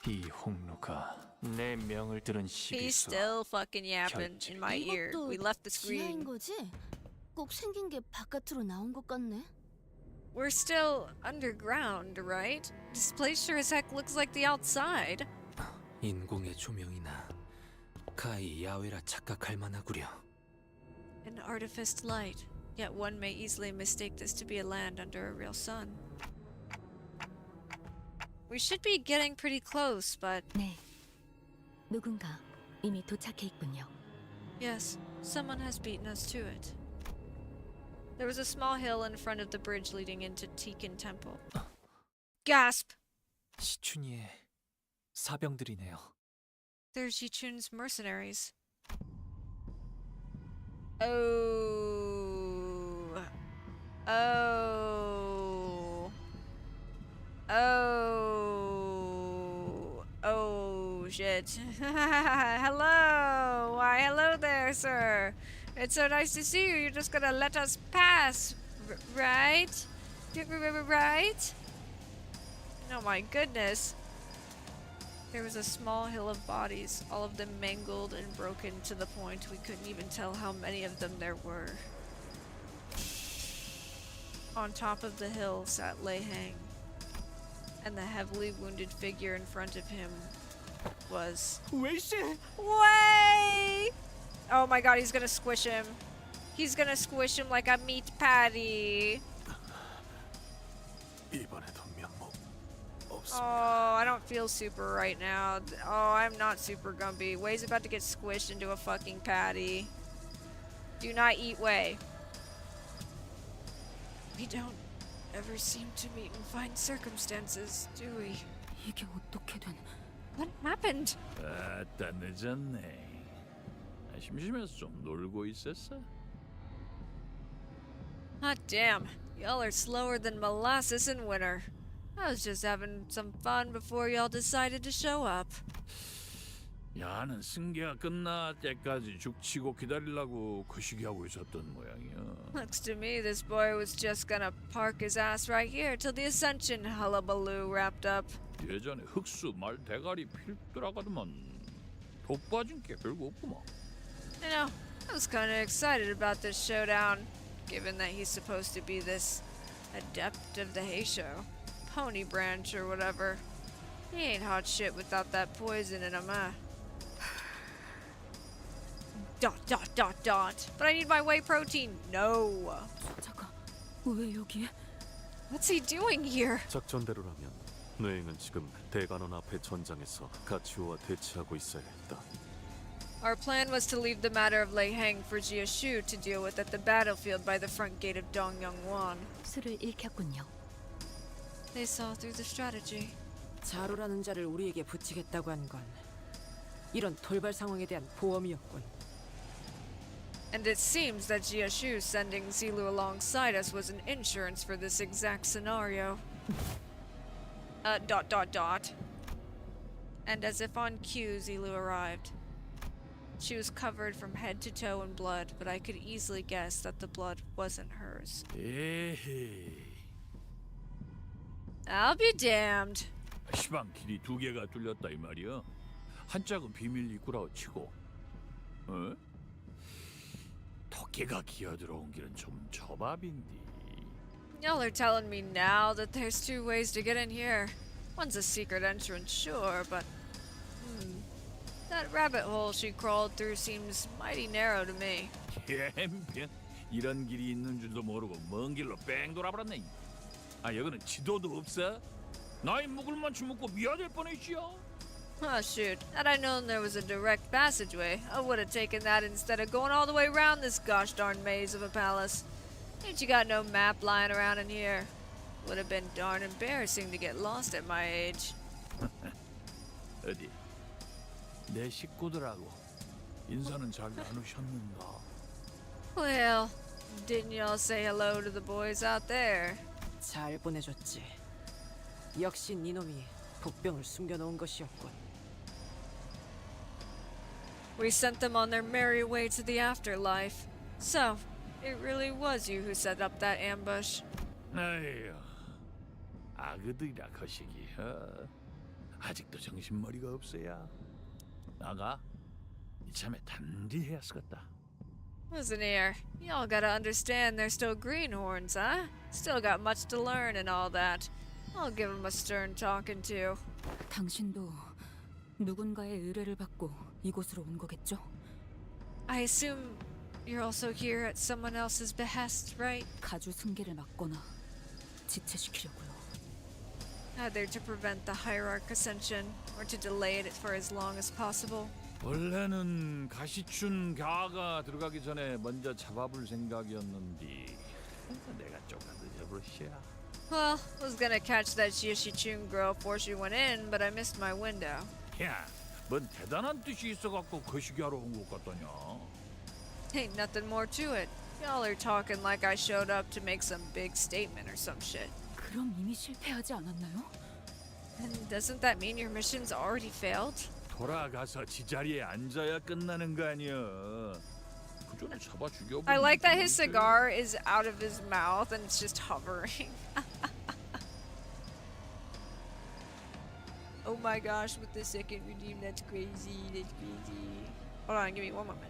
이 홍루가 내 명을 들은 He's 시기수 still fucking yapping in my ear. We left the 지하인 screen. 거지? 꼭 생긴 게 바깥으로 나온 것 같네. We're still underground, right? This place sure as heck looks like the outside. 인공의 조명이나 가히 야외라 착각할 만하구려. An artificed light. Yet one may easily mistake this to be a land under a real sun. We should be getting pretty close, but 네. 누군가 이미 도착해 있군요. yes, someone has beaten us to it. There was a small hill in front of the bridge leading into Tikan Temple. Gasp! 시춘이의 사병들이네요. They're Jichun's mercenaries. Oh. Oh. Oh. Oh, shit. Hello. Why, hello there, sir. It's so nice to see you. You're just gonna let us pass, right? Right? Oh my goodness. There was a small hill of bodies, all of them mangled and broken to the point we couldn't even tell how many of them there were. On top of the hill sat Lei Hang, and the heavily wounded figure in front of him was... Wei! Oh my god, he's gonna squish him. He's gonna squish him like a meat patty. 이번에도 면목 없습니다. Oh, I don't feel super right now. Oh, I'm not super Gumby. Wei's about to get squished into a fucking patty. Do not eat Wei. We don't ever seem to meet in fine circumstances, do we? 이게 어떻게 된... What happened? 아따 늦었네. 심심해서 좀 놀고 있었어? Hot damn. Y'all are slower than molasses in winter. I was just having some fun before y'all decided to show up. 야는 승계가 끝날 때까지 죽치고 기다리려고 거시기하고 있었던 모양이야. Looks to me this boy was just gonna park his ass right here till the Ascension hullabaloo wrapped up. 예전에 흑수 말 대가리 필더라가더만 독 빠진 게 별거 없구만. You know, I was kinda excited about this showdown, given that he's supposed to be this adept of the Heishou, pony branch or whatever. He ain't hot shit without that poison in him, huh? Dot. But I need my whey protein. No. 잠깐, 왜 여기에? What's he doing here? 작전대로라면 뇌행은 지금 대관원 앞의 전장에서 가치오와 대치하고 있어야 했다. Our plan was to leave the matter of Lei Hang for Heishou to deal with at the battlefield by the front gate of Dongyongwon. 수를 읽혔군요. They saw through the strategy. 자루라는 자를 우리에게 붙이겠다고 한 건 이런 돌발 상황에 대한 보험이었군. And it seems that Heishou sending Zilu alongside us was an insurance for this exact scenario. And as if on cue, Zilu arrived. She was covered from head to toe in blood, but I could easily guess that the blood wasn't hers. 에헤이. I'll be damned. 시방 길이 두 개가 뚫렸다 이 말이야. 한 짝은 비밀 입구라고 치고, 어? 토끼가 기어들어온 길은 좀 저밥인데. Y'all are telling me now that there's two ways to get in here. One's a secret entrance, sure, but that rabbit hole she crawled through seems mighty narrow to me. 엠병 이런 길이 있는 줄도 모르고 먼 길로 뺑 돌아버렸네. 아 여기는 지도도 없어? 나이 묵을 만치 묵고 미아될 뻔했지요. Oh shoot, had I known there was a direct passageway, I would have taken that instead of going all the way around this gosh darn maze of a palace. Ain't you got no map lying around in here? Would have been darn embarrassing to get lost at my age. 어디 내 식구들하고 인사는 잘 나누셨는가? Well, didn't y'all say hello to the boys out there? 잘 보내줬지. 역시 니놈이 복병을 숨겨놓은 것이었군. We sent them on their merry way to the afterlife. So, it really was you who set up that ambush. 에휴, 아그들이라 거시기. 아직도 정신머리가 없어야. 나가 이참에 단디해야 쓰겠다. Listen here, y'all gotta understand they're still greenhorns, huh? Still got much to learn and all that. I'll give them a stern talking to. 당신도 누군가의 의뢰를 받고 이곳으로 온 거겠죠? I assume you're also here at someone else's behest, right? 가주 승계를 막거나 지체시키려고요. Either to prevent the hierarch ascension or to delay it for as long as possible. 원래는 가시춘 갸가 들어가기 전에 먼저 잡아볼 생각이었는데 내가 조금 늦어버렸야. Well, was gonna catch that Shishi-chun girl before she went in, but I missed my window. 야, 뭔 대단한 뜻이 있어갖고 거시기하러 온 것 같더냐. Ain't nothing more to it. Y'all are talking like I showed up to make some big statement or some shit. 그럼 이미 실패하지 않았나요? And doesn't that mean your mission's already failed? 돌아가서 지자리에 앉아야 끝나는 거 아니야. 그 전에 잡아 죽여. I like that his cigar is out of his mouth and it's just hovering. Oh my gosh, with the second redeem, that's crazy, that's crazy. Hold on, give me one moment.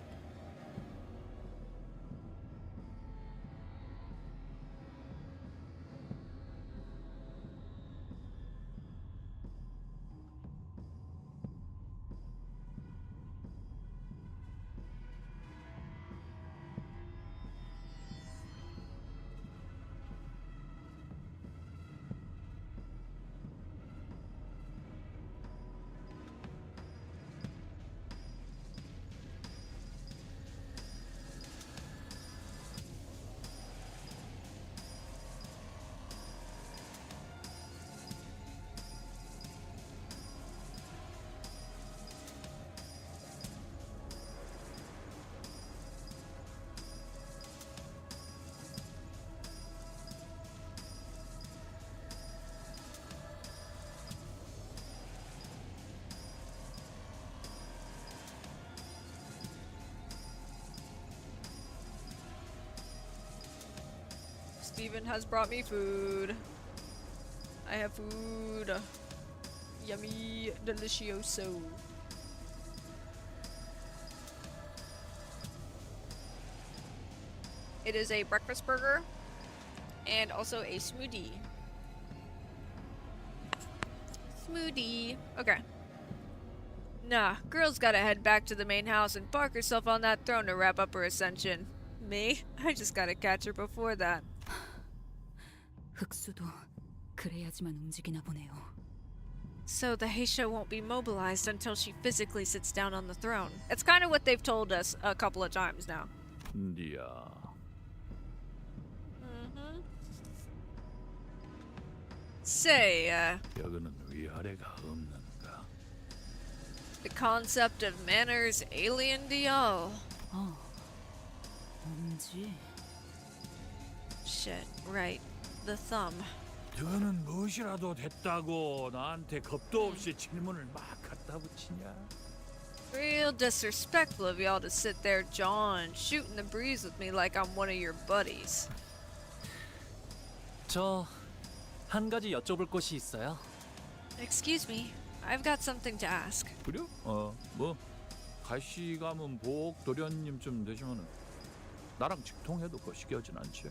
Steven has brought me food. I have food. Yummy, delicioso. It is a breakfast burger and also a smoothie. Smoothie. Okay. Nah, girl's gotta head back to the main house and park herself on that throne to wrap up her ascension. Me? I just gotta catch her before that. 흑수도 그래야지만 움직이나 보네요. So the Heishou won't be mobilized until she physically sits down on the throne. It's kind of what they've told us a couple of times now. 인디야. Say, 여기는 위아래가 없는가? the concept of manners alien to y'all. 뭔지. Shit, right. The thumb. 너는 무엇이라도 됐다고 나한테 겁도 없이 질문을 막 갖다 붙이냐? Real disrespectful of y'all to sit there jawing, shooting the breeze with me like I'm one of your buddies. 저 한 가지 여쭤볼 것이 있어요. Excuse me, I've got something to ask. 그래? 뭐 가시 가문 보옥 도련님쯤 되시면은 나랑 직통해도 거시기하진 않지.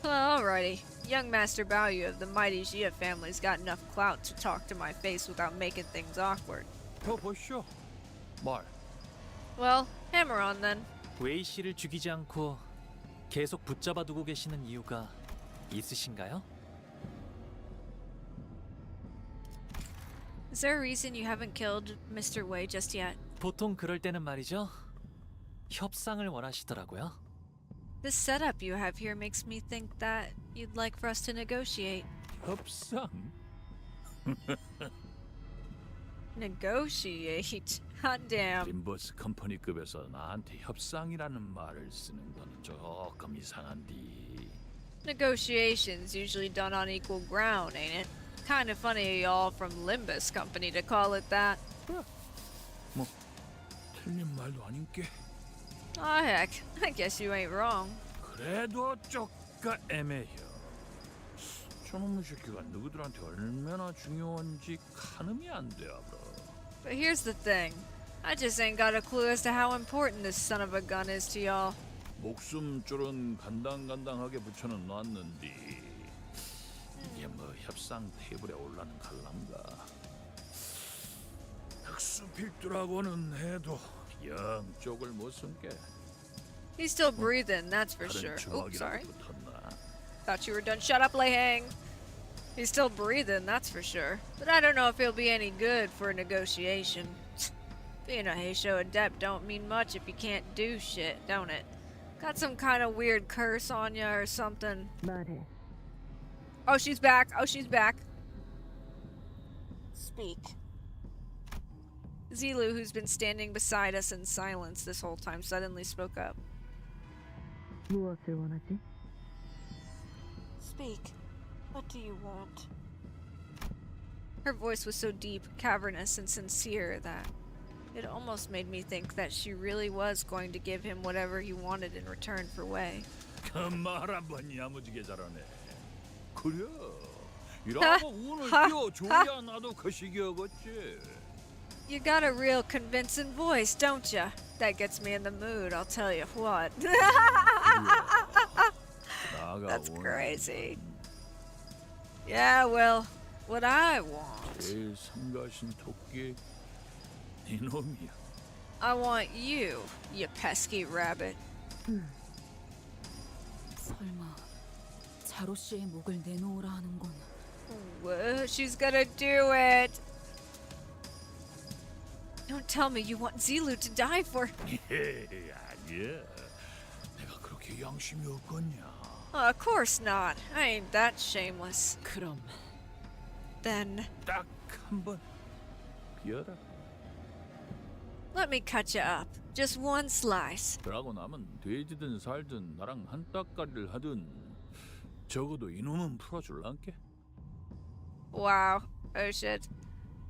Well, alrighty. Young Master Baoyu of the mighty Jia family's got enough clout to talk to my face without making things awkward. 더 보시오. 말. Well, hammer on then. 웨이 씨를 죽이지 않고 계속 붙잡아 두고 계시는 이유가 있으신가요? Is there a reason you haven't killed Mr. Wei just yet? 보통 그럴 때는 말이죠. 협상을 원하시더라고요. This setup you have here makes me think that you'd like for us to negotiate. 협상? Negotiate? Hot damn. 림버스 컴퍼니급에서 나한테 협상이라는 말을 쓰는 건 조금 이상한디. Negotiations usually done on equal ground, ain't it? Kind of funny of y'all from Limbus company to call it that. 뭐 틀린 말도 아닌게. Oh heck, I guess you ain't wrong. 그래도 쪼까 애매해요. 저놈의 새끼가 누구들한테 얼마나 중요한지 가늠이 안 돼, 아브라. But here's the thing. I just ain't got a clue as to how important this son of a gun is to y'all. 목숨줄은 간당간당하게 붙여는 놨는데 이게 뭐 협상 테이블에 올라는 갈란가. 흑수필두라고는 해도 영 쪽을 못 숨게. He's still breathing, that's for sure. Oops, sorry. 붙었나? Thought you were done. Shut up, Lei Hang. He's still breathing, that's for sure. But I don't know if he'll be any good for a negotiation. Being a Heishou adept don't mean much if you can't do shit, don't it? Got some kind of weird curse on ya or something. 말해. Oh, she's back. Oh, she's back. Speak. Zilu, who's been standing beside us in silence this whole time, suddenly spoke up. 무엇을 원하지? Speak. What do you want? Her voice was so deep, cavernous, and sincere that it almost made me think that she really was going to give him whatever he wanted in return for Wei. 그 말 한번 야무지게 잘하네. 그래. 이라고 운을 띄워줘야 나도 그 시기였겠지. You got a real convincing voice, don't ya? That gets me in the mood, I'll tell you what. That's crazy. Yeah, well, what I want. 제일 성가신 토끼 이놈이야. I want you, you pesky rabbit. 설마 자로 씨의 목을 내놓으라 하는 건 What? She's gonna do it. Don't tell me you want Zilu to die for. 아니야. 내가 그렇게 양심이 없겠냐? Of course not. I ain't that shameless. 그럼 Then 딱 한 번 비어라. let me cut you up. Just one slice. 그러고 나면 돼지든 살든 나랑 한 따까리를 하든 적어도 이놈은 풀어줄란게. Wow. Oh shit.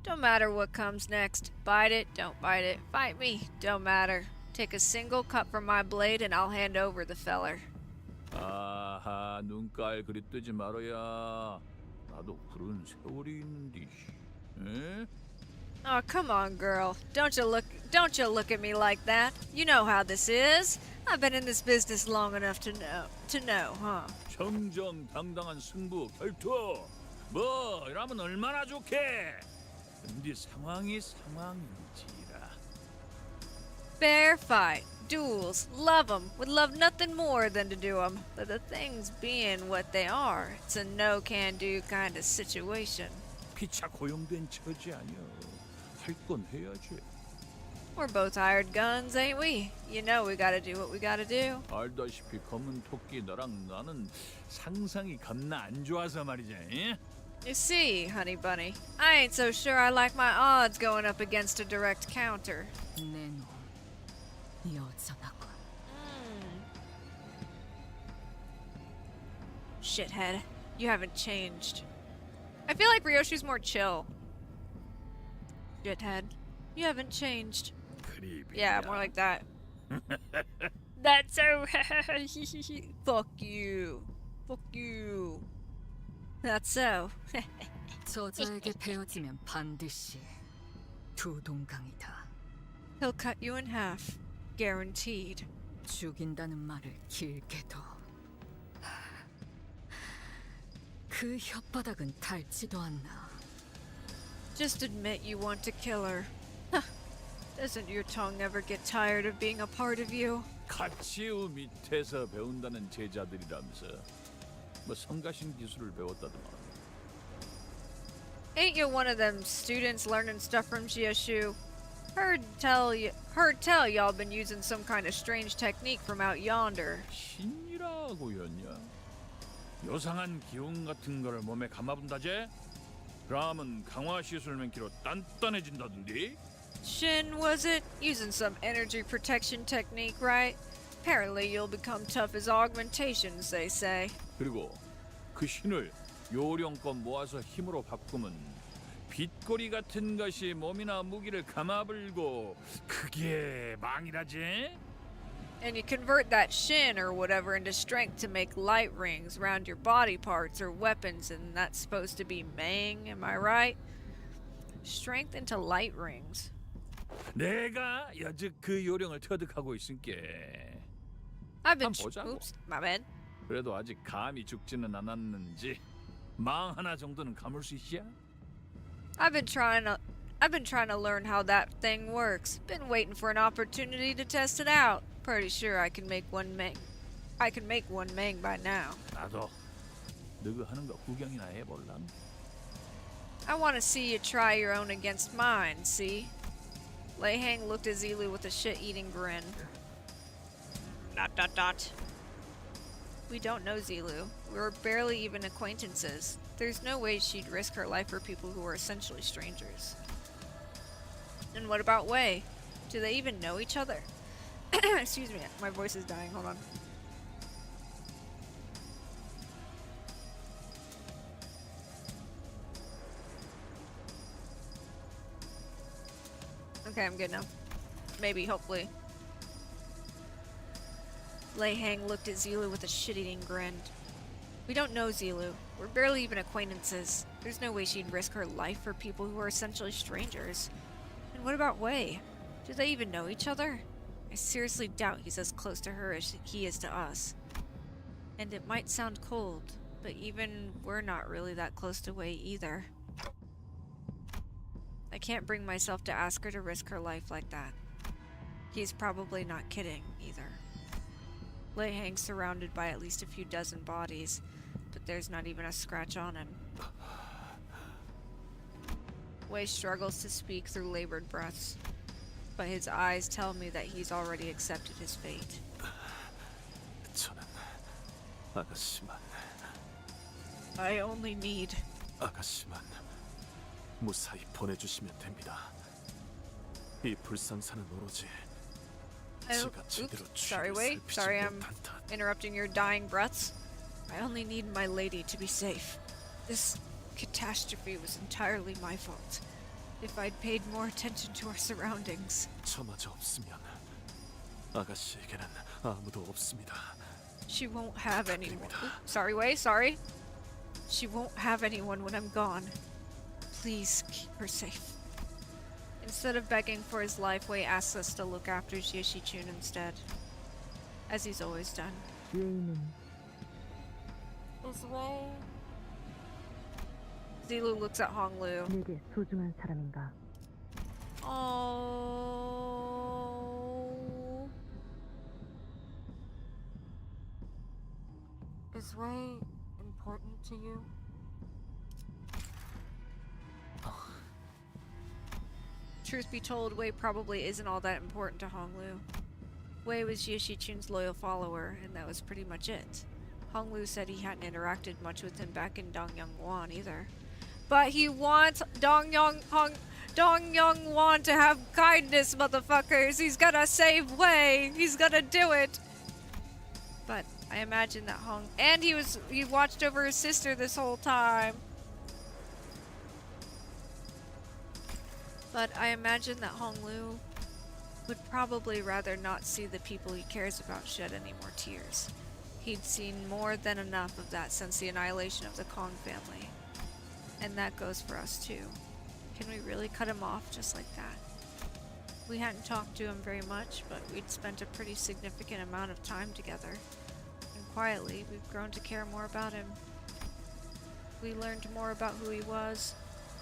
Don't matter what comes next. Bite it, don't bite it. Fight me, don't matter. Take a single cut from my blade and I'll hand over the feller. 아하, 눈깔 그리 뜨지 말아야. 나도 그런 세월이 있는데. 에? Oh, come on, girl. Don't you look at me like that. You know how this is. I've been in this business long enough to know, huh? 정정당당한 승부 결투. 뭐 이러면 얼마나 좋게. 근데 상황이 상황인지라. Fair fight, duels, love 'em. Would love nothing more than to do 'em. But the things being what they are, it's a no-can-do kind of situation. 피차 고용된 처지 아니야. 할 건 해야지. We're both hired guns, ain't we? You know we gotta do what we gotta do. 알다시피 검은 토끼 너랑 나는 상상이 겁나 안 좋아서 말이지. 에? You see, honey bunny, I ain't so sure I like my odds going up against a direct counter. 내놈 여전하고. Shithead, you haven't changed. I feel like Ryoshi's more chill. Shithead, you haven't changed. Yeah, more like that. That's so. Fuck you. Fuck you. That's so. 저자에게 베어지면 반드시 두 동강이다. He'll cut you in half. Guaranteed. 죽인다는 말을 길게 둬. 그 혓바닥은 닳지도 않나. Just admit you want to kill her. Doesn't your tongue ever get tired of being a part of you? 가치우 밑에서 배운다는 제자들이라면서 뭐 성가신 기술을 배웠다더만. Ain't you one of them students learning stuff from Heishou? Heard tell y'all been using some kind of strange technique from out yonder. 신이라고였냐? 요상한 기운 같은 거를 몸에 감아본다제? 그러면 강화 시술 맨키로 단단해진다던데? Shin, was it? Using some energy protection technique, right? Apparently you'll become tough as augmentations, they say. 그리고 그 신을 요령껏 모아서 힘으로 바꾸면 빗꼬리 같은 것이 몸이나 무기를 감아불고 그게 망이라지? And you convert that shin or whatever into strength to make light rings around your body parts or weapons, and that's supposed to be Mang, am I right? Strength into light rings. 내가 여즉 그 요령을 터득하고 있으니께 I've been. 한번 보자고. Oops, my bad. 그래도 아직 감이 죽지는 않았는지 망 하나 정도는 감을 수 있냐? I've been trying to learn how that thing works. Been waiting for an opportunity to test it out. Pretty sure I can make one Mang. I can make one Mang by now. 나도 너그 하는 거 구경이나 해볼라. I want to see you try your own against mine, see? Lei Hang looked at Zilu with a shit-eating grin. ... We don't know Zilu. We're barely even acquaintances. There's no way she'd risk her life for people who are essentially strangers. And what about Wei? Do they even know each other? Excuse me, my voice is dying, hold on. Okay, I'm good now. Maybe, hopefully. Lei Hang looked at Zilu with a shit-eating grin. We don't know Zilu. We're barely even acquaintances. There's no way she'd risk her life for people who are essentially strangers. And what about Wei? Do they even know each other? I seriously doubt he's as close to her as he is to us. And it might sound cold, but even we're not really that close to Wei either. I can't bring myself to ask her to risk her life like that. He's probably not kidding, either. Lei Hang's surrounded by at least a few dozen bodies, but there's not even a scratch on him. Wei struggles to speak through labored breaths, but his eyes tell me that he's already accepted his fate. 저는 아가씨만, I only need... 아가씨만 무사히 보내주시면 됩니다. 이 불상사는 오로지 제가 제대로 Sorry, Wei. Sorry, I'm interrupting your dying breaths. I only need my lady to be safe. This catastrophe was entirely my fault. If I'd paid more attention to our surroundings. 저마저 없으면 아가씨에게는 아무도 없습니다. She won't have anyone. Sorry, Wei. Sorry. She won't have anyone when I'm gone. Please keep her safe. Instead of begging for his life, Wei asks us to look after Jie-Shi-chun instead. As he's always done. This way. Zilu looks at Honglu. 내게 소중한 사람인가? Oh. Is Wei important to you? Truth be told, Wei probably isn't all that important to Honglu. Wei was Jie-Shi-chun's loyal follower, and that was pretty much it. Honglu said he hadn't interacted much with him back in Dongyang-wan either. But he wants Dongyang-wan to have kindness, motherfuckers! He's gonna save Wei! He's gonna do it! But I imagine that and he watched over his sister this whole time. But I imagine that Honglu would probably rather not see the people he cares about shed any more tears. He'd seen more than enough of that since the annihilation of the Kong family. And that goes for us too. Can we really cut him off just like that? We hadn't talked to him very much, but we'd spent a pretty significant amount of time together. And quietly, we've grown to care more about him. we learned more about who he was,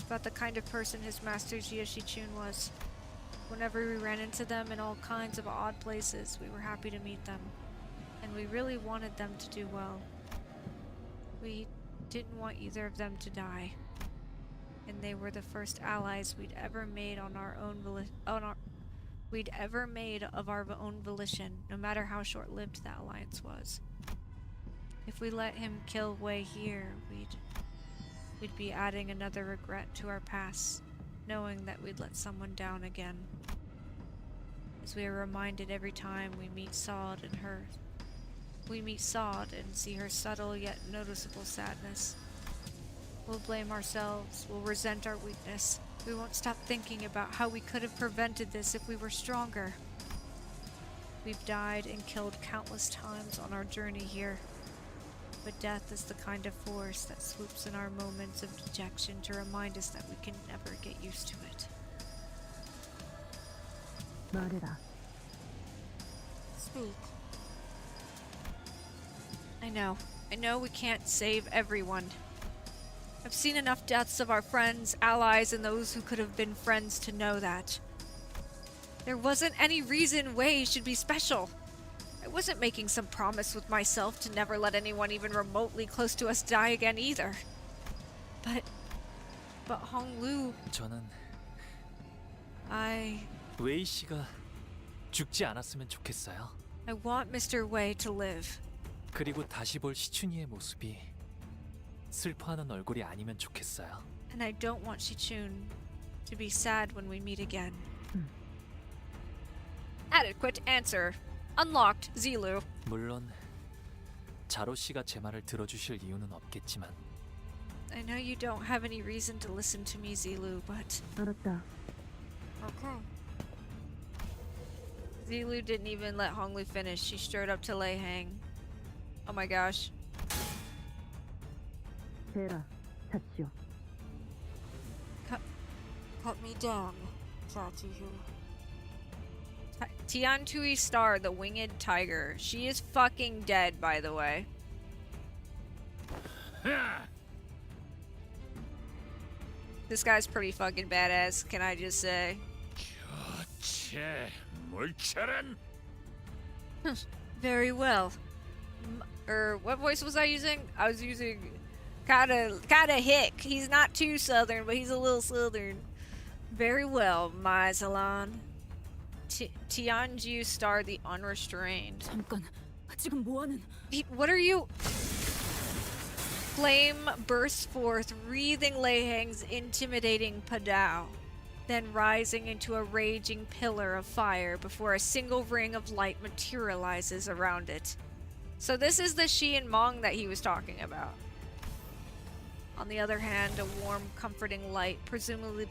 about the kind of person his master Shichun was. Whenever we ran into them in all kinds of odd places, we were happy to meet them. And we really wanted them to do well. We didn't want either of them to die. And they were the first allies we'd ever made of our own volition, no matter how short-lived that alliance was. If we let him kill Wei here, we'd be adding another regret to our past, knowing that we'd let someone down again. As we are reminded every time we meet Sod and see her subtle yet noticeable sadness. We'll blame ourselves, we'll resent our weakness. We won't stop thinking about how we could have prevented this if we were stronger. We've died and killed countless times on our journey here. But death is the kind of force that swoops in our moments of dejection to remind us that we can never get used to it. 말해라. Speak. I know we can't save everyone. I've seen enough deaths of our friends, allies, and those who could have been friends to know that. There wasn't any reason Wei should be special. I wasn't making some promise with myself to never let anyone even remotely close to us die again either. But Honglu, 저는 I 웨이 씨가 죽지 않았으면 좋겠어요. want Mr. Wei to live. 그리고 다시 볼 시춘이의 모습이 슬퍼하는 얼굴이 아니면 좋겠어요. And I don't want Shichun to be sad when we meet again. Adequate answer. Unlocked, Zilu. 물론 자로 씨가 제 말을 들어주실 이유는 없겠지만 I know you don't have any reason to listen to me, Zilu, but... 알았다. Okay. Zilu didn't even let Honglu finish. She strode up to Lei Hang. Oh my gosh. 해라. 잡시오. Cut me down, Chachihu. Tian Tui Star, the winged tiger. She is fucking dead, by the way. This guy's pretty fucking badass, can I just say? Very well. What voice was I using? I was using kinda hick. He's not too southern, but he's a little southern. Very well, my Salon. Tianju Star the Unrestrained. 잠깐, 지금 뭐하는? What are you? Flame bursts forth, wreathing Lei Hang's intimidating Padao, then rising into a raging pillar of fire before a single ring of light materializes around it. So this is the Shi and Mong that he was talking about. On the other hand, a warm, comforting light, presumably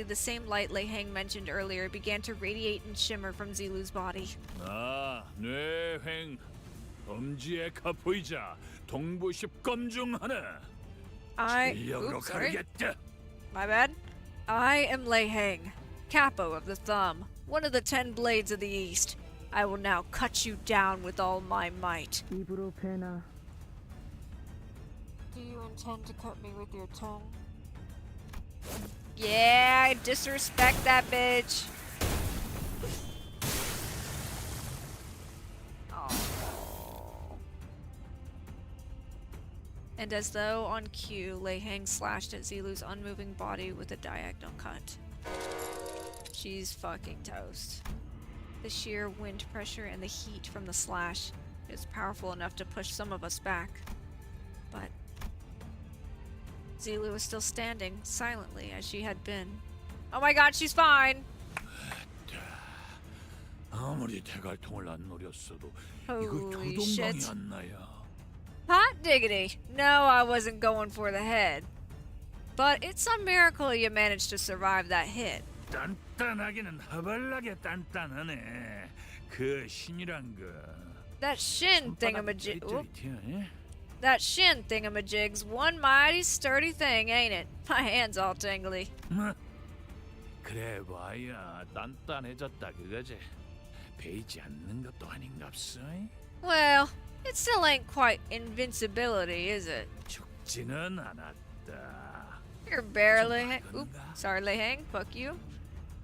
the same light Lei Hang mentioned earlier, began to radiate and shimmer from Zilu's body. 뇌행 엄지의 카포이자 동부십 검중하나 실력으로 가르겠다. My bad. I am Lei Hang, capo of the thumb, one of the 10 blades of the east. I will now cut you down with all my might. 입으로 배나. Do you intend to cut me with your tongue? Yeah, disrespect that bitch. Oh. And as though on cue, Lei Hang slashed at Zilu's unmoving body with a diagonal cut. She's fucking toast. The sheer wind pressure and the heat from the slash is powerful enough to push some of us back. But Zilu was still standing, silently, as she had been. Oh my god, she's fine! 아무리 대갈통을 안 노렸어도 이거 Holy 교동강이 shit. 안 나야. Hot diggity! No, I wasn't going for the head. But it's some miracle you managed to survive that hit. 단단하기는 허벌나게 단단하네. 그 신이란 거. That shin thingamajig. 예? That shin thingamajig's one mighty sturdy thing, ain't it? My hand's all tingly. 그래 봐야 단단해졌다 그거지. 베이지 않는 것도 아닌갑소. Well, it still ain't quite invincibility, is it? 늦지는 않았다. You're barely sorry, Lei-Hang, fuck you.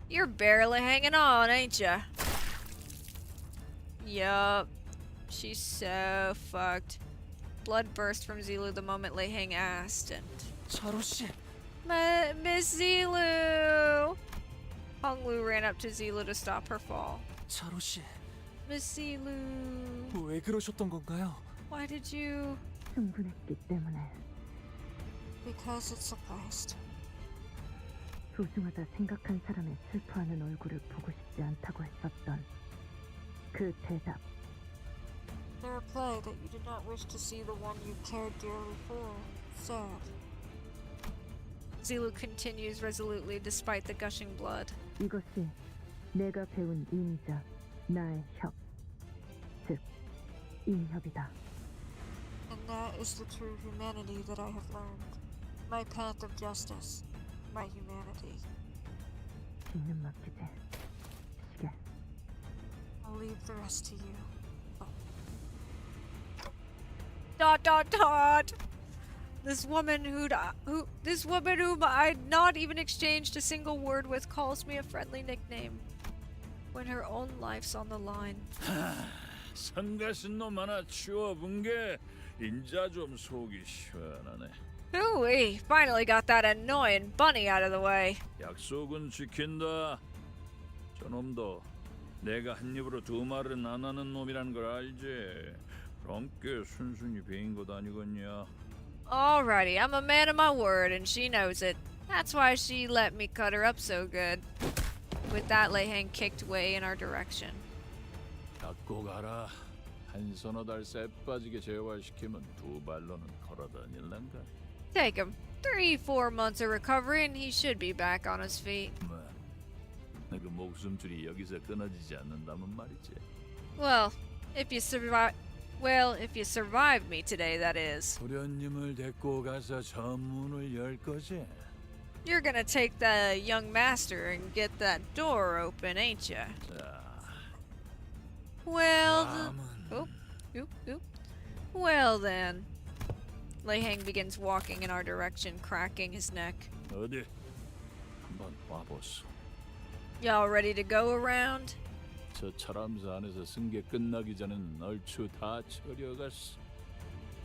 You're barely hanging on, ain't ya? Yup. She's so fucked. Blood burst from Zilu the moment Lei-Hang asked, and... 차로씨! Miss Zilu! Honglu ran up to Zilu to stop her fall. 차로씨, Miss Zilu... 왜 그러셨던 건가요? Why did you... 충분했기 때문에 Because it's supposed. 소중하다 생각한 사람의 슬퍼하는 얼굴을 보고 싶지 않다고 했었던 그 대답. The reply that you did not wish to see the one you cared dearly for. Sad. Zilu continues resolutely despite the gushing blood. 이것이 내가 배운 인자, 나의 협, 즉 인협이다. And that is the true humanity that I have learned. My path of justice. My humanity. 신념 맡기지. 시계. I'll leave the rest to you. Dot dot dot. This woman whom I'd not even exchanged a single word with calls me a friendly nickname when her own life's on the line. 성가신 놈 하나 치워본 게 인자 좀 속이 시원하네. Ooh-wee, finally got that annoying bunny out of the way. 약속은 지킨다. 저놈도 내가 한 입으로 두 말은 안 하는 놈이란 걸 알지. 그럼 꽤 순순히 배인 것 아니겠냐. Alrighty, I'm a man of my word and she knows it. That's why she let me cut her up so good. With that, Lei-Hang kicked way in our direction. 갖고 가라. 한 서너 달 쎄 빠지게 재활시키면 두 발로는 걸어다닐란가. Take him. 3-4 months of recovery and he should be back on his feet. 뭐, 그 목숨줄이 여기서 끊어지지 않는다면 말이지. Well, if you survive me today, that is. 도련님을 데리고 가서 전문을 열 거지. You're gonna take the young master and get that door open, ain't ya? 자, Well, Well then. Lei-Hang begins walking in our direction, cracking his neck. 어디? 한번 와보소. Y'all ready to go around? 저 차람사 안에서 승계 끝나기 전엔 얼추 다 처리어갔어.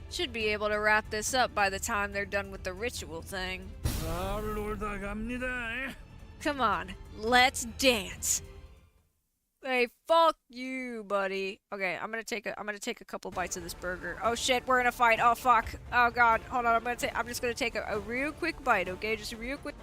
Should be able to wrap this up by the time they're done with the ritual thing. 잘 놀다 갑니다. Come on, let's dance. Hey, fuck you, buddy. Okay, I'm gonna take a couple bites of this burger. Oh shit, we're in a fight. Oh fuck. Oh god. Hold on. I'm just gonna take a real quick bite. Okay, just a real quick.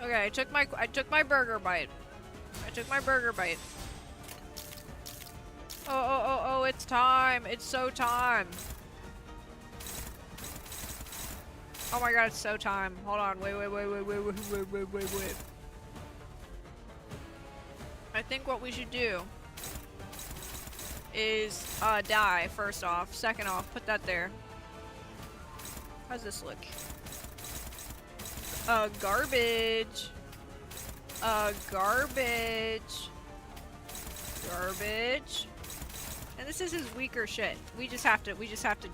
Okay, I took my burger bite. Oh, it's time. It's so time. Oh my god, it's so time. Hold on. Wait. I think what we should do is die first off. Second off, put that there. How's this look? Garbage. Garbage. And this is his weaker shit. We just have to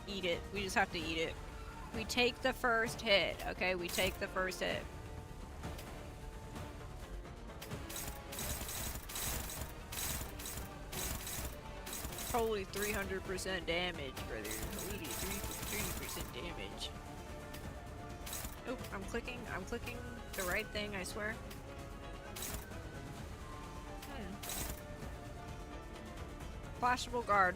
eat it. We take the first hit, okay? We take the first hit. Holy 300% damage, brother. Holy 3% damage. Oh, I'm clicking the right thing, I swear. Flashable guard.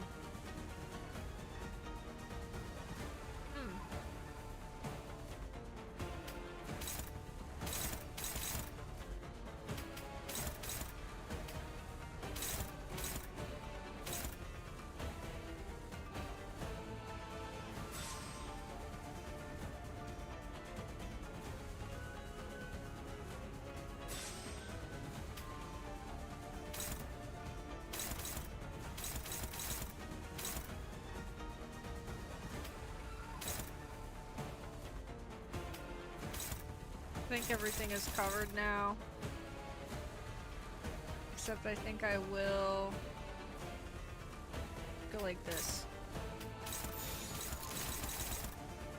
think everything is covered now. Except I think I will go like this.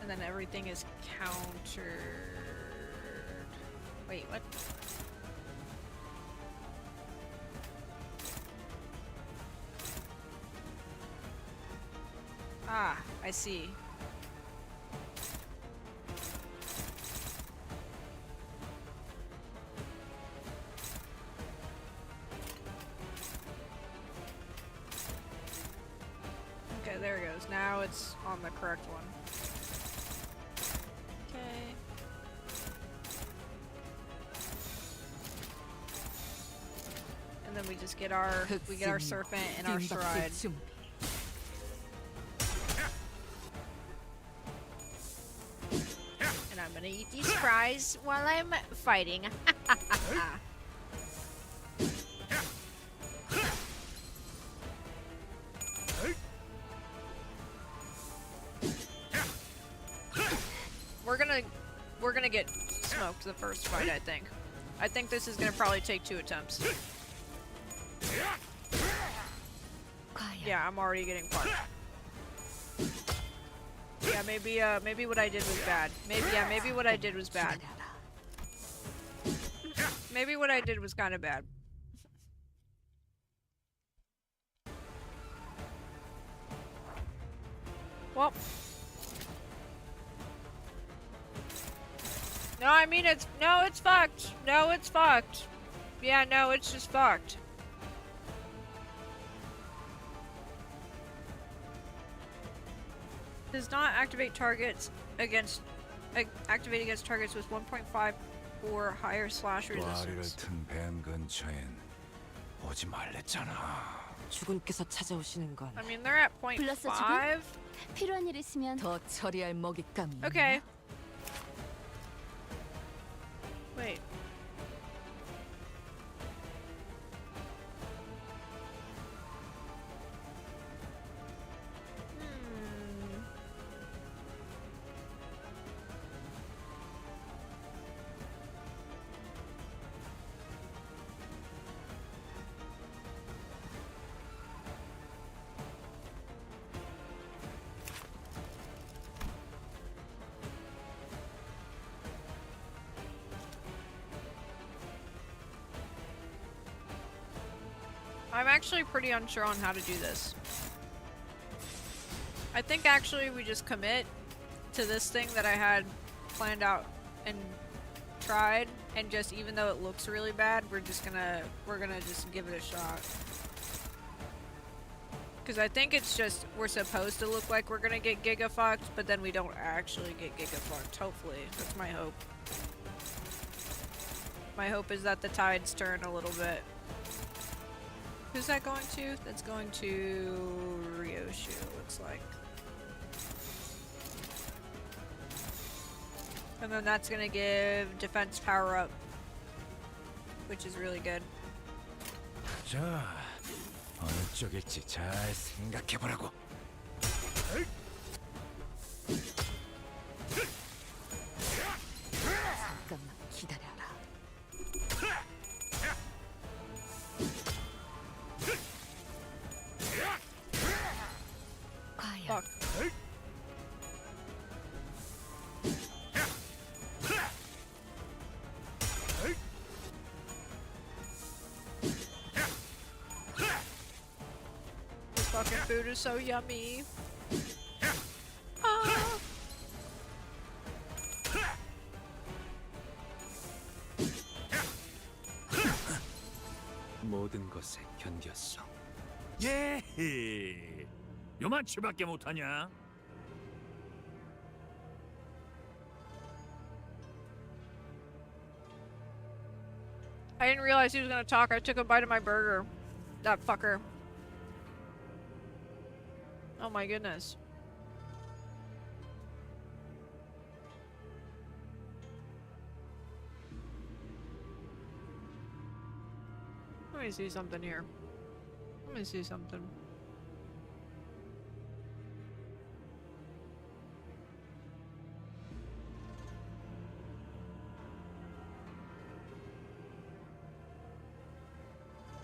And then everything is countered. Wait, what? Ah, I see. Okay, there it goes. Now it's on the correct one. Okay. And then we just get our serpent and our stride. And I'm gonna eat these fries while I'm fighting. We're gonna get smoked the first fight, I think. I think this is gonna probably take 2 attempts. Yeah, I'm already getting fucked. Yeah, maybe what I did was bad. Maybe what I did was bad. Maybe what I did was kind of bad. Well. No, I mean it's fucked. No, it's fucked. Yeah, no, it's just fucked. Does not activate targets against targets with 1.5 or higher slash resistance. 튼 뱀 근처엔 오지 말랬잖아. 주군께서 찾아오시는 건. I mean, they're at 0.5. 필요한 일 있으면 더 처리할 먹잇감이. Okay. Wait. I'm actually pretty unsure on how to do this. I think actually we just commit to this thing that I had planned out and tried, and just even though it looks really bad, we're gonna just give it a shot. Because I think it's just we're supposed to look like we're gonna get giga fucked, but then we don't actually get giga fucked. Hopefully, that's my hope. My hope is that the tides turn a little bit. Who's that going to? That's going to Heishou, it looks like. And then that's gonna give defense power up, which is really good. 자, 어느 쪽일지 잘 생각해보라고. 잠깐만 기다려라. Fuck. This fucking food is so yummy. Ah. 모든 것에 견뎠어. 예헤. 요만치밖에 못하냐? I didn't realize he was gonna talk. I took a bite of my burger. That fucker. Oh my goodness. Let me see something here. Let me see something.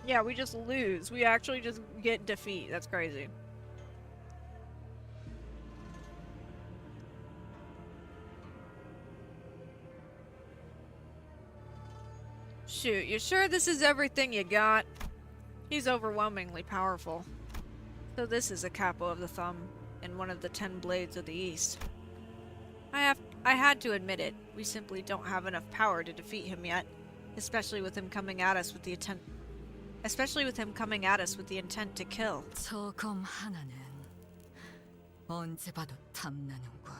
Yeah, we just lose. We actually just get defeat. That's crazy. Shoot, you sure this is everything you got? He's overwhelmingly powerful. So this is a capo of the thumb and one of the 10 blades of the east. I had to admit it. We simply don't have enough power to defeat him yet, especially with him coming at us with the intent to kill. 저 검 하나는 언제 봐도 탐나는군.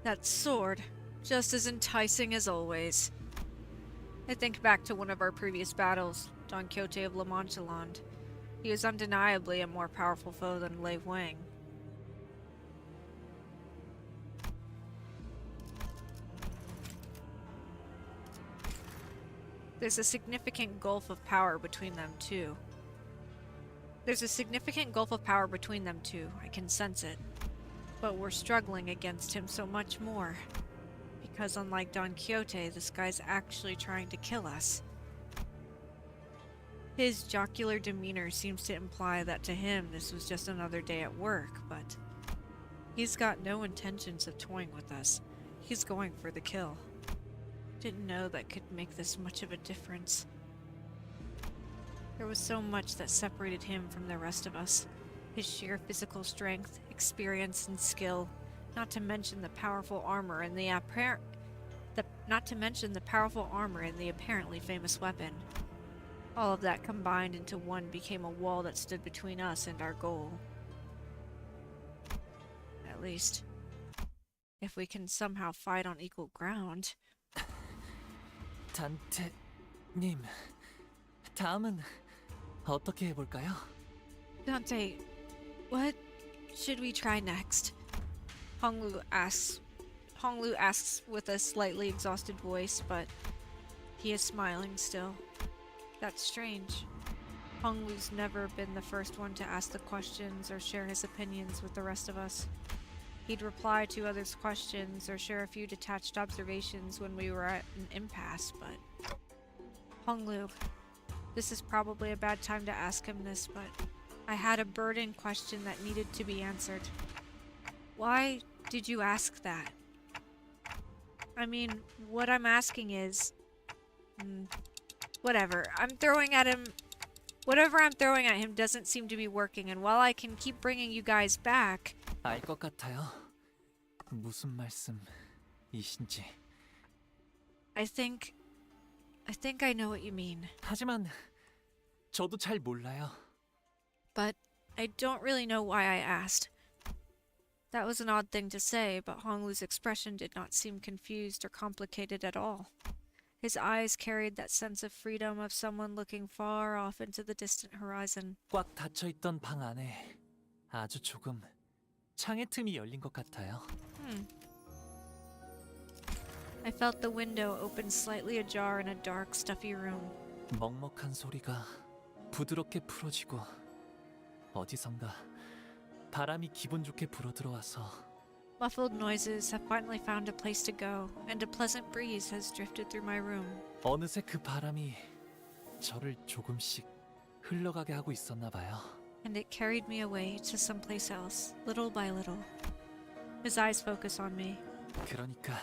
That sword, just as enticing as always. I think back to one of our previous battles, Don Quixote of La Mancha Land. He is undeniably a more powerful foe than Lei Wang. There's a significant gulf of power between them two. I can sense it. But we're struggling against him so much more. Because unlike Don Quixote, this guy's actually trying to kill us. His jocular demeanor seems to imply that to him this was just another day at work, but he's got no intentions of toying with us. He's going for the kill. Didn't know that could make this much of a difference. There was so much that separated him from the rest of us. His sheer physical strength, experience, and skill, not to mention the powerful armor and the apparently famous weapon. All of that combined into one became a wall that stood between us and our goal. At least, if we can somehow fight on equal ground. 단테님, 다음은 어떻게 해볼까요? Dante, what should we try next? Honglu asks with a slightly exhausted voice, but he is smiling still. That's strange. Honglu's never been the first one to ask the questions or share his opinions with the rest of us. He'd reply to others' questions or share a few detached observations when we were at an impasse, but... Honglu, this is probably a bad time to ask him this, but I had a burning question that needed to be answered. Why did you ask that? I mean, what I'm asking is... whatever. Whatever I'm throwing at him doesn't seem to be working, and while I can keep bringing you guys back... 알 것 같아요. 무슨 말씀이신지. I think I know what you mean. 하지만 저도 잘 몰라요. But I don't really know why I asked. That was an odd thing to say, but Honglu's expression did not seem confused or complicated at all. His eyes carried that sense of freedom of someone looking far off into the distant horizon. 꽉 닫혀있던 방 안에 아주 조금 창의 틈이 열린 것 같아요. I felt the window open slightly ajar in a dark, stuffy room. 먹먹한 소리가 부드럽게 풀어지고 어디선가 바람이 기분 좋게 불어들어와서 Muffled noises have finally found a place to go, and a pleasant breeze has drifted through my room. 어느새 그 바람이 저를 조금씩 흘러가게 하고 있었나 봐요. And it carried me away to someplace else, little by little. His eyes focus on me. 그러니까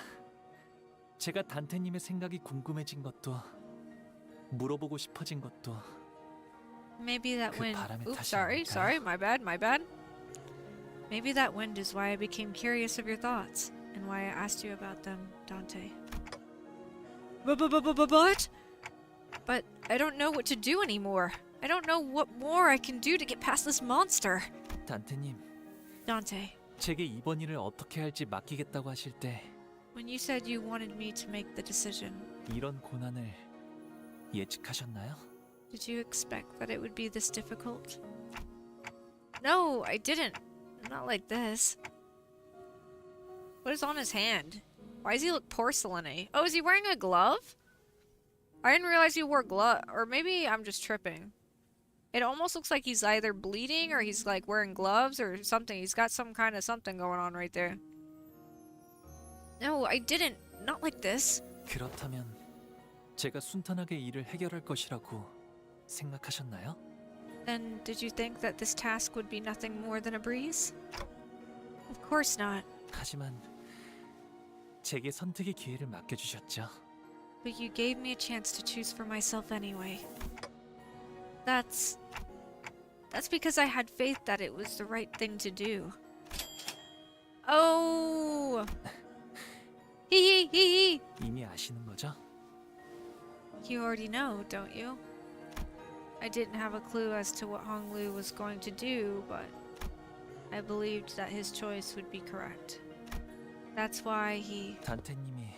제가 단테님의 생각이 궁금해진 것도 물어보고 싶어진 것도 Maybe that 그 wind... 바람의 Oops, 탓이 sorry, my bad. Maybe that wind is why I became curious of your thoughts, and why I asked you about them, Dante. But? But I don't know what to do anymore. I don't know what more I can do to get past this monster. 단테님, Dante, 제게 이번 일을 어떻게 할지 맡기겠다고 하실 때 when you said you wanted me to make the decision, 이런 고난을 예측하셨나요? did you expect that it would be this difficult? No, I didn't. Not like this. What is on his hand? Why does he look porcelainy? Oh, is he wearing a glove? I didn't realize he wore glove. Or maybe I'm just tripping. It almost looks like he's either bleeding or he's like wearing gloves or something. He's got some kind of something going on right there. No, I didn't. Not like this. 그렇다면 제가 순탄하게 일을 해결할 것이라고 생각하셨나요? Then did you think that this task would be nothing more than a breeze? Of course not. 하지만 제게 선택의 기회를 맡겨주셨죠. But you gave me a chance to choose for myself anyway. That's because I had faith that it was the right thing to do. Oh! Hee. 이미 아시는 거죠? You already know, don't you? I didn't have a clue as to what Honglu was going to do, but I believed that his choice would be correct. That's why he... 단테님이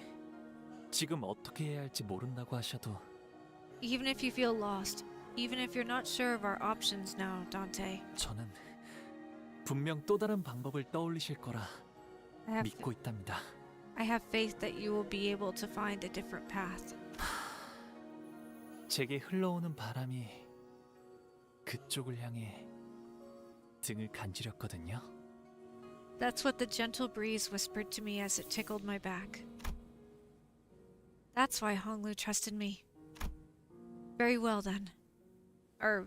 지금 어떻게 해야 할지 모른다고 하셔도 Even if you feel lost, even if you're not sure of our options now, Dante, 저는 분명 또 다른 방법을 떠올리실 거라 믿고 있답니다. I have faith that you will be able to find a different path. 제게 흘러오는 바람이 그쪽을 향해 등을 간지렸거든요. That's what the gentle breeze whispered to me as it tickled my back. That's why Honglu trusted me. Very well then.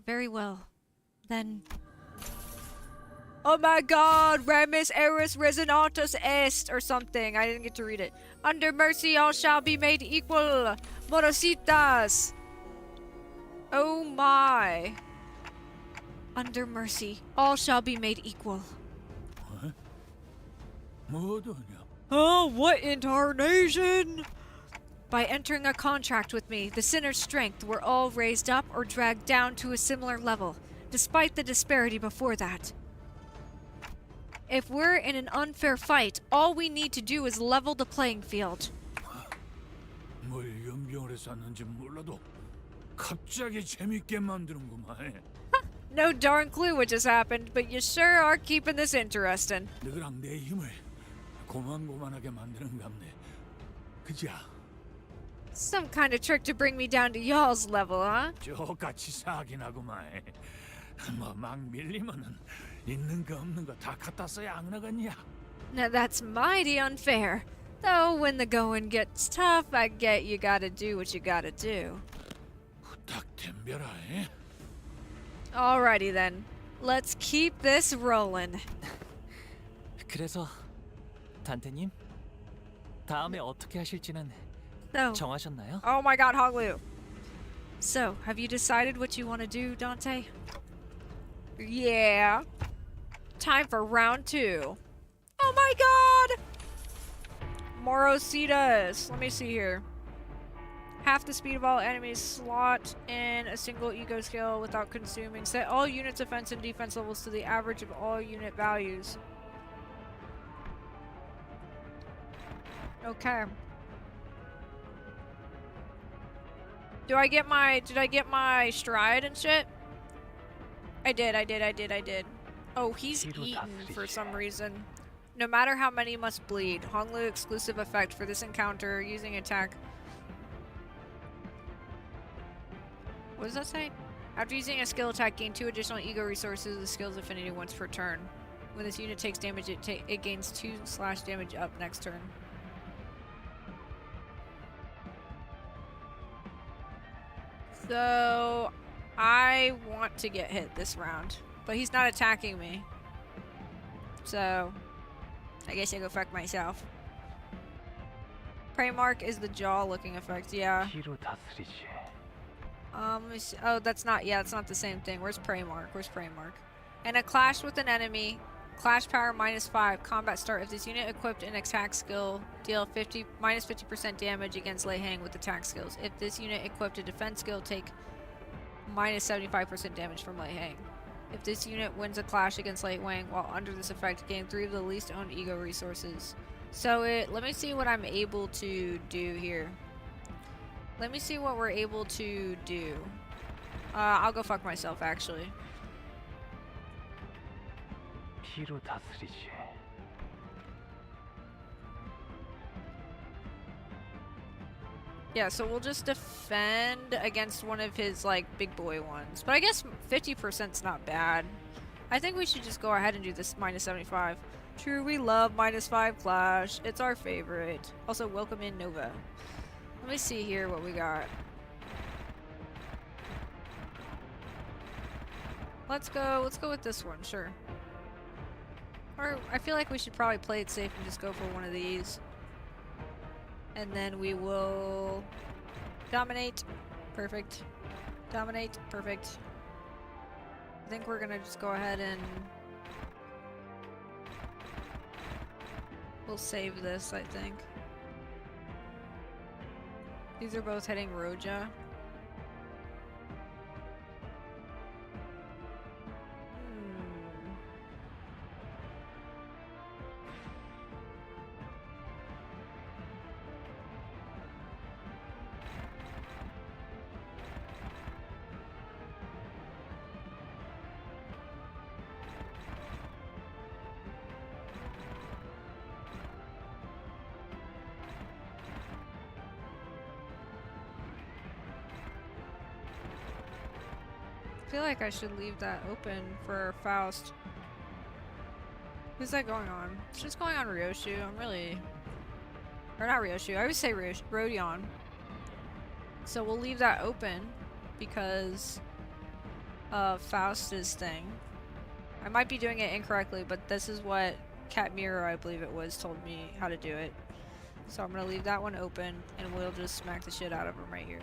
Very well. Then... Oh my god! Remus eris resonatus est! Or something. I didn't get to read it. Under mercy all shall be made equal! Morositas! Oh my! Under mercy all shall be made equal. Oh, what in tarnation? By entering a contract with me, the sinner's strength were all raised up or dragged down to a similar level, despite the disparity before that. If we're in an unfair fight, all we need to do is level the playing field. 뭘 연병을 해서 왔는지 몰라도 갑자기 재밌게 만드는구만. No darn clue what just happened, but you sure are keeping this interesting. 너랑 내 힘을 고만고만하게 만드는 갑네. 그자. Some kind of trick to bring me down to y'all's level, huh? 저같이 사긴 하구만. 뭐막 밀리면은 있는 거 없는 거 다 갖다 써야 안 나갔냐? Now that's mighty unfair. Though when the going gets tough, I get you gotta do what you gotta do. 부탁 덤벼라. 에? Alrighty then. Let's keep this rolling. 그래서 단테님 다음에 어떻게 하실지는 So, 정하셨나요? oh my god, Honglu. So, have you decided what you want to do, Dante? Yeah. Time for round 2. Oh my god! Morositas. Let me see here. Half the speed of all enemies, slot in a single ego skill without consuming. Set all units' offense and defense levels to the average of all unit values. Okay. Did I get my stride and shit? I did. Oh, he's eaten for some reason. No matter how many must bleed. Honglu exclusive effect for this encounter using attack. What does that say? After using a skill attack, gain 2 additional ego resources, the skill's affinity once per turn. When this unit takes damage, it gains 2/ damage up next turn. So, I want to get hit this round, but he's not attacking me. So, I guess I go fuck myself. Prey mark is the jaw looking effect, yeah. Let me see. Oh, that's not the same thing. Where's prey mark? And a clash with an enemy. Clash power -5. Combat start. If this unit equipped an attack skill, deal -50% damage against Lei Hang with attack skills. If this unit equipped a defense skill, take -75% damage from Lei Hang. If this unit wins a clash against Lei Wang while under this effect, gain 3 of the least owned ego resources. So let me see what I'm able to do here. Let me see what we're able to do. I'll go fuck myself actually. Yeah, so we'll just defend against one of his, like, big boy ones. But I guess 50%'s not bad. I think we should just go ahead and do this -75. True, we love -5 Clash. It's our favorite. Also, welcome in Nova. Let me see here what we got. Let's go with this one, sure. Or I feel like we should probably play it safe and just go for one of these. And then we will dominate. Perfect. Dominate. Perfect. I think we're gonna just go ahead and we'll save this, I think. These are both hitting Roja. I feel like I should leave that open for Faust. Who's that going on? It's just going on Ryoshu. I'm really... Or not Ryoshu. I always say Rodion. So we'll leave that open because of Faust's thing. I might be doing it incorrectly, but this is what Cat Mirror, I believe it was, told me how to do it. So I'm gonna leave that one open and we'll just smack the shit out of him right here.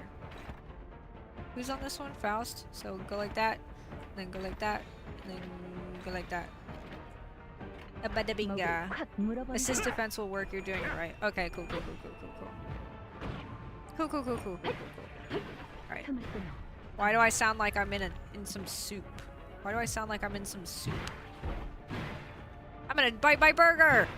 Who's on this one? Faust. So go like that, then go like that, then go like that. Abadabinga. Assist defense will work, you're doing it right. Okay, cool. Cool. Alright. Why do I sound like I'm in some soup? Why do I sound like I'm in some soup? I'm gonna bite my burger!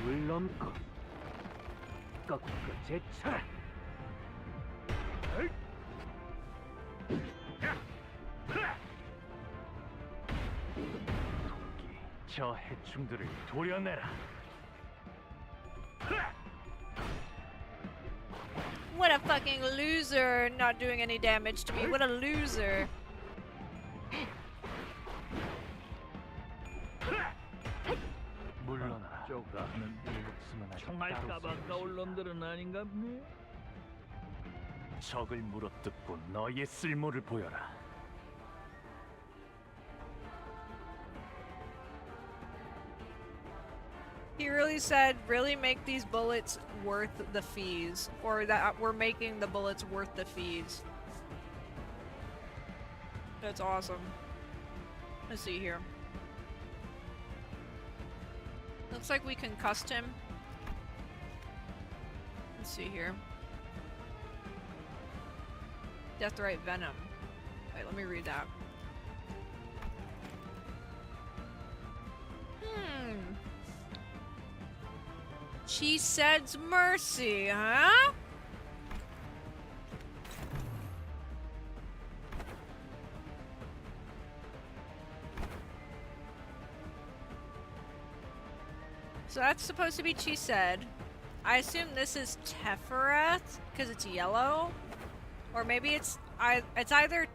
물 넘고 꺾고 제쳐라. 저 해충들을 도려내라. What a fucking loser, not doing any damage to me. What a loser. 물러나라. 총알값 아까울 놈들은 아닌가 보네. 적을 물어뜯고 너의 쓸모를 보여라. He really said, really make these bullets worth the fees. Or that we're making the bullets worth the fees. That's awesome. Let's see here. Looks like we concussed him. Let's see here. Deathrite Venom. Wait, let me read that. She said's mercy, huh? So that's supposed to be Chised. I assume this is Tefereth because it's yellow, or maybe it's either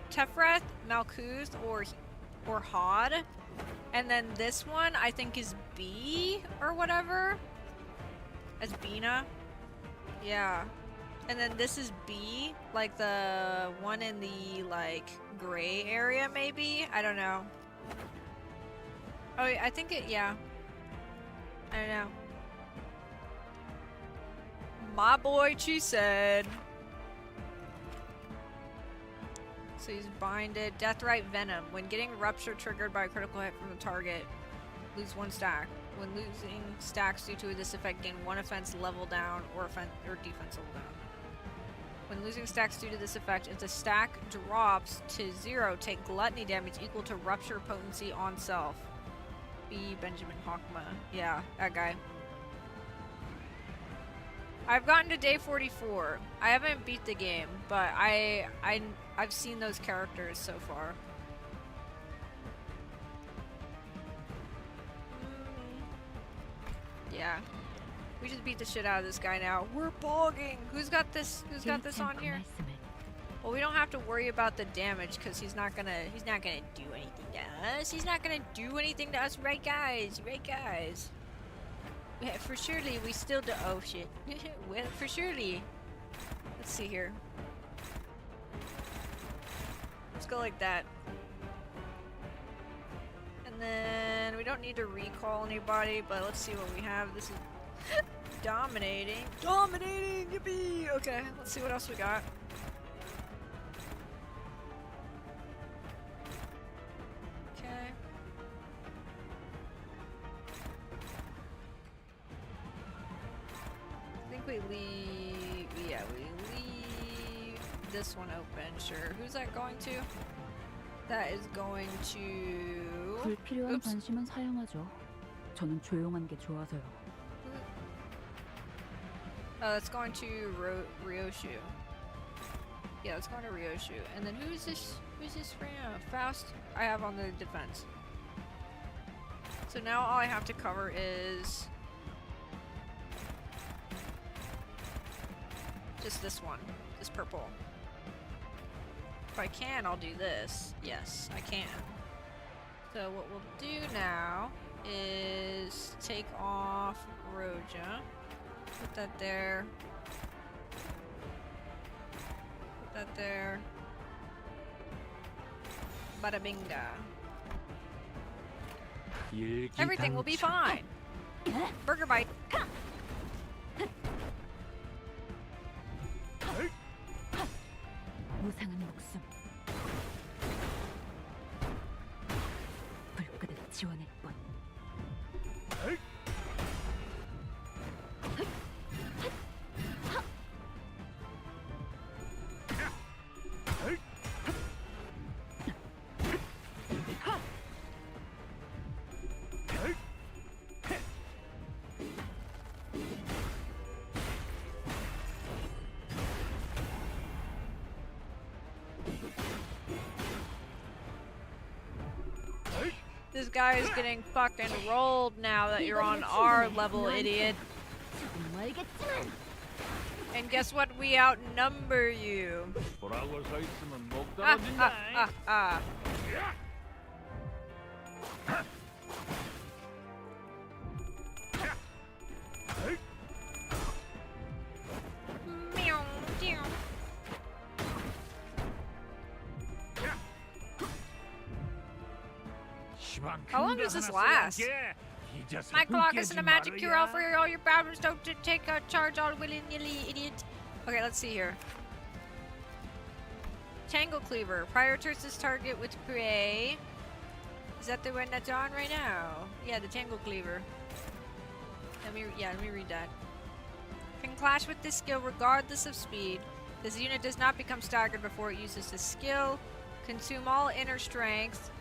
Tefereth, Malkuth, or Hod, and then this one I think is B or whatever. As Bina, yeah, and then this is B, like the one in the like gray area, maybe. I don't know. Oh, I think it. Yeah. I don't know. My boy, she said. So he's binded. Deathrite Venom. When getting Rupture triggered by a critical hit from the target, lose 1 stack. When losing stacks due to this effect, gain 1 offense level down or defense level down. When losing stacks due to this effect, if the stack drops to 0, take gluttony damage equal to Rupture potency on self. B. Benjamin Hawkma. Yeah, that guy. I've gotten to day 44. I haven't beat the game, but I've seen those characters so far. Yeah. We just beat the shit out of this guy now. We're bogging! Who's got this on here? Well, we don't have to worry about the damage because he's not gonna do anything to us. He's not gonna do anything to us, right guys? Right guys? For surely we still do. Oh shit. Well, for surely. Let's see here. Let's go like that. And then we don't need to recall anybody, but let's see what we have. This is dominating. Dominating! Yippee! Okay, let's see what else we got. Okay. I think we leave. Yeah, we leave this one open. Sure. Who's that going to? That is going to. 불필요한 Oops. 관심은 사양하죠. 저는 조용한 게 좋아서요. It's going to Ryoshu. Yeah, it's going to Ryoshu. And then who's this? Who's this from? Faust. I have on the defense. So now all I have to cover is just this one, this purple. If I can, I'll do this. Yes, I can. So what we'll do now is take off Roja. Put that there. Put that there. Bada binga. Everything will be fine. Burger bite. 무상한 목숨. 불끈을 지원할 뿐. This guy is getting fucking rolled now that you're on our level, idiot. And guess what? We outnumber you. 보라고 서 있으면 목 Ah, 떨어진다. ah, ah, ah. Meow, meow. How long does this last? My clock isn't a magic cure-all for all your problems. Don't take a charge all willy-nilly, idiot. Okay, let's see here. Tangle Cleaver. Prioritizes target with prey. Is that the one that's on right now? Yeah, the Tangle Cleaver. Let me read that. Can clash with this skill regardless of speed. This unit does not become staggered before it uses this skill. Consume all inner strength.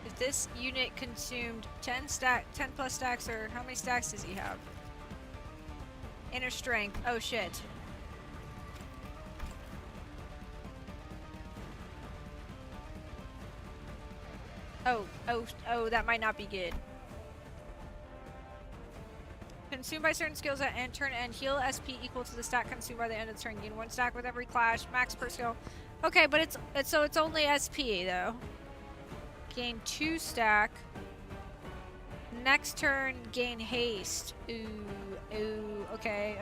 If this unit consumed 10 plus stacks, or how many stacks does he have? Inner strength. Oh shit. Oh, that might not be good. Consumed by certain skills at end turn and heal SP equal to the stack consumed by the end of the turn. Gain 1 stack with every clash. Max per skill. Okay, but it's only SP though. Gain 2 stack. Next turn, gain haste. Ooh. Okay.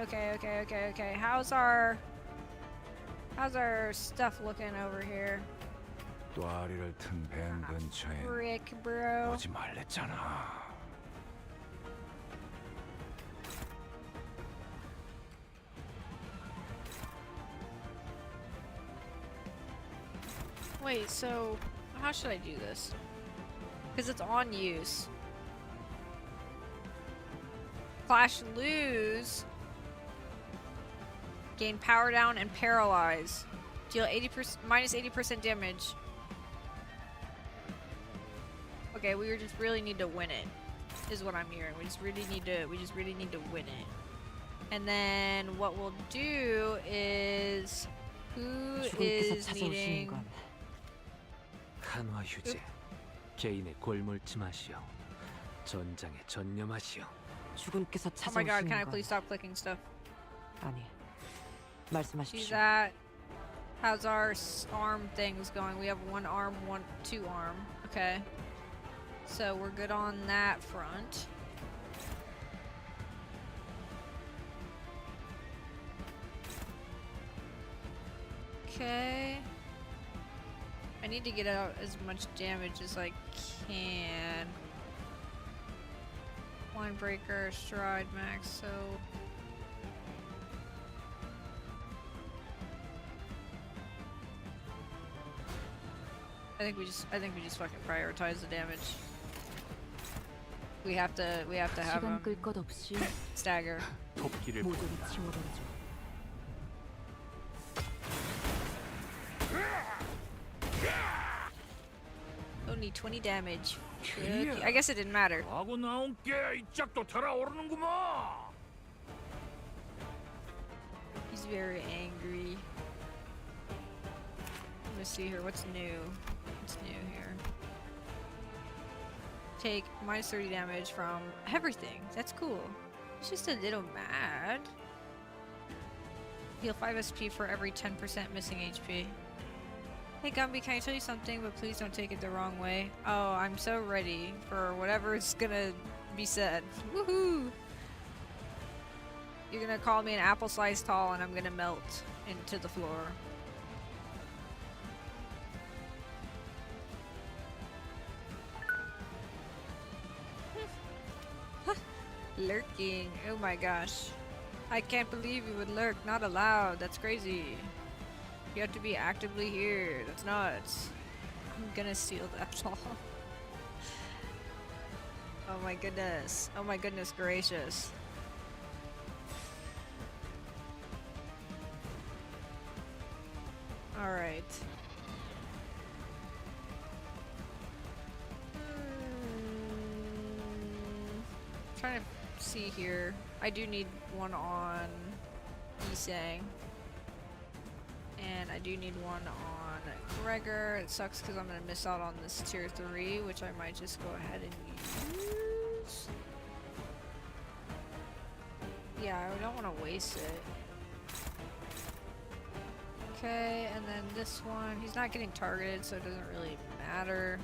How's our stuff looking over here? 또아리를 튼 밴 근처에 Frick, bro. 오지 말랬잖아. Wait, so how should I do this? Because it's on use. Clash lose. Gain power down and paralyze. Deal 80% minus 80% damage. Okay, we just really need to win it. Is what I'm hearing. We just really need to win it. And then what we'll do is who is needing 한화 휴재, 개인의 골몰침하시오. 전장에 전념하시오. 주군께서 Oh my god, 찾아오시는 can I 건 please stop clicking stuff? 아니. She's 말씀하십시오. at. How's our arm things going? We have 1 arm, 2 arm. Okay. So we're good on that front. Okay. I need to get out as much damage as I can. One breaker, stride max, so I think we just fucking prioritize the damage. We have to have 시간 him 끌 것 없이 stagger. 도끼를 모조리 본다. 지워버리죠. Only 20 damage. Good. I guess it didn't matter. 하고 나온 게 이 짝도 달아오르는구만. He's very angry. Let me see here. What's new? What's new here? Take minus 30 damage from everything. That's cool. He's just a little mad. Heal 5 SP for every 10% missing HP. Hey Gumby, can I tell you something? But please don't take it the wrong way. Oh, I'm so ready for whatever's gonna be said. Woohoo! You're gonna call me an apple slice tall and I'm gonna melt into the floor. Lurking. Oh my gosh. I can't believe you would lurk. Not allowed. That's crazy. You have to be actively here. That's nuts. I'm gonna steal that tall. Oh my goodness. Oh my goodness gracious. Alright. Trying to see here. I do need one on Isang. And I do need one on Gregor. It sucks because I'm going to miss out on this tier 3, which I might just go ahead and use. Yeah, I don't want to waste it. Okay, and then this one, he's not getting targeted, so it doesn't really matter.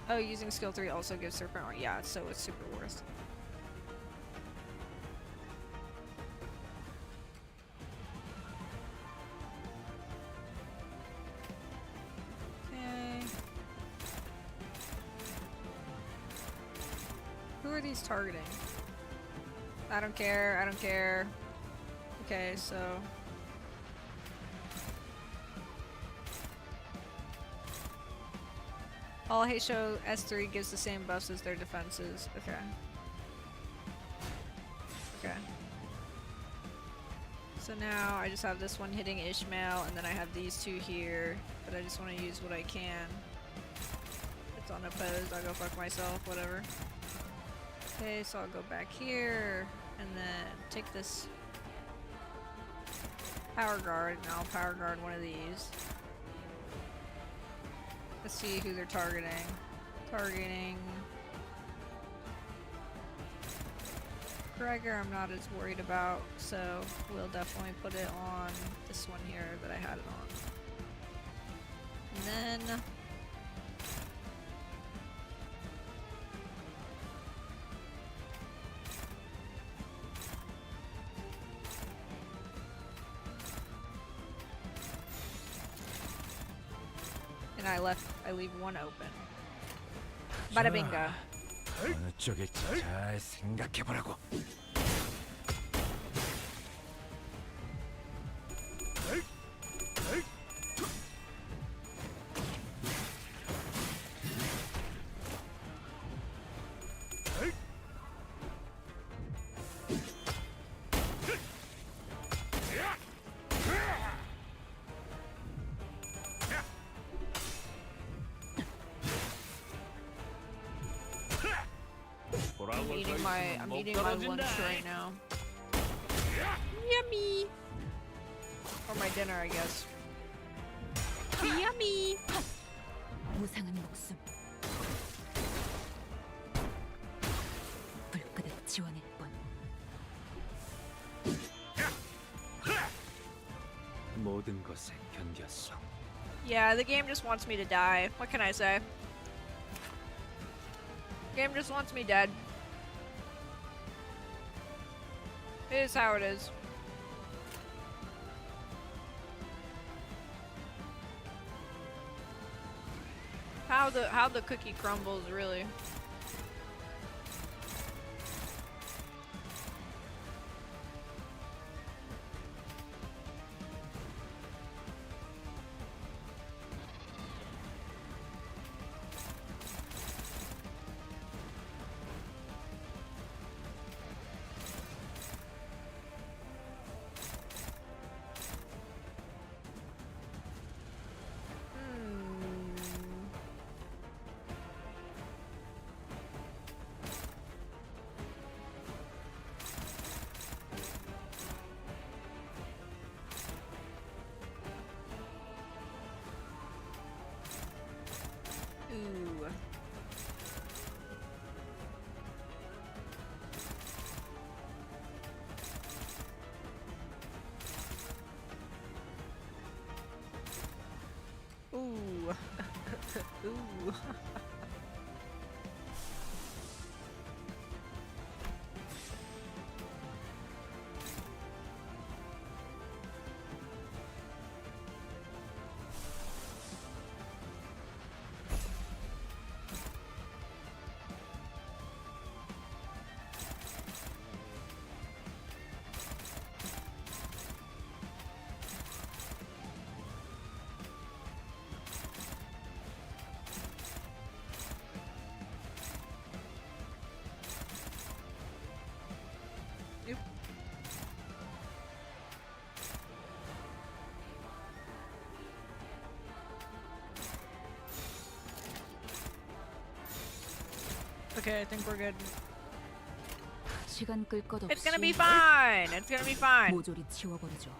Oh, using skill 3 also gives Serpent. Yeah, so it's super worth. Okay. Who are these targeting? I don't care, I don't care. Okay, so... all Heishou S3 gives the same buffs as their defenses. Okay. Okay. So now I just have this one hitting Ishmael, and then I have these two here, but I just want to use what I can. If it's unopposed, I'll go fuck myself, whatever. Okay, so I'll go back here, and then take this power guard, and I'll power guard one of these. Let's see who they're targeting. Targeting Gregor, I'm not as worried about, so we'll definitely put it on this one here that I had it on. And then I leave one open. Bada bingo. 어느 쪽일지 잘 생각해보라고. I'm eating my lunch right now. Yummy! Or my dinner, I guess. Yummy! 무상한 목숨. 불끄득 지원할 뿐. 모든 것에 견뎠어. Yeah, the game just wants me to die. What can I say? The game just wants me dead. It is how it is. how the cookie crumbles, really. Ooh. Ooh. Ooh. Okay, I think we're good. 시간 끌 것 없이 It's gonna be fine. It's gonna be fine. 모조리 치워버리죠.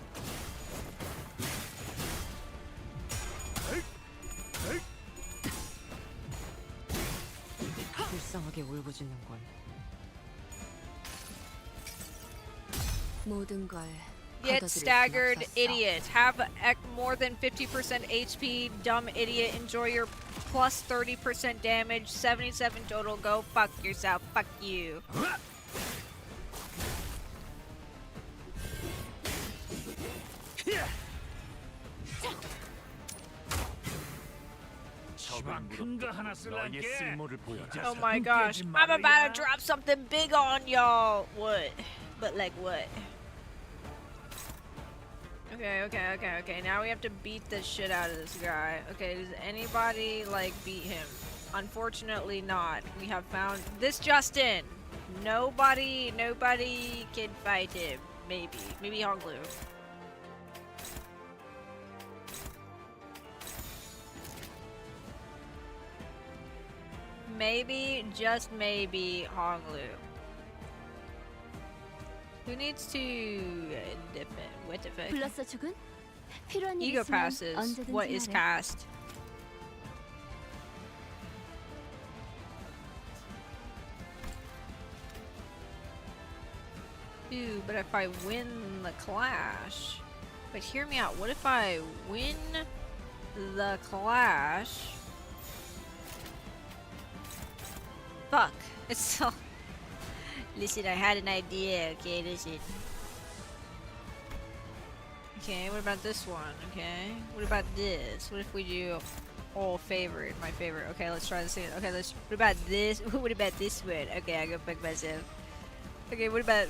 불쌍하게 울부짖는걸. 모든 걸 Get 걷어들일 순 staggered, 없었어. idiot. Have more than 50% HP, dumb idiot. Enjoy your plus 30% damage, 77 total. Go fuck yourself. Fuck you. Oh my gosh. I'm about to drop something big on y'all. What? But like what? Okay. Now we have to beat the shit out of this guy. Okay, does anybody, like, beat him? Unfortunately not. We have found this Justin. Nobody can fight him. Maybe Honglu. Maybe, just maybe, Honglu. Who needs to defend? What defend? 불렀어 죽은? 필요한 일 Ego 있으면 passes. 언제든지 What is 말해. cast? Ooh, but if I win the clash... But hear me out. What if I win the clash? Fuck. It's so... Listen, I had an idea. Okay, listen. Okay, what about this one? Okay, what about this? What if we do all favorite, my favorite? Okay, let's try this again. Okay, let's. What about this? What about this one? Okay, I go fuck myself. Okay, what about?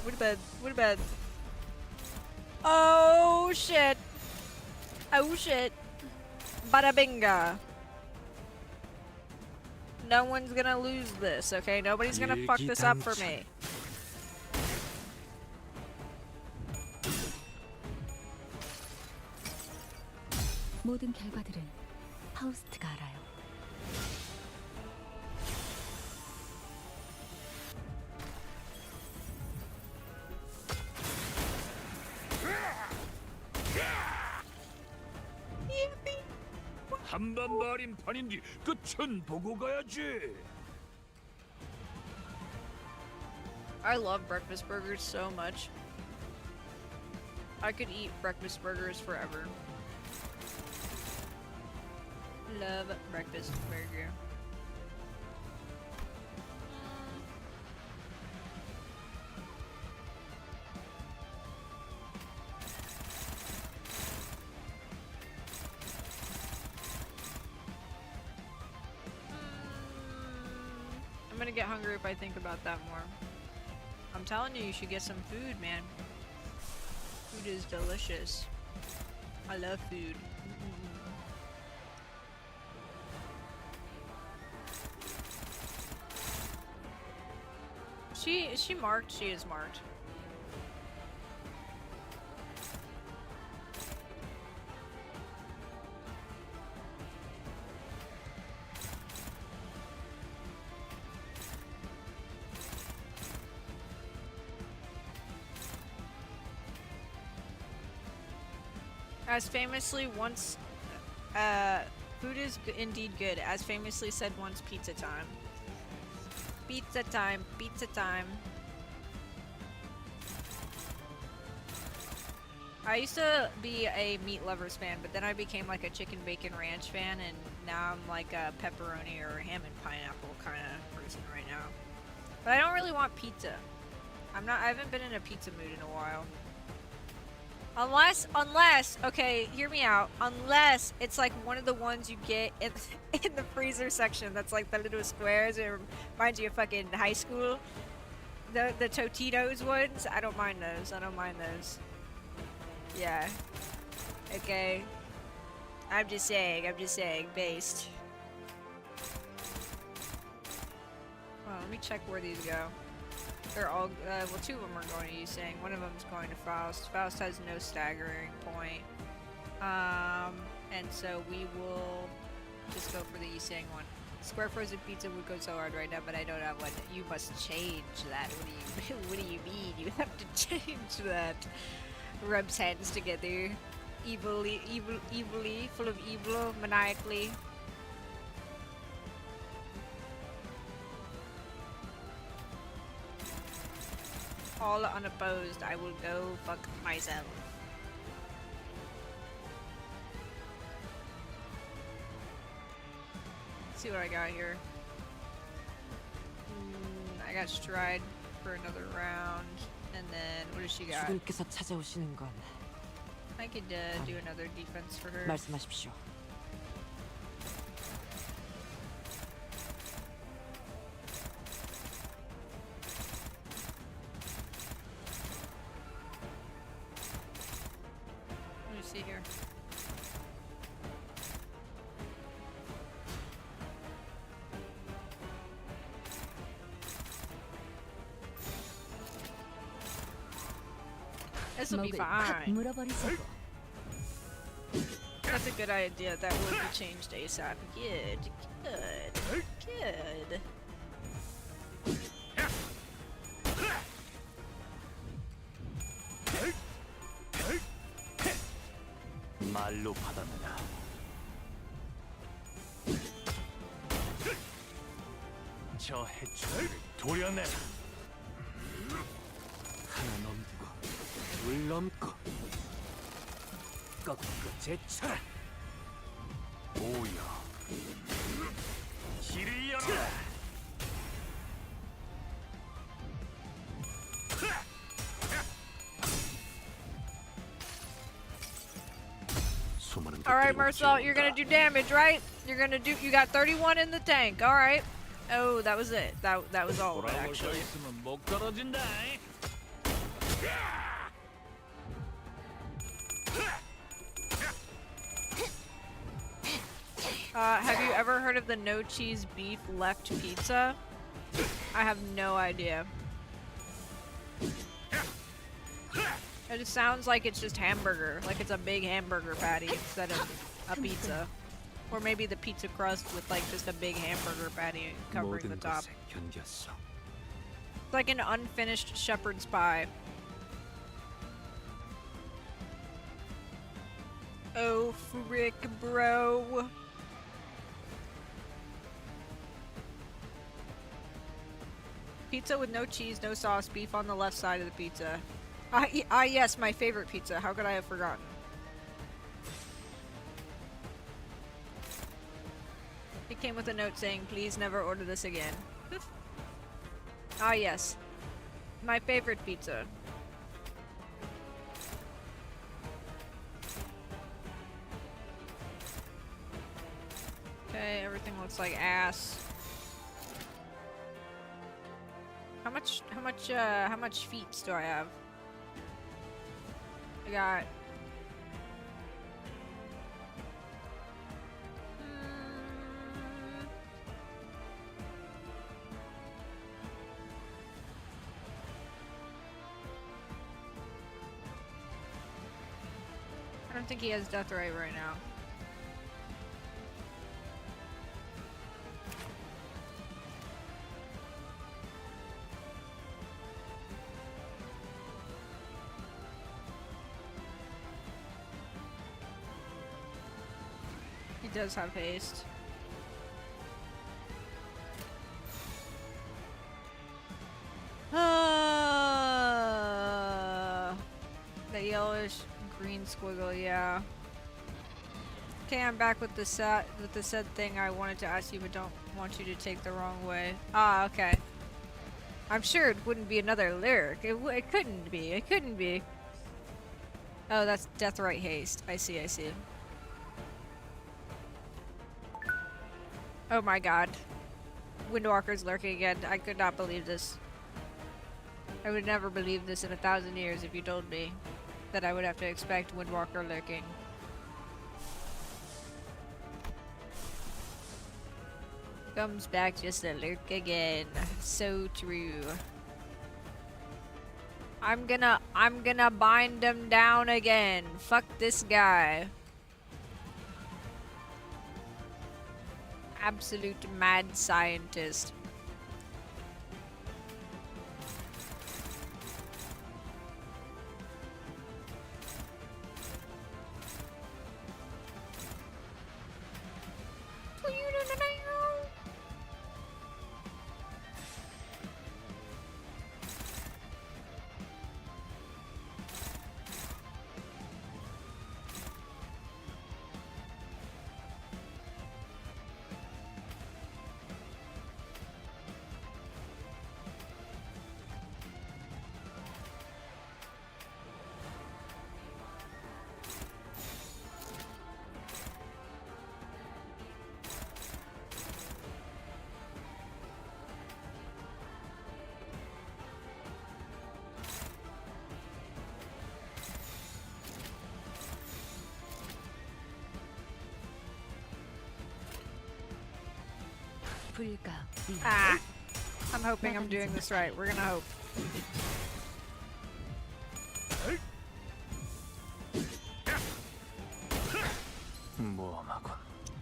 Oh shit! Oh shit! Bada binga! No one's gonna lose this. Okay, nobody's gonna fuck this up for me. 모든 결과들은 파우스트가 알아요. 한번 말인 판인지 끝은 보고 가야지. I love breakfast burgers so much. I could eat breakfast burgers forever. Love breakfast burger. gonna get hungry if I think about that more. I'm telling you, you should get some food, man. Food is delicious. I love food. Is she marked? She is marked. As famously once, food is indeed good. As famously said once, pizza time. Pizza time, pizza time. I used to be a meat lovers fan, but then I became like a chicken bacon ranch fan, and now I'm like a pepperoni or ham and pineapple kind of person right now. But I don't really want pizza. I haven't been in a pizza mood in a while. Unless, okay, hear me out. Unless it's like one of the ones you get in the freezer section that's like the little squares. It reminds you of fucking high school. The Totitos ones. I don't mind those. I don't mind those. Yeah. Okay. I'm just saying, based. Well, let me check where these go. They're all, well, two of them are going to Yusang. One of them is going to Faust. Faust has no staggering point. And so we will just go for the Yusang one. Square frozen pizza would go so hard right now, but I don't have one. You must change that. What do you mean? You have to change that. Rubs hands together. Evilly, full of evil, maniacally. All unopposed, I will go fuck myself. Let's see what I got here. I got Stride for another round, and then what does she got? 주군께서 찾아오시는 건 I could do another defense for her. 말씀하십시오. Let me see here. This will be fine. That's a good idea. That would be changed ASAP. Good. 말로 받아내라. 저 해초를 도려내라. 하나 넘고 둘 넘고 꺾고 제쳐라. 오여 길을 열어라. Alright, Marcel, you're gonna do damage, right? You got 31 in the tank, alright. Oh, that was it. That was all of it, actually. Have you ever heard of the no cheese beef left pizza? I have no idea. It just sounds like it's just hamburger, like it's a big hamburger patty instead of a pizza. Or maybe the pizza crust with like just a big hamburger patty covering the top. It's like an unfinished shepherd's pie. Oh, frick, bro. Pizza with no cheese, no sauce, beef on the left side of the pizza. Yes, my favorite pizza. How could I have forgotten? It came with a note saying, please never order this again. Yes. My favorite pizza. Okay, everything looks like ass. How much feats do I have? I got. I don't think he has death ray right now. He does have haste. The yellowish green squiggle, yeah. Okay, I'm back with the said thing I wanted to ask you, but don't want you to take the wrong way. Ah, okay. I'm sure it wouldn't be another lyric. It couldn't be. It couldn't be. Oh, that's Deathrite Haste. I see, I see. Oh my god. Windwalker's lurking again. I could not believe this. I would never believe this in 1,000 years if you told me that I would have to expect Windwalker lurking. Comes back just to lurk again. So true. I'm gonna bind him down again. Fuck this guy. Absolute mad scientist. Ah, I'm hoping I'm doing this right. We're gonna hope.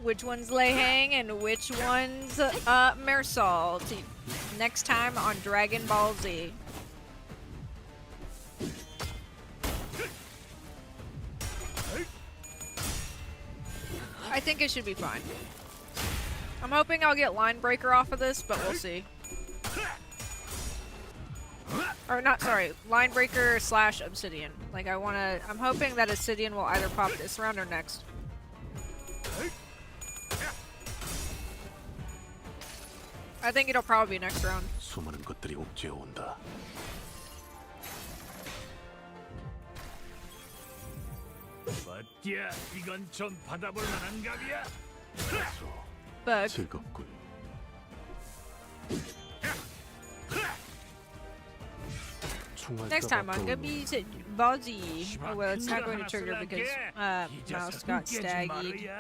Which one's Lei-Hang and which one's Mersal? Next time on Dragon Ball Z. I think it should be fine. I'm hoping I'll get Line Breaker off of this, but we'll see. Or not, sorry, Line Breaker / Obsidian. Like I'm hoping that Obsidian will either pop this round or next. I think it'll probably be next round. 수많은 것들이 옥죄어 온다. 어때야? 이건 좀 받아볼 만한 값이야. 즐겁군. Next time on Gumbychu Ballsy. Oh well, it's not going to trigger because Mouse got staggied.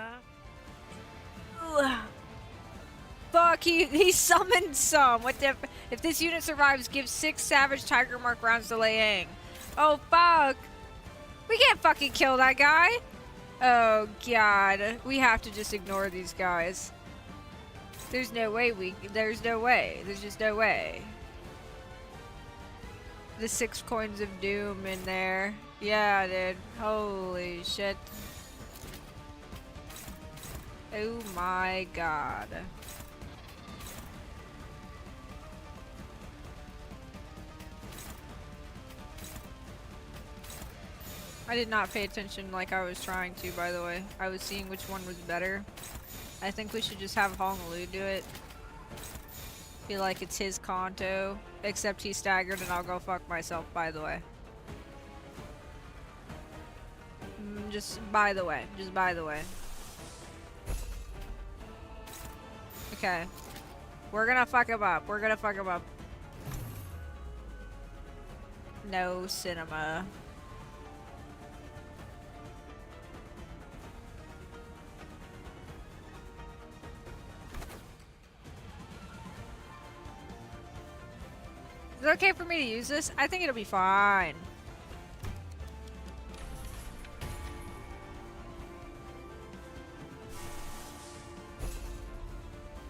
Fuck, he summoned some. What the? If this unit survives, give 6 Savage Tiger Mark rounds to Lei-Hang. Oh fuck. We can't fucking kill that guy. Oh god. We have to just ignore these guys. There's no way there's no way. There's just no way. The 6 coins of doom in there. Yeah, dude. Holy shit. Oh my god. I did not pay attention like I was trying to, by the way. I was seeing which one was better. I think we should just have Hongaloo do it. Feel like it's his Canto, except he staggered and I'll go fuck myself, by the way. Just by the way. Just by the way. Okay. We're gonna fuck him up. We're gonna fuck him up. No cinema. Is it okay for me to use this? I think it'll be fine.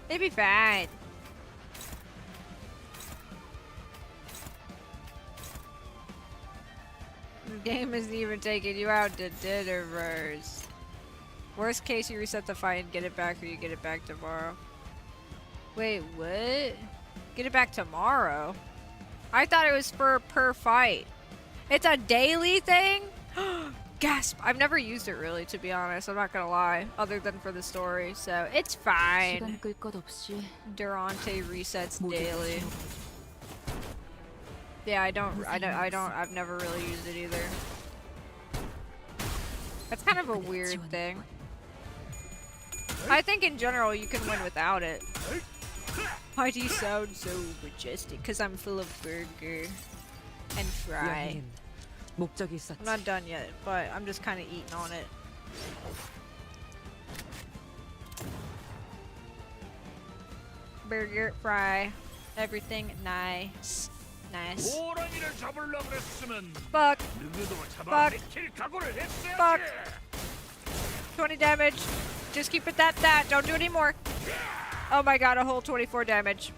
It'll be fine. The game isn't even taking you out to dinner first. Worst case, you reset the fight and get it back, or you get it back tomorrow. Wait, what? Get it back tomorrow? I thought it was for per fight. It's a daily thing? Gasp! I've never used it really, to be honest. I'm not gonna lie, other than for the story. So it's fine. Durante resets daily. Yeah, I've never really used it either. That's kind of a weird thing. I think in general you can win without it. Why do you sound so majestic? Because I'm full of burger and fry. 목적이 있었지. I'm not done yet, but I'm just kind of eating on it. Burger, fry, everything nice. Nice. Fuck. Fuck. Fuck. 20 damage. Just keep it at that. Don't do any more. Oh my god, a whole 24 damage.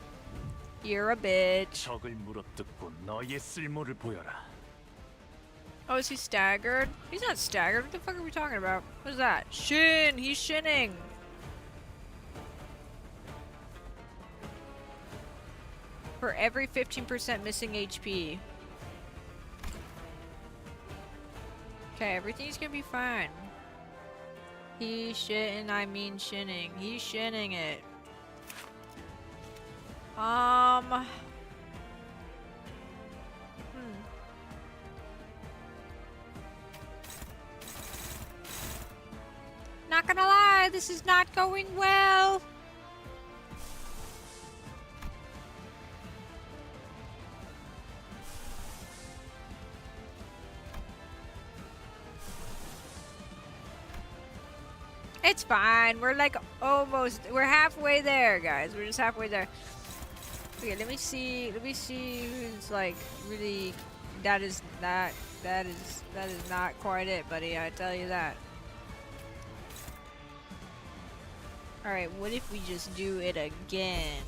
You're a bitch. 적을 물어뜯고 너의 쓸모를 보여라. Oh, is he staggered? He's not staggered. What the fuck are we talking about? What is that? Shin! He's shinning! For every 15% missing HP. Okay, everything's gonna be fine. He's shitting, I mean shinning. He's shinning it. Not gonna lie, this is not going well. It's fine. We're like we're halfway there, guys. We're just halfway there. Okay, let me see who's like really that is not quite it, buddy. I tell you that. Alright, what if we just do it again?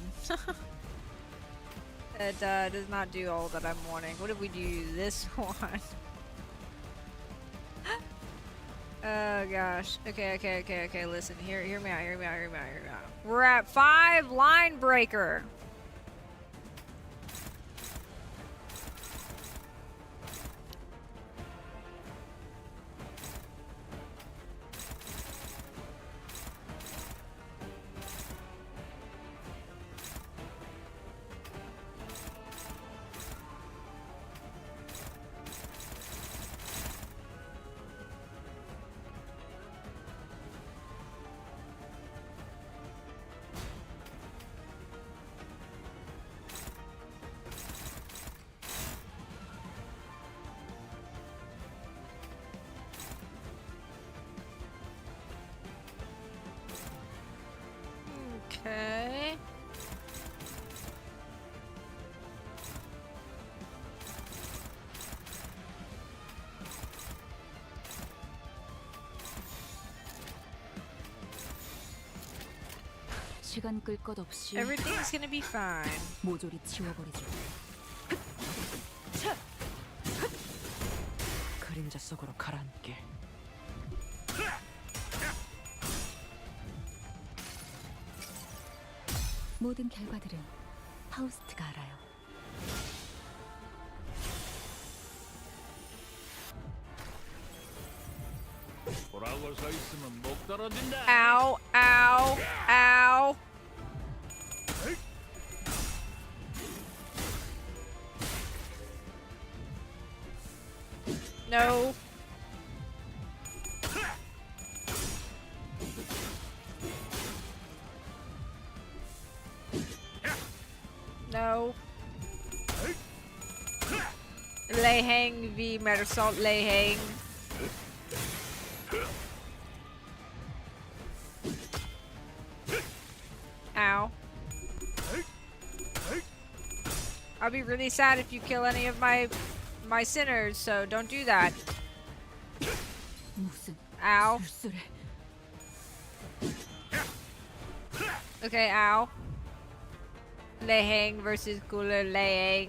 It does not do all that I'm wanting. What if we do this one? Oh gosh. Okay, listen. Hear me out. We're at 5 line breaker. Okay. 시간 끌 것 없이 Everything's gonna be fine. 모조리 치워버리죠. 그림자 속으로 가라앉게. 모든 결과들은 파우스트가 알아요. 보라고 서 있으면 목 떨어진다. Ow, ow, ow. No. No. Lehang v Mersalt Lehang. Ow. I'll be really sad if you kill any of my sinners, so don't do that. Ow. Okay, ow. Lehang versus Cooler Lehang.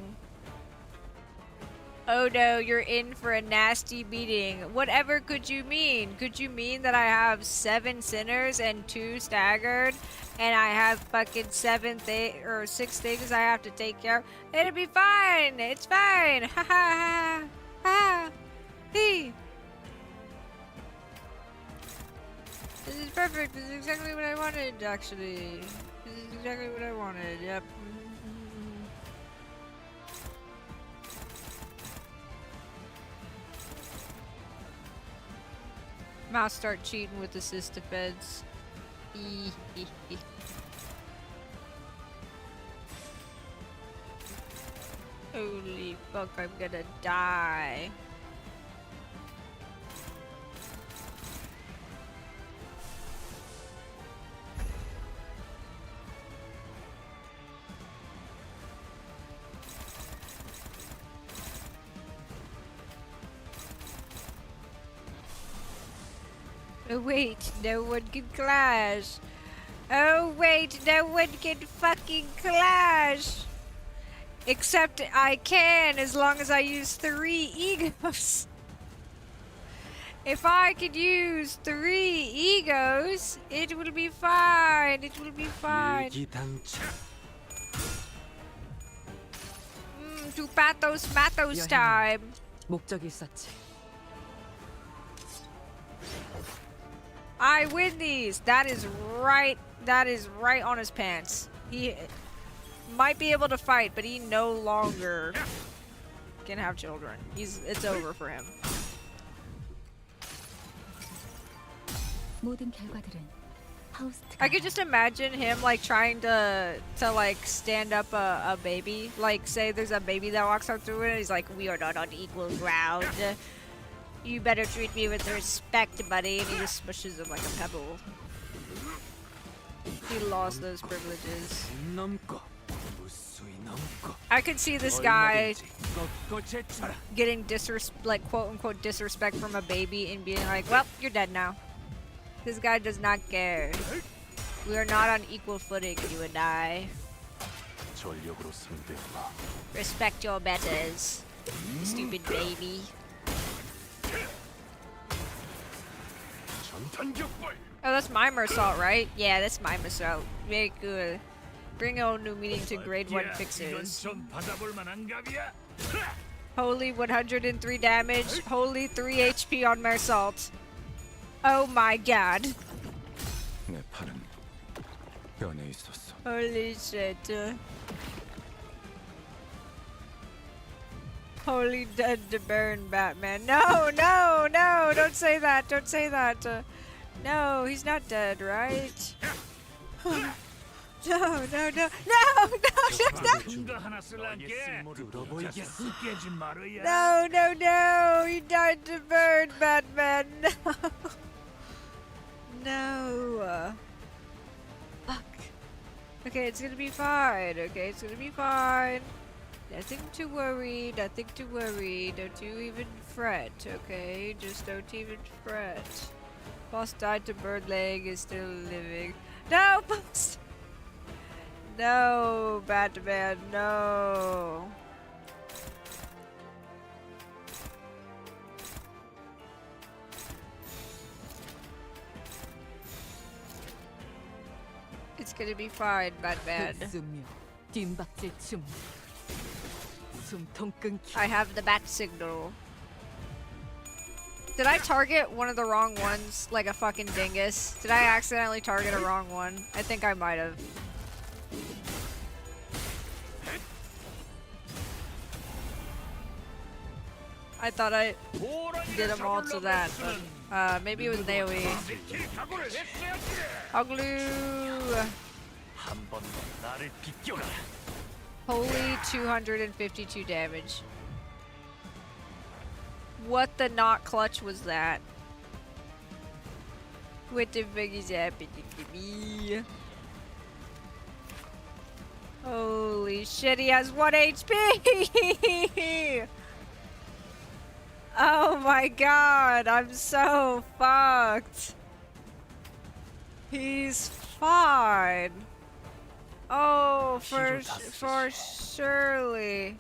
Oh no, you're in for a nasty beating. Whatever could you mean? Could you mean that I have 7 sinners and 2 staggered? And I have fucking 6 things I have to take care of? It'll be fine! It's fine! Ha ha ha! Ha! Hee! This is perfect. This is exactly what I wanted, actually. This is exactly what I wanted. Yep. I'll start cheating with assist defense. Holy fuck, I'm gonna die. Oh wait, no one can clash. Oh wait, no one can fucking clash. Except I can, as long as I use 3 egos. If I could use 3 egos, it will be fine. It will be fine. To Pathos time. 목적이 있었지. I win these. That is right. That is right on his pants. He might be able to fight, but he no longer can have children. It's over for him. 모든 결과들은 파우스트가 I could just imagine him like trying to like stand up a baby. Like say there's a baby that walks out through it and he's like, we are not on equal ground. You better treat me with respect, buddy. And he just smushes him like a pebble. He lost those privileges. I could see this guy getting like quote unquote disrespect from a baby and being like, well, you're dead now. This guy does not care. We are not on equal footing, you and I. Respect your betters, stupid baby. Oh, that's my Mersault, right? Yeah, that's my Mersault. Very good. Bring a new meaning to grade 1 fixes. Holy 103 damage. Holy 3 HP on Mersault. Oh my god. Holy shit. Holy dead to burn, Batman. No, no, no! Don't say that! Don't say that! No, he's not dead, right? No, no, no, no, no, no, no, no, he died to burn, Batman, no. No. Fuck. Okay, it's gonna be fine, okay, it's gonna be fine. Nothing to worry, nothing to worry, don't you even fret, okay? Just don't even fret. Boss died to bird leg, is still living. No, boss! No, Batman, no. It's gonna be fine, Batman. I have the bat signal. Did I target one of the wrong ones, like a fucking dingus? Did I accidentally target a wrong one? I think I might have. I thought I did them all to that, but maybe it was AoE. Hoglu! Holy 252 damage. What the not clutch was that? What the fuck is happening to me? Holy shit, he has 1 HP! Oh my god, I'm so fucked. He's fine. Oh, for surely.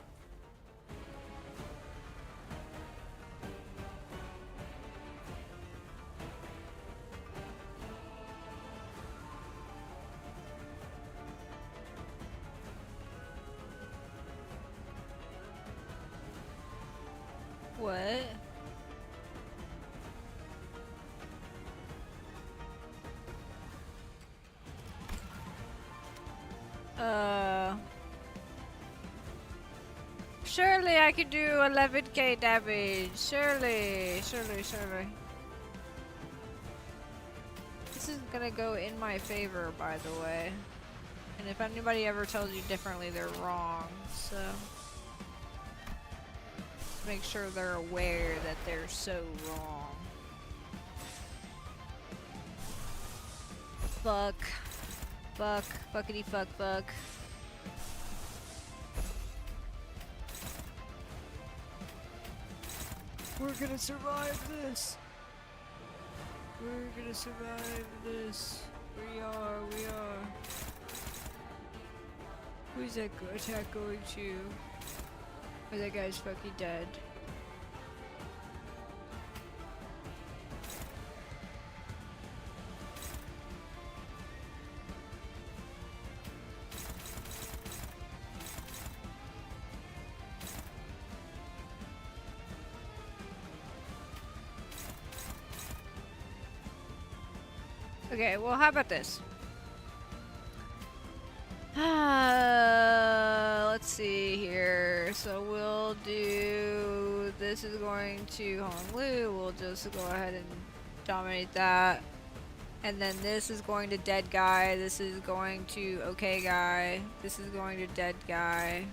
What? Surely I could do 11k damage. Surely. This is gonna go in my favor, by the way. And if anybody ever tells you differently, they're wrong. So make sure they're aware that they're so wrong. Fuck. Fuckity fuck. We're gonna survive this. We're gonna survive this. We are. Who's that attack going to? Oh, that guy's fucking dead. Okay, well, how about this? Let's see here. So we'll do... This is going to Honglu. We'll just go ahead and dominate that. And then this is going to dead guy. This is going to okay guy. This is going to dead guy.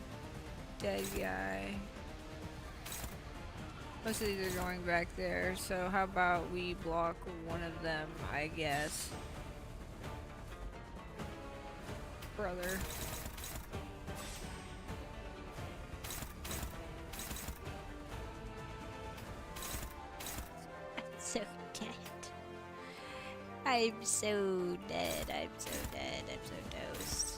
Dead guy. Most of these are going back there, so how about we block one of them, I guess. Brother. So dead. I'm so dead. I'm so dosed.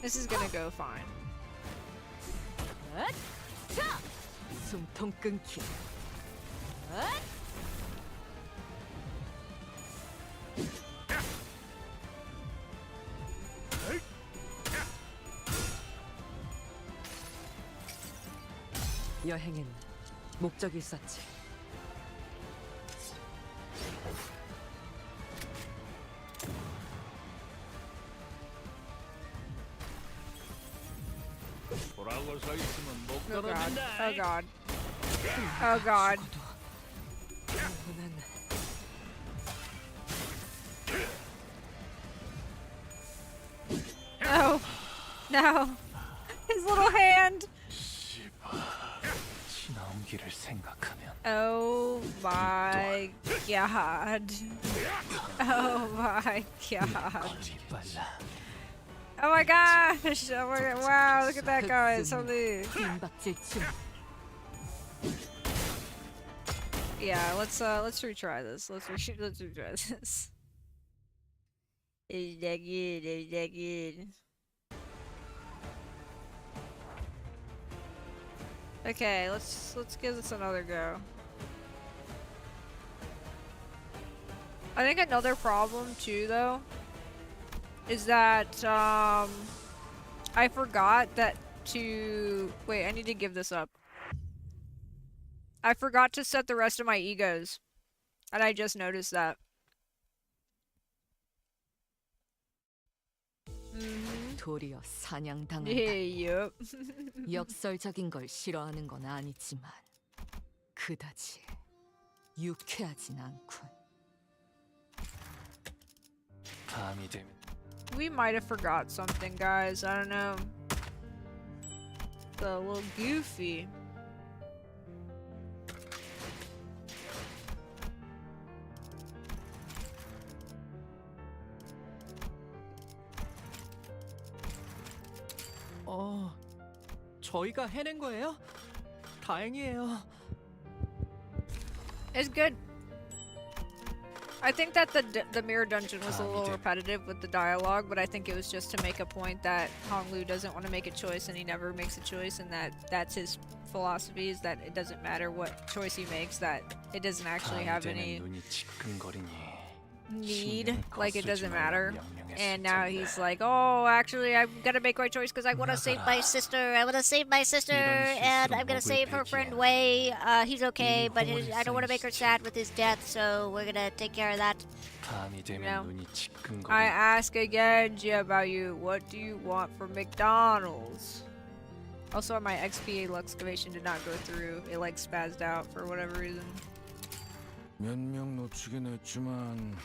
This is gonna go fine. 숨통 끊기. 여행엔 목적이 있었지. 보라고 서 있으면 못 Oh god. 떨어진다. Oh god. Oh god. No. No. His little hand. 지나온 길을 생각하면 Oh my god. Oh my god. 빨라. Oh my gosh. Oh my god. Wow, look at that guy. It's so loose. Yeah, let's retry this. Let's retry this. Is that good? Is that good? Okay, let's give this another go. I think another problem too, though, is that I forgot that to wait. I need to give this up. I forgot to set the rest of my egos, and I just noticed that. 도리어 사냥당한다. Yup. 역설적인 걸 싫어하는 건 아니지만 그다지 유쾌하진 않군. 밤이 되면 We might have forgot something, guys. I don't know. It's a little goofy. 저희가 해낸 거예요? 다행이에요. It's good. I think that the mirror dungeon was a little repetitive with the dialogue, but I think it was just to make a point that Honglu doesn't want to make a choice and he never makes a choice, and that's his philosophy, is that it doesn't matter what choice he makes, that it doesn't actually have any 눈이 지끈거리니 need, like it doesn't matter. And now he's like, oh, actually, I'm gonna make my choice because I want to save my sister. I want to save my sister, and I'm gonna save her friend Wei. He's okay, but I don't want to make her sad with his death, so we're gonna take care of that. 밤이 되면 눈이 지끈거리니 I ask again, Gia, about you. What do you want from McDonald's? Also, my XP excavation did not go through. It like spazzed out for whatever reason. 몇 명 놓치긴 했지만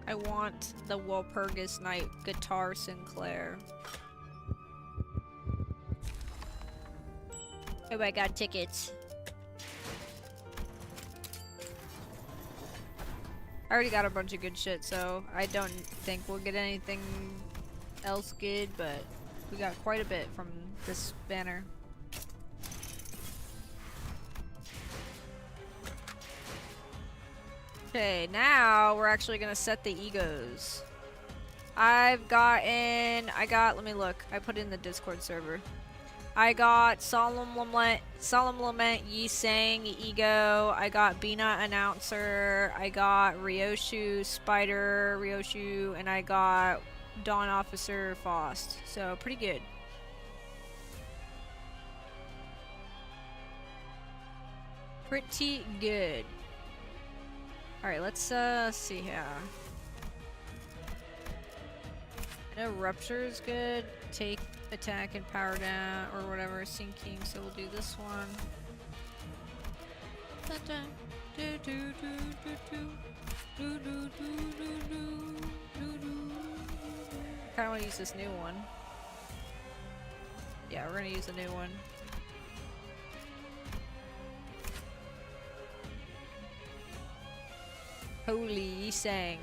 I want the Walpurgis Night guitar Sinclair. Oh, I got tickets. I already got a bunch of good shit, so I don't think we'll get anything else good, but we got quite a bit from this banner. Okay, now we're actually gonna set the egos. let me look. I put in the Discord server. I got Solemn Lament, Yi Sang, Ego. I got Bina Announcer. I got Ryoshu, Spider, Ryoshu, and I got Dawn Officer Faust. So, pretty good. Pretty good. Alright, let's see here. I know Rupture is good. Take attack and power down or whatever, sinking, so we'll do this one. Kinda wanna use this new one. Yeah, we're gonna use a new one. Holy Sang.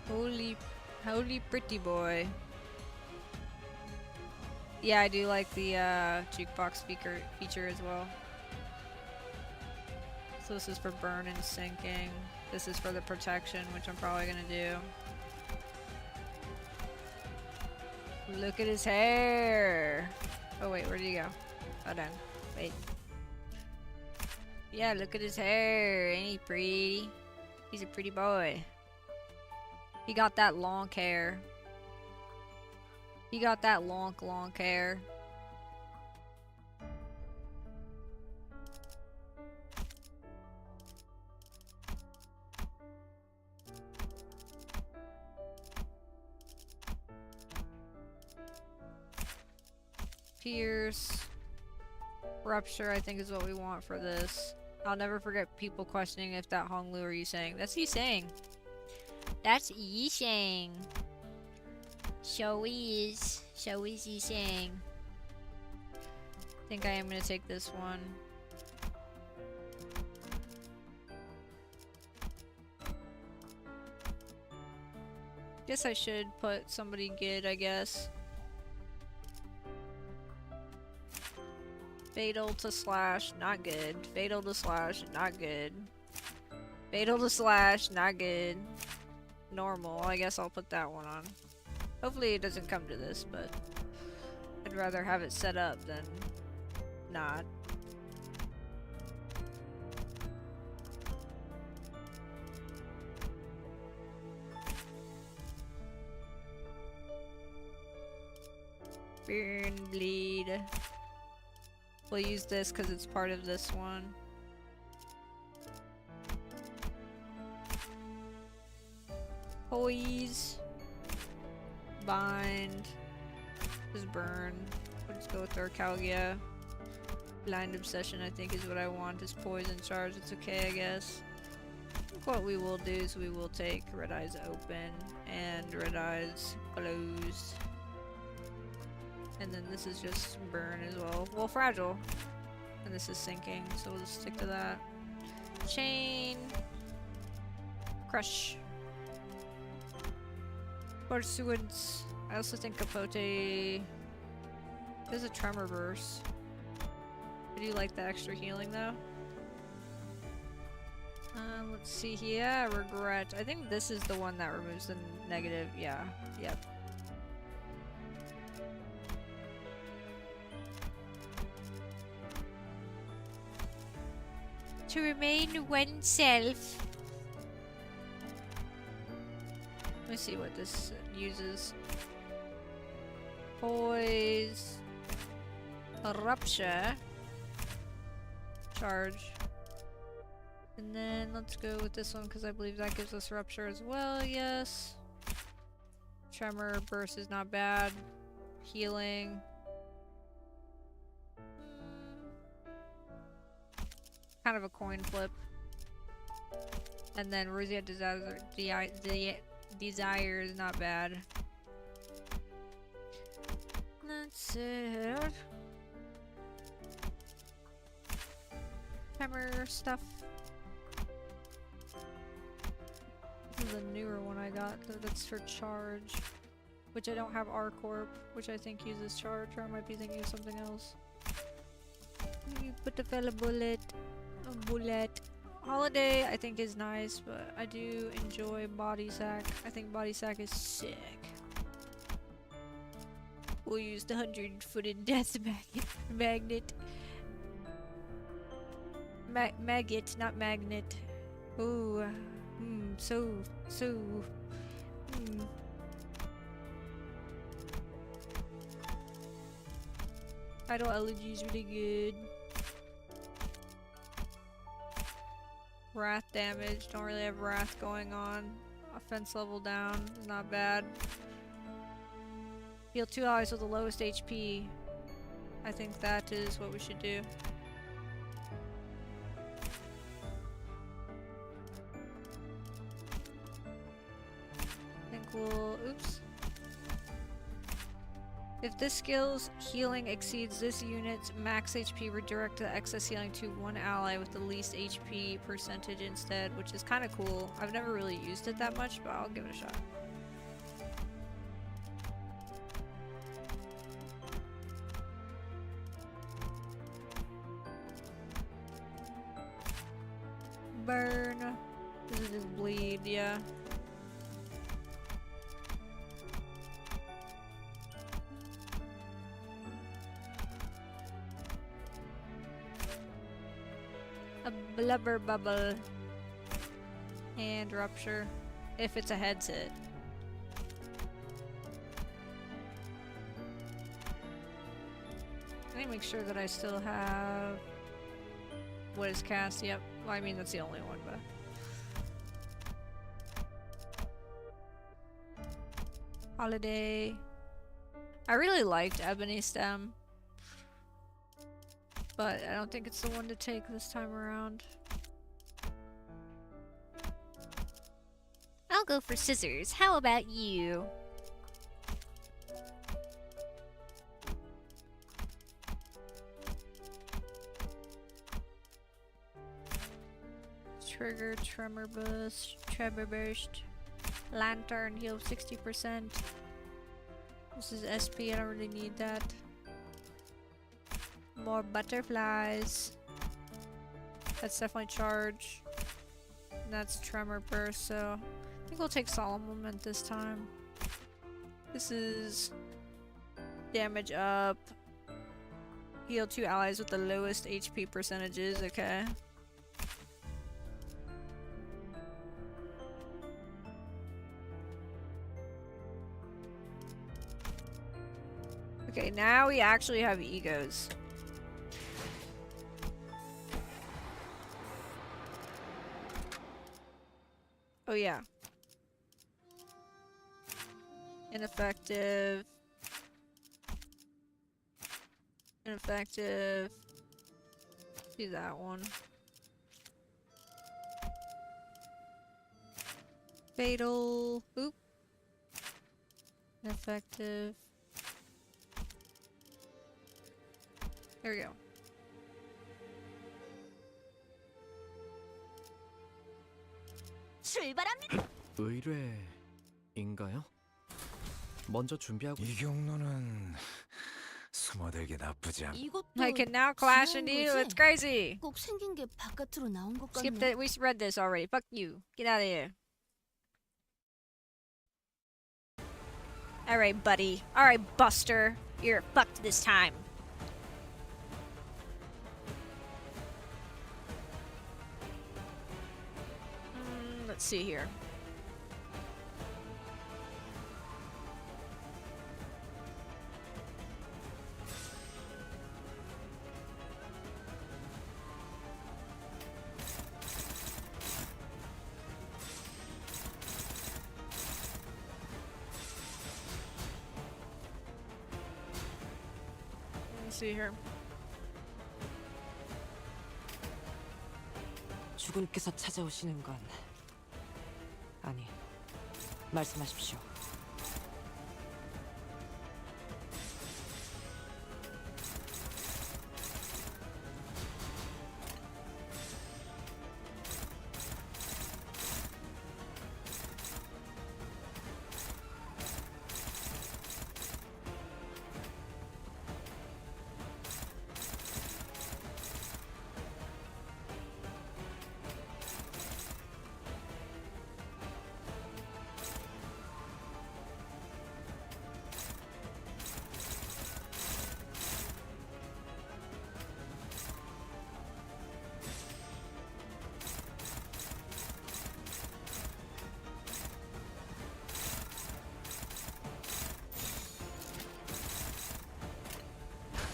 Holy pretty boy. Yeah, I do like the jukebox speaker feature as well. So this is for burn and sinking. This is for the protection, which I'm probably gonna do. Look at his hair. Oh wait, where did he go? Hold on. Wait. Yeah, look at his hair. Ain't he pretty? He's a pretty boy. He got that long hair. He got that long hair. Pierce. Rupture, I think, is what we want for this. I'll never forget people questioning if that Honglu are Yi Sang. That's Yi Sang. That's Yi Sang. So is Yi Sang. I think I am gonna take this one. Guess I should put somebody good, I guess. Fatal to slash, not good. Fatal to slash, not good. Fatal to slash, not good. Normal, I guess I'll put that one on. Hopefully it doesn't come to this, but I'd rather have it set up than not. Burn, bleed. We'll use this because it's part of this one. Poise. Bind. Just burn. Let's go with Arcalgia. Blind Obsession, I think, is what I want. Is Poison Charge. It's okay, I guess. What we will do is we will take Red Eyes Open and Red Eyes Closed. And then this is just Burn as well. Well, Fragile. And this is Sinking, so we'll just stick to that. Chain. Crush. Pursuance. I also think Capote. There's a Tremor Burst. I do like the extra healing though. Let's see here. Regret. I think this is the one that removes the negative. Yeah. Yep. To remain oneself. Let me see what this uses. Poise. Rupture. Charge. And then let's go with this one because I believe that gives us Rupture as well, yes. Tremor Burst is not bad. Healing. Kind of a coin flip. And then Roseate Desire is not bad. That's it. Tremor stuff. This is a newer one I got that's for charge, which I don't have R-Corp, which I think uses charge, or I might be thinking of something else. You put the fella bullet. A bullet. Holiday I think is nice, but I do enjoy Body Sack. I think Body Sack is sick. We'll use the 100-footed death magnet. Maggot, not magnet. Ooh. Idle Elegy is really good. Wrath damage, don't really have wrath going on. Offense level down, not bad. Heal 2 allies with the lowest HP. I think that is what we should do. I think we'll... oops. If this skill's healing exceeds this unit's max HP, redirect the excess healing to one ally with the least HP percentage instead, which is kind of cool. I've never really used it that much, but I'll give it a shot. Burn. This is just bleed, yeah. A blubber bubble. And rupture. If it's a heads hit. Let me make sure that I still have what is cast. Yep. Well, I mean, that's the only one, but Holiday. I really liked Ebony Stem, but I don't think it's the one to take this time around. I'll go for scissors. How about you? Trigger, Tremor Burst, Lantern, heal 60%. This is SP, I don't really need that. More butterflies. That's definitely charge. And that's Tremor Burst, so I think we'll take Solemn Lament this time. This is damage up. Heal 2 allies with the lowest HP percentages, okay. Okay, now we actually have egos. Oh yeah. Ineffective. Ineffective. Do that one. Fatal. Oop. Ineffective. There we go. 출발합니다. 의뢰인가요? 먼저 준비하고 이 경로는 숨어들기 나쁘지 않. 이것도 I can now clash 지나온 into you. 거지? It's crazy. 꼭 생긴 게 바깥으로 나온 것 같네. Skip that. We read this already. Fuck you. Get out of here. Alright, buddy. Alright, Buster. You're fucked this time. Let's see here. Let's see here. 주군께서 찾아오시는 건 아니, 말씀하십시오.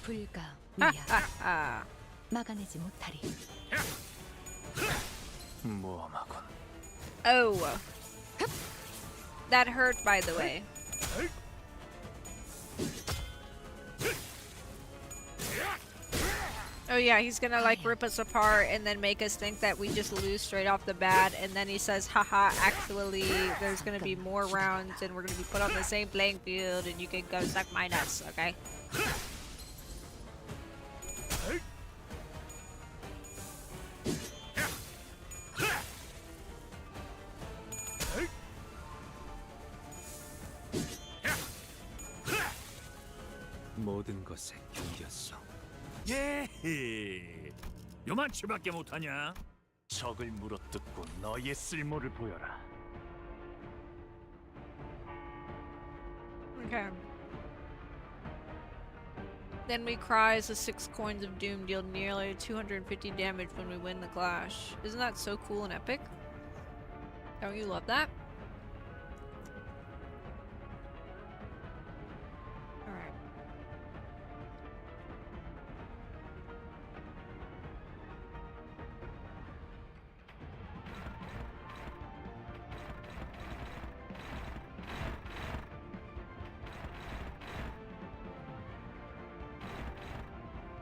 불가 미야 막아내지 못하리. 모험하군. Oh. That hurt, by the way. Oh yeah, he's gonna like rip us apart and then make us think that we just lose straight off the bat, and then he says, haha, actually there's gonna be more rounds and we're gonna be put on the same playing field and you can go suck my nuts, okay? 모든 것에 견뎠어. 예. 요만치밖에 못하냐? 적을 물어뜯고 너의 쓸모를 보여라. Okay. Then we cry as the 6 coins of doom deal nearly 250 damage when we win the clash. Isn't that so cool and epic? Don't you love that? Alright.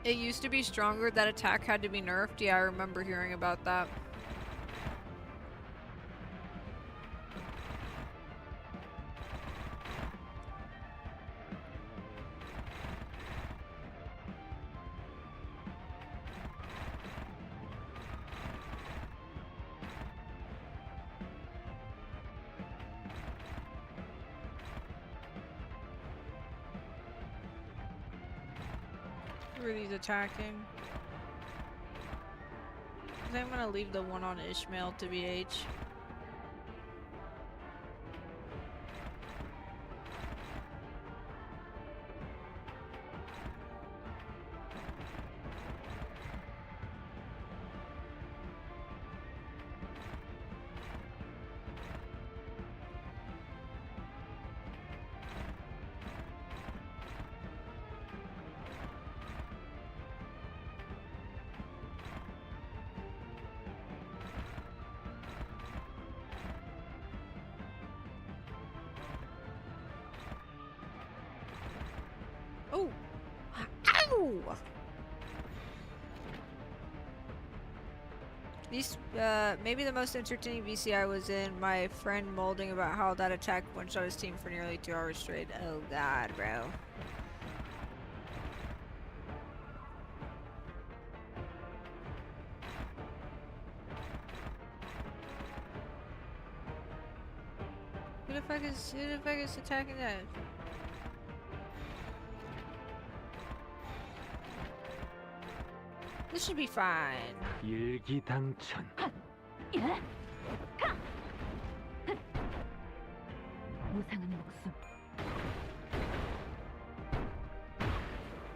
It used to be stronger, that attack had to be nerfed. Yeah, I remember hearing about that. Who are these attacking? I think I'm gonna leave the one on Ishmael to BH. These, maybe the most entertaining VC I was in, my friend molding about how that attack one-shot his team for nearly 2 hours straight. Oh god, bro. Who the fuck is attacking that? This should be fine. 일기당천. 무상한 목숨.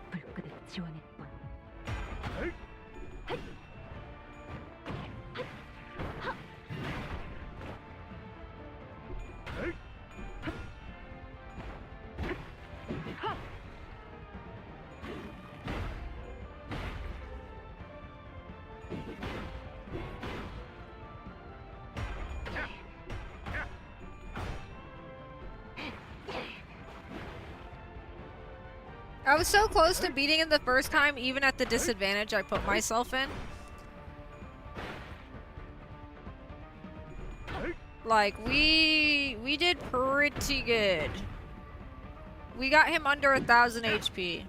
불끄득 지원했군. I was so close to beating him the first time, even at the disadvantage I put myself in. Like, we did pretty good. We got him under 1,000 HP.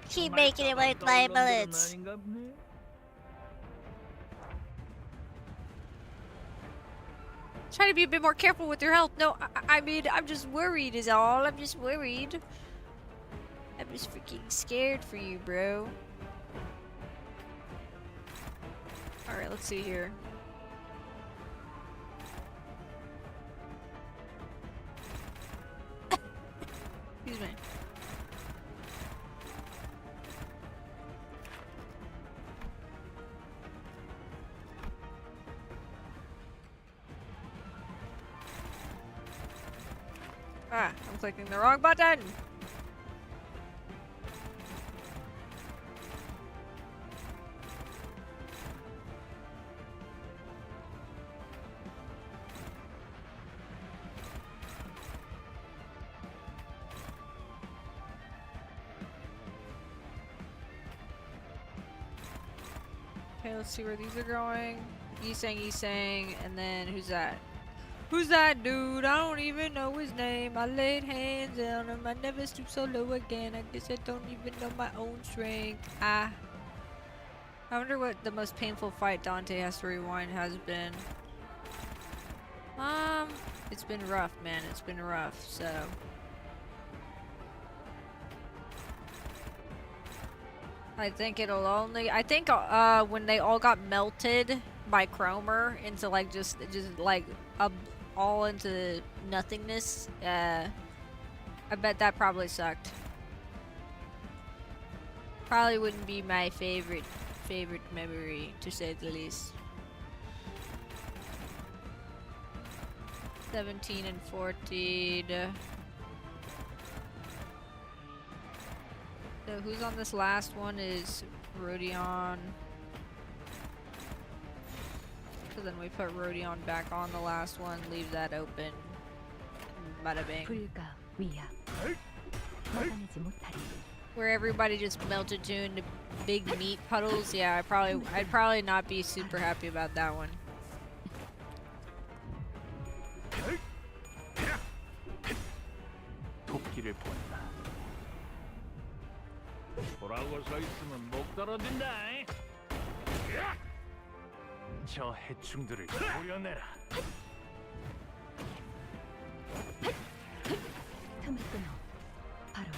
Keep making it with my bullets. Try to be a bit more careful with your health. No, I mean, I'm just worried is all. I'm just worried. I'm just freaking scared for you, bro. Alright, let's see here. Excuse me. Ah, I'm clicking the wrong button! Okay, let's see where these are going. Yisang, and then who's that? Who's that dude? I don't even know his name. I laid hands on him. I never stoop so low again. I guess I don't even know my own strength. Ah. I wonder what the most painful fight Dante has to rewind has been. It's been rough, man. It's been rough, so. I think it'll only, I think when they all got melted by Cromer into like just like all into nothingness, I bet that probably sucked. Probably wouldn't be my favorite memory, to say the least. 17 and 14. So who's on this last one is Rodion. So then we put Rodion back on the last one, leave that open. Bada bing. Where everybody just melted to into big meat puddles. Yeah, I'd probably not be super happy about that one. 토끼를 본다. 보라고 서 있으면 목 떨어진다. 저 해충들을 도려내라. 틈을 끊어 바로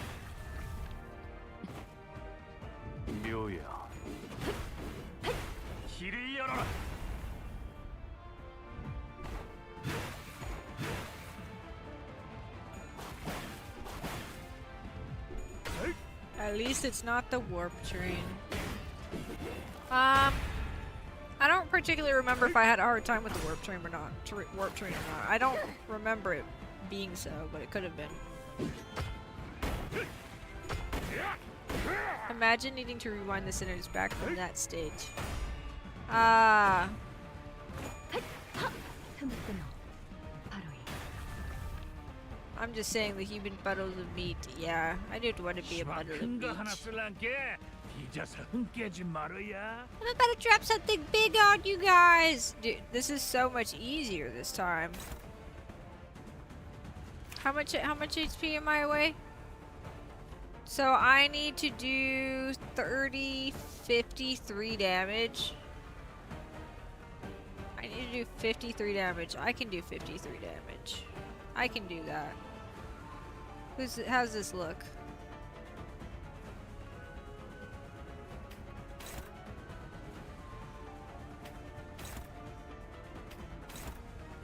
묘야, 길을 열어라. At least it's not the warp train. I don't particularly remember if I had a hard time with the warp train or not. I don't remember it being so, but it could have been. Imagine needing to rewind the sinners back from that stage. Ah. I'm just saying the human bundles of meat. Yeah, I didn't want to be a bundle of meat. 큰거 하나 쓸란게 뒤져서 흥 깨지 말아야. I'm about to drop something big on you guys! Dude, this is so much easier this time. How much HP am I away? So I need to do 30, 53 damage. I need to do 53 damage. I can do 53 damage. I can do that. How's this look?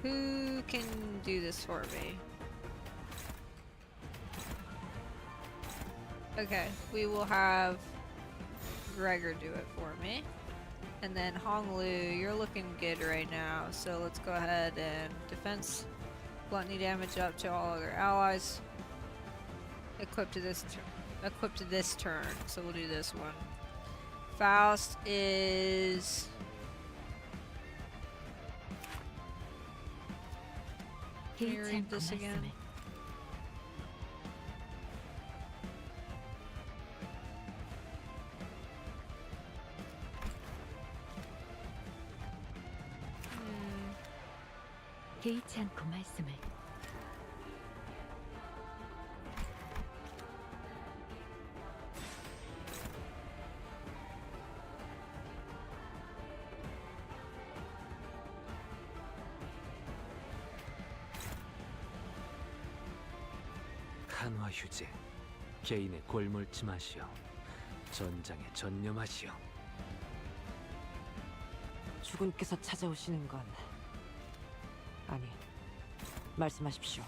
Who can do this for me? Okay, we will have Gregor do it for me. And then Honglu, you're looking good right now, so let's go ahead and defense gluttony damage up to all other allies. Equipped to this turn, so we'll do this one. Faust is Can you read this again? 개의치 않고 말씀을. 한화 휴재, 개인의 골몰침하시오. 전장에 전념하시오. 주군께서 찾아오시는 건 아니, 말씀하십시오.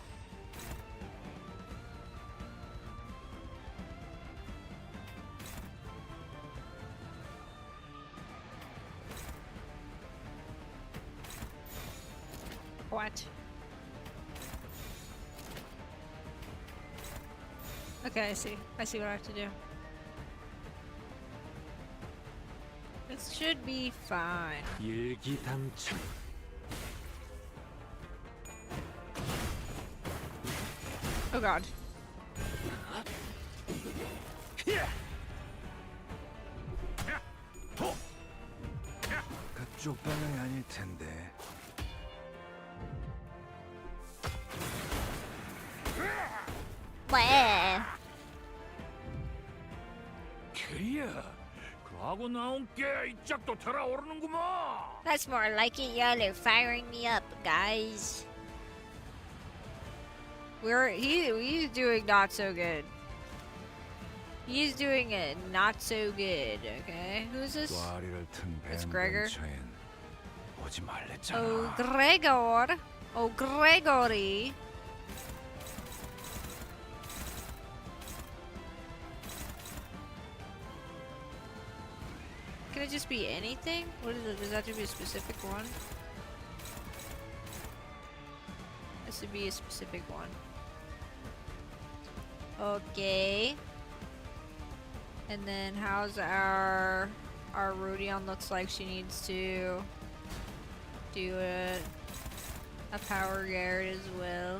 What? Okay, I see. I see what I have to do. This should be fine. 일기당천. Oh god. 그쪽 방향이 아닐 텐데. 왜? 걔야, 그하고 나온 게 이 짝도 달아오르는구만. That's more like it. Y'all are firing me up, guys. He's doing not so good. He's doing it not so good. Okay, who's this? It's Gregor. 오지 말랬잖아. Oh, Gregor. Oh, Gregory. Can it just be anything? What is it? Does that have to be a specific one? Has to be a specific one. Okay. And then how's our Rodion looks like she needs to do a power guard as well.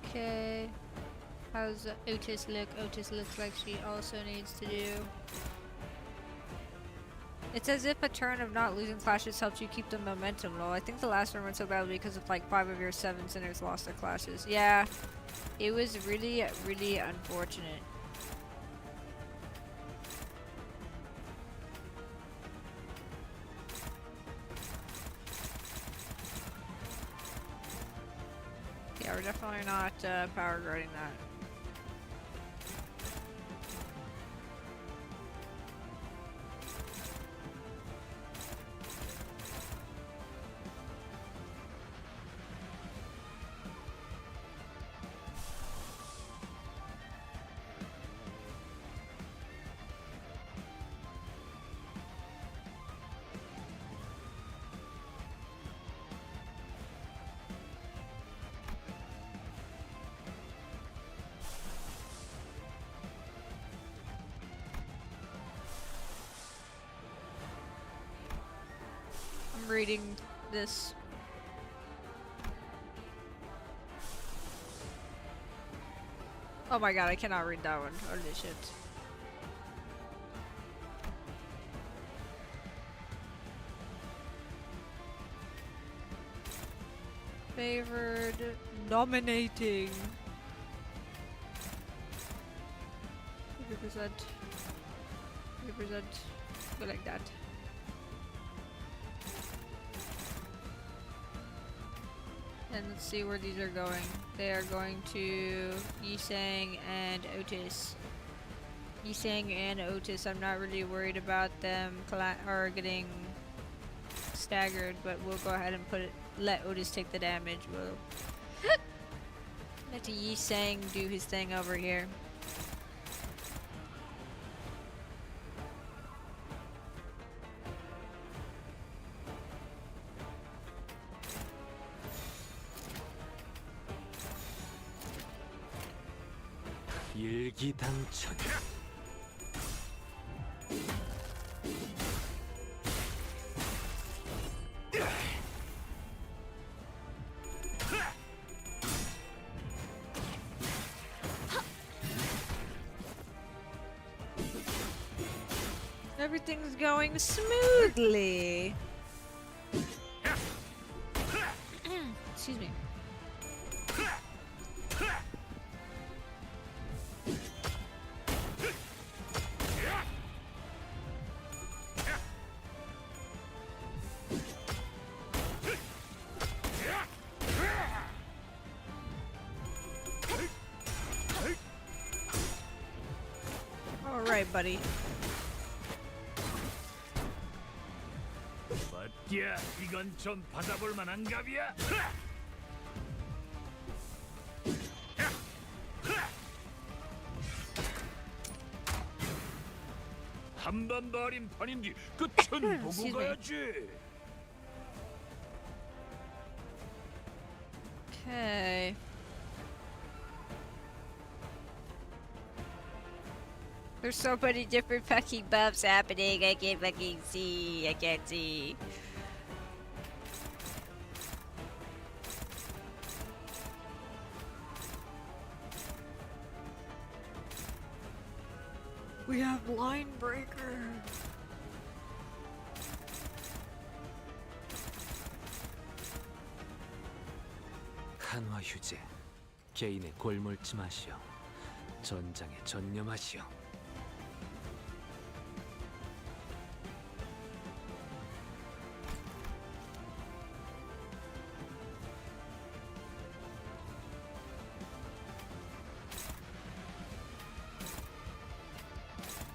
Okay. How's Otis look? Otis looks like she also needs to do. It's as if a turn of not losing clashes helps you keep the momentum low. I think the last one went so badly because of like 5 of your 7 sinners lost their clashes. Yeah, it was really, really unfortunate. Yeah, we're definitely not power guarding that. reading this. Oh my god, I cannot read that one. Holy shit. Favored nominating 50%. 50%. Go like that. And let's see where these are going. They are going to Yisang and Otis. Yisang and Otis, I'm not really worried about them getting staggered, but we'll go ahead and let Otis take the damage. We'll let Yisang do his thing over here. 일기당천. Everything's going smoothly. Excuse me. All right, buddy. 맞야, 이건 좀 받아볼 만한 값이야. 한 번 더 어린 판인데 끝은 보고 가야지. Okay. There's so many different fucking buffs happening. I can't fucking see. I can't see. We have Line Breaker. 한화 휴재. 개인의 골몰침하시오. 전장에 전념하시오.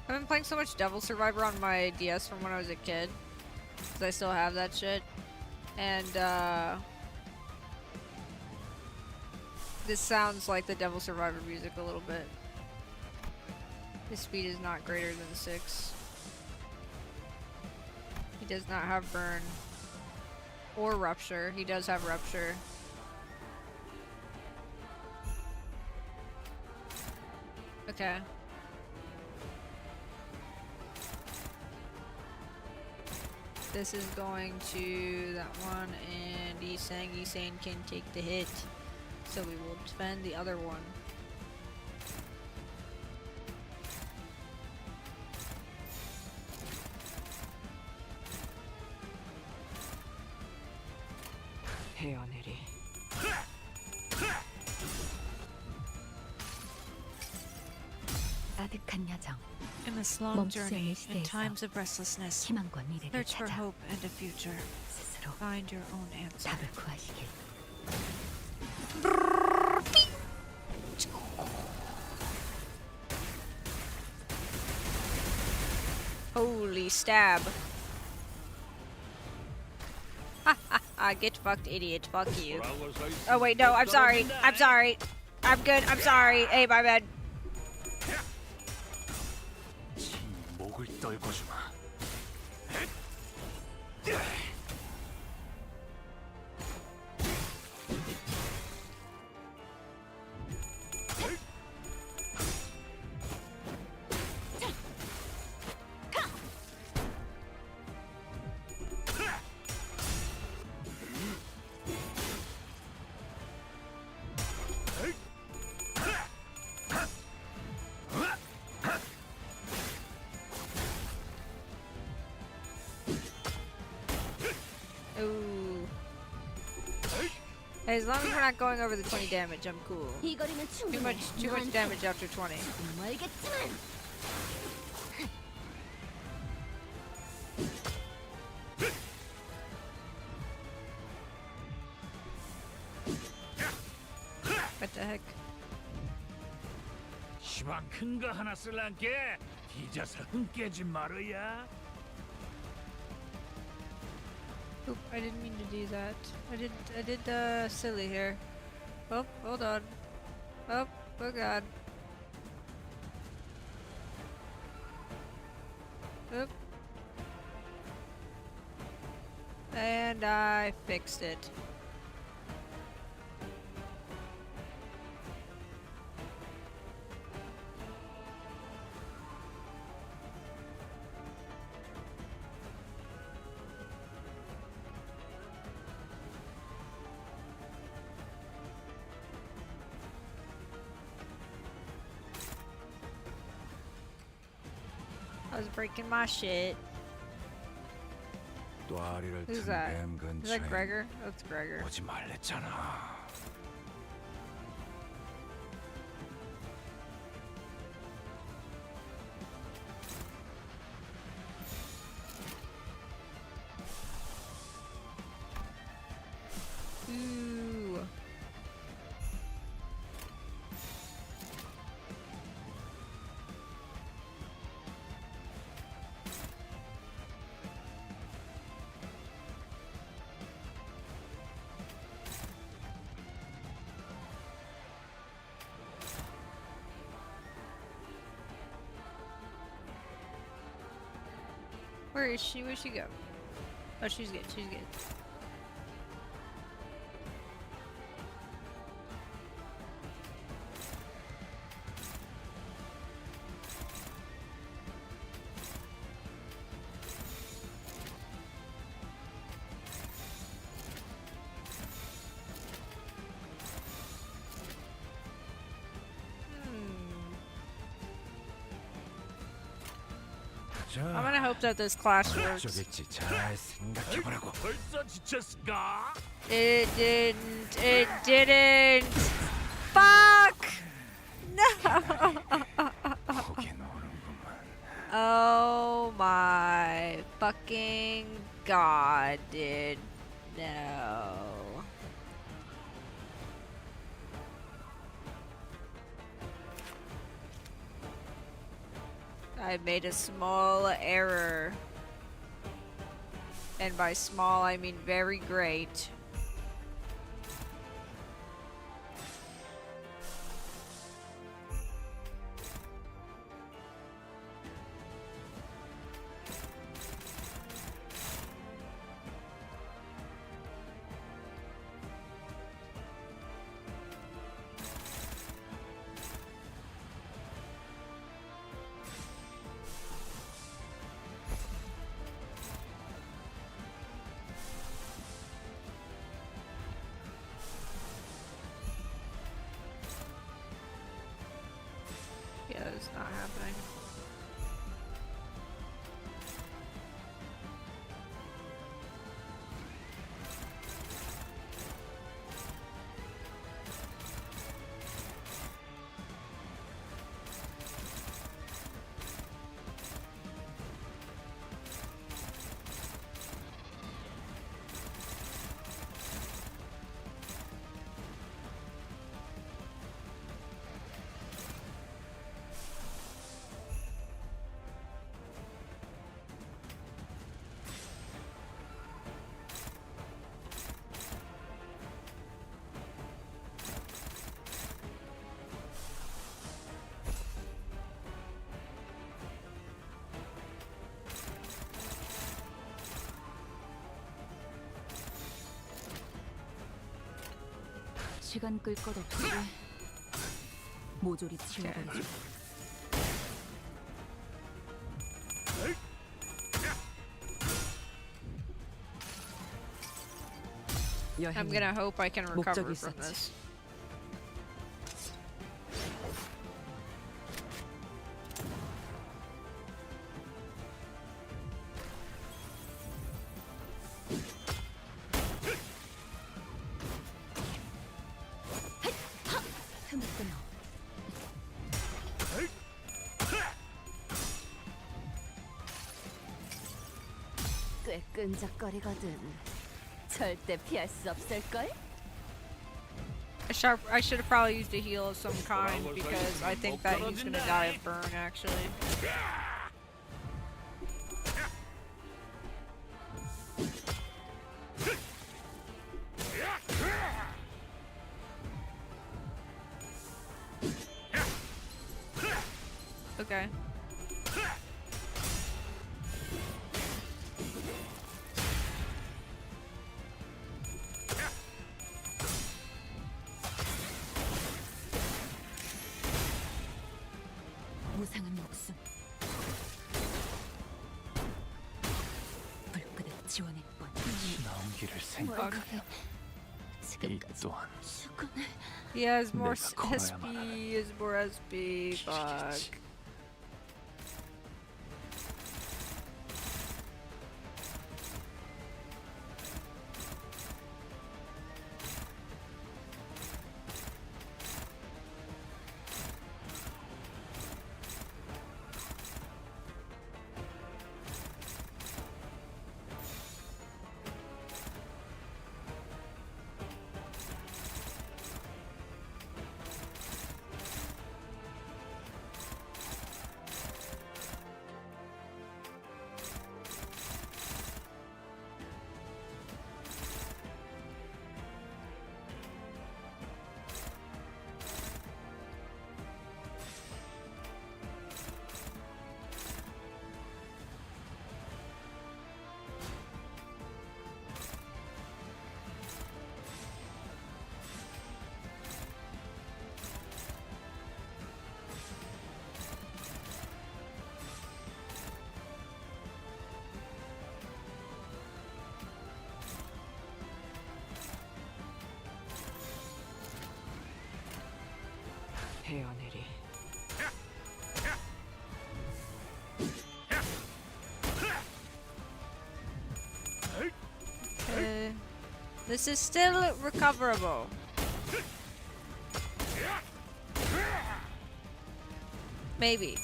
I've been playing so much Devil Survivor on my DS from when I was a kid. Because I still have that shit. And, this sounds like the Devil Survivor music a little bit. His speed is not greater than 6. He does not have Burn. Or Rupture. He does have Rupture. Okay. This is going to that one, and Yisang can take the hit. So we will defend the other one. 헤어내리. 아득한 야정. In this long journey, in times of restlessness, 희망과 미래를 search for 찾아 hope and a future. 스스로 Find your own answer. 답을 구하시길. Holy stab. Ha ha ha, get fucked, idiot. Fuck you. Oh wait, no, I'm sorry. I'm sorry. I'm good. I'm sorry. Hey, my bad. 목을 떨궈주마. Ooh. Hey, as long as we're not going over the 20 damage, I'm cool. 이 거리는 Too 충분해. much damage after 20. 조금 멀겠지만. What the heck? 시방 큰 거 하나 쓸란게 뒤져서 흥 깨지 말어야. Oop, I didn't mean to do that. I did silly here. Oh, hold on. Oh god. Oop. And I fixed it. I was breaking my shit. Who's that? Is that Gregor? That's Gregor. 오지 말랬잖아. Ooh. Where is she? Where'd she go? Oh, she's good. She's good. I'm gonna hope that this class works. 저겠지. 잘 생각해보라고. 벌써 지쳤을까? It didn't. It didn't. Fuck! No! Oh my fucking god, dude. No. I made a small error. And by small, I mean very great. Yeah, it's not happening. 시간 끌 것 없이 모조리 치워버리죠. I'm gonna hope I can recover from this. 꽤 끈적거리거든. 절대 피할 수 없을걸? I should have probably used a heal of some kind because I think that he's gonna die of burn actually. Okay. 무상한 목숨. 불끈을 지원했군. 넘기를 생각하여 이 또한 He has more 내가 걸어야만 SP, 하는 he has more SP, fuck. 헤어내리. This is still recoverable. Maybe.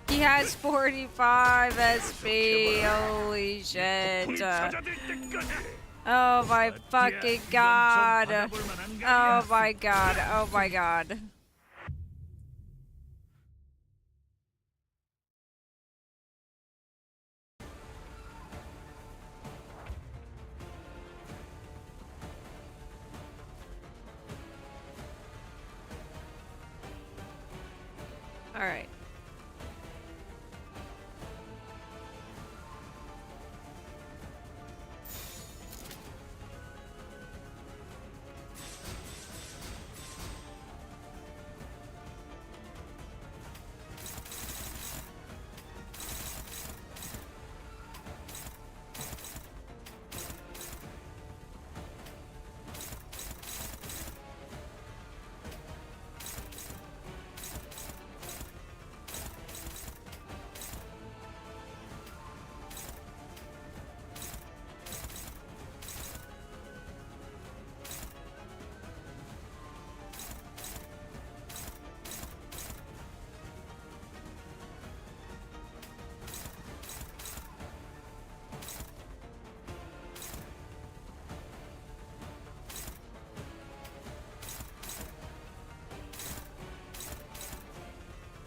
He has 45 SP. Holy shit. Oh my fucking god. Oh my god. Oh my god. All right.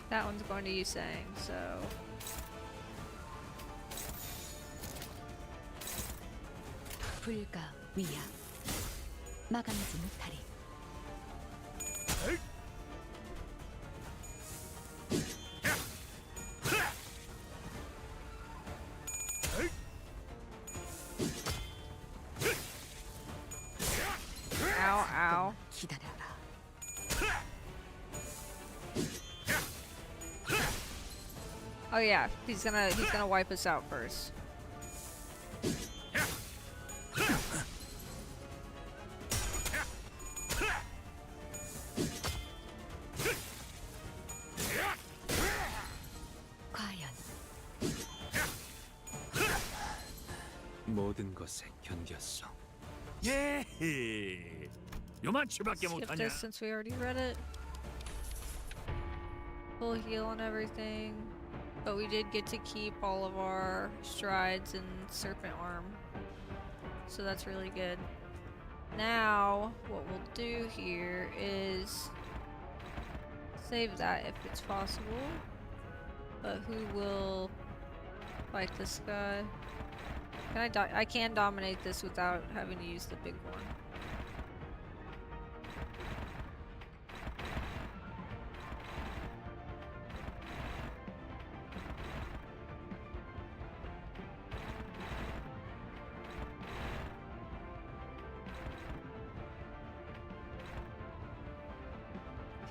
That one's going to Yusang, so... 불가 위야 마감하지 못하리. Ow, ow. 기다려라. Oh yeah, he's gonna wipe us out first. 과연 모든 것에 견뎠어. 예. 요만치밖에 Skip 못하냐? this since we already read it. Full heal on everything. But we did get to keep all of our strides and serpent arm. So that's really good. Now, what we'll do here is save that if it's possible. But who will fight this guy? Can I can dominate this without having to use the big one.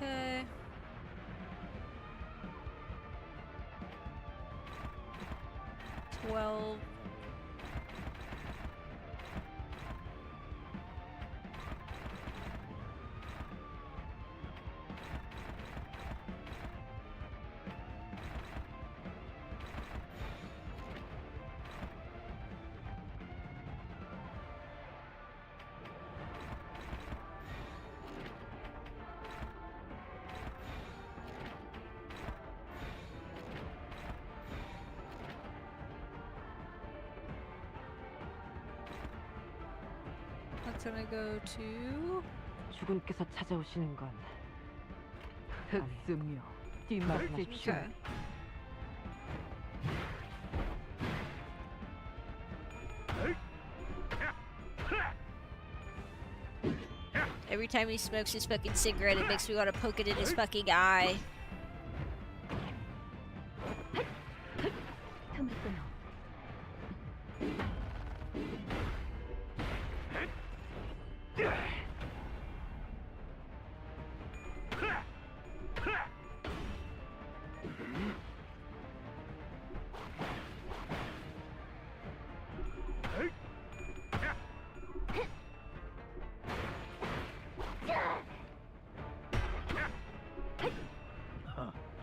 Okay. Well. That's gonna go to 주군께서 찾아오시는 건 흑수묘 뒷말하십시오. Okay. Every time he smokes his fucking cigarette, it makes me want to poke it in his fucking eye.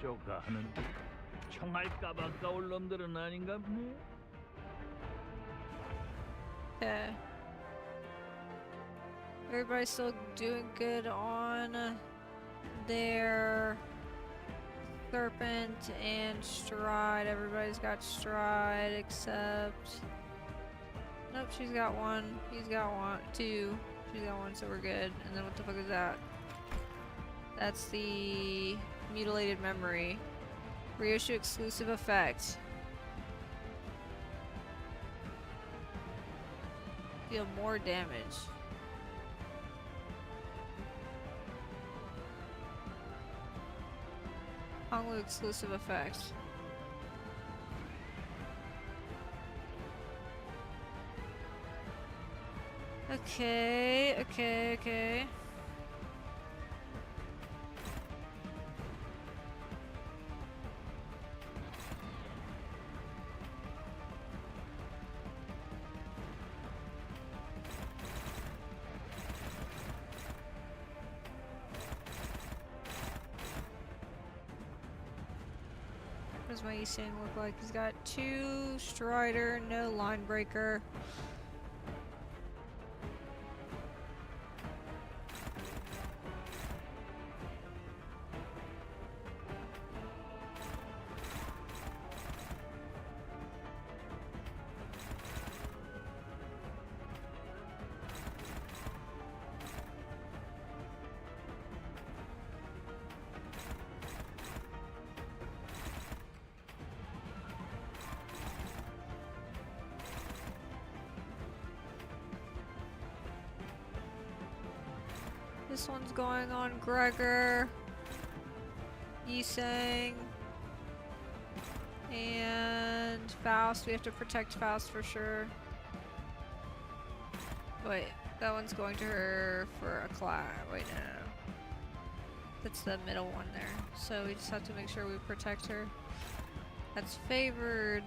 쪼가 하는 총알 까박까올 놈들은 아닌가 보네. Okay. Everybody's still doing good on their serpent and stride. Everybody's got stride except... Nope, she's got one. He's got one. Two. She's got one, so we're good. And then what the fuck is that? That's the mutilated memory. Reissue exclusive effect. Deal more damage. Honglu exclusive effect. Okay. What does my Yisang look like? He's got 2 Strider, no Line Breaker. This one's going on Gregor, Yisang, and Faust. We have to protect Faust for sure. Wait, that one's going to her for a class. Wait, no. That's the middle one there. So we just have to make sure we protect her. That's favored.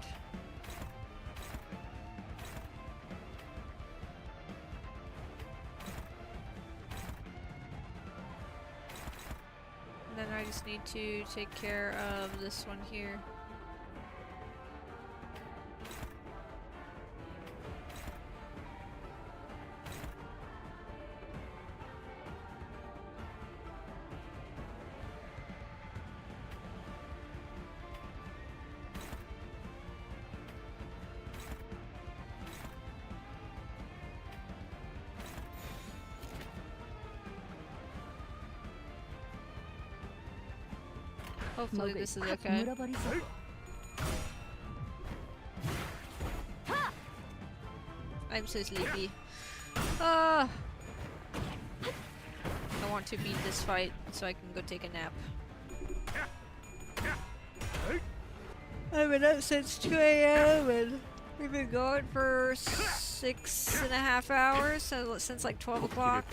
Then I just need to take care of this one here. Hopefully this is okay. I'm so sleepy. I want to beat this fight so I can go take a nap. I've been up since 2 a.m. and we've been going for 6.5 hours, so since like 12 o'clock.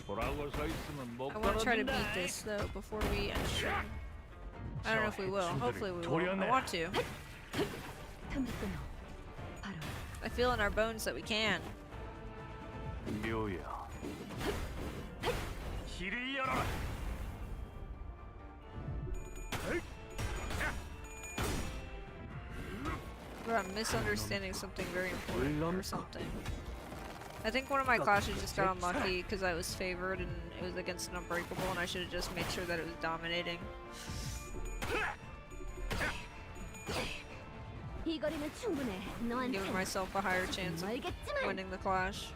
I want to try to beat this though before we end stream. I don't know if we will. Hopefully we will. I want to. I feel in our bones that we can. But I'm misunderstanding something very important or something. I think one of my classes just got unlucky because I was favored and it was against an unbreakable and I should have just made sure that it was dominating. Giving myself a higher chance of winning the clash.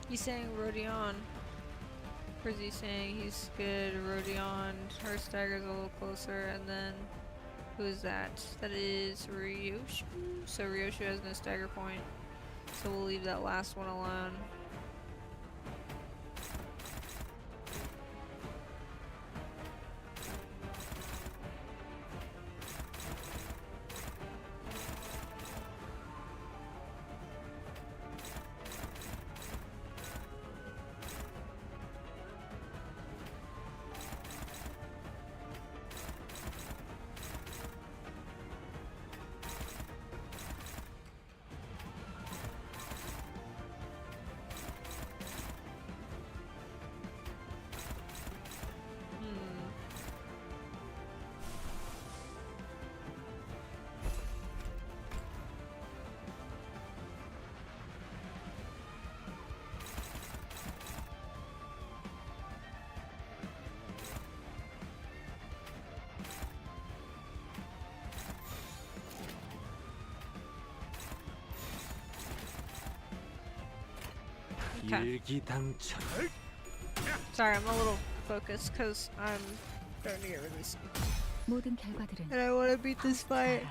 He's saying Rodion. Or is he saying he's good? Rodion, her stagger's a little closer, and then who is that? That is Ryoshu. So Ryoshu has no stagger point. So we'll leave that last one alone. Okay. Sorry, I'm a little focused because I'm starting to get really sleepy. And I want to beat this fight.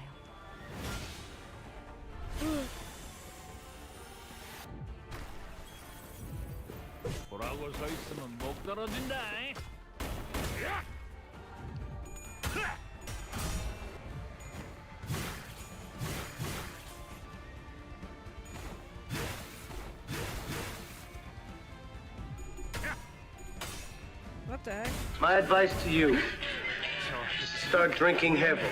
What the heck? My advice to you, start drinking heavily.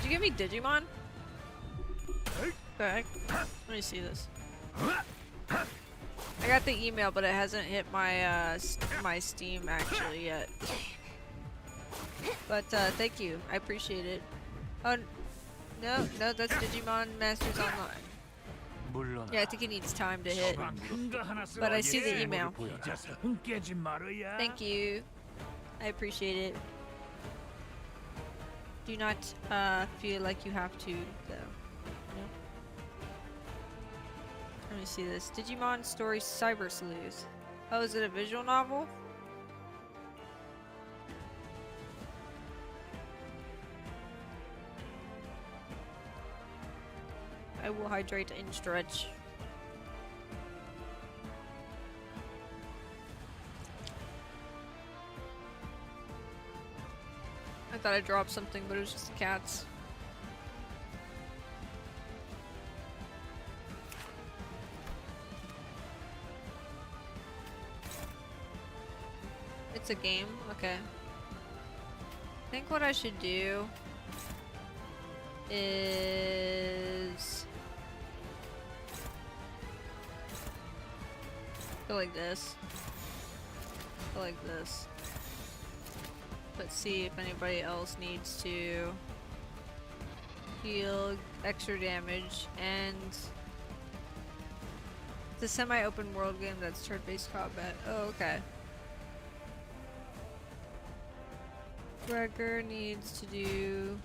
Did you give me Digimon? Okay. Let me see this. I got the email, but it hasn't hit my my Steam actually yet. But thank you, I appreciate it. Oh no, that's Digimon Masters Online. Yeah, I think it needs time to hit. But I see the email. Thank you. I appreciate it. Do not feel like you have to, though. No? Let me see this. Digimon Story Cyber Sleuth. Oh, is it a visual novel? I will hydrate and stretch. I thought I dropped something, but it was just the cats. It's a game? Okay. I think what I should do is Go like this. Go like this. Let's see if anybody else needs to heal extra damage. And it's a semi-open world game that's turn-based combat. Oh, okay. Gregor needs to do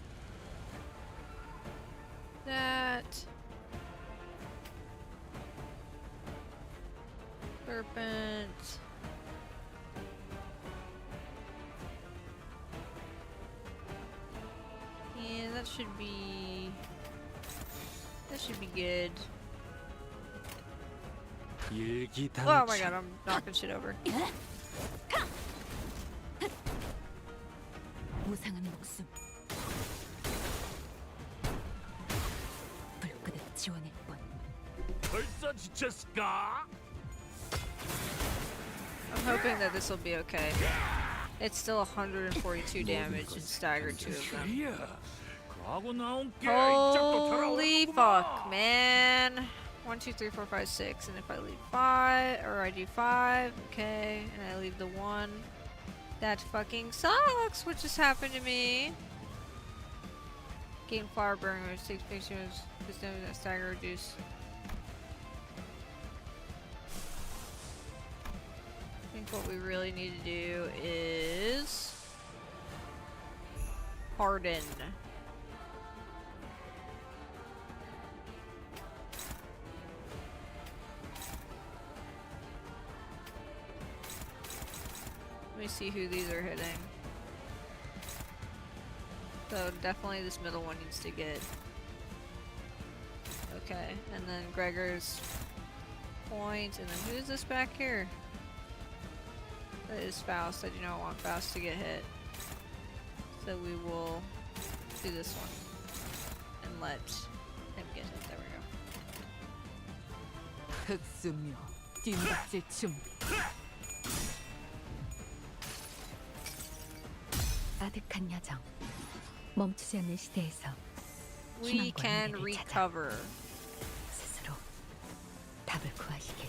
that. Serpent. Yeah, that should be good. Oh my god, I'm knocking shit over. 무상한 목숨. 불끄듯 지원할 뿐. 벌써 지쳤을까? I'm hoping that this will be okay. It's still 142 damage and staggered 2 of them. Holy fuck, man. 1, 2, 3, 4, 5, 6. And if I leave 5, or I do 5, okay, and I leave the 1, that fucking sucks. What just happened to me? Gain flower burn, which takes pictures. This damage that stagger reduce. I think what we really need to do is harden. Let me see who these are hitting. So definitely this middle one needs to get. Okay, and then Gregor's point, and then who's this back here? That is Faust. I do not want Faust to get hit. So we will do this one. And let him get hit. There we go. 흑수묘, 뒷박질 준비. 아득한 여정. 멈추지 않는 시대에서 We can recover. 스스로 답을 구하시길.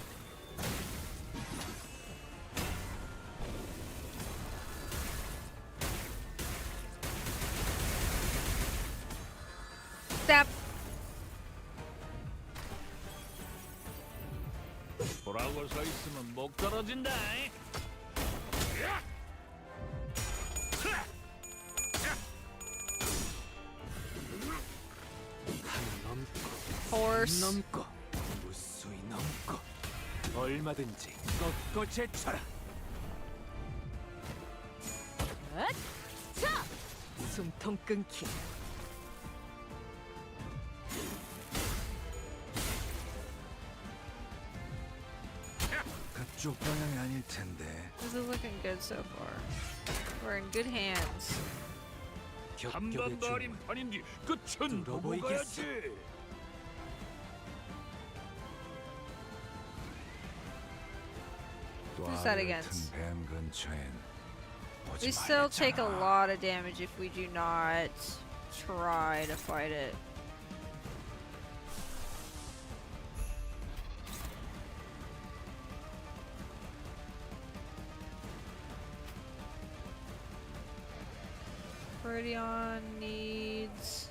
Stop. 보라고 서 있으면 목 떨어진다. Horse. 넘고 무수히 넘고 얼마든지 꺾고 제쳐라. 숨통 끊기. 그쪽 방향이 아닐 텐데. This is looking good so far. We're in good hands. 한번 버린 판인데 끝은 보고 가야지. Who's that against? 뱀 근처엔 We still take a lot of damage if we do not try to fight it. Rodion needs...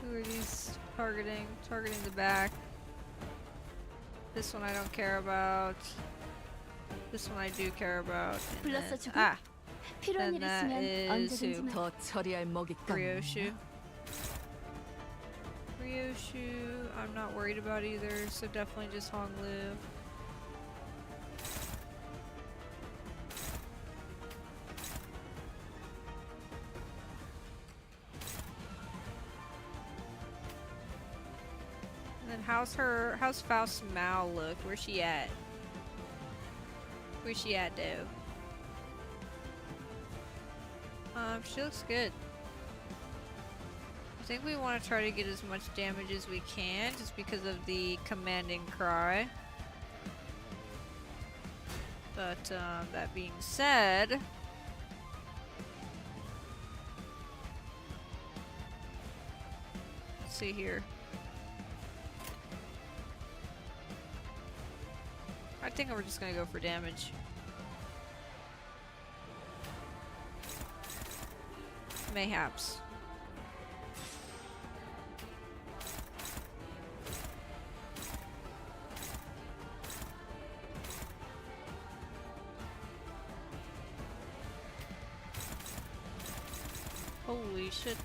Who are these targeting? Targeting the back. This one I don't care about. This one I do care about. And then, then that is who? 더 처리할 먹잇감. Ryoshu. Ryoshu, I'm not worried about either, so definitely just Honglu. How's Faust's Mao look? Where's she at? Where's she at, though? She looks good. I think we want to try to get as much damage as we can, just because of the commanding cry. But, that being said... Let's see here. I think we're just gonna go for damage. Mayhaps. Holy shit.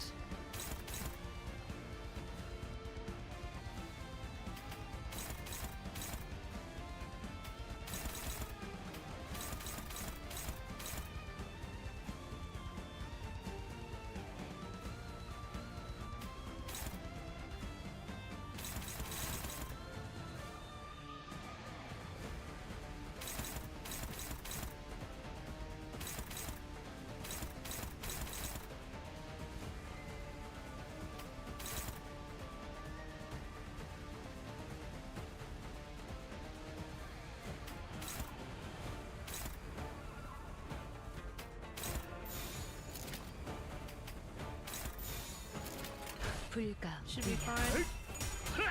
불가 Should be fine.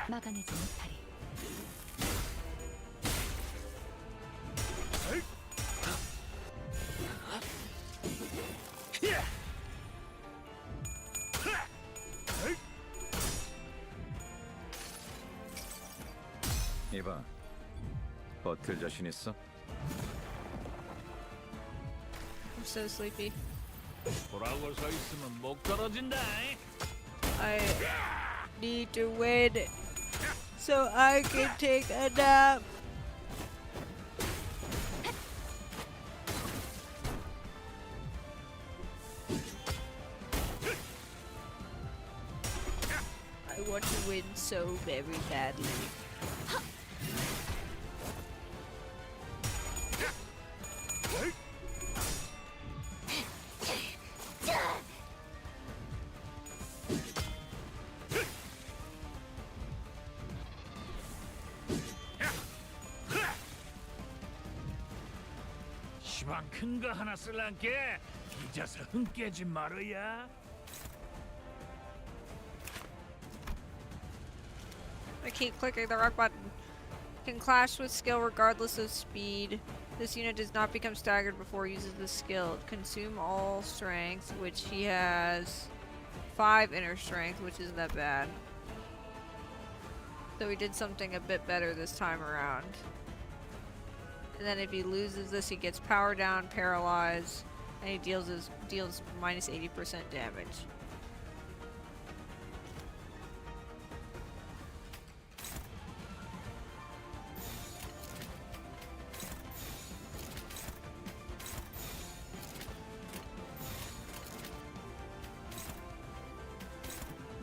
막아내지 못하리. 이봐, 버틸 자신 있어? I'm so sleepy. 보라고 서 있으면 목 떨어진다. I need to win so I can take a nap. I want to win so very badly. 시방 큰 거 하나 쓸란게 잊어서 흥 깨지 말어야. I keep clicking the wrong button. Can clash with skill regardless of speed. This unit does not become staggered before it uses the skill. Consume all strength, which he has 5 inner strength, which isn't that bad. So we did something a bit better this time around. And then if he loses this, he gets power down, paralyzed, and he deals minus 80% damage.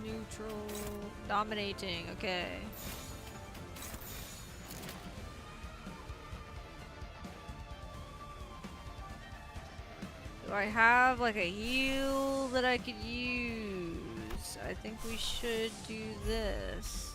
Neutral, dominating, okay. Do I have like a heal that I could use? I think we should do this.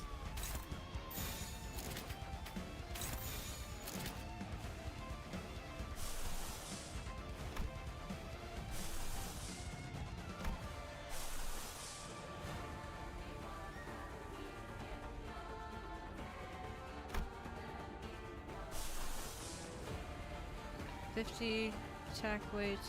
$50 attack weight.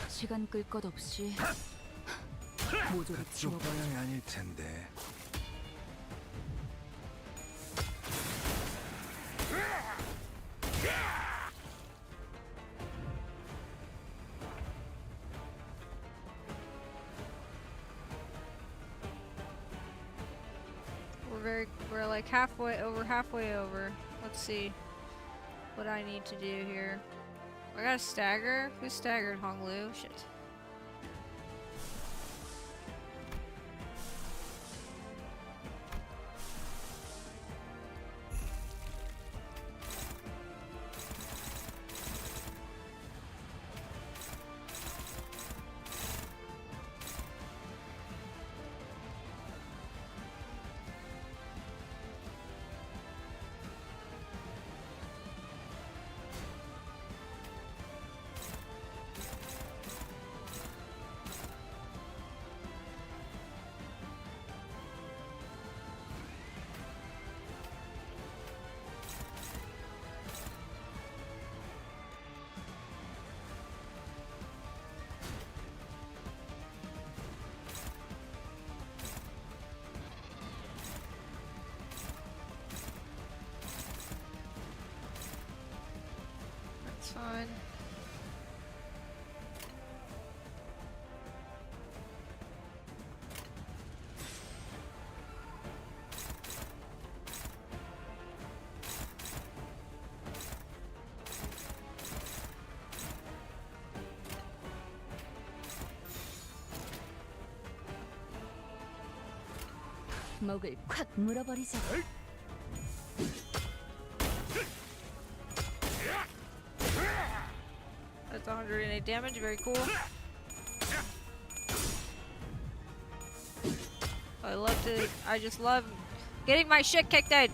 시간 끌 것 없이 모조리 그쪽 치워버려. 방향이 아닐 텐데. We're like halfway over. Let's see what I need to do here. I got a stagger? Who staggered Honglu? Shit. That's fine. 목을 콱 물어버리자. That's 108 damage, very cool. I just love getting my shit kicked in.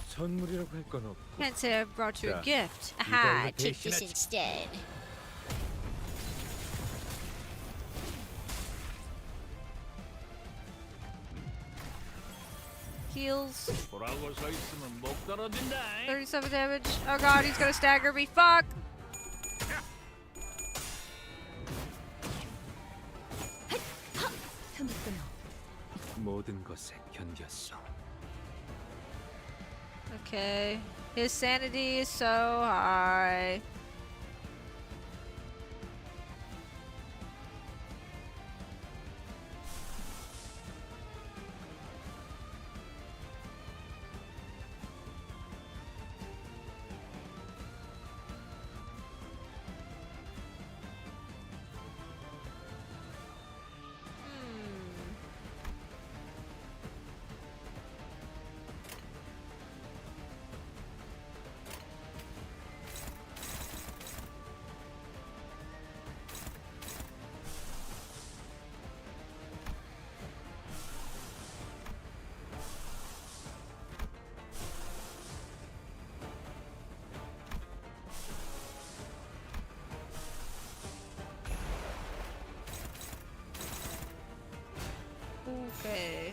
선물이라고 할 건 없고. Can't say I brought you a 자, gift. 이걸로 Aha, take 대신하지. this instead. Heals. 보라고 서 있으면 목 떨어진다. 37 damage. Oh god, he's gonna stagger me. Fuck! 모든 것에 견뎠어. Okay. His sanity is so high. Okay.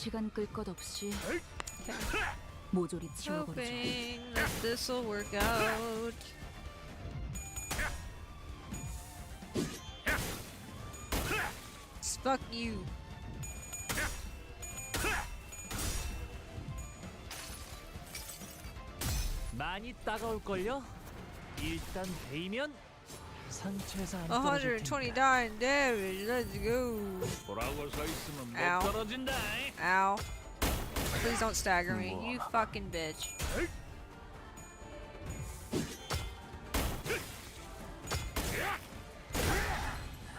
시간 끌 것 없이 모조리 치워버리죠. Hoping that this'll work out. Fuck you. 많이 따가울걸요? 일단 데이면 상처에서 안 떨어질 129 damage. Let's go. 보라고 서 있으면 못 Ow. 떨어진다. Ow. Please don't stagger me, you fucking bitch.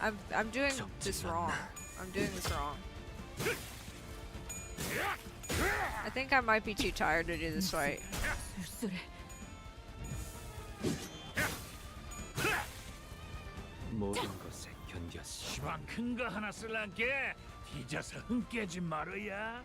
I'm doing this wrong. I'm doing this wrong. I think I might be too tired to do this fight. 모든 것에 견뎠어. 시방 큰 거 하나 쓸란게 뒤져서 흥 깨지 말어야.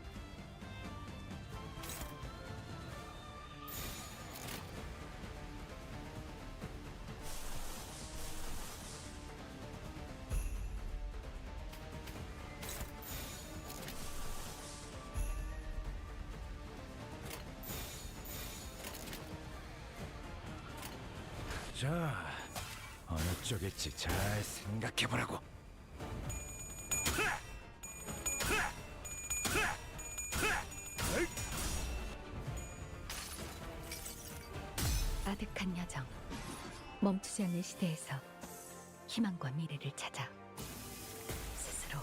자, 어느 쪽일지 잘 생각해보라고. 아득한 여정, 멈추지 않는 시대에서 희망과 미래를 찾아 스스로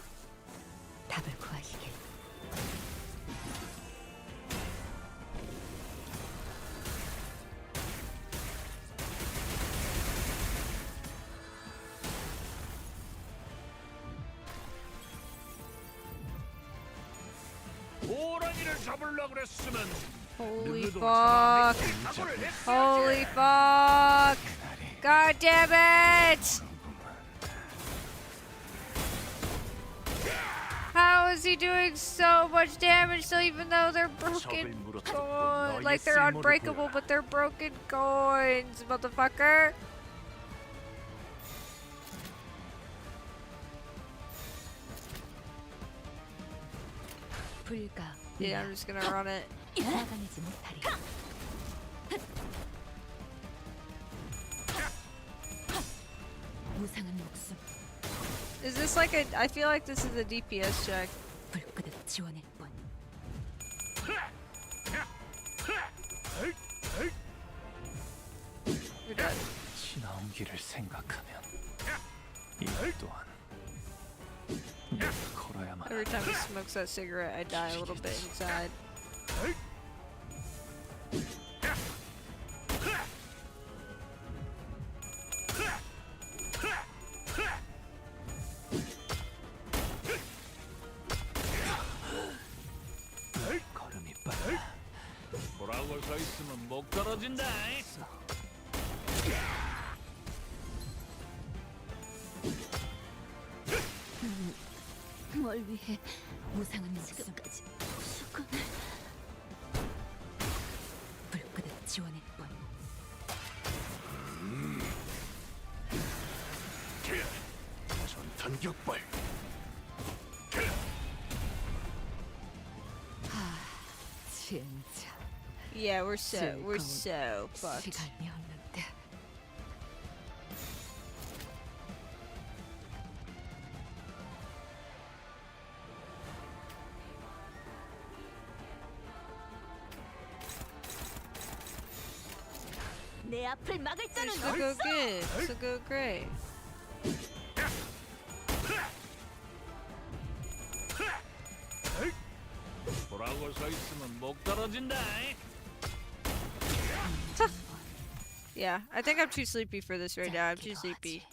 답을 구하시길. 호랑이를 잡으려고 그랬으면 Holy 누구도 fuck. 잡아내지 각오를 했어야지. Holy fuck. God damn it. How is he doing so much damage so even though they're broken coins? Like they're unbreakable but they're broken coins, motherfucker. 불가. Yeah, I'm just gonna run it. 나가내지 못하리. 무상한 목숨. Is this like a? I feel like this is a DPS check. 불끄득 지원할 뿐. You're dead. 지나온 길을 생각하면 이 또한 내가 걸어야만. Every time he smokes that cigarette, I die a little bit inside. 걸음이 빨라. 보라고 서 있으면 못 떨어진다. 뭘 위해 무상한 목숨까지 수건. 불끄득 지원할 뿐. 전탄 격발. 진짜. Yeah, we're so fucked. 시간이 없는데. 내 앞을 막을 자는 So go good. So go great. 보라고 서 있으면 못 떨어진다. Yeah, I think I'm too sleepy for this right now. I'm too sleepy.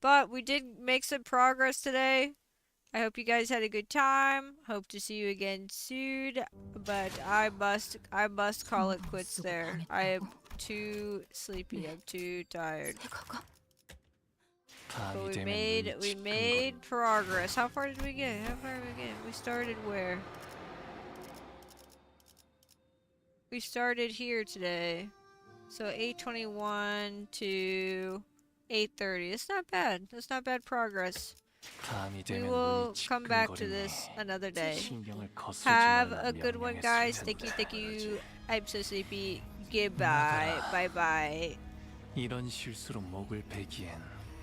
But we did make some progress today. I hope you guys had a good time. Hope to see you again soon. But I must call it quits there. I am too sleepy. I'm too tired. But we made progress. How far did we get? We started where? We started here today. So 8:21 to 8:30. It's not bad. That's not bad progress. 밤이 We 되면 will 눈이 come back to 찌끈거리니 this another day. 신경을 거스르지 Have 말라 a good one, 명령했을 guys. 텐데. Thank you. I'm so sleepy. Goodbye. Bye bye. 이런 실수로 목을 베기엔